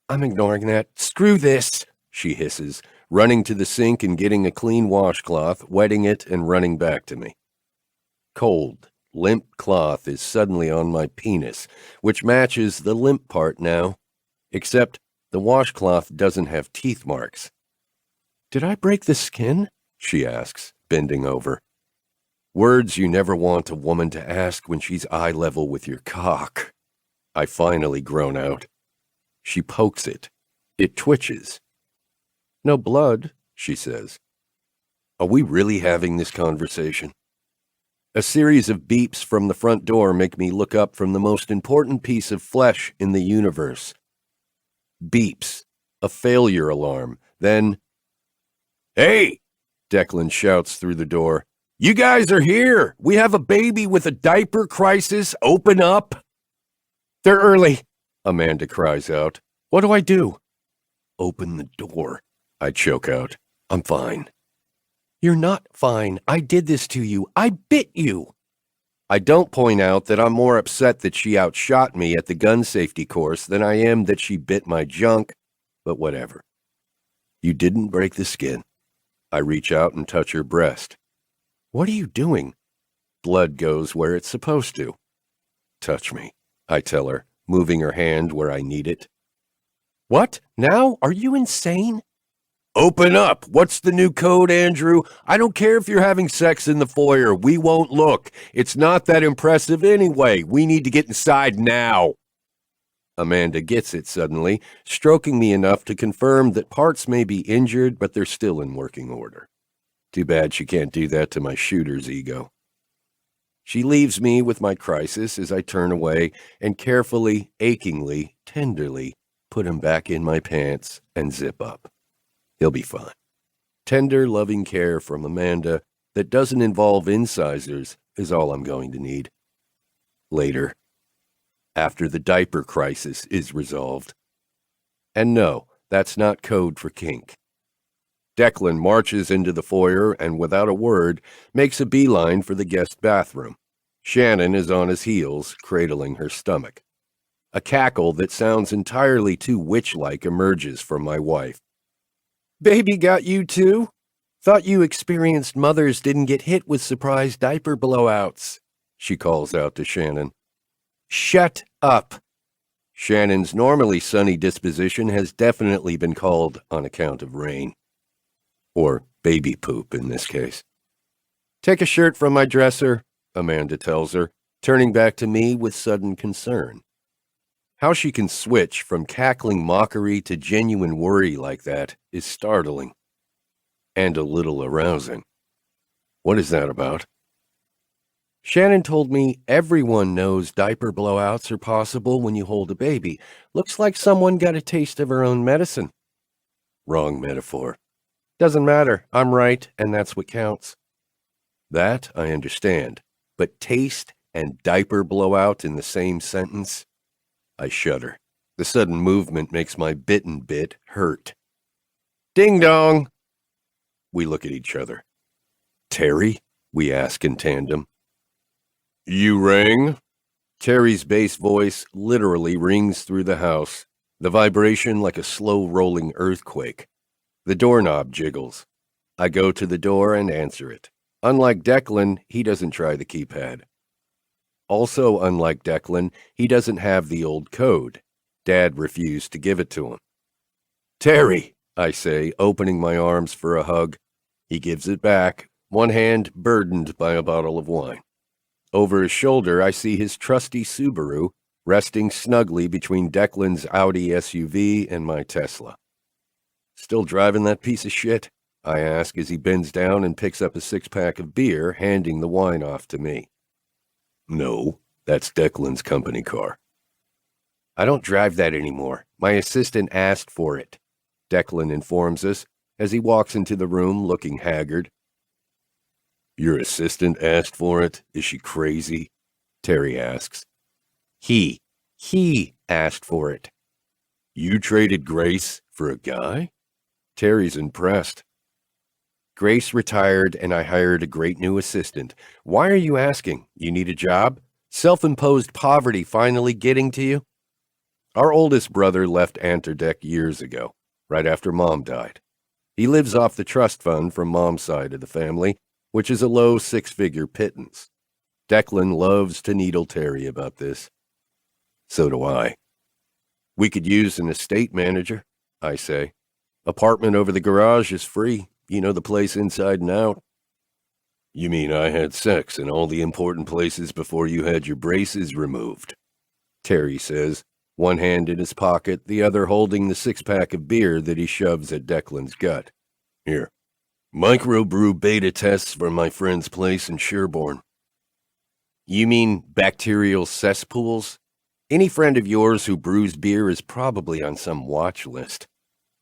[SPEAKER 2] I'm ignoring that. Screw this, she hisses, running to the sink and getting a clean washcloth, wetting it and running back to me. Cold, limp cloth is suddenly on my penis, which matches the limp part now, except the washcloth doesn't have teeth marks. Did I break the skin? She asks, bending over. Words you never want a woman to ask when she's eye level with your cock. I finally groan out. She pokes it. It twitches. No blood, she says. Are we really having this conversation? A series of beeps from the front door make me look up from the most important piece of flesh in the universe. Beeps. A failure alarm. Then... Hey! Declan shouts through the door. You guys are here! We have a baby with a diaper crisis! Open up! They're early, Amanda cries out. What do I do? Open the door, I choke out. I'm fine. You're not fine. I did this to you. I bit you. I don't point out that I'm more upset that she outshot me at the gun safety course than I am that she bit my junk, but whatever. You didn't break the skin. I reach out and touch her breast. What are you doing? Blood goes where it's supposed to. Touch me, I tell her, moving her hand where I need it. What? Now? Are you insane? Open up! What's the new code, Andrew? I don't care if you're having sex in the foyer. We won't look. It's not that impressive anyway. We need to get inside now. Amanda gets it suddenly, stroking me enough to confirm that parts may be injured, but they're still in working order. Too bad she can't do that to my shooter's ego. She leaves me with my crisis as I turn away and carefully, achingly, tenderly put him back in my pants and zip up. He'll be fine. Tender, loving care from Amanda that doesn't involve incisors is all I'm going to need. Later. after the diaper crisis is resolved. And no, that's not code for kink. Declan marches into the foyer and, without a word, makes a beeline for the guest bathroom. Shannon is on his heels, cradling her stomach. A cackle that sounds entirely too witch-like emerges from my wife. "Baby got you too? Thought you experienced mothers didn't get hit with surprise diaper blowouts," she calls out to Shannon. "Shut up." Shannon's normally sunny disposition has definitely been called on account of rain. Or baby poop in this case. "Take a shirt from my dresser," Amanda tells her, turning back to me with sudden concern. How she can switch from cackling mockery to genuine worry like that is startling. And a little arousing. What is that about? Shannon told me everyone knows diaper blowouts are possible when you hold a baby. Looks like someone got a taste of her own medicine. Wrong metaphor. Doesn't matter, I'm right, and that's what counts. That I understand, but taste and diaper blowout in the same sentence? I shudder. The sudden movement makes my bitten bit hurt. Ding dong! We look at each other. Terry? We ask in tandem. You rang? Terry's bass voice literally rings through the house, the vibration like a slow-rolling earthquake. The doorknob jiggles. I go to the door and answer it. Unlike Declan, he doesn't try the keypad. Also, unlike Declan, he doesn't have the old code. Dad refused to give it to him. Terry, I say, opening my arms for a hug. He gives it back, one hand burdened by a bottle of wine. Over his shoulder, I see his trusty Subaru resting snugly between Declan's Audi SUV and my Tesla. Still driving that piece of shit? I ask as he bends down and picks up a six-pack of beer, handing the wine off to me. No, that's Declan's company car. I don't drive that anymore. My assistant asked for it, Declan informs us as he walks into the room looking haggard. Your assistant asked for it? Is she crazy? Terry asks. He asked for it. You traded Grace for a guy? Terry's impressed. Grace retired and I hired a great new assistant. Why are you asking? You need a job? Self-imposed poverty finally getting to you? Our oldest brother left Anterdec years ago, right after Mom died. He lives off the trust fund from Mom's side of the family, which is a low six-figure pittance. Declan loves to needle Terry about this. So do I. We could use an estate manager, I say. Apartment over the garage is free. You know the place inside and out. You mean I had sex in all the important places before you had your braces removed? Terry says, one hand in his pocket, the other holding the six-pack of beer that he shoves at Declan's gut. Here. Microbrew beta tests from my friend's place in Sherborne. You mean bacterial cesspools? Any friend of yours who brews beer is probably on some watch list.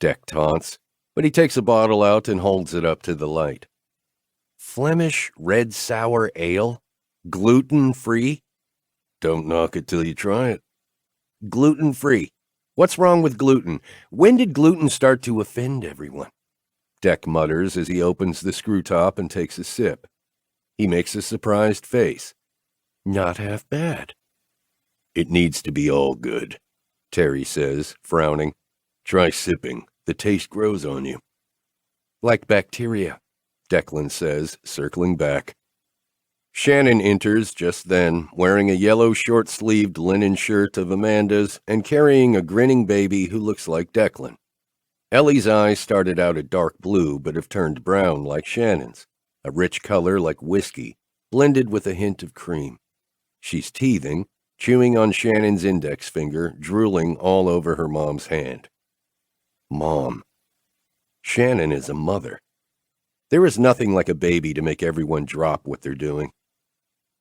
[SPEAKER 2] Deck taunts, but he takes a bottle out and holds it up to the light. Flemish red sour ale? Gluten-free? Don't knock it till you try it. Gluten-free. What's wrong with gluten? When did gluten start to offend everyone? Deck mutters as he opens the screw top and takes a sip. He makes a surprised face. Not half bad. It needs to be all good, Terry says, frowning. Try sipping. The taste grows on you. Like bacteria, Declan says, circling back. Shannon enters just then, wearing a yellow short-sleeved linen shirt of Amanda's and carrying a grinning baby who looks like Declan. Ellie's eyes started out a dark blue but have turned brown like Shannon's, a rich color like whiskey, blended with a hint of cream. She's teething, chewing on Shannon's index finger, drooling all over her mom's hand. Mom. Shannon is a mother. There is nothing like a baby to make everyone drop what they're doing.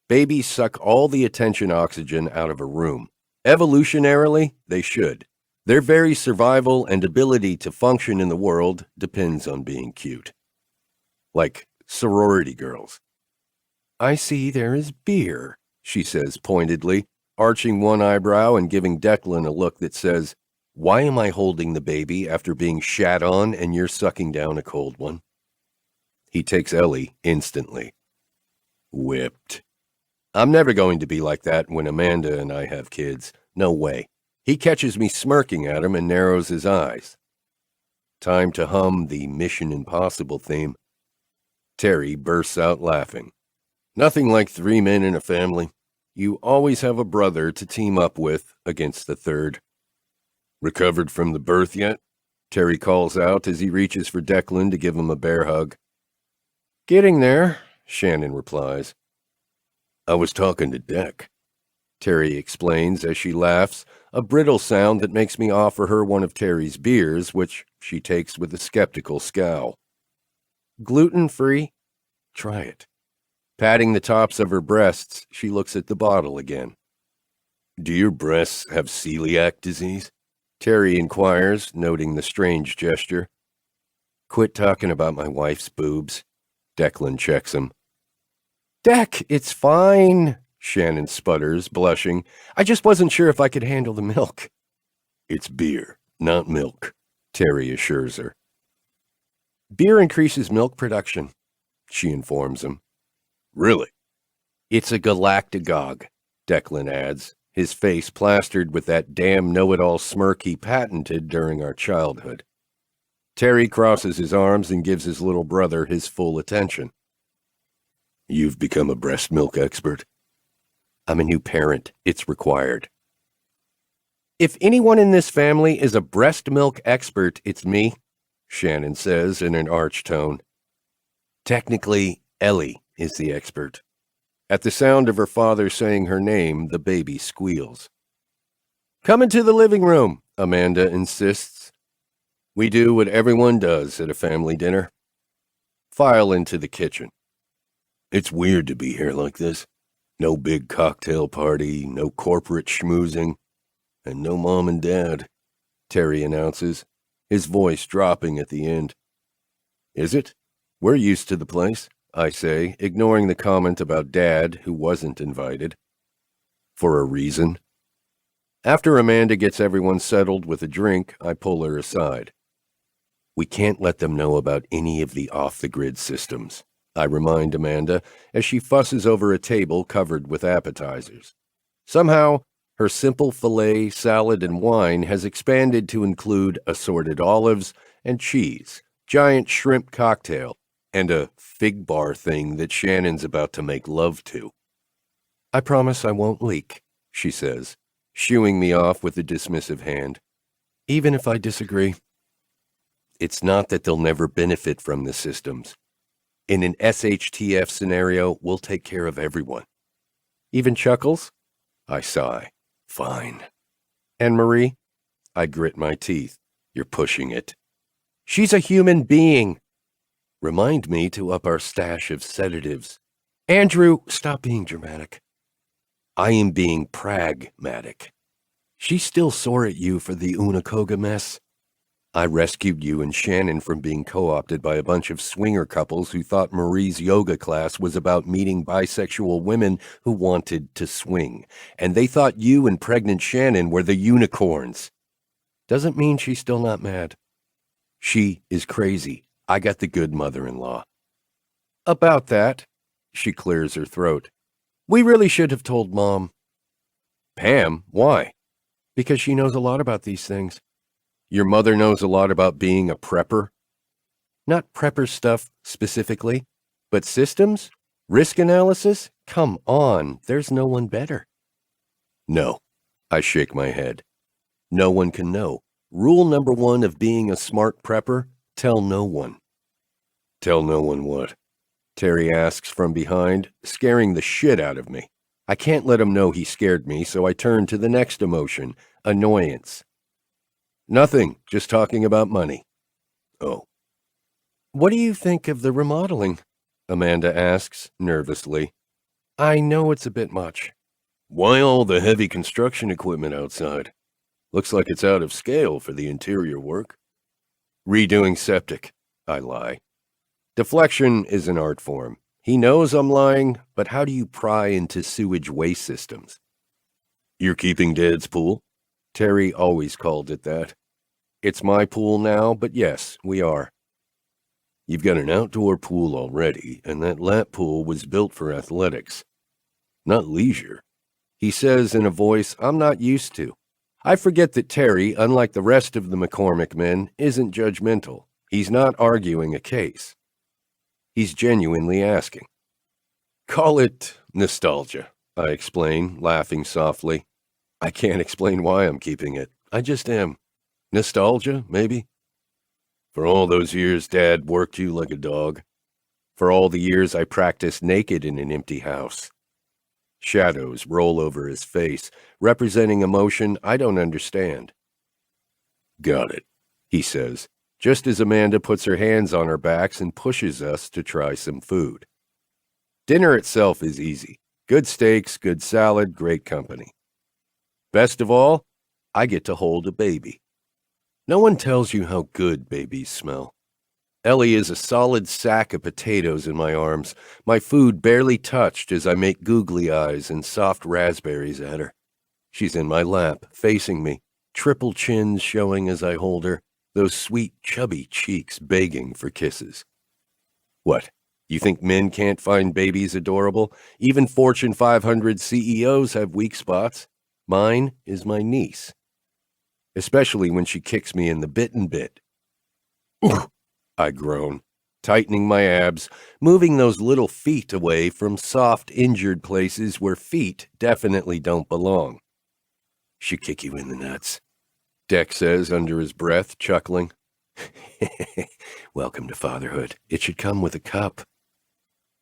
[SPEAKER 2] Babies suck all the attention oxygen out of a room. Evolutionarily, they should. Their very survival and ability to function in the world depends on being cute. Like sorority girls. I see there is beer, she says pointedly. arching one eyebrow and giving Declan a look that says, "Why am I holding the baby after being shat on and you're sucking down a cold one?" He takes Ellie instantly. Whipped. I'm never going to be like that when Amanda and I have kids. No way. He catches me smirking at him and narrows his eyes. Time to hum the Mission Impossible theme. Terry bursts out laughing. Nothing like 3 men in a family. You always have a brother to team up with against the third. Recovered from the birth yet? Terry calls out as he reaches for Declan to give him a bear hug. Getting there, Shannon replies. I was talking to Deck, Terry explains as she laughs, a brittle sound that makes me offer her one of Terry's beers, which she takes with a skeptical scowl. Gluten-free? Try it. Patting the tops of her breasts, she looks at the bottle again. Do your breasts have celiac disease? Terry inquires, noting the strange gesture. Quit talking about my wife's boobs. Declan checks him. Deck, it's fine, Shannon sputters, blushing. I just wasn't sure if I could handle the milk. It's beer, not milk, Terry assures her. Beer increases milk production, she informs him. Really? It's a galactagogue, Declan adds, his face plastered with that damn know-it-all smirk he patented during our childhood. Terry crosses his arms and gives his little brother his full attention. You've become a breast milk expert. I'm a new parent. It's required. If anyone in this family is a breast milk expert, it's me, Shannon says in an arch tone. Technically, Ellie is the expert. At the sound of her father saying her name, the baby squeals. Come into the living room, Amanda insists. We do what everyone does at a family dinner. File into the kitchen. It's weird to be here like this. No big cocktail party, no corporate schmoozing, and no mom and dad, Terry announces, his voice dropping at the end. Is it? We're used to the place, I say, ignoring the comment about Dad, who wasn't invited. For a reason. After Amanda gets everyone settled with a drink, I pull her aside. We can't let them know about any of the off-the-grid systems, I remind Amanda as she fusses over a table covered with appetizers. Somehow, her simple filet, salad, and wine has expanded to include assorted olives and cheese, giant shrimp cocktail, and a fig bar thing that Shannon's about to make love to. I promise I won't leak, she says, shooing me off with a dismissive hand. Even if I disagree. It's not that they'll never benefit from the systems. In an SHTF scenario, we'll take care of everyone. Even Chuckles? I sigh. Fine. And Marie? I grit my teeth. You're pushing it. She's a human being. Remind me to up our stash of sedatives. Andrew, stop being dramatic. I am being pragmatic. She's still sore at you for the Unacoga mess. I rescued you and Shannon from being co-opted by a bunch of swinger couples who thought Marie's yoga class was about meeting bisexual women who wanted to swing, and they thought you and pregnant Shannon were the unicorns. Doesn't mean she's still not mad. She is crazy. I got the good mother-in-law. About that, she clears her throat. We really should have told Mom. Pam, why? Because she knows a lot about these things. Your mother knows a lot about being a prepper? Not prepper stuff specifically, but systems? Risk analysis? Come on, there's no one better. No, I shake my head. No one can know. Rule number 1 of being a smart prepper, tell no one. Tell no one what? Terry asks from behind, scaring the shit out of me. I can't let him know he scared me, so I turn to the next emotion, annoyance. Nothing, just talking about money. Oh. What do you think of the remodeling? Amanda asks, nervously. I know it's a bit much. Why all the heavy construction equipment outside? Looks like it's out of scale for the interior work. Redoing septic, I lie. Deflection is an art form. He knows I'm lying, but how do you pry into sewage waste systems? You're keeping Dad's pool? Terry always called it that. It's my pool now, but yes, we are. You've got an outdoor pool already, and that lap pool was built for athletics, not leisure, he says in a voice I'm not used to. I forget that Terry, unlike the rest of the McCormick men, isn't judgmental. He's not arguing a case. He's genuinely asking. Call it nostalgia, I explain, laughing softly. I can't explain why I'm keeping it. I just am. Nostalgia, maybe? For all those years Dad worked you like a dog. For all the years I practiced naked in an empty house. Shadows roll over his face, representing emotion I don't understand. Got it, he says, just as Amanda puts her hands on our backs and pushes us to try some food. Dinner itself is easy. Good steaks, good salad, great company. Best of all, I get to hold a baby. No one tells you how good babies smell. Ellie is a solid sack of potatoes in my arms, my food barely touched as I make googly eyes and soft raspberries at her. She's in my lap, facing me, triple chins showing as I hold her, those sweet, chubby cheeks begging for kisses. What, you think men can't find babies adorable? Even Fortune 500 CEOs have weak spots. Mine is my niece. Especially when she kicks me in the bitten bit. Ooh, I groan, tightening my abs, moving those little feet away from soft, injured places where feet definitely don't belong. Should kick you in the nuts, Deck says under his breath, chuckling. Welcome to fatherhood. It should come with a cup.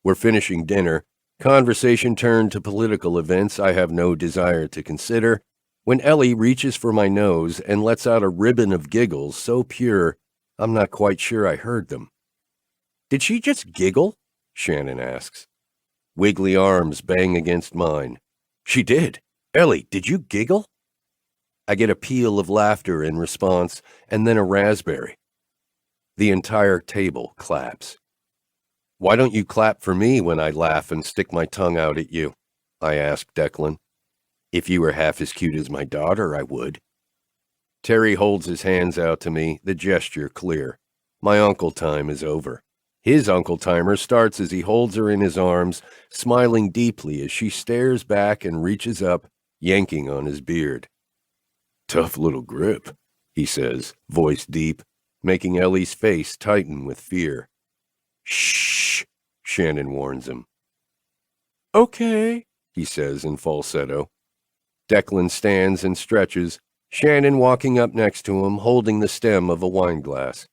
[SPEAKER 2] We're finishing dinner. Conversation turned to political events I have no desire to consider, when Ellie reaches for my nose and lets out a ribbon of giggles so pure I'm not quite sure I heard them. Did she just giggle? Shannon asks. Wiggly arms bang against mine. She did. Ellie, did you giggle? I get a peal of laughter in response, and then a raspberry. The entire table claps. Why don't you clap for me when I laugh and stick my tongue out at you? I ask Declan. If you were half as cute as my daughter, I would. Terry holds his hands out to me, the gesture clear. My uncle time is over. His uncle timer starts as he holds her in his arms, smiling deeply as she stares back and reaches up, yanking on his beard. Tough little grip, he says, voice deep, making Ellie's face tighten with fear. Shh, Shannon warns him. Okay, he says in falsetto. Declan stands and stretches, Shannon walking up next to him, holding the stem of a wine glass.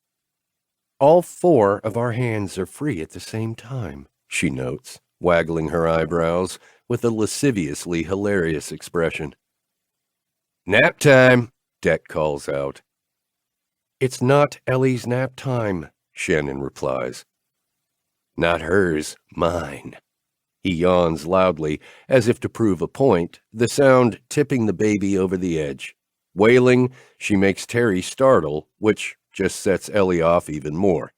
[SPEAKER 2] All 4 of our hands are free at the same time, she notes, waggling her eyebrows with a lasciviously hilarious expression. Nap time, Deck calls out. It's not Ellie's nap time, Shannon replies. Not hers, mine. He yawns loudly, as if to prove a point, the sound tipping the baby over the edge. Wailing, she makes Terry startle, which just sets Ellie off even more.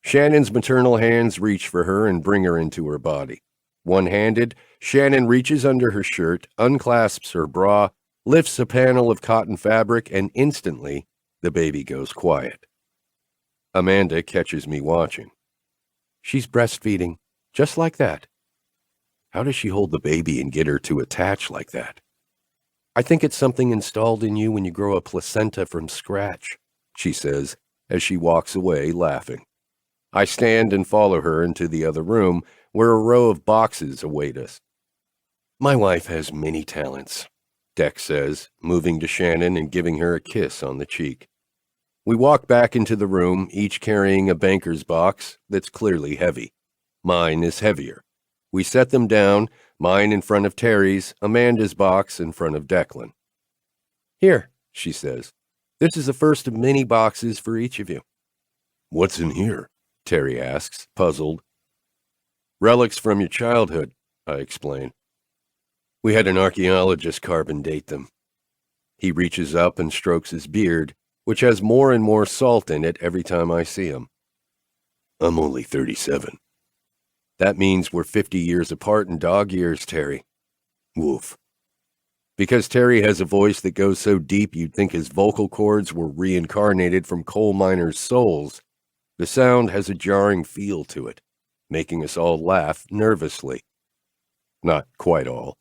[SPEAKER 2] Shannon's maternal hands reach for her and bring her into her body. One-handed, Shannon reaches under her shirt, unclasps her bra, lifts a panel of cotton fabric, and instantly, the baby goes quiet. Amanda catches me watching. She's breastfeeding, just like that. How does she hold the baby and get her to attach like that? I think it's something installed in you when you grow a placenta from scratch, she says, as she walks away, laughing. I stand and follow her into the other room, where a row of boxes await us. My wife has many talents, Deck says, moving to Shannon and giving her a kiss on the cheek. We walk back into the room, each carrying a banker's box that's clearly heavy. Mine is heavier. We set them down, mine in front of Terry's, Amanda's box in front of Declan. Here, she says. This is the first of many boxes for each of you. What's in here? Terry asks, puzzled. Relics from your childhood, I explain. We had an archaeologist carbon date them. He reaches up and strokes his beard, which has more and more salt in it every time I see him. I'm only 37. That means we're 50 years apart in dog years, Terry. Woof. Because Terry has a voice that goes so deep you'd think his vocal cords were reincarnated from coal miners' souls, the sound has a jarring feel to it, making us all laugh nervously. Not quite all.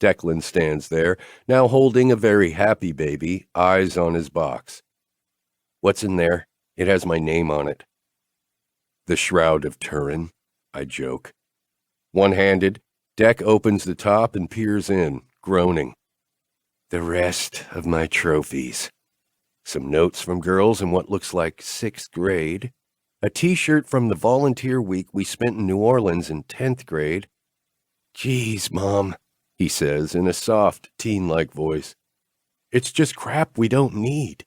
[SPEAKER 2] Declan stands there, now holding a very happy baby, eyes on his box. What's in there? It has my name on it. The Shroud of Turin, I joke. One-handed, Deck opens the top and peers in, groaning. The rest of my trophies. Some notes from girls in what looks like 6th grade. A t-shirt from the volunteer week we spent in New Orleans in 10th grade. Geez, Mom, he says in a soft, teen-like voice. It's just crap we don't need.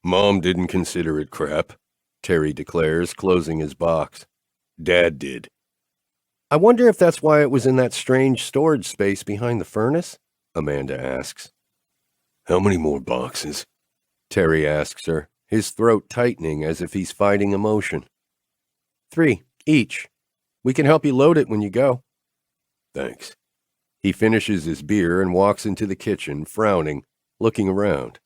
[SPEAKER 2] Mom didn't consider it crap, Terry declares, closing his box. Dad did. I wonder if that's why it was in that strange storage space behind the furnace? Amanda asks. How many more boxes? Terry asks her, his throat tightening as if he's fighting emotion. 3, each. We can help you load it when you go. Thanks. He finishes his beer and walks into the kitchen, frowning, looking around.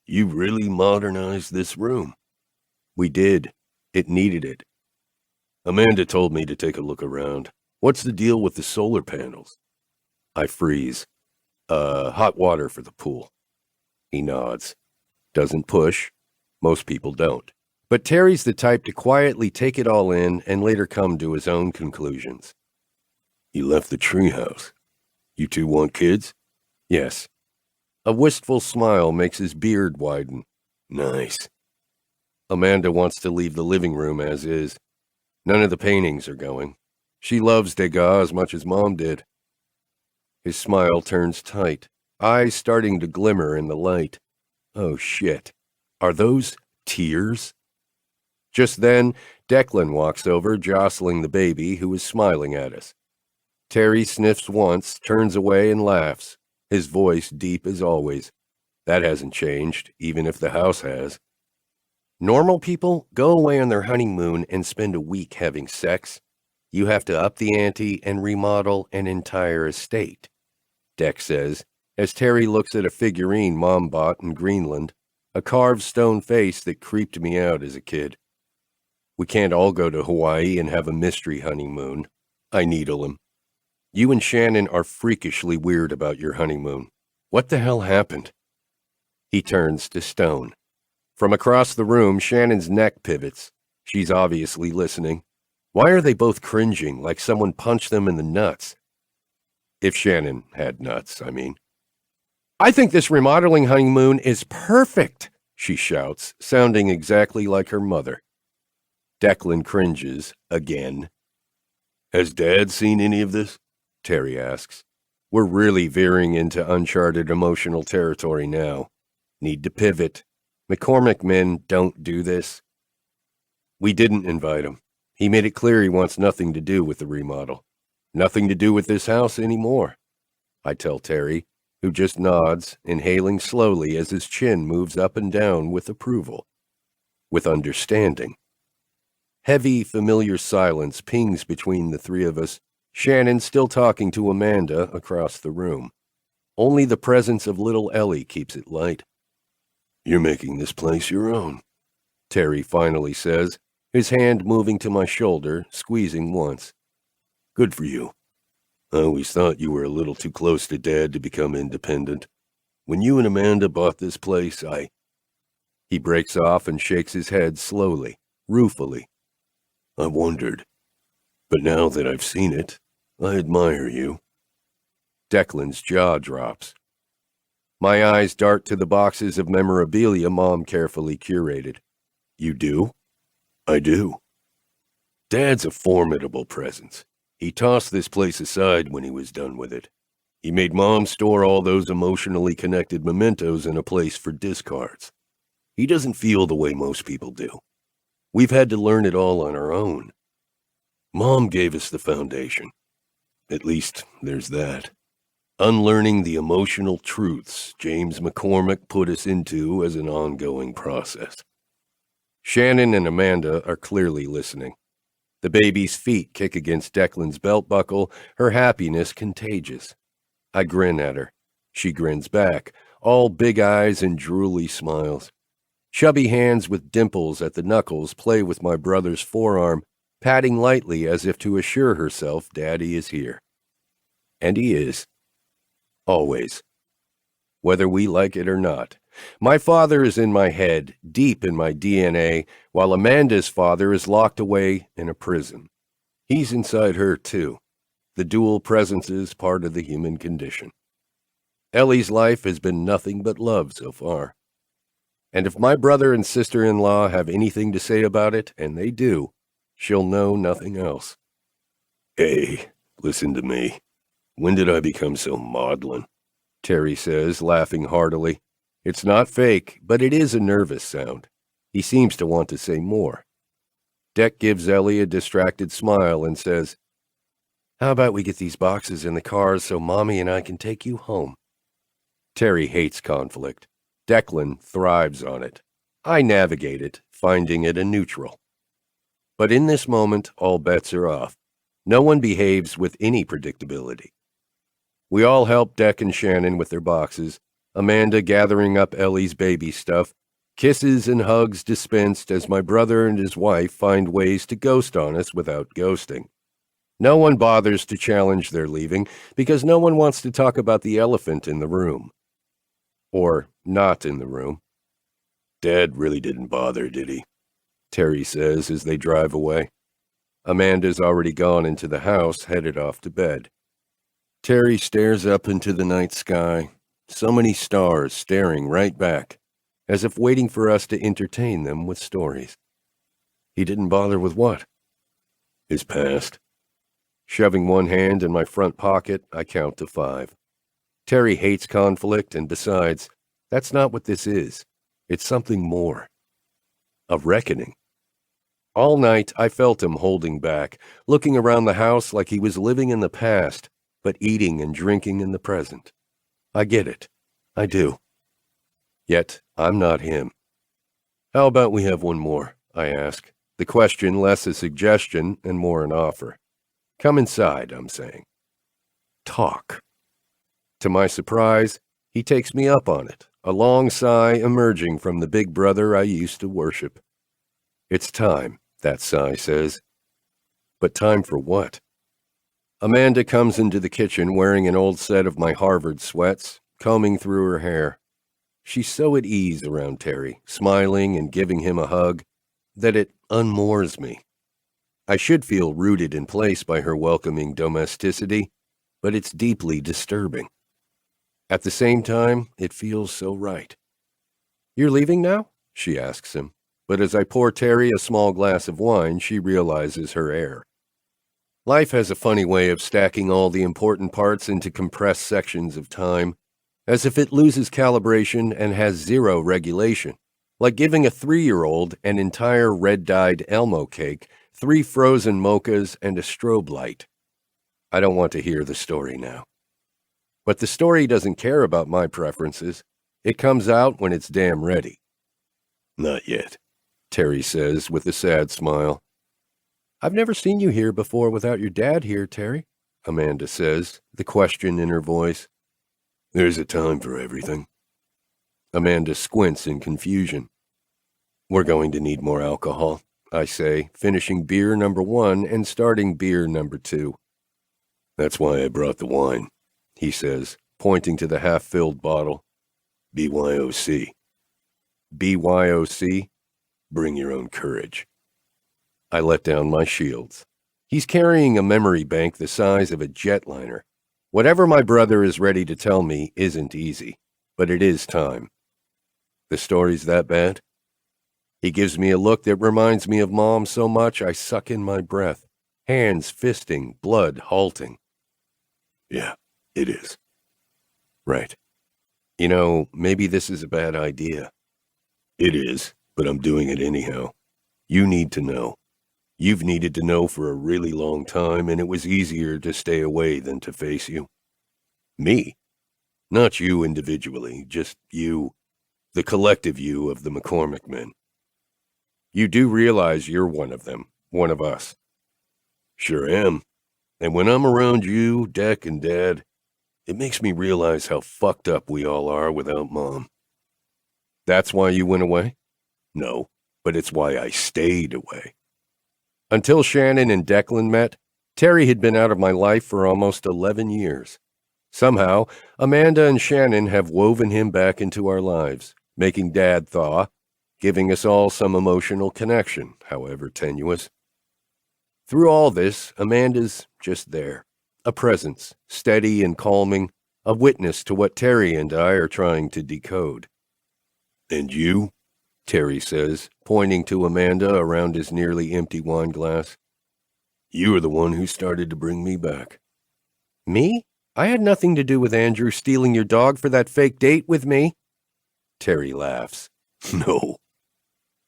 [SPEAKER 2] You really modernized this room. We did. It needed it. Amanda told me to take a look around. What's the deal with the solar panels? I freeze. Hot water for the pool. He nods. Doesn't push. Most people don't. But Terry's the type to quietly take it all in and later come to his own conclusions. You left the treehouse. You two want kids? Yes. A wistful smile makes his beard widen. Nice. Amanda wants to leave the living room as is. None of the paintings are going. She loves Degas as much as Mom did. His smile turns tight, eyes starting to glimmer in the light. Oh, shit. Are those tears? Just then, Declan walks over, jostling the baby, who is smiling at us. Terry sniffs once, turns away, and laughs, his voice deep as always. That hasn't changed, even if the house has. Normal people go away on their honeymoon and spend a week having sex. You have to up the ante and remodel an entire estate, Deck says, as Terry looks at a figurine Mom bought in Greenland, a carved stone face that creeped me out as a kid. We can't all go to Hawaii and have a mystery honeymoon. I needle him. You and Shannon are freakishly weird about your honeymoon. What the hell happened? He turns to Stone. From across the room, Shannon's neck pivots. She's obviously listening. Why are they both cringing, like someone punched them in the nuts? If Shannon had nuts, I mean. I think this remodeling honeymoon is perfect, she shouts, sounding exactly like her mother. Declan cringes, again. Has Dad seen any of this? Terry asks. We're really veering into uncharted emotional territory now. Need to pivot. McCormick men don't do this. We didn't invite him. He made it clear he wants nothing to do with the remodel. Nothing to do with this house anymore. I tell Terry, who just nods, inhaling slowly as his chin moves up and down with approval. With understanding. Heavy, familiar silence pings between the three of us, Shannon still talking to Amanda across the room. Only the presence of little Ellie keeps it light. You're making this place your own, Terry finally says, his hand moving to my shoulder, squeezing once. Good for you. I always thought you were a little too close to Dad to become independent. When you and Amanda bought this place, He breaks off and shakes his head slowly, ruefully. I wondered. But now that I've seen it, I admire you. Declan's jaw drops. My eyes dart to the boxes of memorabilia Mom carefully curated. You do? I do. Dad's a formidable presence. He tossed this place aside when he was done with it. He made Mom store all those emotionally connected mementos in a place for discards. He doesn't feel the way most people do. We've had to learn it all on our own. Mom gave us the foundation. At least, there's that. Unlearning the emotional truths James McCormick put us into as an ongoing process. Shannon and Amanda are clearly listening. The baby's feet kick against Declan's belt buckle, her happiness contagious. I grin at her. She grins back, all big eyes and drooly smiles. Chubby hands with dimples at the knuckles play with my brother's forearm, patting lightly as if to assure herself Daddy is here. And he is. Always. Whether we like it or not. My father is in my head, deep in my DNA, while Amanda's father is locked away in a prison. He's inside her, too. The dual presences part of the human condition. Ellie's life has been nothing but love so far. And if my brother and sister-in-law have anything to say about it, and they do, she'll know nothing else. Hey, listen to me. When did I become so maudlin? Terry says, laughing heartily. It's not fake, but it is a nervous sound. He seems to want to say more. Deck gives Ellie a distracted smile and says, How about we get these boxes in the cars so Mommy and I can take you home? Terry hates conflict. Declan thrives on it. I navigate it, finding it a neutral. But in this moment, all bets are off. No one behaves with any predictability. We all help Deck and Shannon with their boxes, Amanda gathering up Ellie's baby stuff, kisses and hugs dispensed as my brother and his wife find ways to ghost on us without ghosting. No one bothers to challenge their leaving because no one wants to talk about the elephant in the room. Or not in the room. Dad really didn't bother, did he? Terry says as they drive away. Amanda's already gone into the house, headed off to bed. Terry stares up into the night sky, so many stars staring right back, as if waiting for us to entertain them with stories. He didn't bother with what? His past. Shoving one hand in my front pocket, I count to 5. Terry hates conflict, and besides, that's not what this is. It's something more. A reckoning. All night, I felt him holding back, looking around the house like he was living in the past, but eating and drinking in the present. I get it. I do. Yet, I'm not him. How about we have one more? I ask, the question less a suggestion and more an offer. Come inside, I'm saying. Talk. To my surprise, he takes me up on it, a long sigh emerging from the big brother I used to worship. It's time, that sigh says. But time for what? Amanda comes into the kitchen wearing an old set of my Harvard sweats, combing through her hair. She's so at ease around Terry, smiling and giving him a hug, that it unmoors me. I should feel rooted in place by her welcoming domesticity, but it's deeply disturbing. At the same time, it feels so right. You're leaving now? She asks him, but as I pour Terry a small glass of wine, she realizes her error. Life has a funny way of stacking all the important parts into compressed sections of time, as if it loses calibration and has zero regulation, like giving a 3-year-old an entire red-dyed Elmo cake, 3 frozen mochas, and a strobe light. I don't want to hear the story now. But the story doesn't care about my preferences. It comes out when it's damn ready. Not yet, Terry says with a sad smile. I've never seen you here before without your dad here, Terry, Amanda says, the question in her voice. There's a time for everything. Amanda squints in confusion. We're going to need more alcohol, I say, finishing beer number 1 and starting beer number 2. That's why I brought the wine, he says, pointing to the half-filled bottle. BYOC. BYOC? Bring your own courage. I let down my shields. He's carrying a memory bank the size of a jetliner. Whatever my brother is ready to tell me isn't easy, but it is time. The story's that bad? He gives me a look that reminds me of Mom so much I suck in my breath, hands fisting, blood halting. Yeah, it is. Right. You know, maybe this is a bad idea. It is, but I'm doing it anyhow. You need to know. You've needed to know for a really long time, and it was easier to stay away than to face you. Me? Not you individually, just you, the collective you of the McCormick men. You do realize you're one of them, one of us. Sure am. And when I'm around you, Deck, and Dad, It makes me realize how fucked up we all are without Mom. That's why you went away? No, but it's why I stayed away. Until Shannon and Declan met, Terry had been out of my life for almost 11 years. Somehow, Amanda and Shannon have woven him back into our lives, making Dad thaw, giving us all some emotional connection, however tenuous. Through all this, Amanda's just there, a presence, steady and calming, a witness to what Terry and I are trying to decode. And you? Terry says, pointing to Amanda around his nearly empty wine glass. You are the one who started to bring me back. Me? I had nothing to do with Andrew stealing your dog for that fake date with me. Terry laughs. No.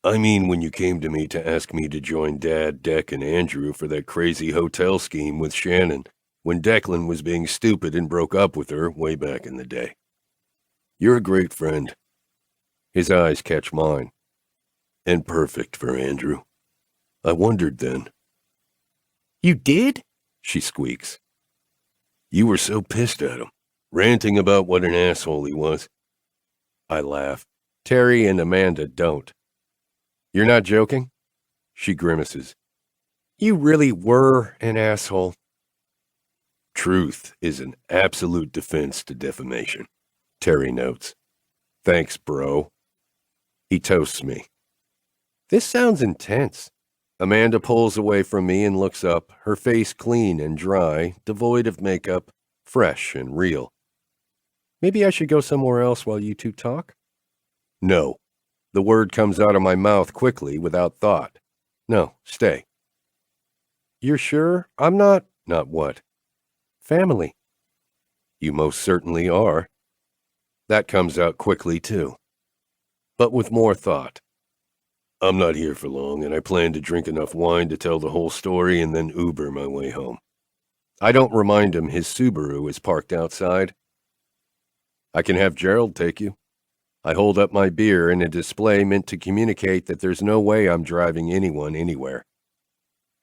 [SPEAKER 2] I mean when you came to me to ask me to join Dad, Dec, and Andrew for that crazy hotel scheme with Shannon, when Declan was being stupid and broke up with her way back in the day. You're a great friend. His eyes catch mine. And perfect for Andrew. I wondered then. You did? She squeaks. You were so pissed at him, ranting about what an asshole he was. I laugh. Terry and Amanda don't. You're not joking? She grimaces. You really were an asshole. Truth is an absolute defense to defamation, Terry notes. Thanks, bro. He toasts me. This sounds intense. Amanda pulls away from me and looks up, her face clean and dry, devoid of makeup, fresh and real. Maybe I should go somewhere else while you two talk? No. The word comes out of my mouth quickly, without thought. No, stay. You're sure? I'm not... Not what? Family. You most certainly are. That comes out quickly, too. But with more thought. I'm not here for long, and I plan to drink enough wine to tell the whole story and then Uber my way home. I don't remind him his Subaru is parked outside. I can have Gerald take you. I hold up my beer in a display meant to communicate that there's no way I'm driving anyone anywhere.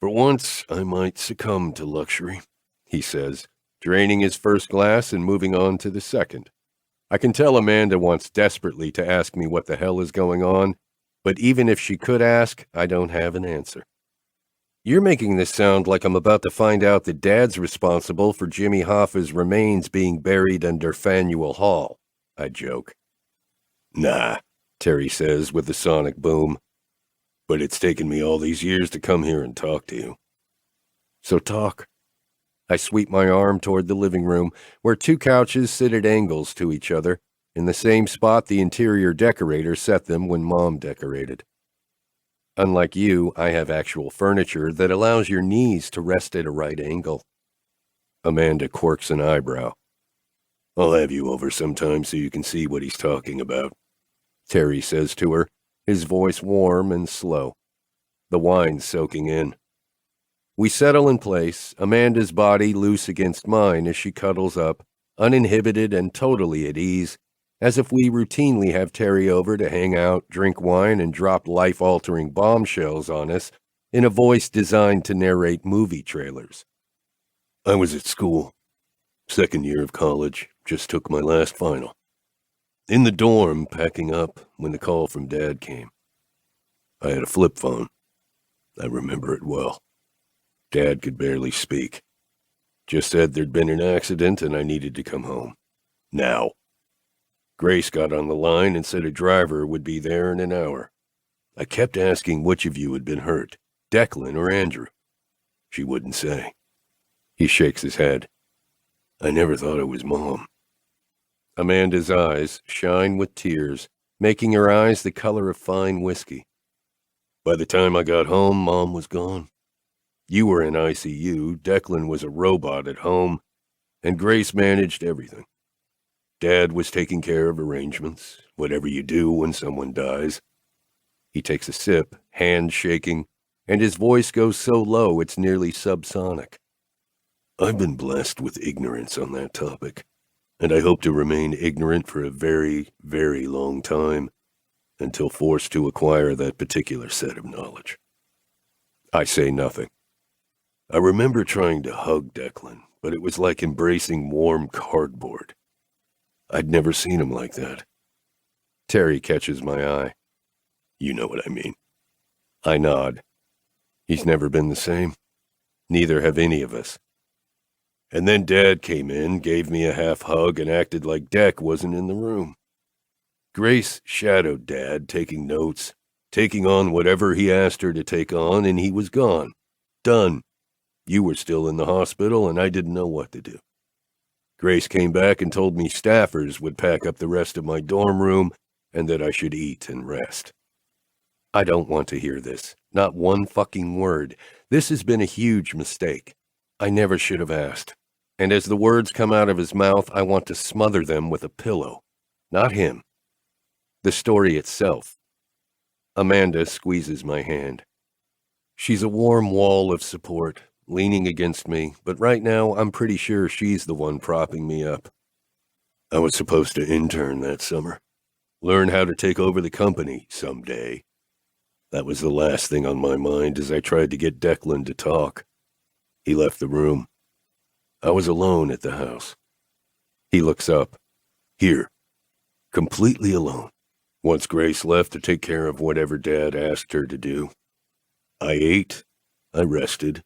[SPEAKER 2] For once, I might succumb to luxury, he says, draining his first glass and moving on to the second. I can tell Amanda wants desperately to ask me what the hell is going on, but even if she could ask, I don't have an answer. You're making this sound like I'm about to find out that Dad's responsible for Jimmy Hoffa's remains being buried under Faneuil Hall, I joke. Nah, Terry says with a sonic boom. But it's taken me all these years to come here and talk to you. So talk. I sweep my arm toward the living room, where two couches sit at angles to each other, in the same spot the interior decorator set them when Mom decorated. Unlike you, I have actual furniture that allows your knees to rest at a right angle. Amanda quirks an eyebrow. I'll have you over sometime so you can see what he's talking about, Terry says to her, his voice warm and slow. The wine soaking in. We settle in place, Amanda's body loose against mine as she cuddles up, uninhibited and totally at ease, as if we routinely have Terry over to hang out, drink wine, and drop life-altering bombshells on us in a voice designed to narrate movie trailers. I was at school. Second year of college, just took my last final. In the dorm, packing up, when the call from Dad came. I had a flip phone. I remember it well. Dad could barely speak. Just said there'd been an accident and I needed to come home. Now. Grace got on the line and said a driver would be there in an hour. I kept asking which of you had been hurt, Declan or Andrew. She wouldn't say. He shakes his head. I never thought it was Mom. Amanda's eyes shine with tears, making her eyes the color of fine whiskey. By the time I got home, Mom was gone. You were in ICU, Declan was a robot at home, and Grace managed everything. Dad was taking care of arrangements, whatever you do when someone dies. He takes a sip, hand shaking, and his voice goes so low it's nearly subsonic. I've been blessed with ignorance on that topic, and I hope to remain ignorant for a very, very long time, until forced to acquire that particular set of knowledge. I say nothing. I remember trying to hug Declan, but it was like embracing warm cardboard. I'd never seen him like that. Terry catches my eye. You know what I mean. I nod. He's never been the same. Neither have any of us. And then Dad came in, gave me a half hug, and acted like Deck wasn't in the room. Grace shadowed Dad, taking notes, taking on whatever he asked her to take on, and he was gone. Done. You were still in the hospital, and I didn't know what to do. Grace came back and told me staffers would pack up the rest of my dorm room and that I should eat and rest. I don't want to hear this. Not one fucking word. This has been a huge mistake. I never should have asked. And as the words come out of his mouth, I want to smother them with a pillow. Not him. The story itself. Amanda squeezes my hand. She's a warm wall of support, leaning against me, but right now I'm pretty sure she's the one propping me up. I was supposed to intern that summer. Learn how to take over the company someday. That was the last thing on my mind as I tried to get Declan to talk. He left the room. I was alone at the house. He looks up. Here. Completely alone. Once Grace left to take care of whatever Dad asked her to do. I ate. I rested.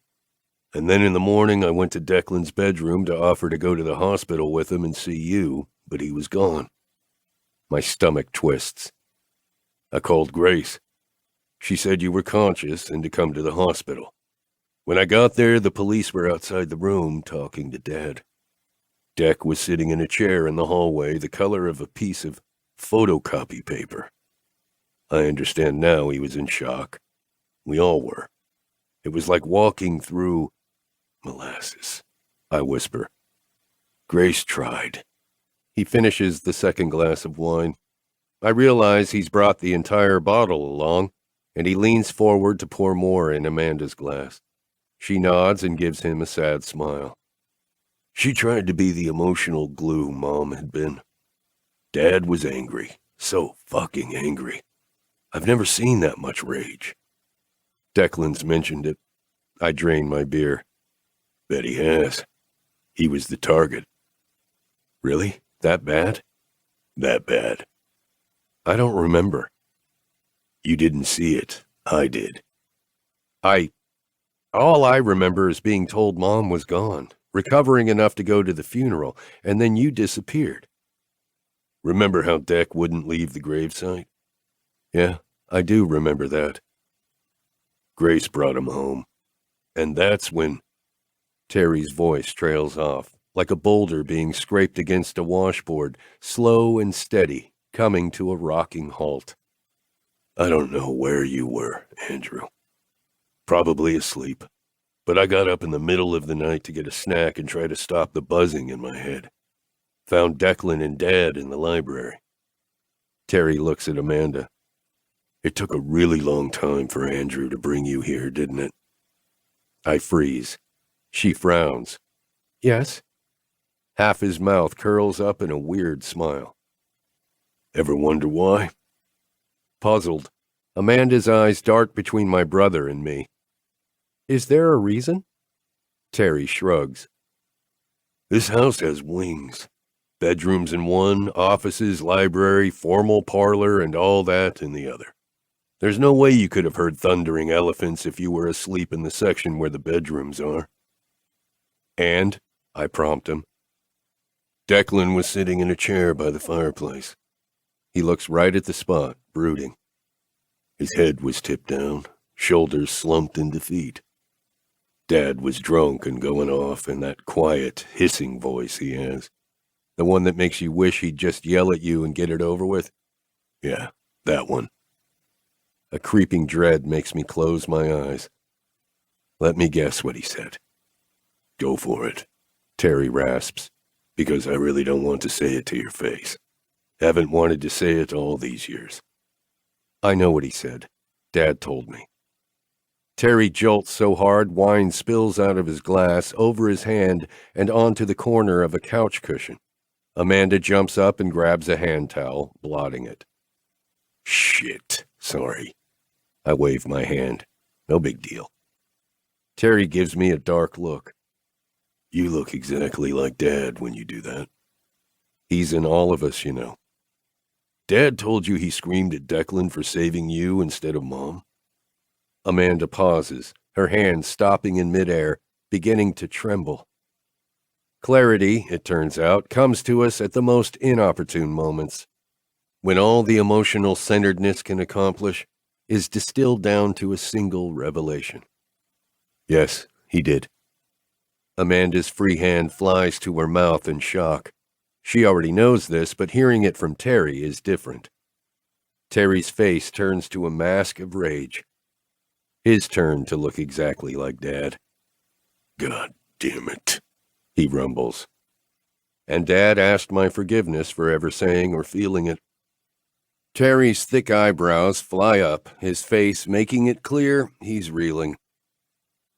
[SPEAKER 2] And then in the morning I went to Declan's bedroom to offer to go to the hospital with him and see you, but he was gone. My stomach twists. I called Grace. She said you were conscious and to come to the hospital. When I got there, the police were outside the room talking to Dad. Deck was sitting in a chair in the hallway, the color of a piece of photocopy paper. I understand now he was in shock. We all were. It was like walking through molasses, I whisper. Grace tried. He finishes the second glass of wine. I realize he's brought the entire bottle along, and he leans forward to pour more in Amanda's glass. She nods and gives him a sad smile. She tried to be the emotional glue Mom had been. Dad was angry. So fucking angry. I've never seen that much rage. Declan's mentioned it. I drain my beer. Bet he has. He was the target. Really? That bad? That bad. I don't remember. You didn't see it. I did. All I remember is being told Mom was gone, recovering enough to go to the funeral, and then you disappeared. Remember how Deck wouldn't leave the gravesite? Yeah, I do remember that. Grace brought him home. And that's when Terry's voice trails off, like a boulder being scraped against a washboard, slow and steady, coming to a rocking halt. I don't know where you were, Andrew. Probably asleep. But I got up in the middle of the night to get a snack and try to stop the buzzing in my head. Found Declan and Dad in the library. Terry looks at Amanda. It took a really long time for Andrew to bring you here, didn't it? I freeze. She frowns. Yes. Half his mouth curls up in a weird smile. Ever wonder why? Puzzled, Amanda's eyes dart between my brother and me. Is there a reason? Terry shrugs. This house has wings. Bedrooms in one, offices, library, formal parlor, and all that in the other. There's no way you could have heard thundering elephants if you were asleep in the section where the bedrooms are. And, I prompt him. Declan was sitting in a chair by the fireplace. He looks right at the spot, brooding. His head was tipped down, shoulders slumped in defeat. Dad was drunk and going off in that quiet, hissing voice he has. The one that makes you wish he'd just yell at you and get it over with? Yeah, that one. A creeping dread makes me close my eyes. Let me guess what he said. Go for it, Terry rasps, because I really don't want to say it to your face. Haven't wanted to say it all these years. I know what he said. Dad told me. Terry jolts so hard wine spills out of his glass, over his hand, and onto the corner of a couch cushion. Amanda jumps up and grabs a hand towel, blotting it. Shit, sorry. I wave my hand. No big deal. Terry gives me a dark look. You look exactly like Dad when you do that. He's in all of us, you know. Dad told you he screamed at Declan for saving you instead of Mom? Amanda pauses, her hand stopping in midair, beginning to tremble. Clarity, it turns out, comes to us at the most inopportune moments, when all the emotional centeredness can accomplish is distilled down to a single revelation. Yes, he did. Amanda's free hand flies to her mouth in shock. She already knows this, but hearing it from Terry is different. Terry's face turns to a mask of rage. His turn to look exactly like Dad. God damn it, he rumbles. And Dad asked my forgiveness for ever saying or feeling it. Terry's thick eyebrows fly up, his face making it clear he's reeling.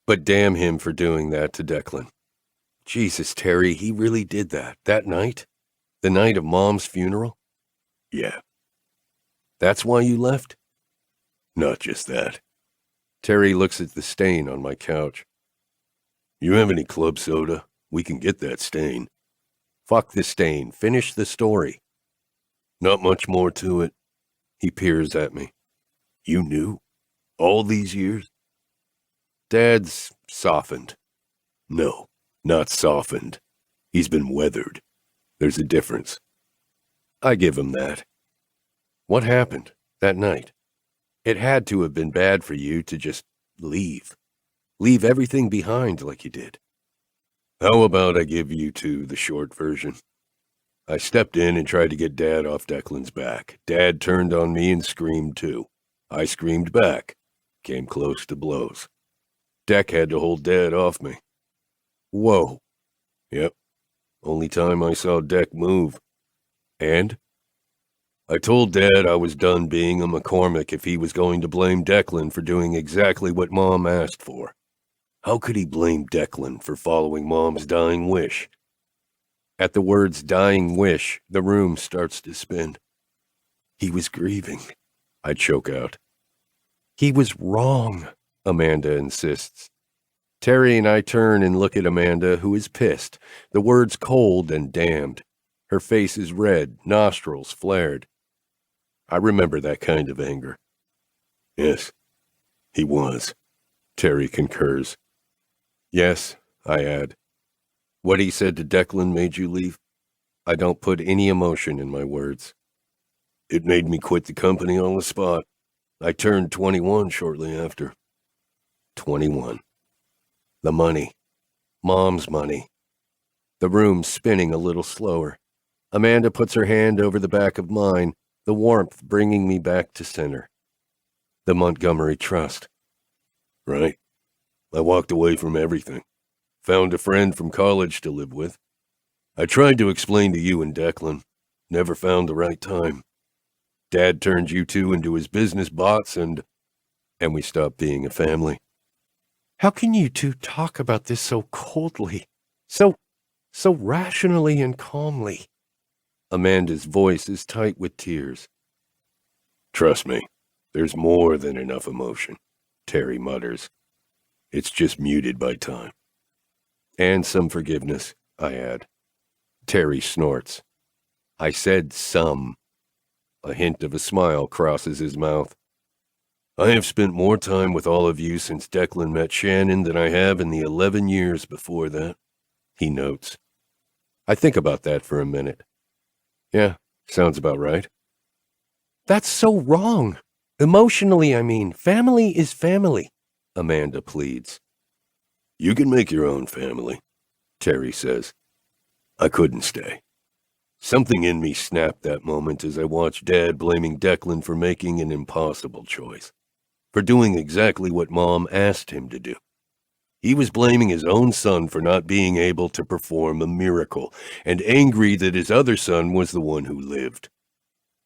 [SPEAKER 2] But damn him for doing that to Declan. Jesus, Terry, he really did that night? The night of Mom's funeral? Yeah. That's why you left? Not just that. Terry looks at the stain on my couch. You have any club soda? We can get that stain. Fuck the stain. Finish the story. Not much more to it. He peers at me. You knew? All these years? Dad's softened. No, not softened. He's been weathered. There's a difference. I give him that. What happened that night? It had to have been bad for you to just leave. Leave everything behind like you did. How about I give you two the short version? I stepped in and tried to get Dad off Declan's back. Dad turned on me and screamed too. I screamed back. Came close to blows. Deck had to hold Dad off me. Whoa. Yep. Only time I saw Deck move. And? I told Dad I was done being a McCormick if he was going to blame Declan for doing exactly what Mom asked for. How could he blame Declan for following Mom's dying wish? At the words dying wish, the room starts to spin. He was grieving, I choke out. He was wrong, Amanda insists. Terry and I turn and look at Amanda, who is pissed, the words cold and damned. Her face is red, nostrils flared. I remember that kind of anger. Yes, he was, Terry concurs. Yes, I add. What he said to Declan made you leave? I don't put any emotion in my words. It made me quit the company on the spot. I turned 21 shortly after. 21. The money. Mom's money. The room's spinning a little slower. Amanda puts her hand over the back of mine, the warmth bringing me back to center. The Montgomery Trust. Right. I walked away from everything. Found a friend from college to live with. I tried to explain to you and Declan. Never found the right time. Dad turned you two into his business bots and we stopped being a family. How can you two talk about this so coldly? So rationally and calmly? Amanda's voice is tight with tears. Trust me, there's more than enough emotion, Terry mutters. It's just muted by time. And some forgiveness, I add. Terry snorts. I said some. A hint of a smile crosses his mouth. I have spent more time with all of you since Declan met Shannon than I have in the 11 years before that, he notes. I think about that for a minute. Yeah, sounds about right. That's so wrong. Emotionally, I mean. Family is family, Amanda pleads. You can make your own family, Terry says. I couldn't stay. Something in me snapped that moment as I watched Dad blaming Declan for making an impossible choice, for doing exactly what Mom asked him to do. He was blaming his own son for not being able to perform a miracle, and angry that his other son was the one who lived.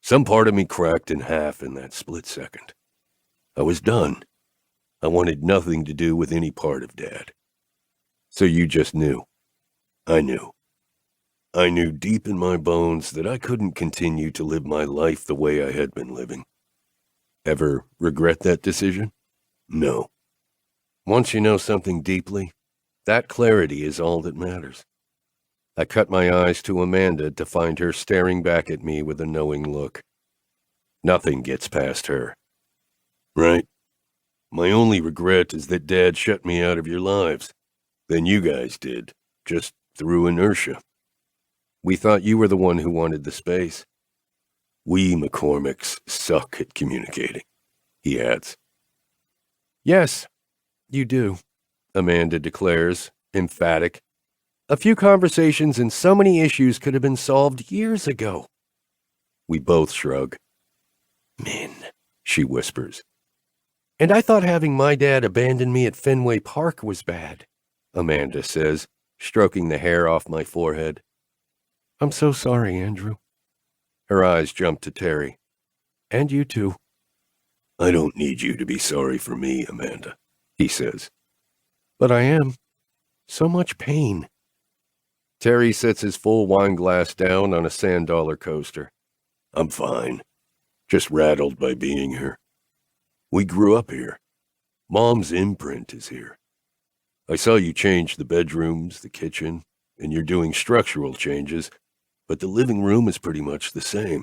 [SPEAKER 2] Some part of me cracked in half in that split second. I was done. I wanted nothing to do with any part of Dad. So you just knew. I knew. I knew deep in my bones that I couldn't continue to live my life the way I had been living. Ever regret that decision? No. Once you know something deeply, That clarity is all that matters. I cut my eyes to Amanda to find her staring back at me with a knowing look. Nothing gets past her. Right? My only regret is that Dad shut me out of your lives. Then you guys did, just through inertia. We thought you were the one who wanted the space. We McCormicks suck at communicating, he adds. Yes, you do, Amanda declares, emphatic. A few conversations and so many issues could have been solved years ago. We both shrug. Men, she whispers. And I thought having my dad abandon me at Fenway Park was bad, Amanda says, stroking the hair off my forehead. I'm so sorry, Andrew. Her eyes jump to Terry. And you too. I don't need you to be sorry for me, Amanda, he says. But I am. So much pain. Terry sets his full wine glass down on a sand dollar coaster. I'm fine. Just rattled by being here. We grew up here. Mom's imprint is here. I saw you change the bedrooms, the kitchen, and you're doing structural changes, but the living room is pretty much the same.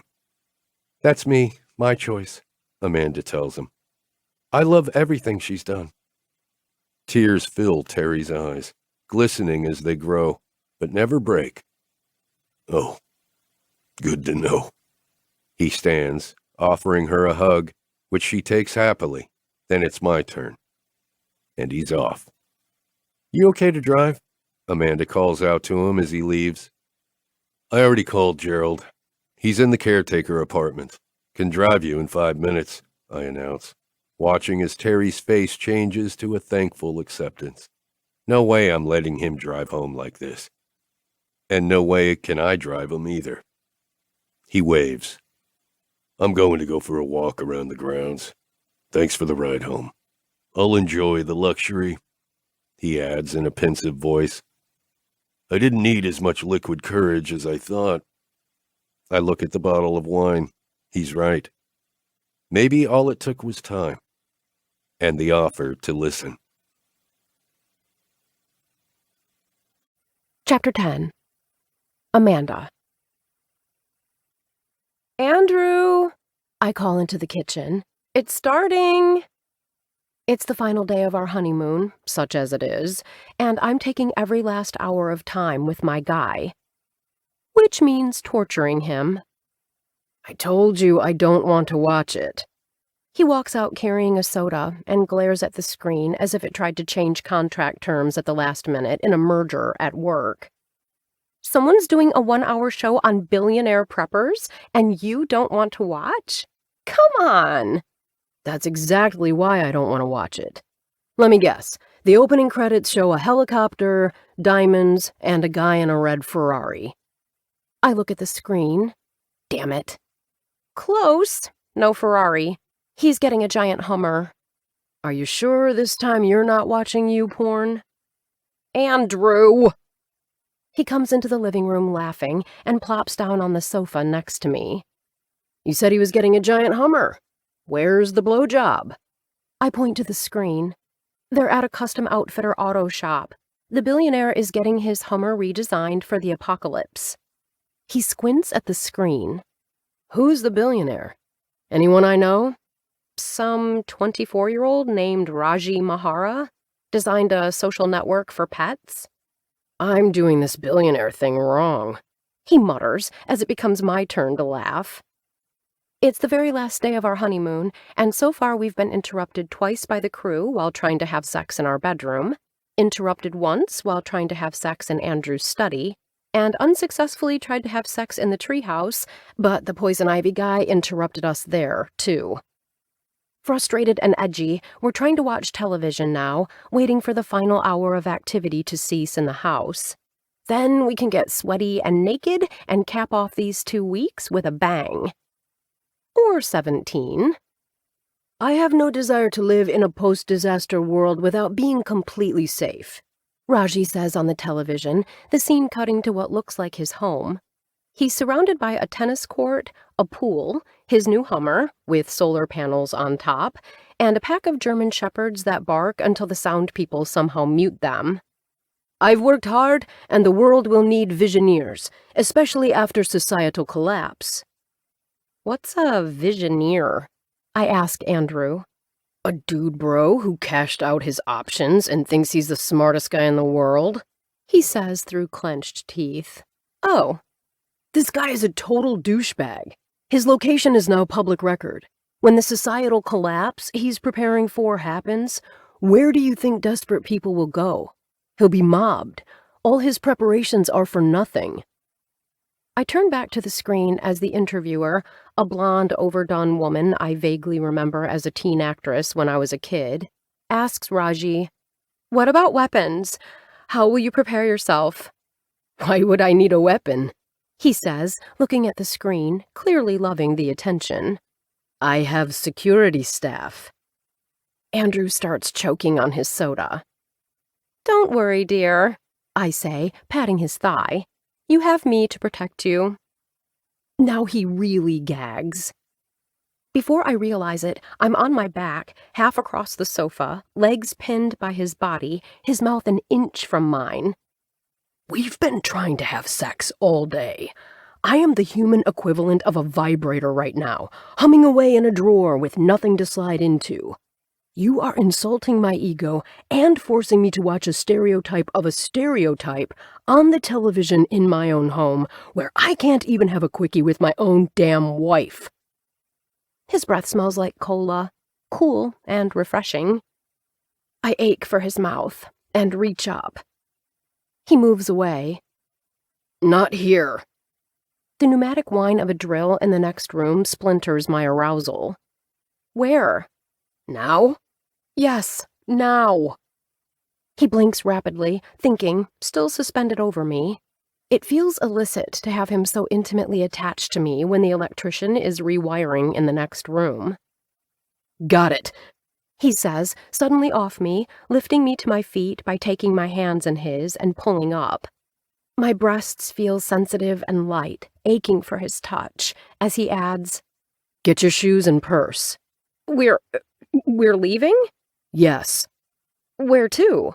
[SPEAKER 2] That's me, my choice, Amanda tells him. I love everything she's done. Tears fill Terry's eyes, glistening as they grow, but never break. Oh, good to know. He stands, offering her a hug, which she takes happily. Then it's my turn. And he's off. You okay to drive? Amanda calls out to him as he leaves. I already called Gerald. He's in the caretaker apartment. Can drive you in 5 minutes, I announce, watching as Terry's face changes to a thankful acceptance. No way I'm letting him drive home like this. And no way can I drive him either. He waves. I'm going to go for a walk around the grounds. Thanks for the ride home. I'll enjoy the luxury, he adds in a pensive voice. I didn't need as much liquid courage as I thought. I look at the bottle of wine. He's right. Maybe all it took was time. And the offer to listen.
[SPEAKER 1] Chapter 10. Amanda. Andrew! I call into the kitchen. It's starting! It's the final day of our honeymoon, such as it is, and I'm taking every last hour of time with my guy. Which means torturing him. I told you I don't want to watch it. He walks out carrying a soda and glares at the screen as if it tried to change contract terms at the last minute in a merger at work. Someone's doing a 1-hour show on billionaire preppers, and you don't want to watch? Come on! That's exactly why I don't want to watch it. Let me guess. The opening credits show a helicopter, diamonds, and a guy in a red Ferrari. I look at the screen. Damn it. Close. No Ferrari. He's getting a giant Hummer. Are you sure this time you're not watching YouPorn? Andrew! He comes into the living room laughing and plops down on the sofa next to me. You said he was getting a giant Hummer. Where's the blowjob? I point to the screen. They're at a custom outfitter auto shop. The billionaire is getting his Hummer redesigned for the apocalypse. He squints at the screen. Who's the billionaire? Anyone I know? Some 24-year-old named Raji Mahara designed a social network for pets. I'm doing this billionaire thing wrong, he mutters as it becomes my turn to laugh. It's the very last day of our honeymoon, and so far we've been interrupted twice by the crew while trying to have sex in our bedroom, interrupted once while trying to have sex in Andrew's study, and unsuccessfully tried to have sex in the treehouse, but the poison ivy guy interrupted us there, too. Frustrated and edgy, we're trying to watch television now, waiting for the final hour of activity to cease in the house. Then we can get sweaty and naked and cap off these 2 weeks with a bang. Or 17. I have no desire to live in a post-disaster world without being completely safe, Raji says on the television, the scene cutting to what looks like his home. He's surrounded by a tennis court, a pool, his new Hummer, with solar panels on top, and a pack of German shepherds that bark until the sound people somehow mute them. I've worked hard, and the world will need visioneers, especially after societal collapse. What's a visioneer? I ask Andrew. A dude bro who cashed out his options and thinks he's the smartest guy in the world, he says through clenched teeth. Oh, this guy is a total douchebag. His location is now public record. When the societal collapse he's preparing for happens, where do you think desperate people will go? He'll be mobbed. All his preparations are for nothing. I turn back to the screen as the interviewer, a blonde, overdone woman I vaguely remember as a teen actress when I was a kid, asks Raji, "What about weapons? How will you prepare yourself?" "Why would I need a weapon?" he says, looking at the screen, clearly loving the attention. "I have security staff." Andrew starts choking on his soda. "Don't worry, dear," I say, patting his thigh. "You have me to protect you." Now he really gags. Before I realize it, I'm on my back, half across the sofa, legs pinned by his body, his mouth an inch from mine. "We've been trying to have sex all day. I am the human equivalent of a vibrator right now, humming away in a drawer with nothing to slide into. You are insulting my ego and forcing me to watch a stereotype of a stereotype on the television in my own home, where I can't even have a quickie with my own damn wife." His breath smells like cola, cool and refreshing. I ache for his mouth and reach up. He moves away. "Not here." The pneumatic whine of a drill in the next room splinters my arousal. "Where?" "Now?" "Yes, now." He blinks rapidly, thinking, still suspended over me. It feels illicit to have him so intimately attached to me when the electrician is rewiring in the next room. "Got it," he says, suddenly off me, lifting me to my feet by taking my hands in his and pulling up. My breasts feel sensitive and light, aching for his touch, as he adds, "Get your shoes and purse." We're leaving?" "Yes." "Where to?"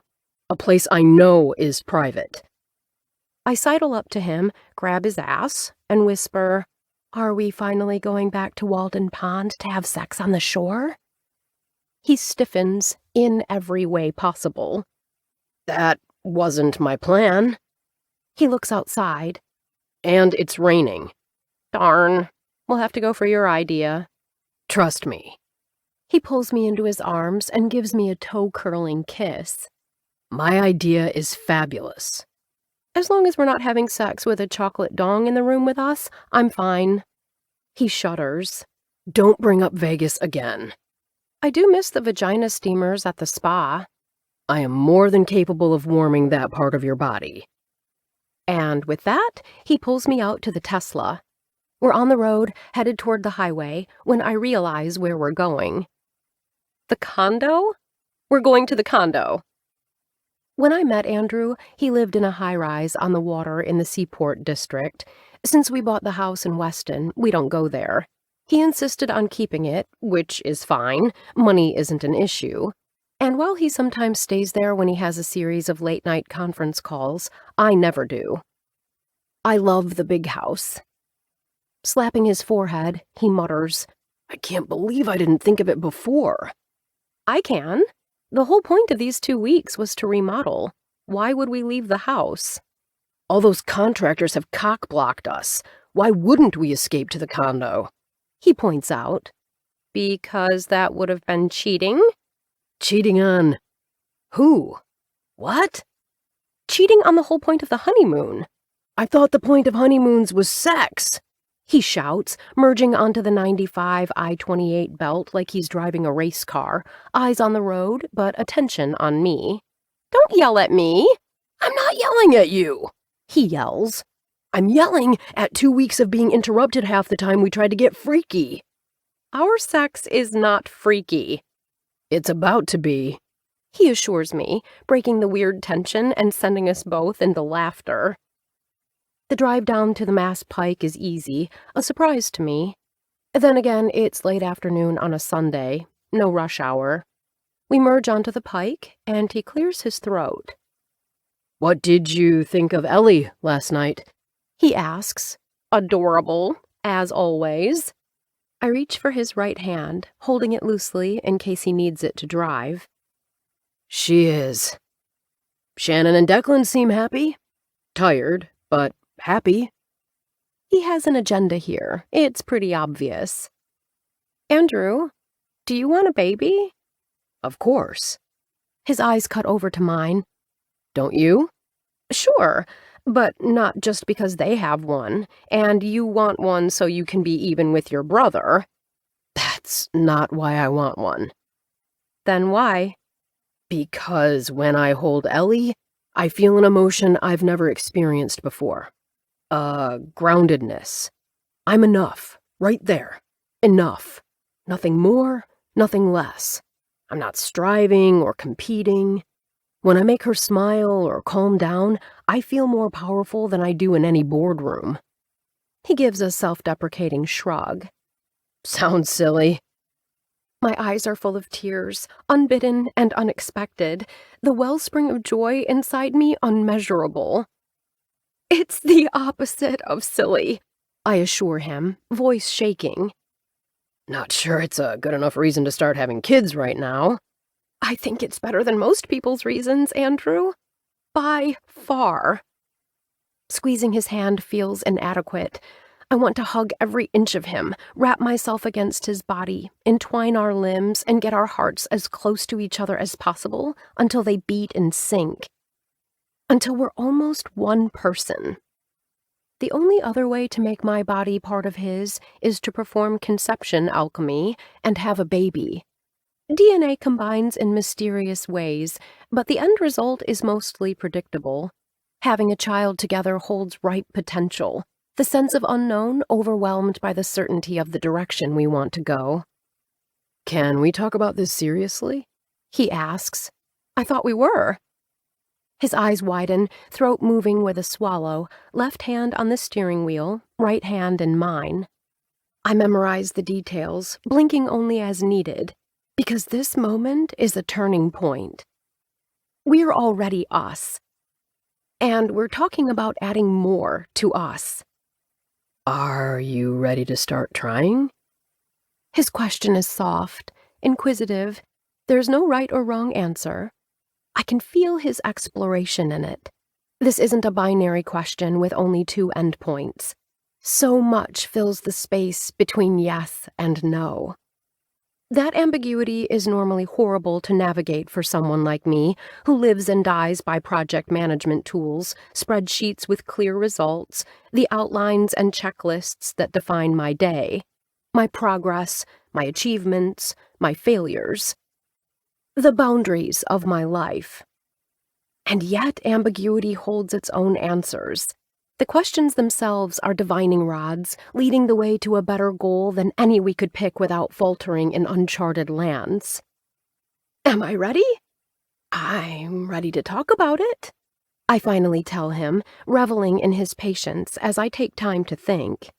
[SPEAKER 1] "A place I know is private." I sidle up to him, grab his ass, and whisper, "Are we finally going back to Walden Pond to have sex on the shore?" He stiffens in every way possible. "That wasn't my plan." He looks outside. "And it's raining." "Darn. We'll have to go for your idea." "Trust me." He pulls me into his arms and gives me a toe-curling kiss. "My idea is fabulous." As long as we're not having sex with a chocolate dong in the room with us, I'm fine. He shudders. "Don't bring up Vegas again." I do miss the vagina steamers at the spa. "I am more than capable of warming that part of your body." And with that, he pulls me out to the Tesla. We're on the road, headed toward the highway, when I realize where we're going. The condo? We're going to the condo. When I met Andrew, he lived in a high-rise on the water in the Seaport district. Since we bought the house in Weston, we don't go there. He insisted on keeping it, which is fine. Money isn't an issue. And while he sometimes stays there when he has a series of late-night conference calls, I never do. I love the big house. Slapping his forehead, he mutters, "I can't believe I didn't think of it before." I can. The whole point of these 2 weeks was to remodel. Why would we leave the house? "All those contractors have cock-blocked us. Why wouldn't we escape to the condo?" He points out. "Because that would have been cheating?" "Cheating on who? What?" "Cheating on the whole point of the honeymoon." "I thought the point of honeymoons was sex," he shouts, merging onto the 95 I-28 belt like he's driving a race car, eyes on the road, but attention on me. "Don't yell at me." "I'm not yelling at you," he yells. "I'm yelling at 2 weeks of being interrupted half the time we tried to get freaky." "Our sex is not freaky." "It's about to be," he assures me, breaking the weird tension and sending us both into laughter. The drive down to the Mass Pike is easy, a surprise to me. Then again, it's late afternoon on a Sunday, no rush hour. We merge onto the pike, and he clears his throat. "What did you think of Ellie last night?" he asks. Adorable, as always. I reach for his right hand, holding it loosely in case he needs it to drive. "She is. Shannon and Declan seem happy. Tired, but happy." He has an agenda here. It's pretty obvious. "Andrew, do you want a baby?" "Of course." His eyes cut over to mine. "Don't you?" "Sure, but not just because they have one, and you want one so you can be even with your brother." "That's not why I want one." "Then why?" "Because when I hold Ellie, I feel an emotion I've never experienced before. Groundedness. I'm enough, right there. Enough. Nothing more, nothing less. I'm not striving or competing. When I make her smile or calm down, I feel more powerful than I do in any boardroom." He gives a self-deprecating shrug. "Sounds silly." My eyes are full of tears, unbidden and unexpected, the wellspring of joy inside me unmeasurable. "It's the opposite of silly," I assure him, voice shaking. "Not sure it's a good enough reason to start having kids right now." "I think it's better than most people's reasons, Andrew. By far." Squeezing his hand feels inadequate. I want to hug every inch of him, wrap myself against his body, entwine our limbs, and get our hearts as close to each other as possible until they beat in sync. Until we're almost one person. The only other way to make my body part of his is to perform conception alchemy and have a baby. DNA combines in mysterious ways, but the end result is mostly predictable. Having a child together holds ripe potential, the sense of unknown overwhelmed by the certainty of the direction we want to go. "Can we talk about this seriously?" he asks. "I thought we were." His eyes widen, throat moving with a swallow, left hand on the steering wheel, right hand in mine. I memorize the details, blinking only as needed, because this moment is a turning point. We're already us. And we're talking about adding more to us. "Are you ready to start trying?" His question is soft, inquisitive. There's no right or wrong answer. I can feel his exploration in it. This isn't a binary question with only two endpoints. So much fills the space between yes and no. That ambiguity is normally horrible to navigate for someone like me, who lives and dies by project management tools, spreadsheets with clear results, the outlines and checklists that define my day, my progress, my achievements, my failures, the boundaries of my life. And yet ambiguity holds its own answers. The questions themselves are divining rods, leading the way to a better goal than any we could pick without faltering in uncharted lands. Am I ready? I'm ready to talk about it, I finally tell him, reveling in his patience as I take time to think.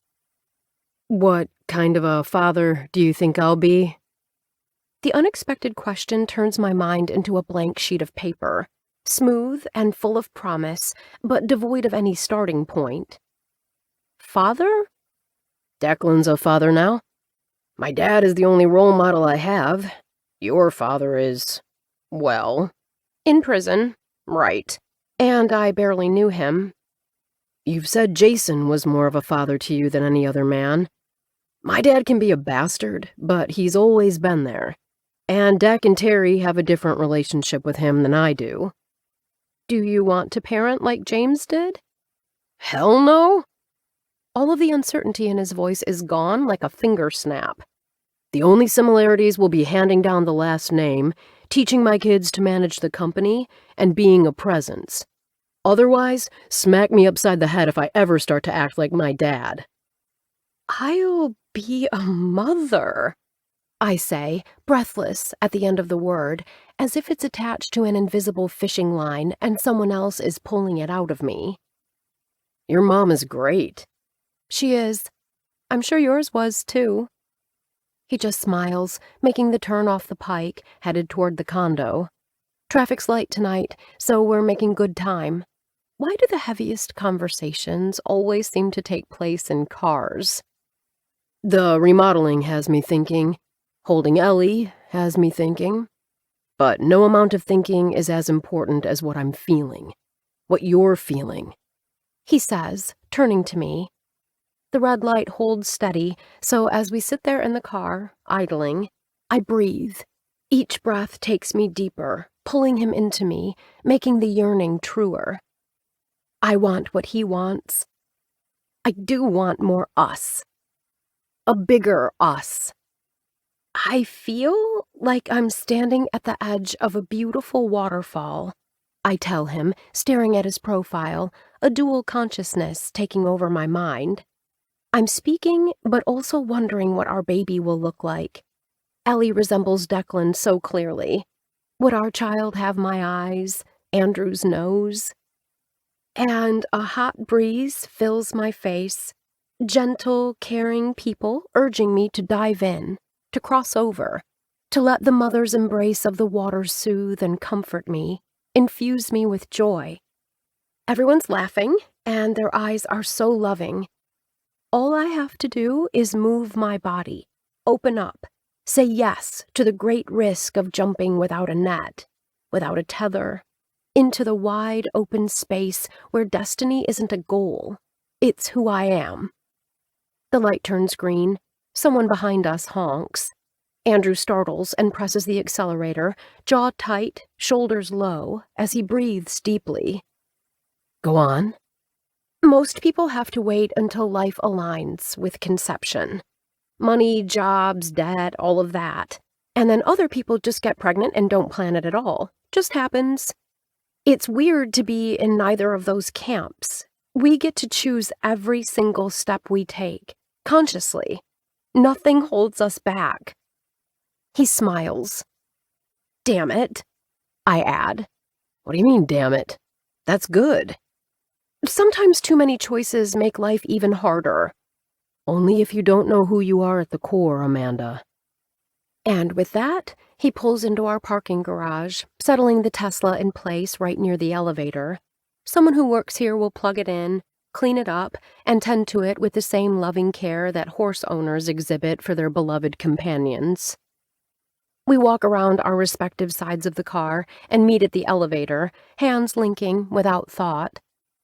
[SPEAKER 1] What kind of a father do you think I'll be? The unexpected question turns my mind into a blank sheet of paper. Smooth and full of promise, but devoid of any starting point. Father? Declan's a father now. My dad is the only role model I have. Your father is, well, in prison, right. And I barely knew him. You've said Jason was more of a father to you than any other man. My dad can be a bastard, but he's always been there. And Deck and Terry have a different relationship with him than I do. Do you want to parent like James did? Hell no. All of the uncertainty in his voice is gone like a finger snap. The only similarities will be handing down the last name, teaching my kids to manage the company, and being a presence. Otherwise, smack me upside the head if I ever start to act like my dad. I'll be a mother, I say, breathless at the end of the word, as if it's attached to an invisible fishing line and someone else is pulling it out of me. Your mom is great. She is. I'm sure yours was, too. He just smiles, making the turn off the pike, headed toward the condo. Traffic's light tonight, so we're making good time. Why do the heaviest conversations always seem to take place in cars? The remodeling has me thinking. Holding Ellie has me thinking. But no amount of thinking is as important as what I'm feeling. What you're feeling, he says, turning to me. The red light holds steady, so as we sit there in the car, idling, I breathe. Each breath takes me deeper, pulling him into me, making the yearning truer. I want what he wants. I do want more us. A bigger us. I feel like I'm standing at the edge of a beautiful waterfall, I tell him, staring at his profile, a dual consciousness taking over my mind. I'm speaking, but also wondering what our baby will look like. Ellie resembles Declan so clearly. Would our child have my eyes, Andrew's nose? And a hot breeze fills my face, gentle, caring people urging me to dive in, to cross over, to let the mother's embrace of the water soothe and comfort me, infuse me with joy. Everyone's laughing, and their eyes are so loving. All I have to do is move my body, open up, say yes to the great risk of jumping without a net, without a tether, into the wide open space where destiny isn't a goal, it's who I am. The light turns green. Someone behind us honks. Andrew startles and presses the accelerator, jaw tight, shoulders low, as he breathes deeply. Go on. Most people have to wait until life aligns with conception. Money, jobs, debt, all of that. And then other people just get pregnant and don't plan it at all. Just happens. It's weird to be in neither of those camps. We get to choose every single step we take, consciously. Nothing holds us back. He smiles. Damn it, I add. What do you mean, damn it? That's good. Sometimes too many choices make life even harder. Only if you don't know who you are at the core, Amanda. And with that, he pulls into our parking garage, settling the Tesla in place right near the elevator. Someone who works here will plug it in, clean it up, and tend to it with the same loving care that horse owners exhibit for their beloved companions. We walk around our respective sides of the car and meet at the elevator, hands linking without thought.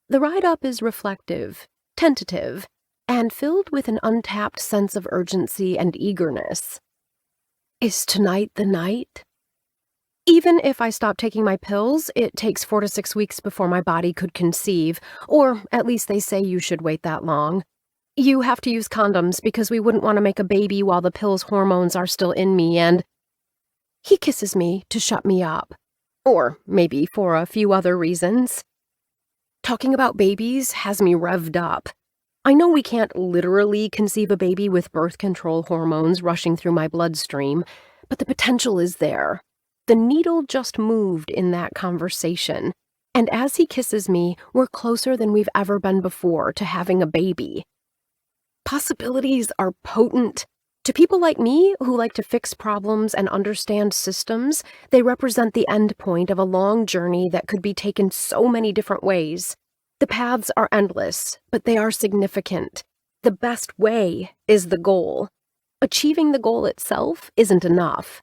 [SPEAKER 1] The ride up is reflective, tentative, and filled with an untapped sense of urgency and eagerness. Is tonight the night? Even if I stop taking my pills, it takes 4 to 6 weeks before my body could conceive, or at least they say you should wait that long. You have to use condoms because we wouldn't want to make a baby while the pill's hormones are still in me, and he kisses me to shut me up. Or maybe for a few other reasons. Talking about babies has me revved up. I know we can't literally conceive a baby with birth control hormones rushing through my bloodstream, but the potential is there. The needle just moved in that conversation, and as he kisses me, we're closer than we've ever been before to having a baby. Possibilities are potent. To people like me, who like to fix problems and understand systems, they represent the end point of a long journey that could be taken so many different ways. The paths are endless, but they are significant. The best way is the goal. Achieving the goal itself isn't enough.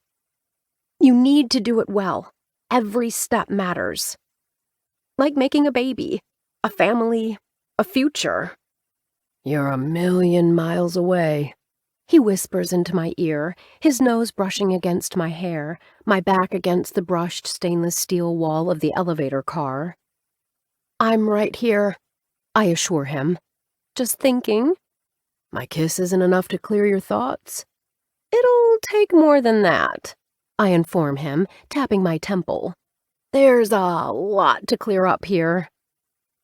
[SPEAKER 1] You need to do it well. Every step matters. Like making a baby, a family, a future. You're a million miles away. He whispers into my ear, his nose brushing against my hair, my back against the brushed stainless steel wall of the elevator car. I'm right here, I assure him. Just thinking. My kiss isn't enough to clear your thoughts? It'll take more than that, I inform him, tapping my temple. There's a lot to clear up here.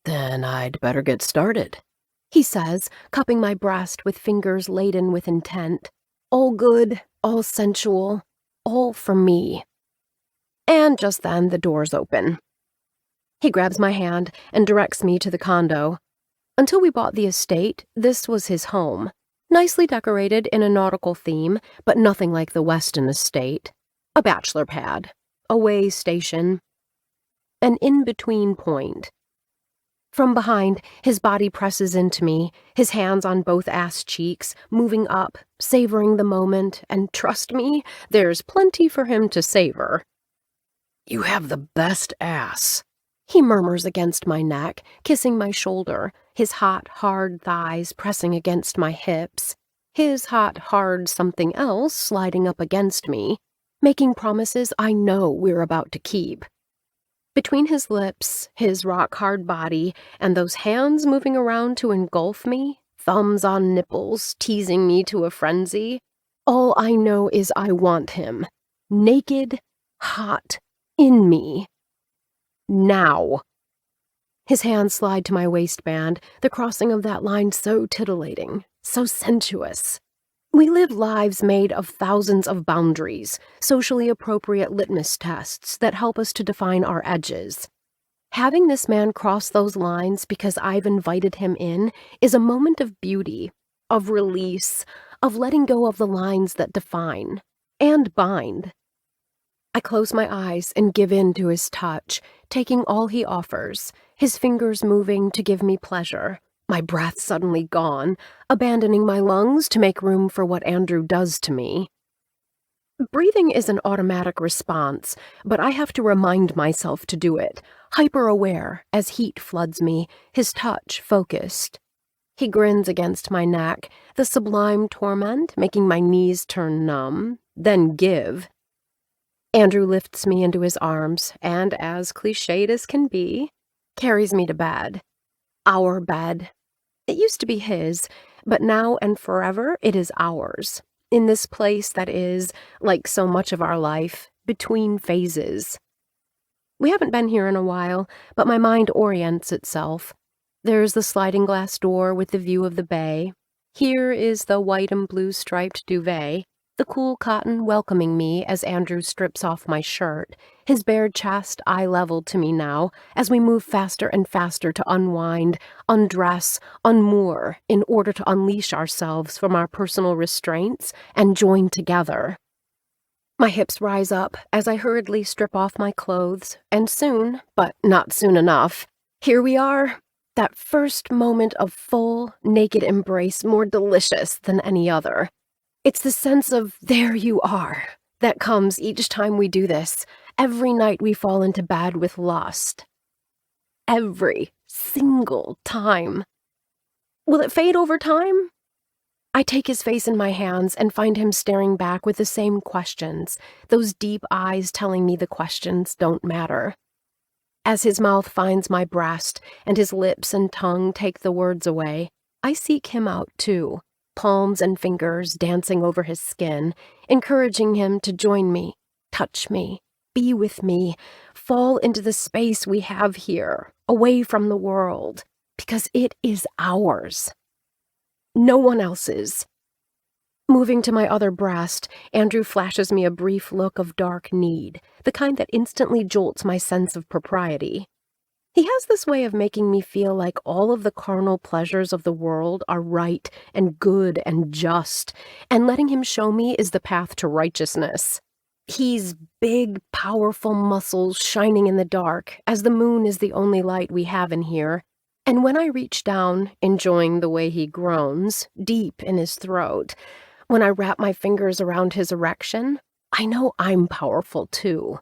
[SPEAKER 1] Then I'd better get started, he says, cupping my breast with fingers laden with intent. All good, all sensual, all for me. And just then the doors open. He grabs my hand and directs me to the condo. Until we bought the estate, this was his home. Nicely decorated in a nautical theme, but nothing like the Weston estate. A bachelor pad, a way station, an in-between point. From behind, his body presses into me, his hands on both ass cheeks, moving up, savoring the moment, and trust me, there's plenty for him to savor. "You have the best ass," he murmurs against my neck, kissing my shoulder, his hot, hard thighs pressing against my hips, his hot, hard something else sliding up against me, making promises I know we're about to keep. Between his lips, his rock-hard body, and those hands moving around to engulf me, thumbs on nipples, teasing me to a frenzy, all I know is I want him. Naked, hot, in me. Now. His hands slide to my waistband, the crossing of that line so titillating, so sensuous. We live lives made of thousands of boundaries, socially appropriate litmus tests that help us to define our edges. Having this man cross those lines because I've invited him in is a moment of beauty, of release, of letting go of the lines that define and bind. I close my eyes and give in to his touch, taking all he offers, his fingers moving to give me pleasure, my breath suddenly gone, abandoning my lungs to make room for what Andrew does to me. Breathing is an automatic response, but I have to remind myself to do it, hyper-aware as heat floods me, his touch focused. He grins against my neck, the sublime torment making my knees turn numb, then give. Andrew lifts me into his arms and, as cliched as can be, carries me to bed. Our bed. It used to be his, but now and forever it is ours, in this place that is, like so much of our life, between phases. We haven't been here in a while, but my mind orients itself. There's the sliding glass door with the view of the bay. Here is the white and blue striped duvet, the cool cotton welcoming me as Andrew strips off my shirt, his bared chest eye level to me now as we move faster and faster to unwind, undress, unmoor in order to unleash ourselves from our personal restraints and join together. My hips rise up as I hurriedly strip off my clothes, and soon, but not soon enough, here we are, that first moment of full, naked embrace more delicious than any other. It's the sense of there you are that comes each time we do this, every night we fall into bed with lust. Every single time. Will it fade over time? I take his face in my hands and find him staring back with the same questions, those deep eyes telling me the questions don't matter. As his mouth finds my breast and his lips and tongue take the words away, I seek him out too. Palms and fingers dancing over his skin, encouraging him to join me, touch me, be with me, fall into the space we have here, away from the world, because it is ours. No one else's. Moving to my other breast, Andrew flashes me a brief look of dark need, the kind that instantly jolts my sense of propriety. He has this way of making me feel like all of the carnal pleasures of the world are right and good and just, and letting him show me is the path to righteousness. He's big, powerful muscles shining in the dark, as the moon is the only light we have in here, and when I reach down, enjoying the way he groans, deep in his throat, when I wrap my fingers around his erection, I know I'm powerful too.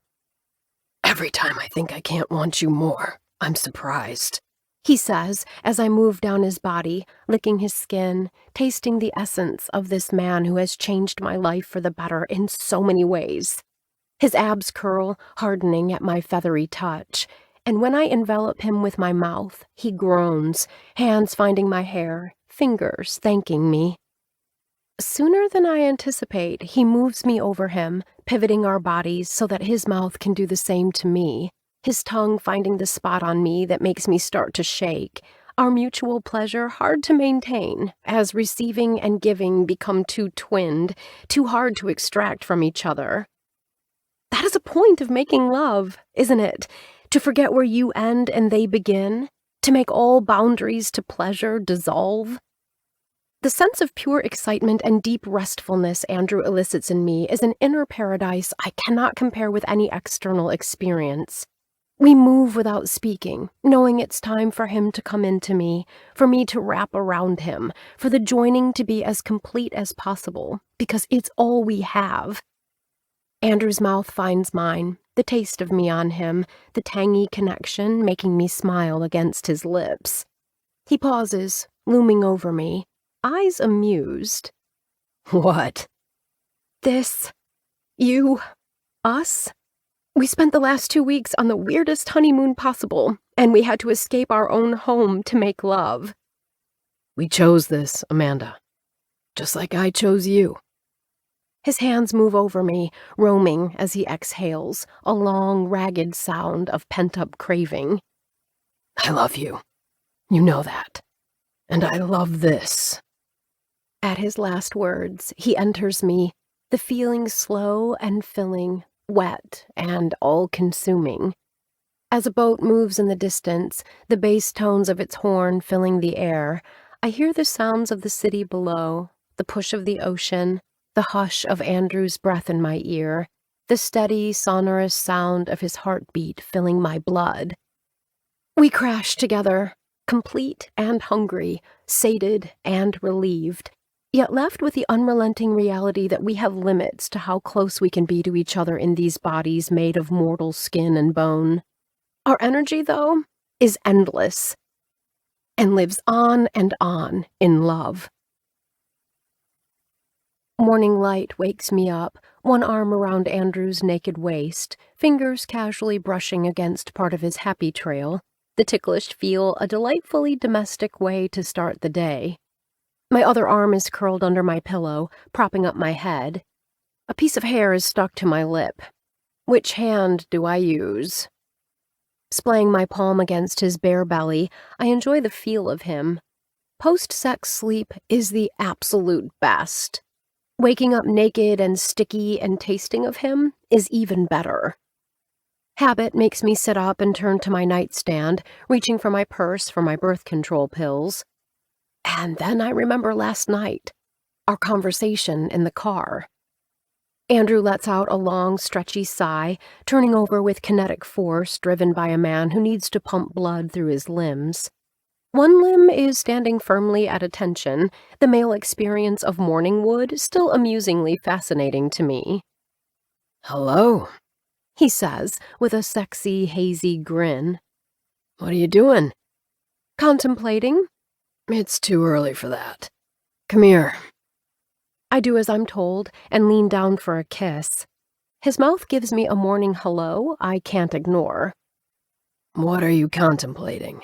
[SPEAKER 1] "Every time I think I can't want you more, I'm surprised," he says as I move down his body, licking his skin, tasting the essence of this man who has changed my life for the better in so many ways. His abs curl, hardening at my feathery touch, and when I envelop him with my mouth, he groans, hands finding my hair, fingers thanking me. Sooner than I anticipate, he moves me over him, pivoting our bodies so that his mouth can do the same to me, his tongue finding the spot on me that makes me start to shake, our mutual pleasure hard to maintain as receiving and giving become too twinned, too hard to extract from each other. That is a point of making love, isn't it? To forget where you end and they begin, to make all boundaries to pleasure dissolve. The sense of pure excitement and deep restfulness Andrew elicits in me is an inner paradise I cannot compare with any external experience. We move without speaking, knowing it's time for him to come into me, for me to wrap around him, for the joining to be as complete as possible, because it's all we have. Andrew's mouth finds mine, the taste of me on him, the tangy connection making me smile against his lips. He pauses, looming over me, eyes amused. What? This. You. Us. We spent the last 2 weeks on the weirdest honeymoon possible, and we had to escape our own home to make love. We chose this, Amanda. Just like I chose you. His hands move over me, roaming as he exhales, a long, ragged sound of pent-up craving. I love you. You know that. And I love this. At his last words, he enters me, the feeling slow and filling, wet and all-consuming. As a boat moves in the distance, the bass tones of its horn filling the air, I hear the sounds of the city below, the push of the ocean, the hush of Andrew's breath in my ear, the steady, sonorous sound of his heartbeat filling my blood. We crash together, complete and hungry, sated and relieved, yet left with the unrelenting reality that we have limits to how close we can be to each other in these bodies made of mortal skin and bone. Our energy, though, is endless and lives on and on in love. Morning light wakes me up, one arm around Andrew's naked waist, fingers casually brushing against part of his happy trail, the ticklish feel a delightfully domestic way to start the day. My other arm is curled under my pillow, propping up my head. A piece of hair is stuck to my lip. Which hand do I use? Splaying my palm against his bare belly, I enjoy the feel of him. Post-sex sleep is the absolute best. Waking up naked and sticky and tasting of him is even better. Habit makes me sit up and turn to my nightstand, reaching for my purse for my birth control pills. And then I remember last night, our conversation in the car. Andrew lets out a long, stretchy sigh, turning over with kinetic force driven by a man who needs to pump blood through his limbs. One limb is standing firmly at attention, the male experience of morning wood still amusingly fascinating to me. Hello, he says, with a sexy, hazy grin. What are you doing? Contemplating. It's too early for that. Come here. I do as I'm told and lean down for a kiss. His mouth gives me a morning hello I can't ignore. What are you contemplating?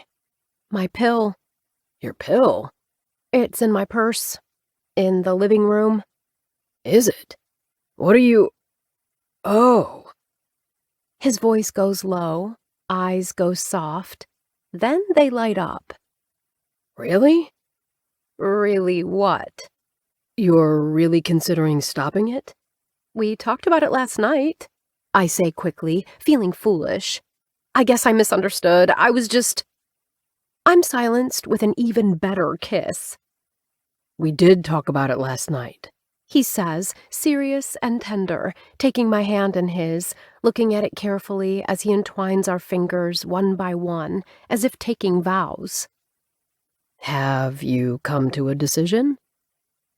[SPEAKER 1] My pill. Your pill? It's in my purse. In the living room. Is it? What are you... Oh. His voice goes low, eyes go soft, then they light up. Really? Really what? You're really considering stopping it? We talked about it last night, I say quickly, feeling foolish. I guess I misunderstood. I'm silenced with an even better kiss. We did talk about it last night, he says, serious and tender, taking my hand in his, looking at it carefully as he entwines our fingers one by one, as if taking vows. Have you come to a decision?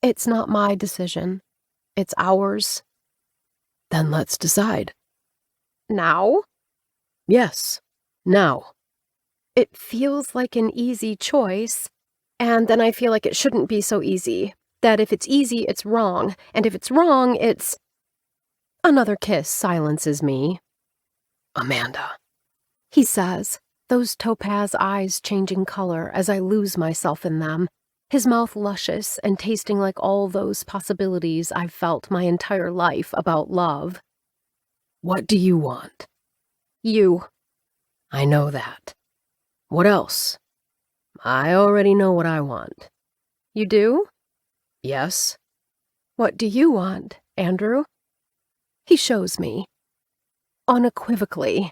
[SPEAKER 1] It's not my decision. It's ours. Then let's decide. Now? Yes, now. It feels like an easy choice, and then I feel like it shouldn't be so easy. That if it's easy, it's wrong, and if it's wrong, it's... Another kiss silences me. Amanda, he says, those topaz eyes changing color as I lose myself in them, his mouth luscious and tasting like all those possibilities I've felt my entire life about love. What do you want? You. I know that. What else? I already know what I want. You do? Yes. What do you want, Andrew? He shows me. Unequivocally.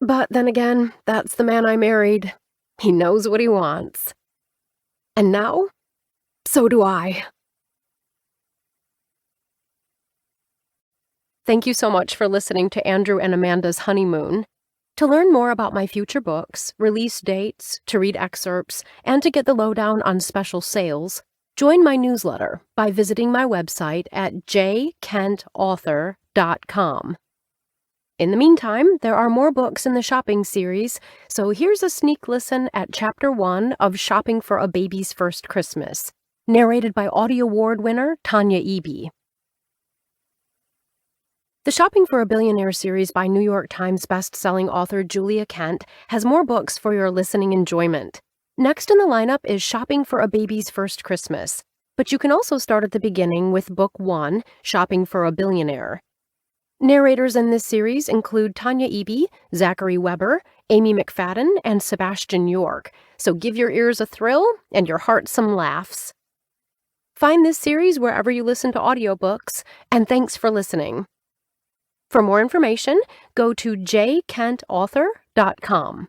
[SPEAKER 1] But then again, that's the man I married. He knows what he wants. And now, so do I. Thank you so much for listening to Andrew and Amanda's Honeymoon. To learn more about my future books, release dates, to read excerpts, and to get the lowdown on special sales, join my newsletter by visiting my website at jkentauthor.com. In the meantime, there are more books in the shopping series, so here's a sneak listen at Chapter 1 of Shopping for a Baby's First Christmas, narrated by Audie Award winner Tanya Eby. The Shopping for a Billionaire series by New York Times bestselling author Julia Kent has more books for your listening enjoyment. Next in the lineup is Shopping for a Baby's First Christmas, but you can also start at the beginning with Book 1, Shopping for a Billionaire. Narrators in this series include Tanya Eby, Zachary Weber, Amy McFadden, and Sebastian York, so give your ears a thrill and your heart some laughs. Find this series wherever you listen to audiobooks, and thanks for listening. For more information, go to jkentauthor.com.